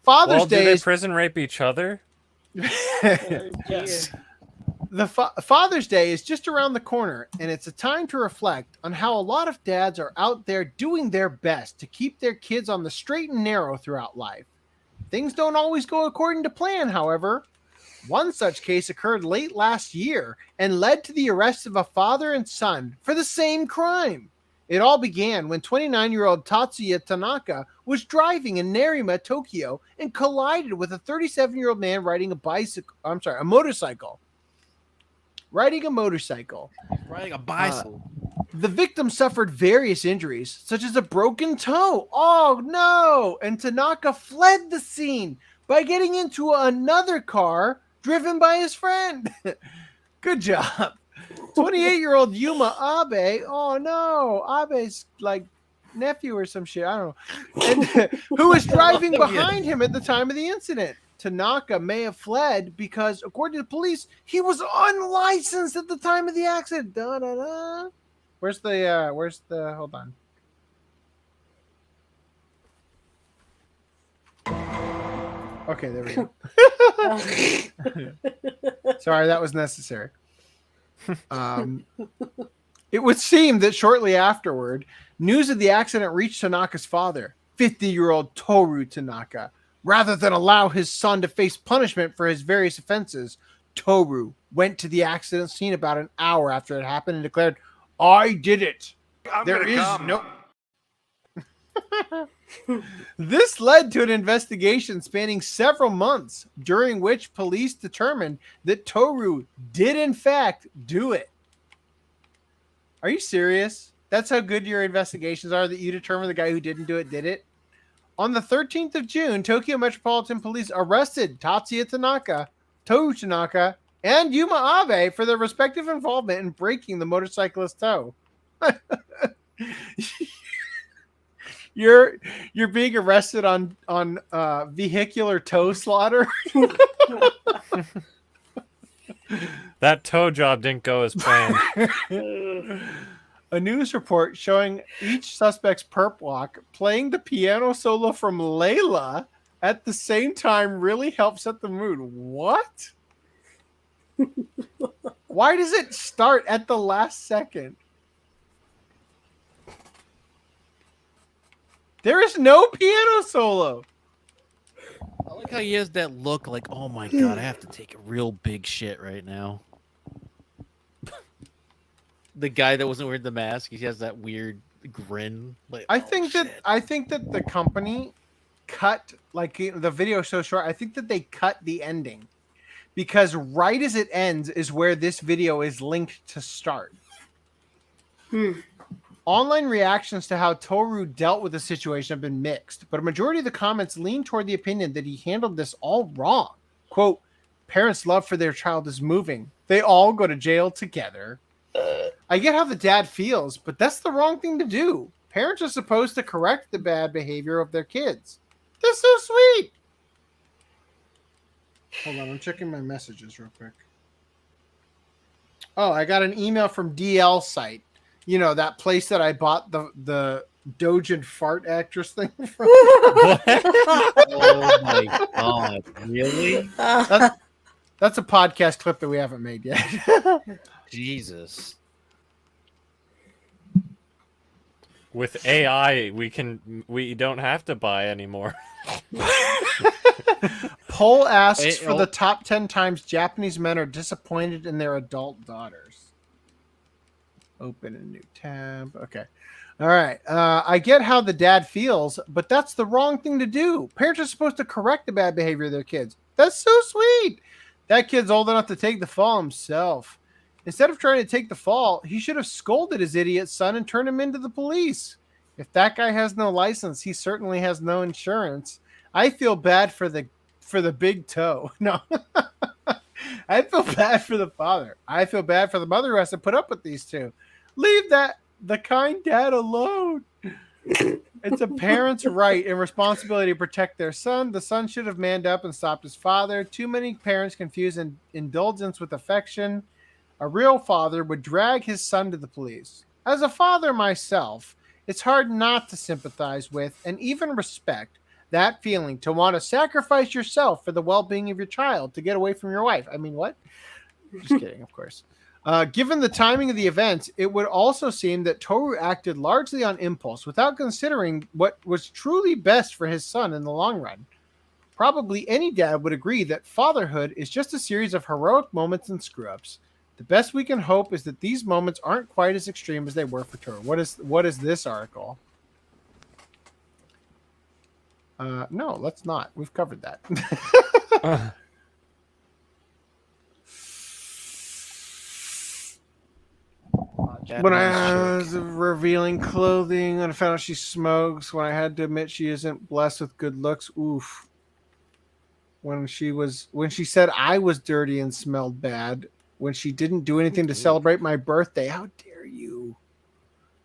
Father's Day. Do they prison rape each other? Yes. The Father's Day is just around the corner, and it's a time to reflect on how a lot of dads are out there doing their best to keep their kids on the straight and narrow throughout life. Things don't always go according to plan, however. One such case occurred late last year and led to the arrest of a father and son for the same crime. It all began when 29-year-old Tatsuya Tanaka was driving in Nerima, Tokyo, and collided with a 37-year-old man riding a motorcycle. Riding a bicycle. The victim suffered various injuries, such as a broken toe. Oh, no! And Tanaka fled the scene by getting into another car driven by his friend. Good job. 28-year-old Yuma Abe. Oh, no. Abe's like nephew or some shit. I don't know. And, who was driving behind him at the time of the incident. Tanaka may have fled because, according to the police, he was unlicensed at the time of the accident. Da-da-da. Where's the hold on. Okay, there we go. Sorry, that was necessary. It would seem that shortly afterward, news of the accident reached Tanaka's father, 50-year-old Toru Tanaka. Rather than allow his son to face punishment for his various offenses, Toru went to the accident scene about an hour after it happened and declared, "I did it. There is no..." This led to an investigation spanning several months, during which police determined that Toru did in fact do it. Are you serious? That's how good your investigations are, that you determine the guy who didn't do it did it? On the 13th of June, Tokyo Metropolitan Police arrested Tatsuya Tanaka, Toru Tanaka, and Yuma Abe for their respective involvement in breaking the motorcyclist's toe. You're being arrested on vehicular toe slaughter. That toe job didn't go as planned. A news report showing each suspect's perp walk playing the piano solo from Layla at the same time really helps set the mood. What? Why does it start at the last second? There is no piano solo. I like how he has that look like, oh my God, I have to take a real big shit right now. The guy that wasn't wearing the mask, he has that weird grin. Like, I think that the company cut, like, the video so short. I think that they cut the ending because right as it ends is where this video is linked to start. Online reactions to how Toru dealt with the situation have been mixed, but a majority of the comments lean toward the opinion that he handled this all wrong. Quote, "Parents' love for their child is moving. They all go to jail together. I get how the dad feels, but that's the wrong thing to do. Parents are supposed to correct the bad behavior of their kids. They're so sweet. Hold on, I'm checking my messages real quick. Oh, I got an email from DL Site. You know, that place that I bought the Dojin fart actress thing from. Oh my god, really? That's a podcast clip that we haven't made yet. Jesus. With AI, we don't have to buy anymore. Poll asks for the top 10 times Japanese men are disappointed in their adult daughters. Open a new tab. Okay. All right. I get how the dad feels, but that's the wrong thing to do. Parents are supposed to correct the bad behavior of their kids. That's so sweet. That kid's old enough to take the fall himself. Instead of trying to take the fall, he should have scolded his idiot son and turned him into the police. If that guy has no license, he certainly has no insurance. I feel bad for the big toe. No. I feel bad for the father. I feel bad for the mother who has to put up with these two. Leave the kind dad alone. It's a parent's right and responsibility to protect their son. The son should have manned up and stopped his father. Too many parents confuse indulgence with affection. A real father would drag his son to the police. As a father myself, it's hard not to sympathize with and even respect that feeling to want to sacrifice yourself for the well-being of your child to get away from your wife. I mean, what? Just kidding, of course. Given the timing of the events, it would also seem that Toru acted largely on impulse without considering what was truly best for his son in the long run. Probably any dad would agree that fatherhood is just a series of heroic moments and screw-ups. The best we can hope is that these moments aren't quite as extreme as they were for Toru. What is this article? No, let's not. We've covered that. When I was revealing clothing and I found out she smokes, when I had to admit she isn't blessed with good looks, oof. When she said I was dirty and smelled bad, when she didn't do anything to celebrate my birthday, how dare you?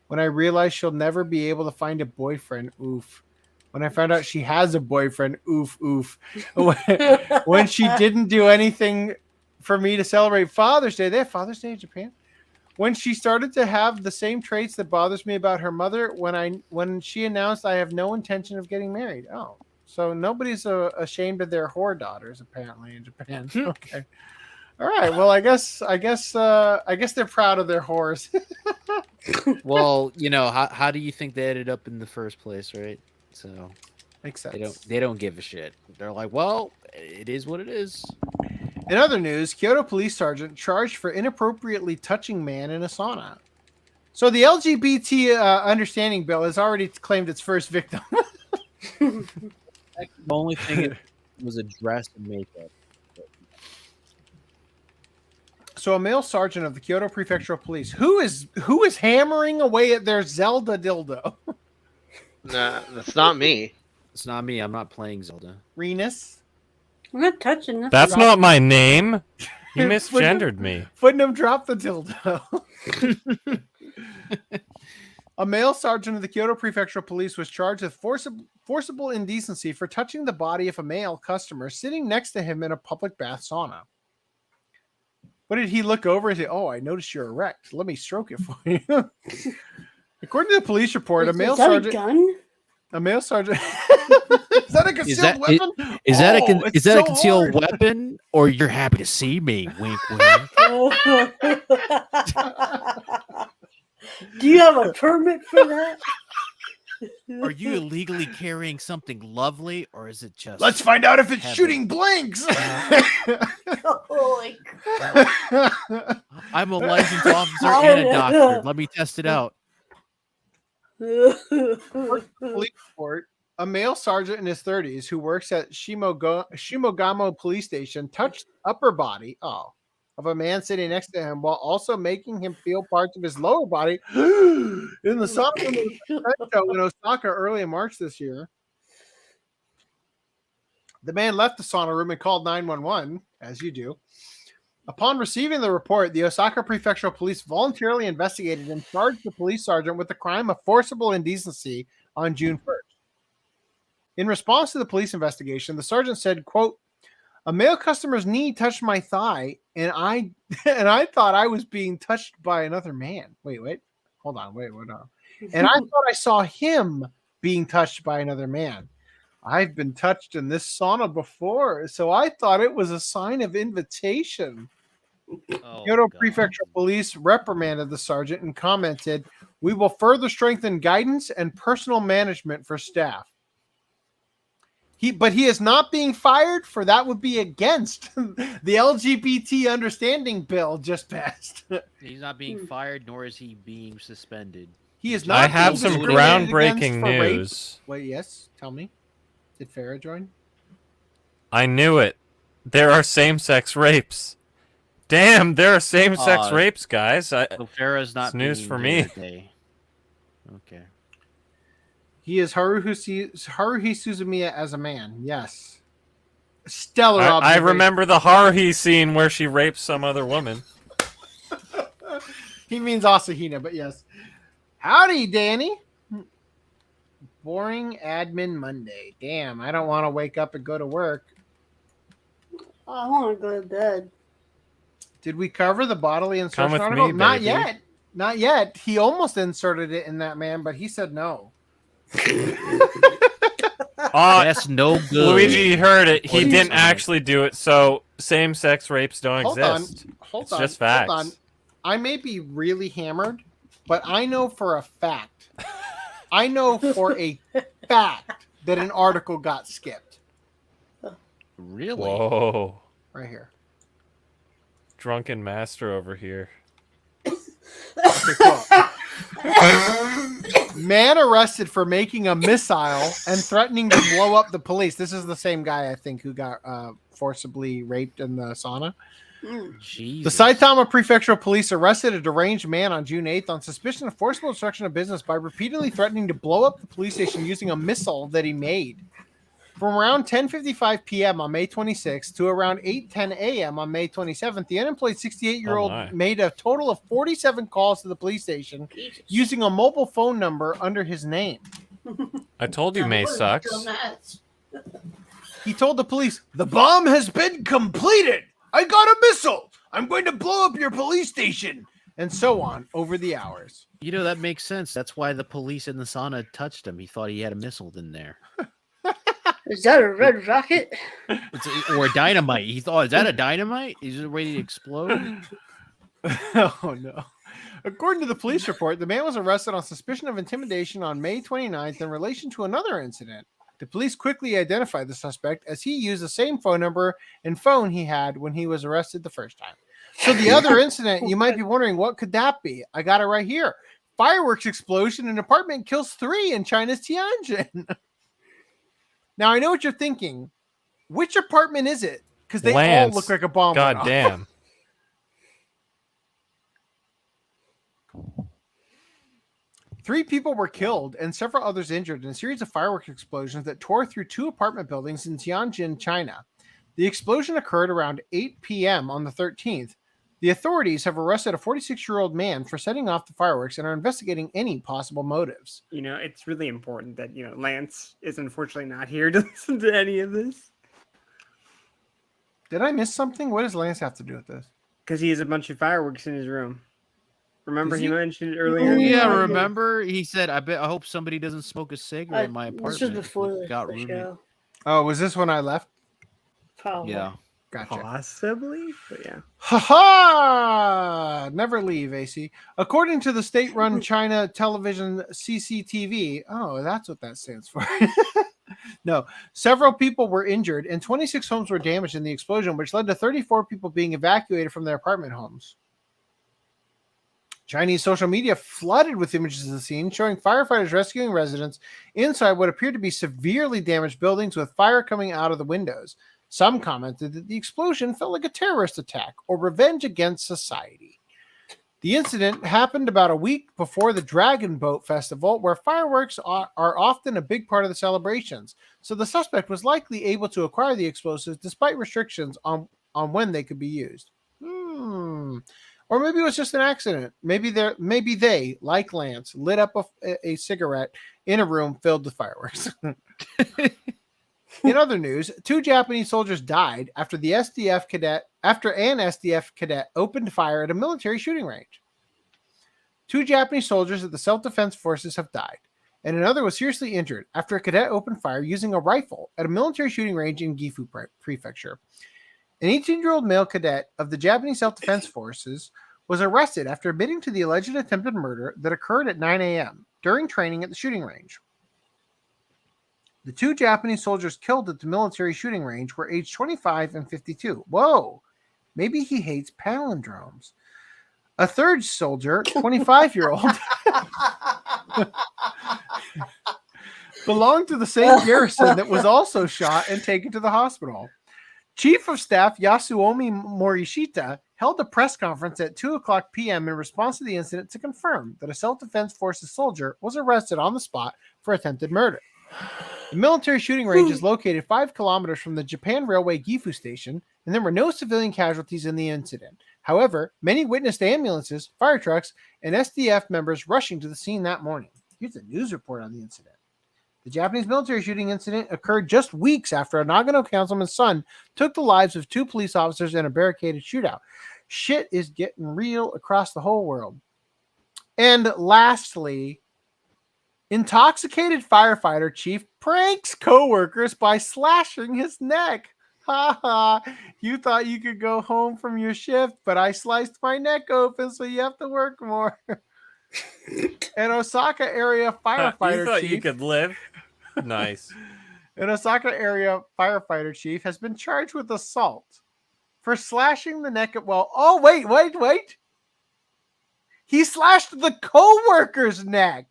When I realized she'll never be able to find a boyfriend, oof. When I found out she has a boyfriend, oof, oof. When she didn't do anything for me to celebrate Father's Day, they have Father's Day in Japan. When she started to have the same traits that bothers me about her mother, when she announced I have no intention of getting married. Oh, so nobody's ashamed of their whore daughters apparently in Japan. Okay, all right. Well, I guess they're proud of their whores. Well, you know, how do you think they ended up in the first place, right? So makes sense. They don't give a shit. They're like, well, it is what it is. In other news, Kyoto police sergeant charged for inappropriately touching man in a sauna. So the LGBT understanding bill has already claimed its first victim. The only thing was a dress and makeup. So a male sergeant of the Kyoto Prefectural Police, who is hammering away at their Zelda dildo. Nah, that's not me. It's not me. I'm not playing Zelda. Renus. I'm not touching this. That's not my name. You misgendered me. Footnote drop the dildo. A male sergeant of the Kyoto Prefectural Police was charged with forcible indecency for touching the body of a male customer sitting next to him in a public bath sauna. What did he look over and say? Oh, I noticed you're erect. Let me stroke it for you. According to the police report, a male sergeant. A gun? A male sergeant. Is that a concealed weapon? Is that a concealed weapon? Or you're happy to see me? Wink, wink. Do you have a permit for that? Are you illegally carrying something lovely, or is it just? Let's find out if it's shooting blanks. Holy crap. I'm a licensed officer and a doctor. Let me test it out. Police report, a male sergeant in his 30s who works at Shimogamo police station touched the upper body of a man sitting next to him while also making him feel parts of his lower body in the sauna in Osaka early in March this year. The man left the sauna room and called 911, as you do. Upon receiving the report, the Osaka Prefectural Police voluntarily investigated and charged the police sergeant with the crime of forcible indecency on June 1st. In response to the police investigation, the sergeant said, quote, "A male customer's knee touched my thigh, and I thought I was being touched by another man." Wait. Hold on. And I thought I saw him being touched by another man. I've been touched in this sauna before, so I thought it was a sign of invitation. Kyoto Prefectural Police reprimanded the sergeant and commented, "We will further strengthen guidance and personal management for staff." But he is not being fired, for that would be against the LGBT understanding bill just passed. He's not being fired, nor is he being suspended. He is not. I have some groundbreaking news. Wait, yes, tell me. Did Farah join? I knew it. There are same-sex rapes. Damn, there are same-sex rapes, guys. So Farah's not. It's news for me. Okay. He is Haruhi Suzumiya as a man. Yes. Stellar I observation. remember the Haruhi scene where she rapes some other woman. He means Asahina, but yes. Howdy, Danny. Boring admin Monday. Damn, I don't want to wake up and go to work. I want to go to bed. Did we cover the bodily insertion Come with article? me, Not baby. yet. Not yet. He almost inserted it in that man, but he said no. That's no good. Luigi heard it. He didn't actually do it, so same-sex rapes don't exist. Hold It's just facts. Hold on. I may be really hammered, but I know for a fact that an article got skipped. Really? Whoa. Right here. Drunken master over here. Man arrested for making a missile and threatening to blow up the police. This is the same guy, I think, who got forcibly raped in the sauna. Jesus. The Saitama Prefectural Police arrested a deranged man on June 8th on suspicion of forcible obstruction of business by repeatedly threatening to blow up the police station using a missile that he made. From around 10:55 p.m. on May 26th to around 8:10 a.m. on May 27th, the unemployed 68-year-old made a total of 47 calls to the police station using a mobile phone number under his name. I told you May sucks. He told the police, "The bomb has been completed. I got a missile. I'm going to blow up your police station," and so on over the hours. You know, that makes sense. That's why the police in the sauna touched him. He thought he had a missile in there. Is that a red rocket? Or dynamite. He thought, is that a dynamite? Is it ready to explode? Oh, no. According to the police report, the man was arrested on suspicion of intimidation on May 29th in relation to another incident. The police quickly identified the suspect as he used the same phone number and phone he had when he was arrested the first time. So the other incident, you might be wondering, what could that be? I got it right here. Fireworks explosion in apartment kills 3 in China's Tianjin. Now, I know what you're thinking. Which apartment is it? Because they all look like a bomb. God damn. 3 people were killed and several others injured in a series of fireworks explosions that tore through 2 apartment buildings in Tianjin, China. The explosion occurred around 8 p.m. on the 13th. The authorities have arrested a 46-year-old man for setting off the fireworks and are investigating any possible motives. You know, it's really important that, Lance is unfortunately not here to listen to any of this. Did I miss something? What does Lance have to do with this? Because he has a bunch of fireworks in his room. Remember Does he he? mentioned it earlier? Yeah, remember? He said, I hope somebody doesn't smoke a cigarette in my apartment. This was before the roommate. show. Oh, was this when I left? Probably. Yeah. Gotcha. Possibly, but yeah. Ha ha! Never leave, AC. According to the state-run China television CCTV, oh, that's what that stands for. No, several people were injured and 26 homes were damaged in the explosion, which led to 34 people being evacuated from their apartment homes. Chinese social media flooded with images of the scene showing firefighters rescuing residents inside what appeared to be severely damaged buildings with fire coming out of the windows. Some commented that the explosion felt like a terrorist attack or revenge against society. The incident happened about a week before the Dragon Boat Festival, where fireworks are often a big part of the celebrations, so the suspect was likely able to acquire the explosives despite restrictions on when they could be used. Or maybe it was just an accident. Maybe they, like Lance, lit up a cigarette in a room filled with fireworks. In other news, 2 Japanese soldiers died after an SDF cadet opened fire at a military shooting range. 2 Japanese soldiers of the self-defense forces have died, and another was seriously injured after a cadet opened fire using a rifle at a military shooting range in Gifu Prefecture. An 18-year-old male cadet of the Japanese self-defense forces was arrested after admitting to the alleged attempted murder that occurred at 9 a.m. during training at the shooting range. The 2 Japanese soldiers killed at the military shooting range were aged 25 and 52. Whoa, maybe he hates palindromes. A third soldier, 25-year-old, belonged to the same garrison that was also shot and taken to the hospital. Chief of Staff Yasuomi Morishita held a press conference at 2:00 p.m. in response to the incident to confirm that a self-defense forces soldier was arrested on the spot for attempted murder. The military shooting range is located 5 kilometers from the Japan Railway Gifu station, and there were no civilian casualties in the incident. However, many witnessed ambulances, fire trucks, and SDF members rushing to the scene that morning. Here's a news report on the incident. The Japanese military shooting incident occurred just weeks after a Nagano councilman's son took the lives of 2 police officers in a barricaded shootout. Shit is getting real across the whole world. And lastly, intoxicated firefighter chief pranks coworkers by slashing his neck. Ha ha, you thought you could go home from your shift, but I sliced my neck open, so you have to work more. An Osaka area firefighter you thought chief. you could live? Nice. An Osaka area firefighter chief has been charged with assault for slashing the neck of, wait. He slashed the co-worker's neck.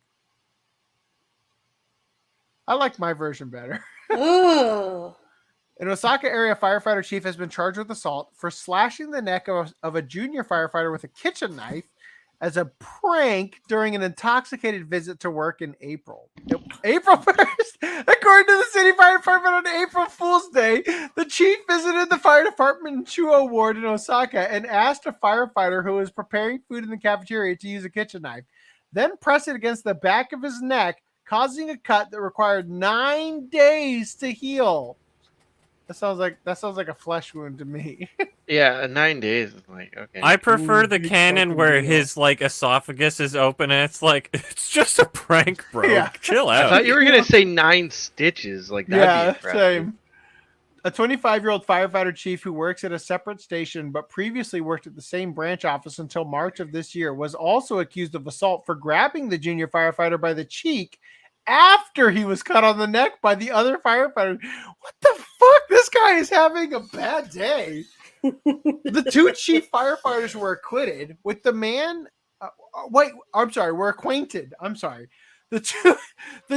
I like my version better. Oh. An Osaka area firefighter chief has been charged with assault for slashing the neck of a junior firefighter with a kitchen knife as a prank during an intoxicated visit to work in April. April 1st, according to the city fire department on April Fool's Day, the chief visited the fire department in Chuo Ward in Osaka and asked a firefighter who was preparing food in the cafeteria to use a kitchen knife, then press it against the back of his neck, causing a cut that required 9 days to heal. That sounds like a flesh wound to me. Yeah, 9 days is like, okay. I prefer the canon where his esophagus is open and it's like, it's just a prank, bro. Yeah. Chill out. I thought you were gonna say 9 stitches. Like that'd be impressive. Same. A 25-year-old firefighter chief who works at a separate station but previously worked at the same branch office until March of this year was also accused of assault for grabbing the junior firefighter by the cheek after he was cut on the neck by the other firefighter. What the fuck? This guy is having a bad day. The 2 chief firefighters were acquitted, with the man. Were acquainted. I'm sorry. The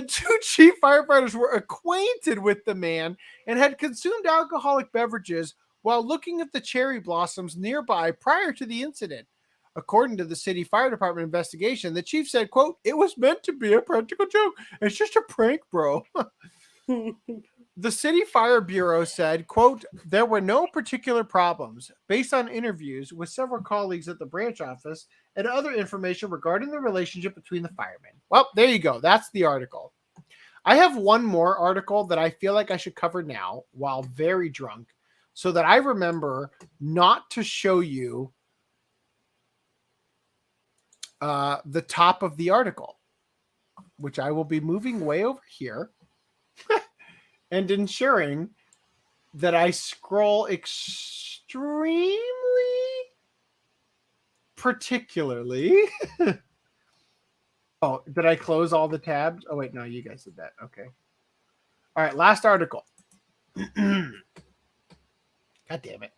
two chief firefighters were acquainted with the man and had consumed alcoholic beverages while looking at the cherry blossoms nearby prior to the incident. According to the city fire department investigation, the chief said, quote, "It was meant to be a practical joke. It's just a prank, bro." The city fire bureau said, quote, "There were no particular problems based on interviews with several colleagues at the branch office and other information regarding the relationship between the firemen." Well, there you go. That's the article. I have one more article that I feel like I should cover now while very drunk so that I remember not to show you the top of the article, which I will be moving way over here and ensuring that I scroll extremely particularly. Oh, did I close all the tabs? Oh, wait, no, you guys did that. Okay. All right, last article. God damn it.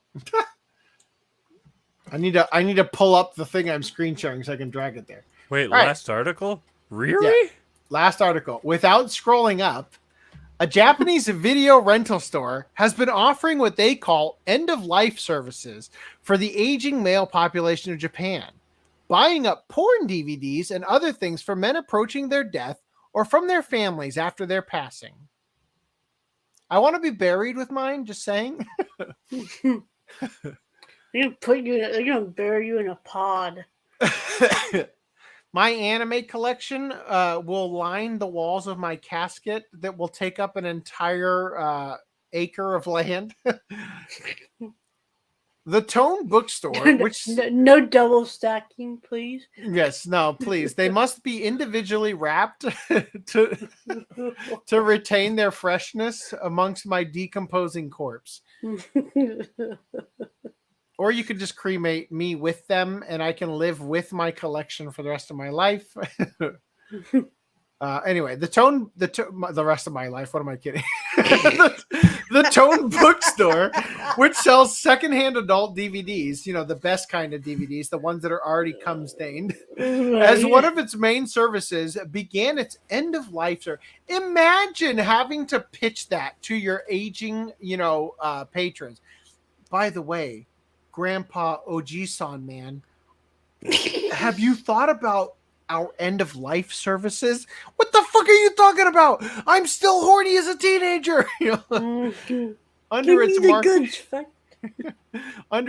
I need to pull up the thing I'm screen sharing so I can drag it there. Wait, All right. last article? Really? Yeah. Last article. Without scrolling up, a Japanese video rental store has been offering what they call end-of-life services for the aging male population of Japan, buying up porn DVDs and other things for men approaching their death or from their families after their passing. I want to be buried with mine, just saying. They're gonna bury you in a pod. My anime collection will line the walls of my casket that will take up an entire acre of land. The Tone Bookstore, which no double stacking, please. yes, no, please. They must be individually wrapped to retain their freshness amongst my decomposing corpse. Or you could just cremate me with them, and I can live with my collection for the rest of my life. Anyway, the rest of my life. What am I kidding? the Tone Bookstore, which sells secondhand adult DVDs, the best kind of DVDs, the ones that are already cum stained, as one of its main services, began its end of life. Imagine having to pitch that to your aging, patrons. By the way, Grandpa Oji-san, man, have you thought about our end of life services? What the fuck are you talking about? I'm still horny as a teenager. Under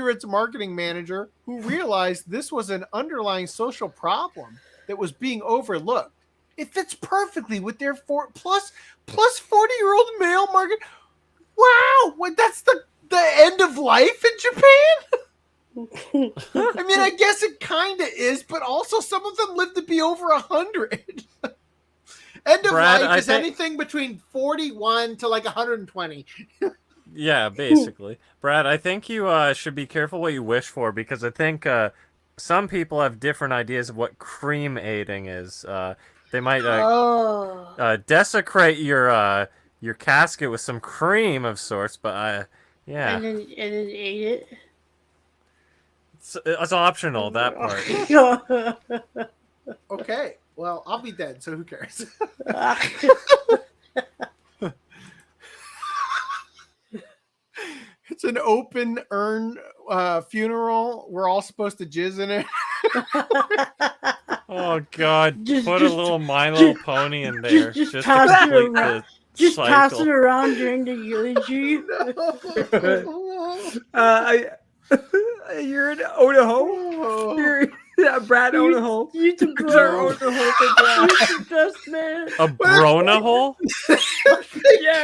its marketing manager, who realized this was an underlying social problem that was being overlooked. It fits perfectly with their plus 40-year-old male market. Wow, that's the end of life in Japan? I mean, I guess it kind of is, but also some of them live to be over 100. End of life is anything between 41 to like 120. Yeah, basically. Brad, I think you should be careful what you wish for, because I think some people have different ideas of what cremating is. They might desecrate your casket with some cream of sorts, but yeah. And then eat it. It's optional, that part. Okay, well, I'll be dead, so who cares? It's an open urn funeral. We're all supposed to jizz in it. Oh, God. Put a little My Little Pony in there. Just to pass it complete around. the Just cycle. pass it around during the eulogy. You're an Onaho. You're Brad Onaho. You the bro. You the best man. A Brona hole? They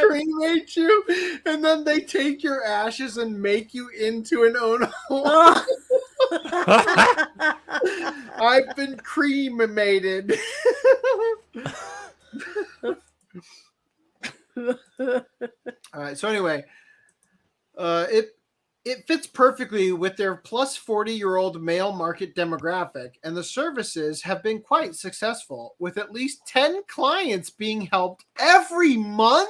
cremate you, and then they take your ashes and make you into an Onaho. I've been cremated. All right. So anyway, it fits perfectly with their plus 40-year-old male market demographic, and the services have been quite successful, with at least 10 clients being helped every month.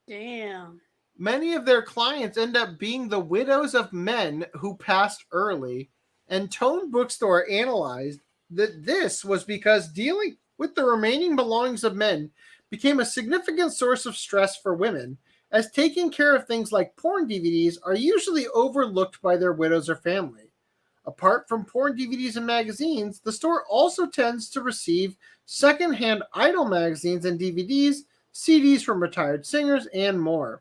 Damn. Many of their clients end up being the widows of men who passed early, and Tone Bookstore analyzed that this was because dealing with the remaining belongings of men became a significant source of stress for women, as taking care of things like porn DVDs are usually overlooked by their widows or family. Apart from porn DVDs and magazines, the store also tends to receive secondhand idol magazines and DVDs, CDs from retired singers, and more.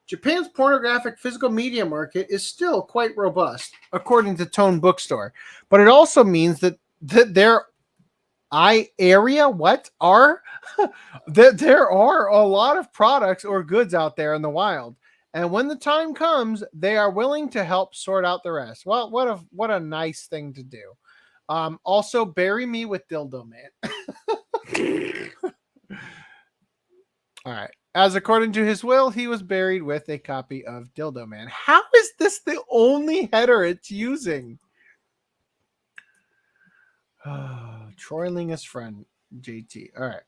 Japan's pornographic physical media market is still quite robust, according to Tone Bookstore, but it also means that there are a lot of products or goods out there in the wild, and when the time comes, they are willing to help sort out the rest. Well, what a nice thing to do. Also, bury me with Dildo Man. All right. As according to his will, he was buried with a copy of Dildo Man. How is this the only header it's using? Troy Lingus friend, JT. All right.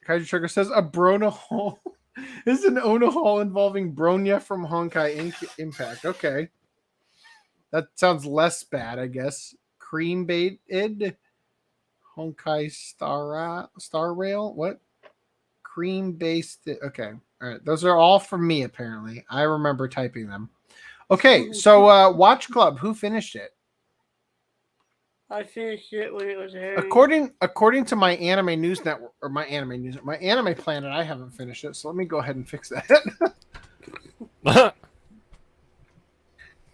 Kaiju Trigger says a Brona hole is an Ona hole involving Bronya from Honkai Impact. Okay. That sounds less bad, I guess. Cream baited Honkai Star Rail. What? Cream based. Okay. All right. Those are all from me, apparently. I remember typing them. Okay. So, Watch Club, who finished it? I finished it when it was airing. According to my Anime News Network, or my Anime Planet, I haven't finished it. So let me go ahead and fix that.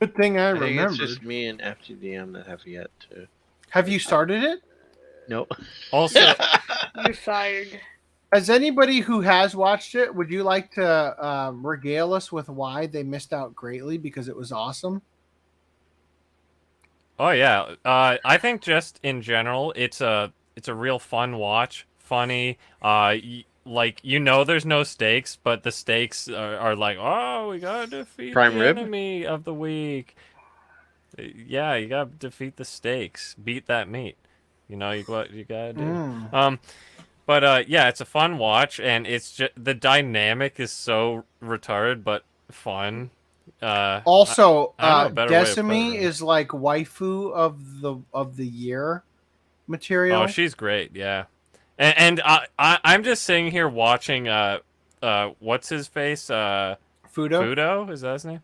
Good thing I think it's remembered. just me and FGDM that have yet to. Have you started it? Nope. Also, You're fired. As anybody who has watched it, would you like to regale us with why they missed out greatly because it was awesome? Oh yeah, I think just in general, it's a real fun watch, funny. Like there's no stakes, but the stakes are like, oh, we gotta defeat Prime the rib? enemy of the week. Yeah, you gotta defeat the stakes, beat that meat. You what you gotta do. But yeah, it's a fun watch, and it's just the dynamic is so retarded but fun. Also, I don't know a better way to put it, Decime really. is like waifu of the year material. Oh, she's great, yeah. And I'm just sitting here watching what's his face? Fudo? Fudo? Is that his name?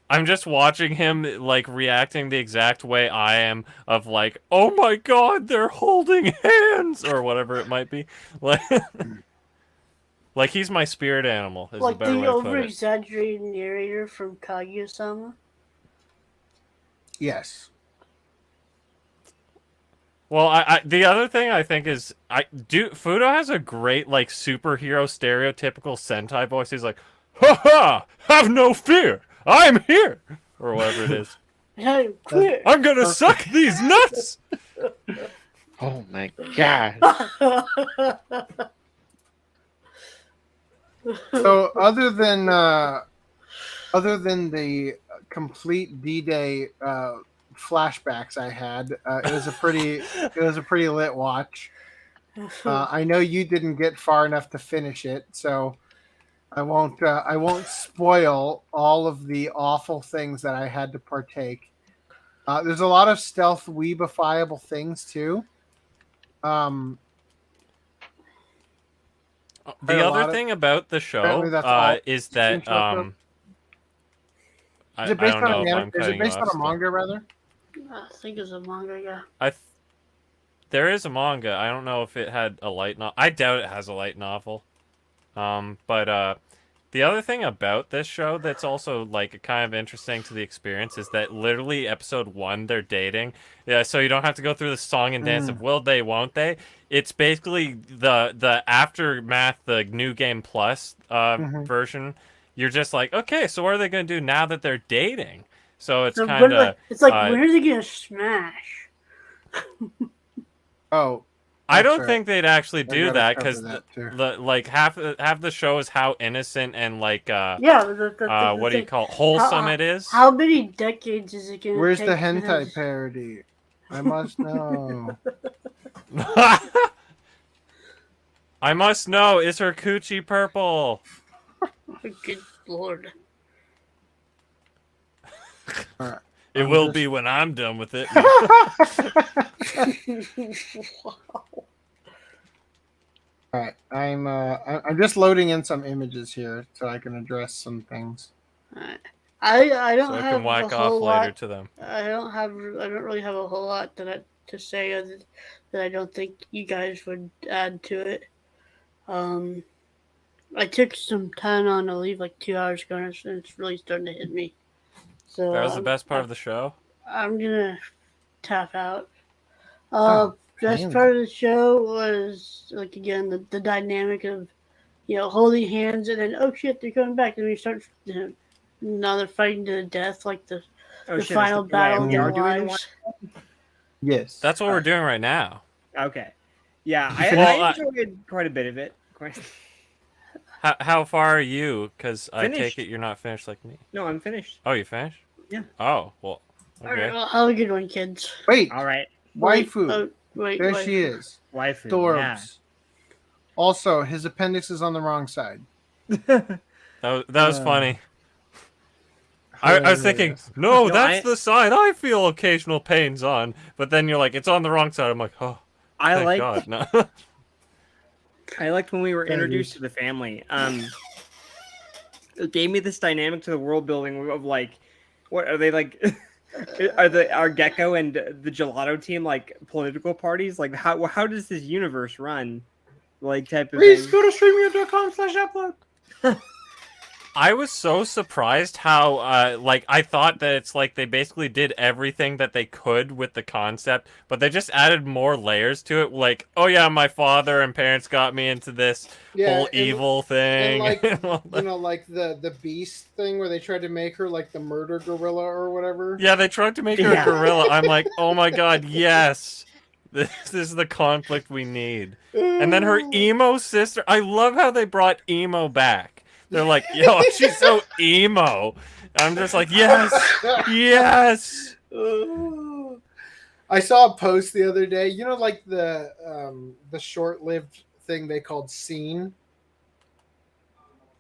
I'm just watching him like reacting the exact way I am of like, oh my god, they're holding hands or whatever it might be. Like he's my spirit animal, is Like a better way the to put it. over-exaggerated narrator from Kaguya-sama? Yes. Well, I the other thing I think is Fudo has a great like superhero stereotypical Sentai voice. He's like, ha ha, have no fear, I'm here, or whatever it is. Hey, quit. I'm gonna suck these nuts. Oh my god. So other than the complete D-Day flashbacks I had, it was a pretty lit watch. I know you didn't get far enough to finish it, so I won't spoil all of the awful things that I had to partake. There's a lot of stealth weebifiable things too. The other thing about the show is that is it based I don't know on if a I'm is it cutting based you on off a manga rather? I think it's a manga, yeah. There is a manga. I don't know if it had a light novel. I doubt it has a light novel. But the other thing about this show that's also like kind of interesting to the experience is that literally episode 1 they're dating. Yeah, so you don't have to go through the song and dance of will they, won't they. It's basically the aftermath, the new game plus version. You're just like, okay, so what are they gonna do now that they're dating? So it's kind of it's like when are they gonna smash? Oh, I don't right. think they'd actually do gotta that cover because that, too. like half the show is how innocent and like Yeah, what do you call it? Wholesome it is. How many decades is it gonna Where's take? the for them hentai to- parody? I must know. I must know, is her coochie purple? Good lord. It will be when I'm done with it. All right, I'm just loading in some images here so I can address some things. I don't So I have can whack a off whole later lot. to them. I don't really have a whole lot to say other that I don't think you guys would add to it. I took some time on to leave like 2 hours ago, and it's really starting to hit me. So That was the best part of the show. I'm gonna tap out. Best damn. part of the show was like again the dynamic of holding hands and then oh shit they're coming back and we start now they're fighting to the death like the final battle of we their are doing lives. Yes, that's what we're doing right now. Okay, yeah, Well, I enjoyed quite a bit of it. How far are you? Because I Finished. take it you're not finished like me. No, I'm finished. Oh, you finished? Yeah. Oh, well. All Okay. right, well, have a good one, kids. Wait, all right. Waifu. Wait, There waifu. she is. Waifu. Dorbs. Yeah. Also, his appendix is on the wrong side. That was funny. I was thinking, no, that's the side I feel occasional pains on. But then you're like, it's on the wrong side. I'm like, oh, I thank like- God. No. I liked when we were There it introduced is. to the family. It gave me this dynamic to the world building of like, what are they like? Are Gecko and the Gelato team like political parties? Like how does this universe run? Like type of Please thing. go to streamio.com/upload. I was so surprised how, like, I thought that it's like they basically did everything that they could with the concept, but they just added more layers to it. Like, oh yeah, my father and parents got me into this whole evil thing. And like the beast thing where they tried to make her like the murder gorilla or whatever. Yeah, they tried to make her a gorilla. I'm like, oh my god, yes. This is the conflict we need. And then her emo sister. I love how they brought emo back. They're like, yo, she's so emo. I'm just like, yes, yes. I saw a post the other day. You know, like the short-lived thing they called Scene.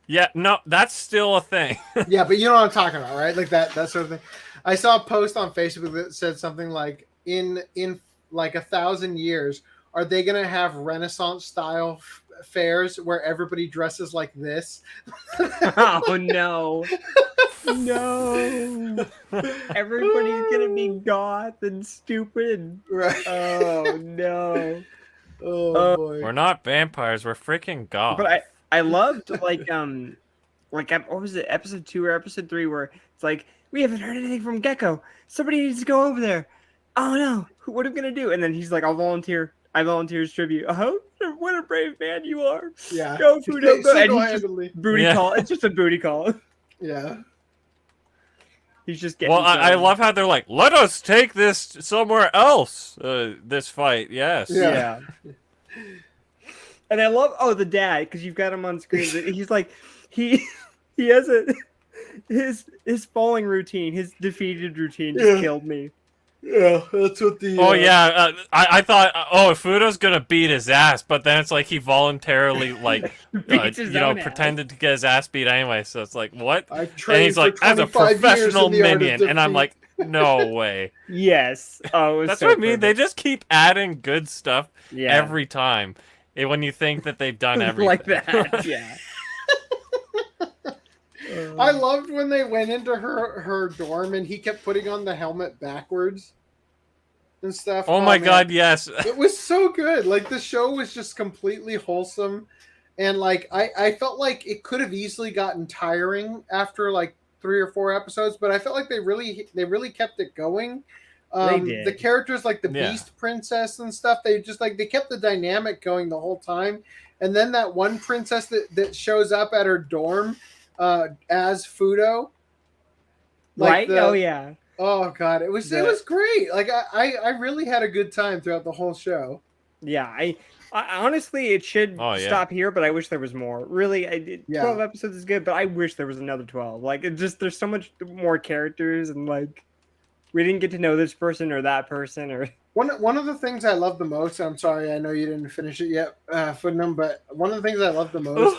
Yeah, no, that's still a thing. Yeah, but you know what I'm talking about, right? Like that sort of thing. I saw a post on Facebook that said something like, in like 1,000 years, are they gonna have Renaissance style fairs where everybody dresses like this? Oh no. No. Everybody's gonna be goth and stupid. Right. Oh no. Oh boy. We're not vampires, we're freaking goth. But I loved like what was it, episode 2 or episode 3, where it's like, we haven't heard anything from Gecko. Somebody needs to go over there. Oh no, what are we gonna do? And then he's like, I volunteer as tribute. Oh, what a brave man you are. Yeah. Go, Fudo, go. And he's Single-handedly. just booty call. It's just a booty call. Yeah. He's just getting. Well, I love how they're like, let us take this somewhere else. This fight, yes. Yeah. And I love the dad, because you've got him on screen. He's like, he has his falling routine, his defeated routine just killed me. Yeah, that's what the. Oh yeah, I thought, Fudo's gonna beat his ass, but then it's like he voluntarily like, pretended to get his ass beat anyway. So it's like, what? I've And trained he's like, for as a 25 years professional in the art of minion, and I'm defeat. like, no way. Yes. Oh, That's so what I mean. perfect. They just keep adding good stuff Yeah. every time. When you think that they've done everything like that. Yeah. I loved when they went into her dorm and he kept putting on the helmet backwards and stuff. Oh my man. god, yes. It was so good. Like the show was just completely wholesome, and like I felt like it could have easily gotten tiring after like 3 or 4 episodes, but I felt like they really kept it going. They did. The characters like the Yeah. Beast Princess and stuff, they just like they kept the dynamic going the whole time. And then that one princess that shows up at her dorm as Fudo. Right? Oh yeah. Oh god, it was great. Like I really had a good time throughout the whole show. Yeah, I honestly, it should stop here, but I wish there was more. Really, 12 episodes is good, but I wish there was another 12. Like, there's so much more characters, and like, we didn't get to know this person or that person or. One of the things I love the most. I'm sorry, I know you didn't finish it yet, Footnum, but one of the things I loved the most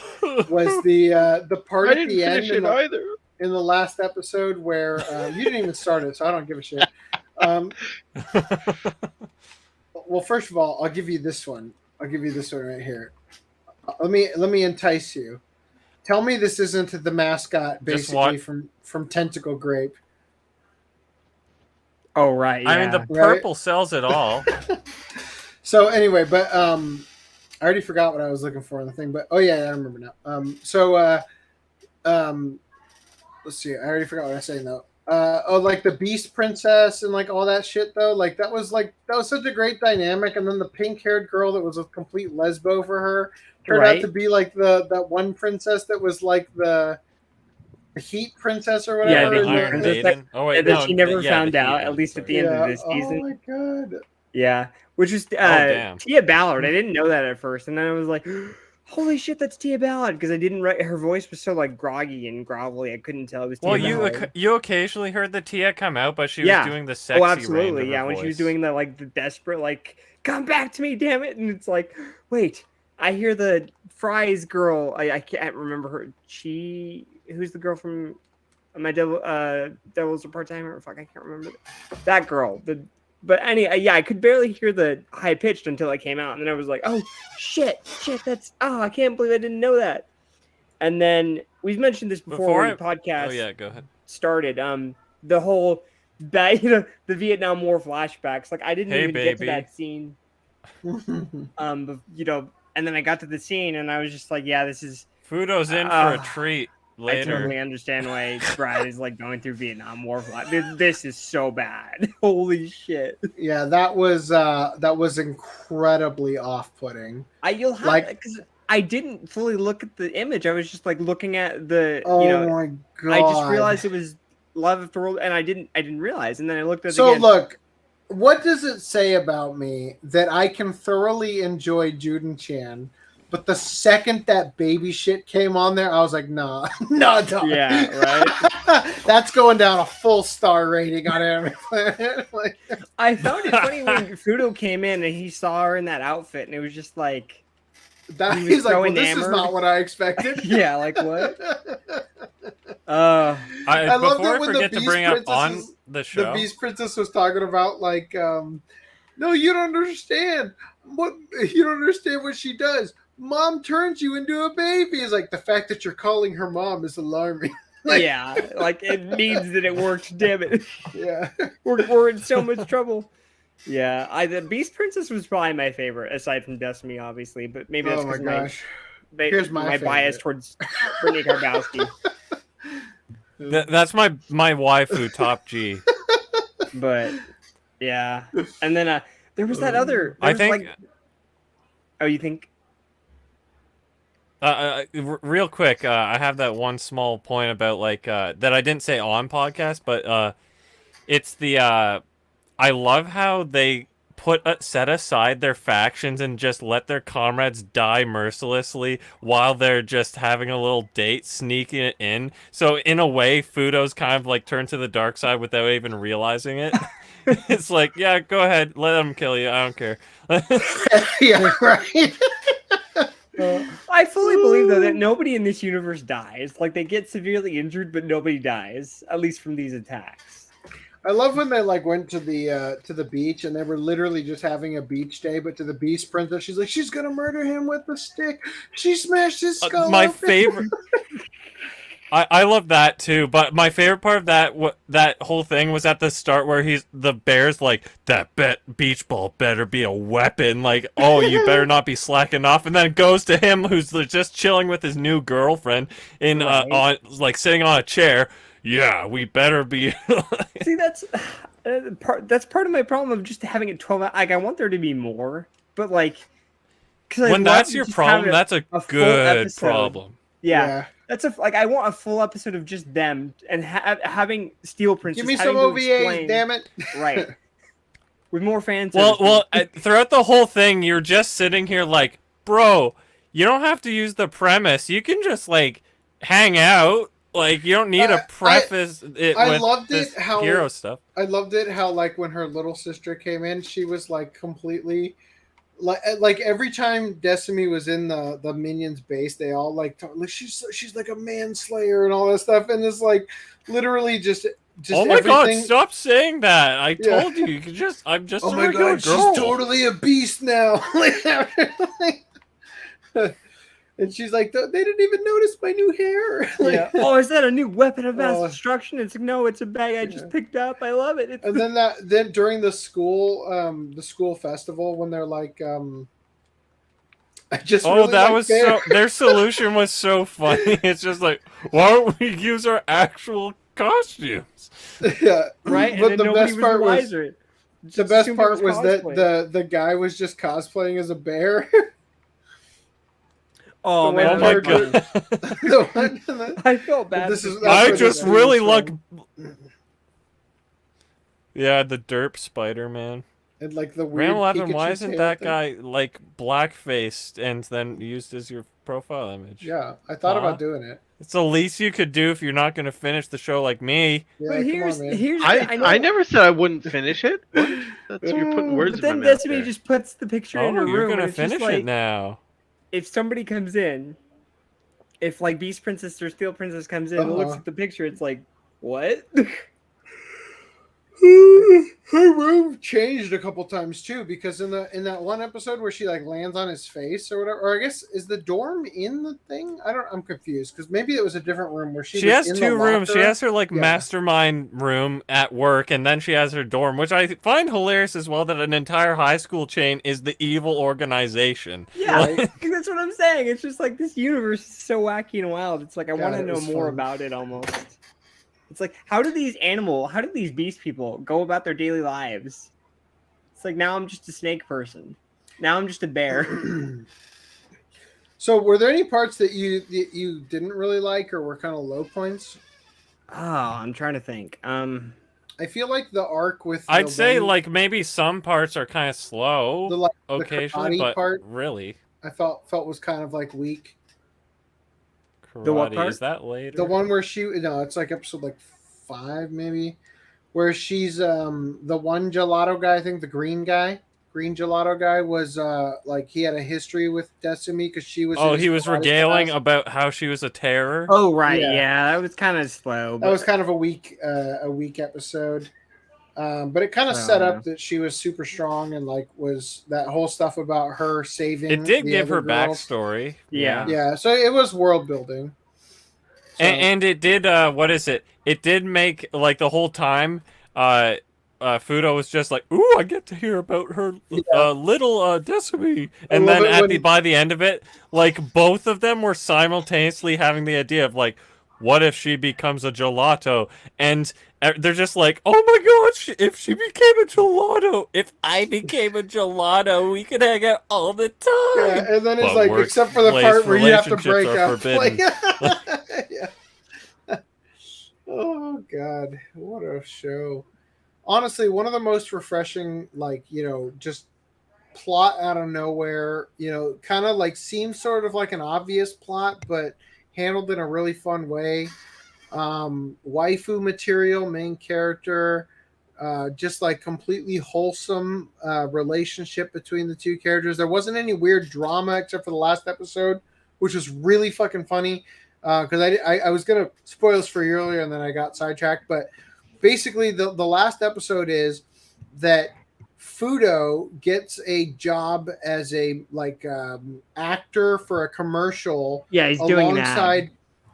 was the part I at didn't the end finish it either. in the last episode where you didn't even start it, so I don't give a shit. Well, first of all, I'll give you this one. I'll give you this one right here. Let me entice you. Tell me this isn't the mascot basically from Tentacle Grape. Oh right. I mean, the purple sells it all. So anyway, but I already forgot what I was looking for in the thing. But I remember now. Let's see. I already forgot what I was saying though. Like the Beast Princess and like all that shit though. Like that was such a great dynamic. And then the pink-haired girl that was a complete lesbo for her turned out to be like that one princess that was like the Heat Princess or whatever. Yeah, the Heat Princess. That she never found out, at least at the end of this season. Oh my god. Yeah, which was Tia Ballard. I didn't know that at first, and then I was like, "Holy shit, that's Tia Ballard!" Because I didn't write. Her voice was so like groggy and grovelly. I couldn't tell it was Tia Ballard. You occasionally heard the Tia come out, but she was doing the sexy. Oh, absolutely, range of her when voice. she was doing the like the desperate like, "Come back to me, damn it!" And it's like, wait, I hear the Fries girl. I can't remember her. Who's the girl from my Devil's a Part-Timer? Fuck, I can't remember that girl. But anyway, I could barely hear the high pitched until it came out, and then I was like, "Oh shit, that's I can't believe I didn't know that." And then we've mentioned this before when the podcast. Oh yeah, go ahead. Started the whole the Vietnam War flashbacks. Like I didn't even get to that scene. And then I got to the scene, and I was just like, "Yeah, this is." Fudo's in for a treat. later. I totally understand why Brad is like going through Vietnam War. This is so bad. Holy shit. Yeah, that was incredibly off-putting. You'll have because I didn't fully look at the image. I was just like looking at the. Oh my god! I just realized it was Love of the World, and I didn't realize, and then I looked at it So again. look, what does it say about me that I can thoroughly enjoy Juden Chan, but the second that baby shit came on there, I was like, nah, no, dog. Yeah, right. That's going down a full star rating on Anime Planet. Like, I found it funny when Fudo came in and he saw her in that outfit, and it was just like he's like, well, this is not what I expected. Yeah, like what? I love before that when I forget to bring up on the show, the Beast Princess was talking about like, no, you don't understand what she does. Mom turns you into a baby. Is like the fact that you're calling her mom is alarming. Like, yeah, like it means that it worked. Damn it. Yeah, we're in so much trouble. Yeah, the Beast Princess was probably my favorite, aside from Destiny, obviously. But maybe that's because here's my bias towards Brittany Karbowski. That's my waifu, Top G. But yeah, and then there was that other. I think. Oh, you think? Real quick, I have that one small point about like that I didn't say on podcast, but it's the I love how they set aside their factions and just let their comrades die mercilessly while they're just having a little date, sneaking it in. So in a way, Fudo's kind of like turned to the dark side without even realizing it. It's like, yeah, go ahead, let them kill you. I don't care. Yeah, right. I fully believe though that nobody in this universe dies. Like they get severely injured, but nobody dies, at least from these attacks. I love when they like went to the beach and they were literally just having a beach day, but to the Beast Princess, she's like, she's gonna murder him with the stick. She smashed his skull. My open. favorite. I love that too, but my favorite part of that whole thing was at the start where the bear's like, that beach ball better be a weapon, like, oh, you better not be slacking off, and then it goes to him who's just chilling with his new girlfriend in on like sitting on a chair. Yeah, we better be. See, that's part of my problem of just having it 12. Like I want there to be more, but like, when that's your problem, that's a good problem. Yeah. That's I want a full episode of just them and having Steel Princess. Give me some OVAs, damn it! Right. With more fans. Well, throughout the whole thing, you're just sitting here like, bro, you don't have to use the premise. You can just like hang out. Like you don't need to preface it with this hero stuff. I loved it how like when her little sister came in, she was like completely. Like every time Decimi was in the minions base, they all like talk, like she's like a manslayer and all that stuff, and it's like literally just oh my god, stop saying that! I told you, you could just I'm just oh my god, she's totally a beast now. And she's like, they didn't even notice my new hair. Yeah. Oh, is that a new weapon of mass destruction? It's like, no, it's a bag I just picked up. I love it. And then during the school festival when they're like, I just that was so their solution was so funny. It's just like, why don't we use our actual costumes? Yeah, right. But and the best part was that the guy was just cosplaying as a bear. Oh man! Oh my god! I felt bad. I just really like. Yeah, the derp Spider-Man. And like the weird. Ram 11, Pikachu why isn't tail that thing? guy like black-faced and then used as your profile image? Yeah, I thought about doing it. It's the least you could do if you're not going to finish the show like me. Yeah, but here's I never said I wouldn't finish it. You're putting words but in my then mouth. Decimi just puts the picture in her room. You're going to and it's just finish like, it now. If somebody comes in, if like Beast Princess or Steel Princess comes in and looks at the picture, it's like, what? Her room changed a couple times too, because in that one episode where she like lands on his face or whatever, or I guess is the dorm in the thing? I'm confused because maybe it was a different room where She was has in two the rooms. She locker. has her like Yeah. mastermind room at work, and then she has her dorm, which I find hilarious as well. That an entire high school chain is the evil organization. Yeah, that's what I'm saying. It's just like this universe is so wacky and wild. It's like I want to it know was more fun. about it almost. It's like, how do these beast people go about their daily lives? It's like, now I'm just a snake person. Now I'm just a bear. So were there any parts that you didn't really like or were kind of low points? Oh, I'm trying to think. I feel like the arc with I'd the say one- like maybe some parts are kind of slow the occasionally, karate but part really, I felt was kind of like weak. The what part? Is that later? The one where it's like episode like 5 maybe, where she's the one gelato guy, I think the green gelato guy was like he had a history with Destiny because she was. Oh, in his he was karate regaling class. about how she was a terror. Oh, right. Yeah, that was kind of slow. That was kind of a weak episode. But it kind of set up that she was super strong and like was that whole stuff about her saving. It did the give other her girls. backstory. Yeah. So it was world building. And it did. What is it? It did make like the whole time. Fudo was just like, "Ooh, I get to hear about her little Decimi," and then by the end of it, like both of them were simultaneously having the idea of like, what if she becomes a gelato? And they're just like, oh my god, if she became a gelato, if I became a gelato, we could hang out all the time. Yeah, and then it's But like, except for the workplace part where you have to break relationships are up. forbidden. Yeah. Oh god, what a show! Honestly, one of the most refreshing, like just plot out of nowhere. Kind of like seems sort of like an obvious plot, but handled in a really fun way. Waifu material, main character, just like completely wholesome relationship between the two characters. There wasn't any weird drama except for the last episode, which was really fucking funny. Because I was gonna spoil this for you earlier and then I got sidetracked. But basically, the last episode is that Fudo gets a job as a actor for a commercial. Yeah, he's doing an ad. alongside.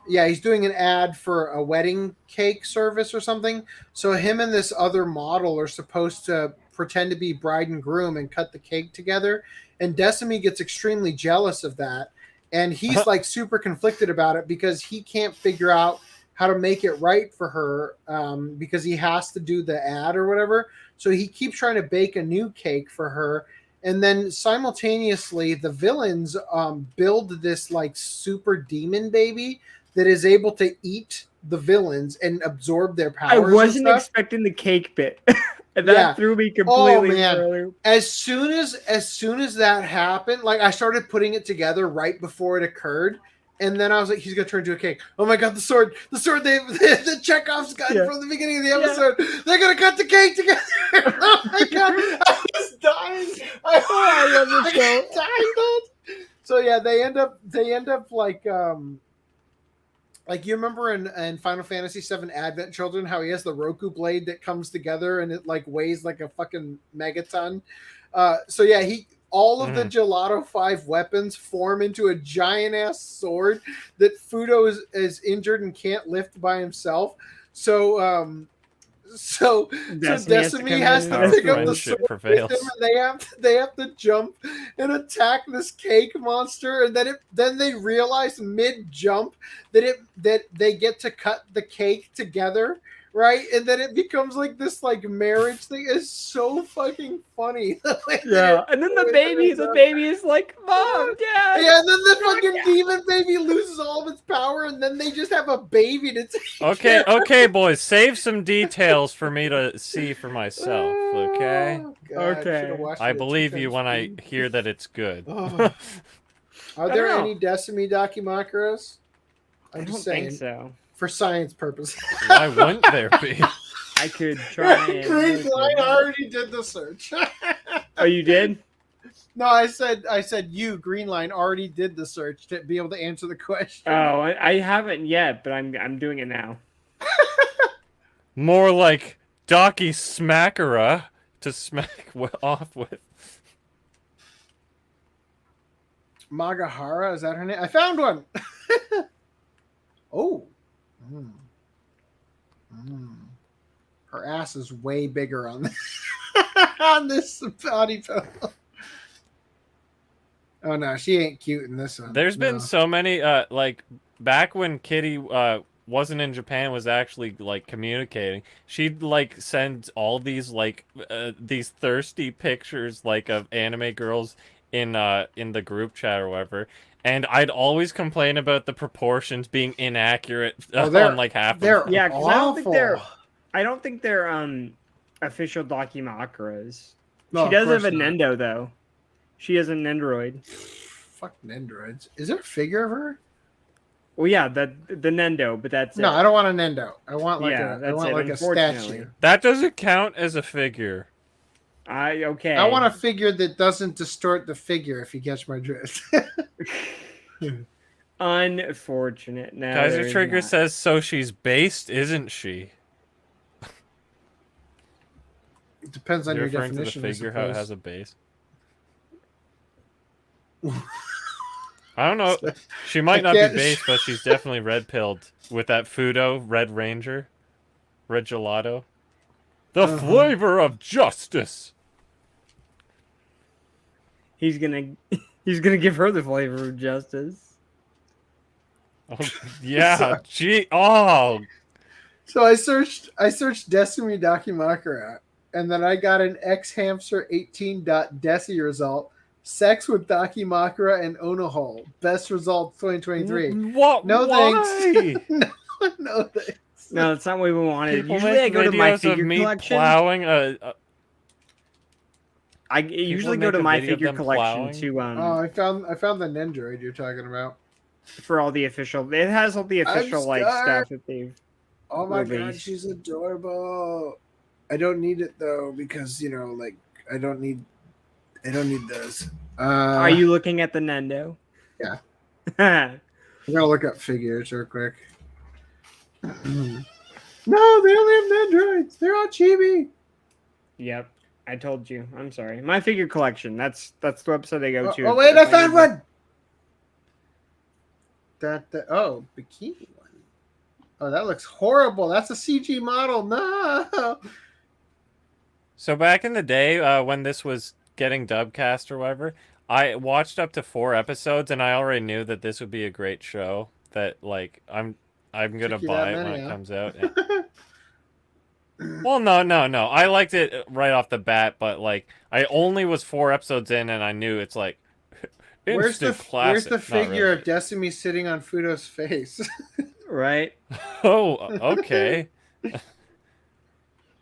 Yeah, he's doing an ad for a wedding cake service or something. So him and this other model are supposed to pretend to be bride and groom and cut the cake together. And Decimi gets extremely jealous of that. And he's like super conflicted about it because he can't figure out how to make it right for her because he has to do the ad or whatever. So he keeps trying to bake a new cake for her. And then simultaneously, the villains build this like super demon baby that is able to eat the villains and absorb their powers. I wasn't and stuff. expecting the cake bit. And that threw me completely. Oh man! Earlier. As soon as that happened, like I started putting it together right before it occurred, and then I was like, "He's gonna turn into a cake." Oh my god, the sword! The Chekhov's gun from the beginning of the episode. They're gonna cut the cake together. Oh my god, I was dying. I love this show. Dying. So yeah, they end up like you remember in Final Fantasy VII Advent Children how he has the Roku blade that comes together and it like weighs like a fucking megaton. So yeah, all of the Gelato 5 weapons form into a giant ass sword that Fudo is injured and can't lift by himself. So Decimi has to pick up the sword with him, and they have to jump and attack this cake monster, and then they realize mid jump that they get to cut the cake together, right? And then it becomes like this like marriage thing. Is so fucking funny. Yeah, and then the baby is like, Mom, Dad. Yeah, and then the fucking demon baby loses all of its power, and then they just have a baby to take. Okay, boys, save some details for me to see for myself. Okay. God, okay. I believe you when I hear that it's good. Oh. Are there any Decimi Dakimakuras? I don't think so. For science purposes. Why wouldn't there be? I could try and... Green Line already did the search. Oh, you did? No, I said you, Green Line, already did the search to be able to answer the question. Oh, I haven't yet, but I'm doing it now. More like Doki Smackera to smack off with. Magahara, is that her name? I found one. Oh. Her ass is way bigger on this, on this body pillow. Oh no, she ain't cute in this one. There's been so many like back when Kitty wasn't in Japan, was actually like communicating, she'd like send all these like these thirsty pictures like of anime girls in the group chat or whatever, and I'd always complain about the proportions being inaccurate on like half of them. Yeah, because I don't think they're official Dakimakuras. No, She does of have a course not. Nendo though. She has an Nendoroid. Fuck Nendoroids. Is there a figure of her? Well, yeah, the Nendo, but that's No, it. I don't want a Nendo. I want like Yeah, I that's want it, like a unfortunately. statue. That doesn't count as a figure. Okay. I want a figure that doesn't distort the figure. If you catch my drift. Unfortunate. No, Kaiser there is Trigger not. says, so she's based, isn't she? It depends on You're your referring definition. to the I figure, how it suppose. has a base. I don't know. She might not be can't- based, but she's definitely red pilled with that Fudo, Red Ranger, Red Gelato. The flavor of justice. He's gonna give her the flavor of justice. Oh, yeah. Gee. Oh. So I searched Destiny Dakimakura, and then I got an xhamster18.desi result. Sex with Dakimakura and Onohol. Best result 2023. What? No Why? thanks. no thanks. No, that's not what we wanted. People Usually make I go to my videos of figure me collection. plowing I usually go make to a my video of figure them collection plowing? to Oh, I found the Nendoroid you're talking about. for all the official. It has all the official like scarred. stuff that they've. Oh my god, released. she's adorable. I don't need it though because like I don't need those. Are you looking at the Nendo? Yeah. Yeah. I'm gonna look up figures real quick. No, they only have Nendoroids. They're all chibi. Yep. I told you. I'm sorry. My figure collection. That's the website I go to. Oh wait, I found one. Oh, bikini one. Oh, that looks horrible. That's a CG model. No. So back in the day, when this was getting dubcast or whatever, I watched up to 4 episodes, and I already knew that this would be a great show. That like I'm gonna Took you buy that it when many, it huh? comes out. Well, no. I liked it right off the bat, but like I only was 4 episodes in, and I knew it's like Where's the instant classic. Where's the Not figure really. of Decimi sitting on Fudo's face? Right. Oh, okay.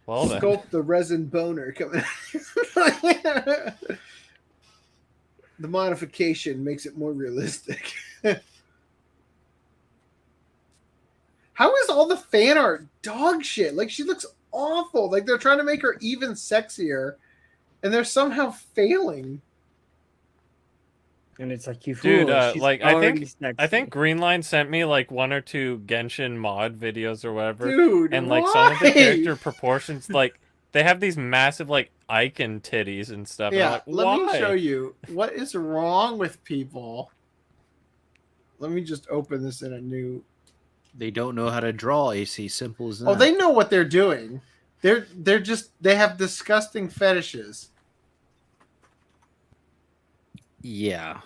Well then. Sculpt the resin boner coming. The modification makes it more realistic. How is all the fan art dog shit? Like she looks awful. Like they're trying to make her even sexier, and they're somehow failing. And it's like you Dude, fool. She's like I already think sexy. Greenline sent me like 1 or 2 Genshin mod videos or whatever. Dude, and like some of the why? character proportions, like they have these massive like icon titties and stuff. and I'm Yeah, like, let me why? show you what is wrong with people. Let me just open this in a new. They don't know how to draw, AC. Simple as that. Oh, they know what they're doing. They have disgusting fetishes. Yeah.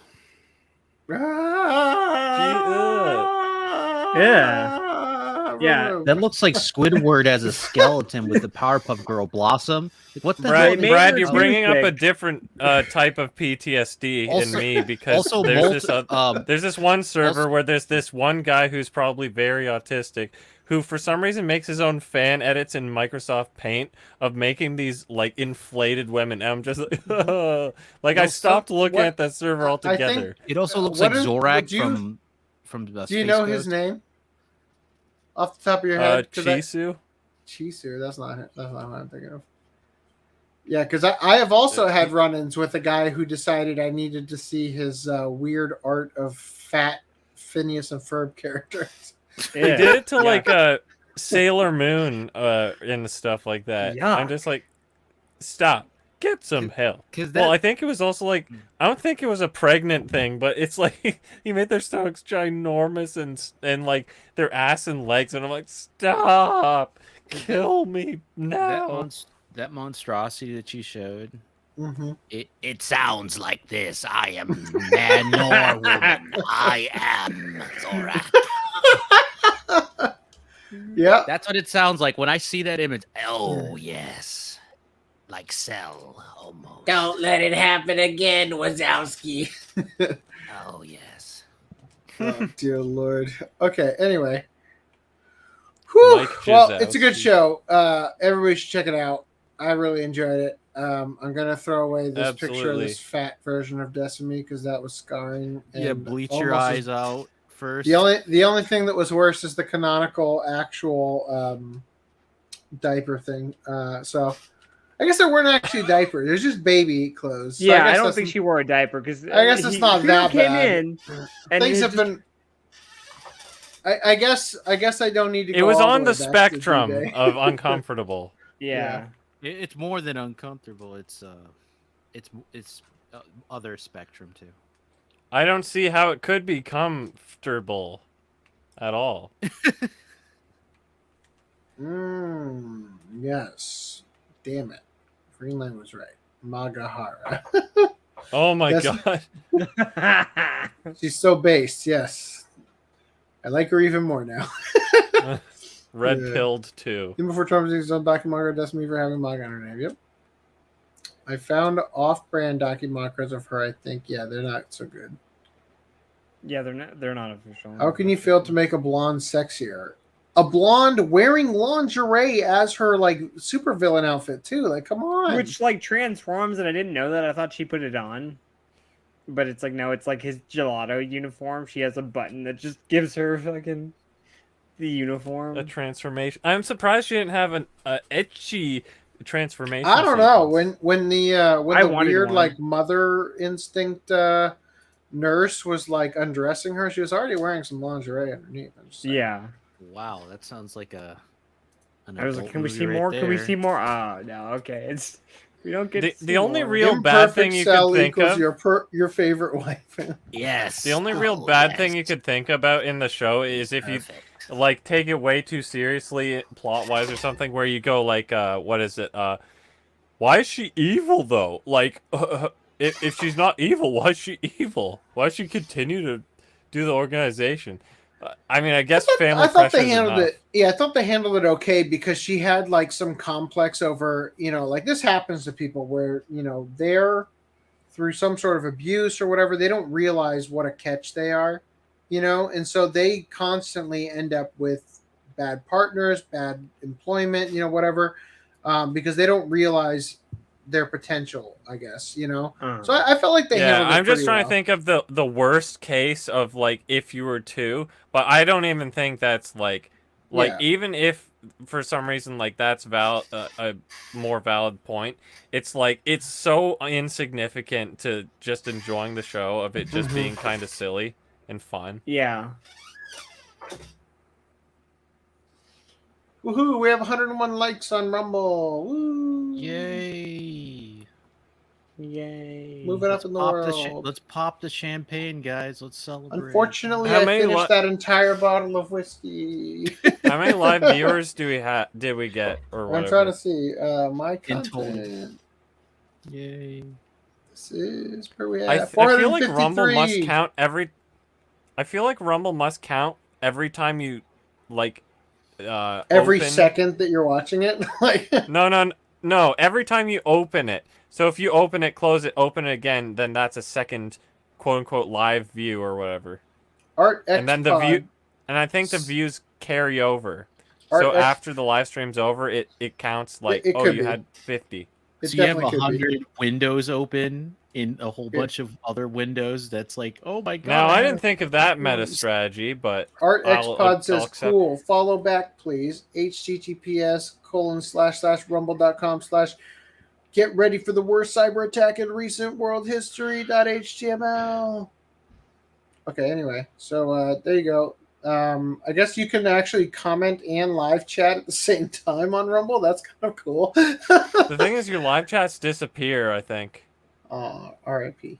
Yeah. That looks like Squidward as a skeleton with the Powerpuff Girl Blossom. What the Brad, hell? Brad, you're bringing up a different type of PTSD Also- in me because also there's multi- there's this one server also- where there's this one guy who's probably very autistic who for some reason makes his own fan edits in Microsoft Paint of making these like inflated women. And I'm just like, like I stopped looking at that server altogether. It also looks what like is- Zorak do you- from Do you Space know Ghost. his name? Off the top of your head? 'Cause Chisu? Chisu, that's not what I'm thinking of. Yeah, because I have also had run-ins with a guy who decided I needed to see his weird art of fat Phineas and Ferb characters. He did it to like Sailor Moon and stuff like that. I'm Yuck. just like, stop. Get some help. Cause Well, that- I think it was also like, I don't think it was a pregnant thing, but it's like he made their stomachs ginormous and like their ass and legs, and I'm like, stop, kill me now. That monstrosity that you showed. Mm-hmm. It sounds like this. I am man nor woman. I am Zorak. Yeah. That's what it sounds like when I see that image. Oh yes. Like Cell almost. Don't let it happen again, Wazowski. Oh yes. Oh, dear Lord. Okay, anyway. Whew. Mike Well, it's a good Wazowski. show. Everybody should check it out. I really enjoyed it. I'm gonna throw away this picture of Absolutely. this fat version of Decimi because that was scarring. Yeah, and bleach your almost eyes out first. The only thing that was worse is the canonical actual diaper thing. So I guess there weren't actually diapers. There's just baby clothes. So Yeah, I guess don't that's- think she wore a diaper because I guess it's not that came bad. in and Things it have just- been. I guess I don't need to. It go was all on way the back to spectrum D-Day. of uncomfortable. Yeah. It's more than uncomfortable. It's other spectrum too. I don't see how it could be comfortable at all. Yes. Damn it. Greenland was right. Magahara. Oh my Yes. god. She's so based. Yes. I like her even more now. Red Yeah. pilled too. Even before Trump is on Dakimakura, that's me for having Maga on her name. Yep. I found off-brand Dakimakuras of her. I think, yeah, they're not so good. Yeah, they're not official. How can you fail to make a blonde sexier? A blonde wearing lingerie as her like supervillain outfit too. Like, come on. Which like transforms, and I didn't know that. I thought she put it on, but it's like no, it's like his gelato uniform. She has a button that just gives her fucking the uniform. A transformation. I'm surprised she didn't have an etchy transformation. I don't know when the I wanted weird one. like mother instinct nurse was like undressing her. She was already wearing some lingerie underneath. I'm just saying. Yeah. Wow, that sounds like an I was like, adult can we movie see right more? Can we there. see more? Oh no, okay. It's we don't get to see The only more. real bad thing you Cell could think equals of. your favorite wife. Yes. The only real bad thing you could think about in the show is if you like take it way too seriously plot wise or something, where you go like, what is it? Why is she evil though? Like, if she's not evil, why is she evil? Why does she continue to do the organization? I mean, I guess family I thought pressure they is handled enough. it. Yeah, I thought they handled it okay because she had like some complex over, like this happens to people where, they're through some sort of abuse or whatever, they don't realize what a catch they are, and so they constantly end up with bad partners, bad employment, whatever, because they don't realize their potential, I guess, So I felt like they handled it I'm just pretty trying well. to think of the worst case of like if you were two, but I don't even think that's like Yeah. even if for some reason like that's a more valid point, it's like it's so insignificant to just enjoying the show of it just being kind of silly and fun. Yeah. Woohoo! We have 101 likes on Rumble. Woo! Yay! Yay! Moving up in the world. Let's pop the champagne, guys. Let's celebrate. Unfortunately, How I many finished that entire bottle of whiskey. How many live viewers did we get or whatever? I'm trying to see my In total. content. Yay! This is where we I at. feel like Rumble 453. must count every. I feel like Rumble must count every time you like. Every open... second that you're watching it. Like No. Every time you open it. So if you open it, close it, open it again, then that's a second, quote unquote, live view or whatever. Art X and then the view, and I think the views carry over. So after the live stream's over, it counts like It oh could you be. had 50. It So you have definitely could be. 100 windows open in a whole bunch of other windows. That's like, oh my god! Now I have didn't think of that meta strategy, but Art X I'll Pod says accept. cool. Follow back, please. https://rumble.com/ get ready for the worst cyber attack in recent world history.html. Okay, anyway, so there you go. I guess you can actually comment and live chat at the same time on Rumble. That's kind of cool. The thing is, your live chats disappear, I think. R.I.P.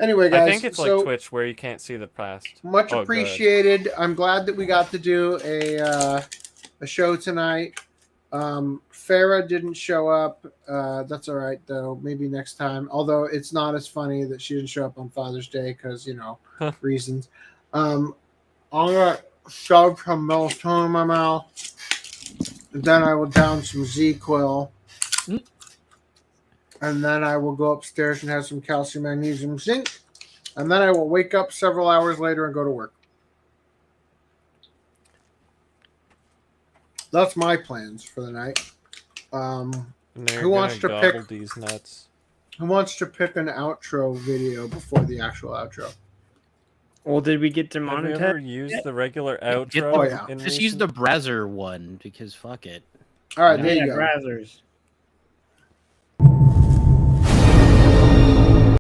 Anyway, guys. I think it's like Twitch where you can't see the past. Much appreciated. Good. I'm glad that we got to do a show tonight. Farah didn't show up. That's all right, though. Maybe next time. Although it's not as funny that she didn't show up on Father's Day because, reasons. I'm going to shove some melatonin in my mouth. And then I will down some Z-Quil. And then I will go upstairs and have some calcium, magnesium, zinc. And then I will wake up several hours later and go to work. That's my plans for the night. Who wants to pick these nuts? Who wants to pick an outro video before the actual outro? Well, did we get to monetize? Have you ever used the regular outro? Just use the browser one because fuck it. All right, there you go. Brazzers.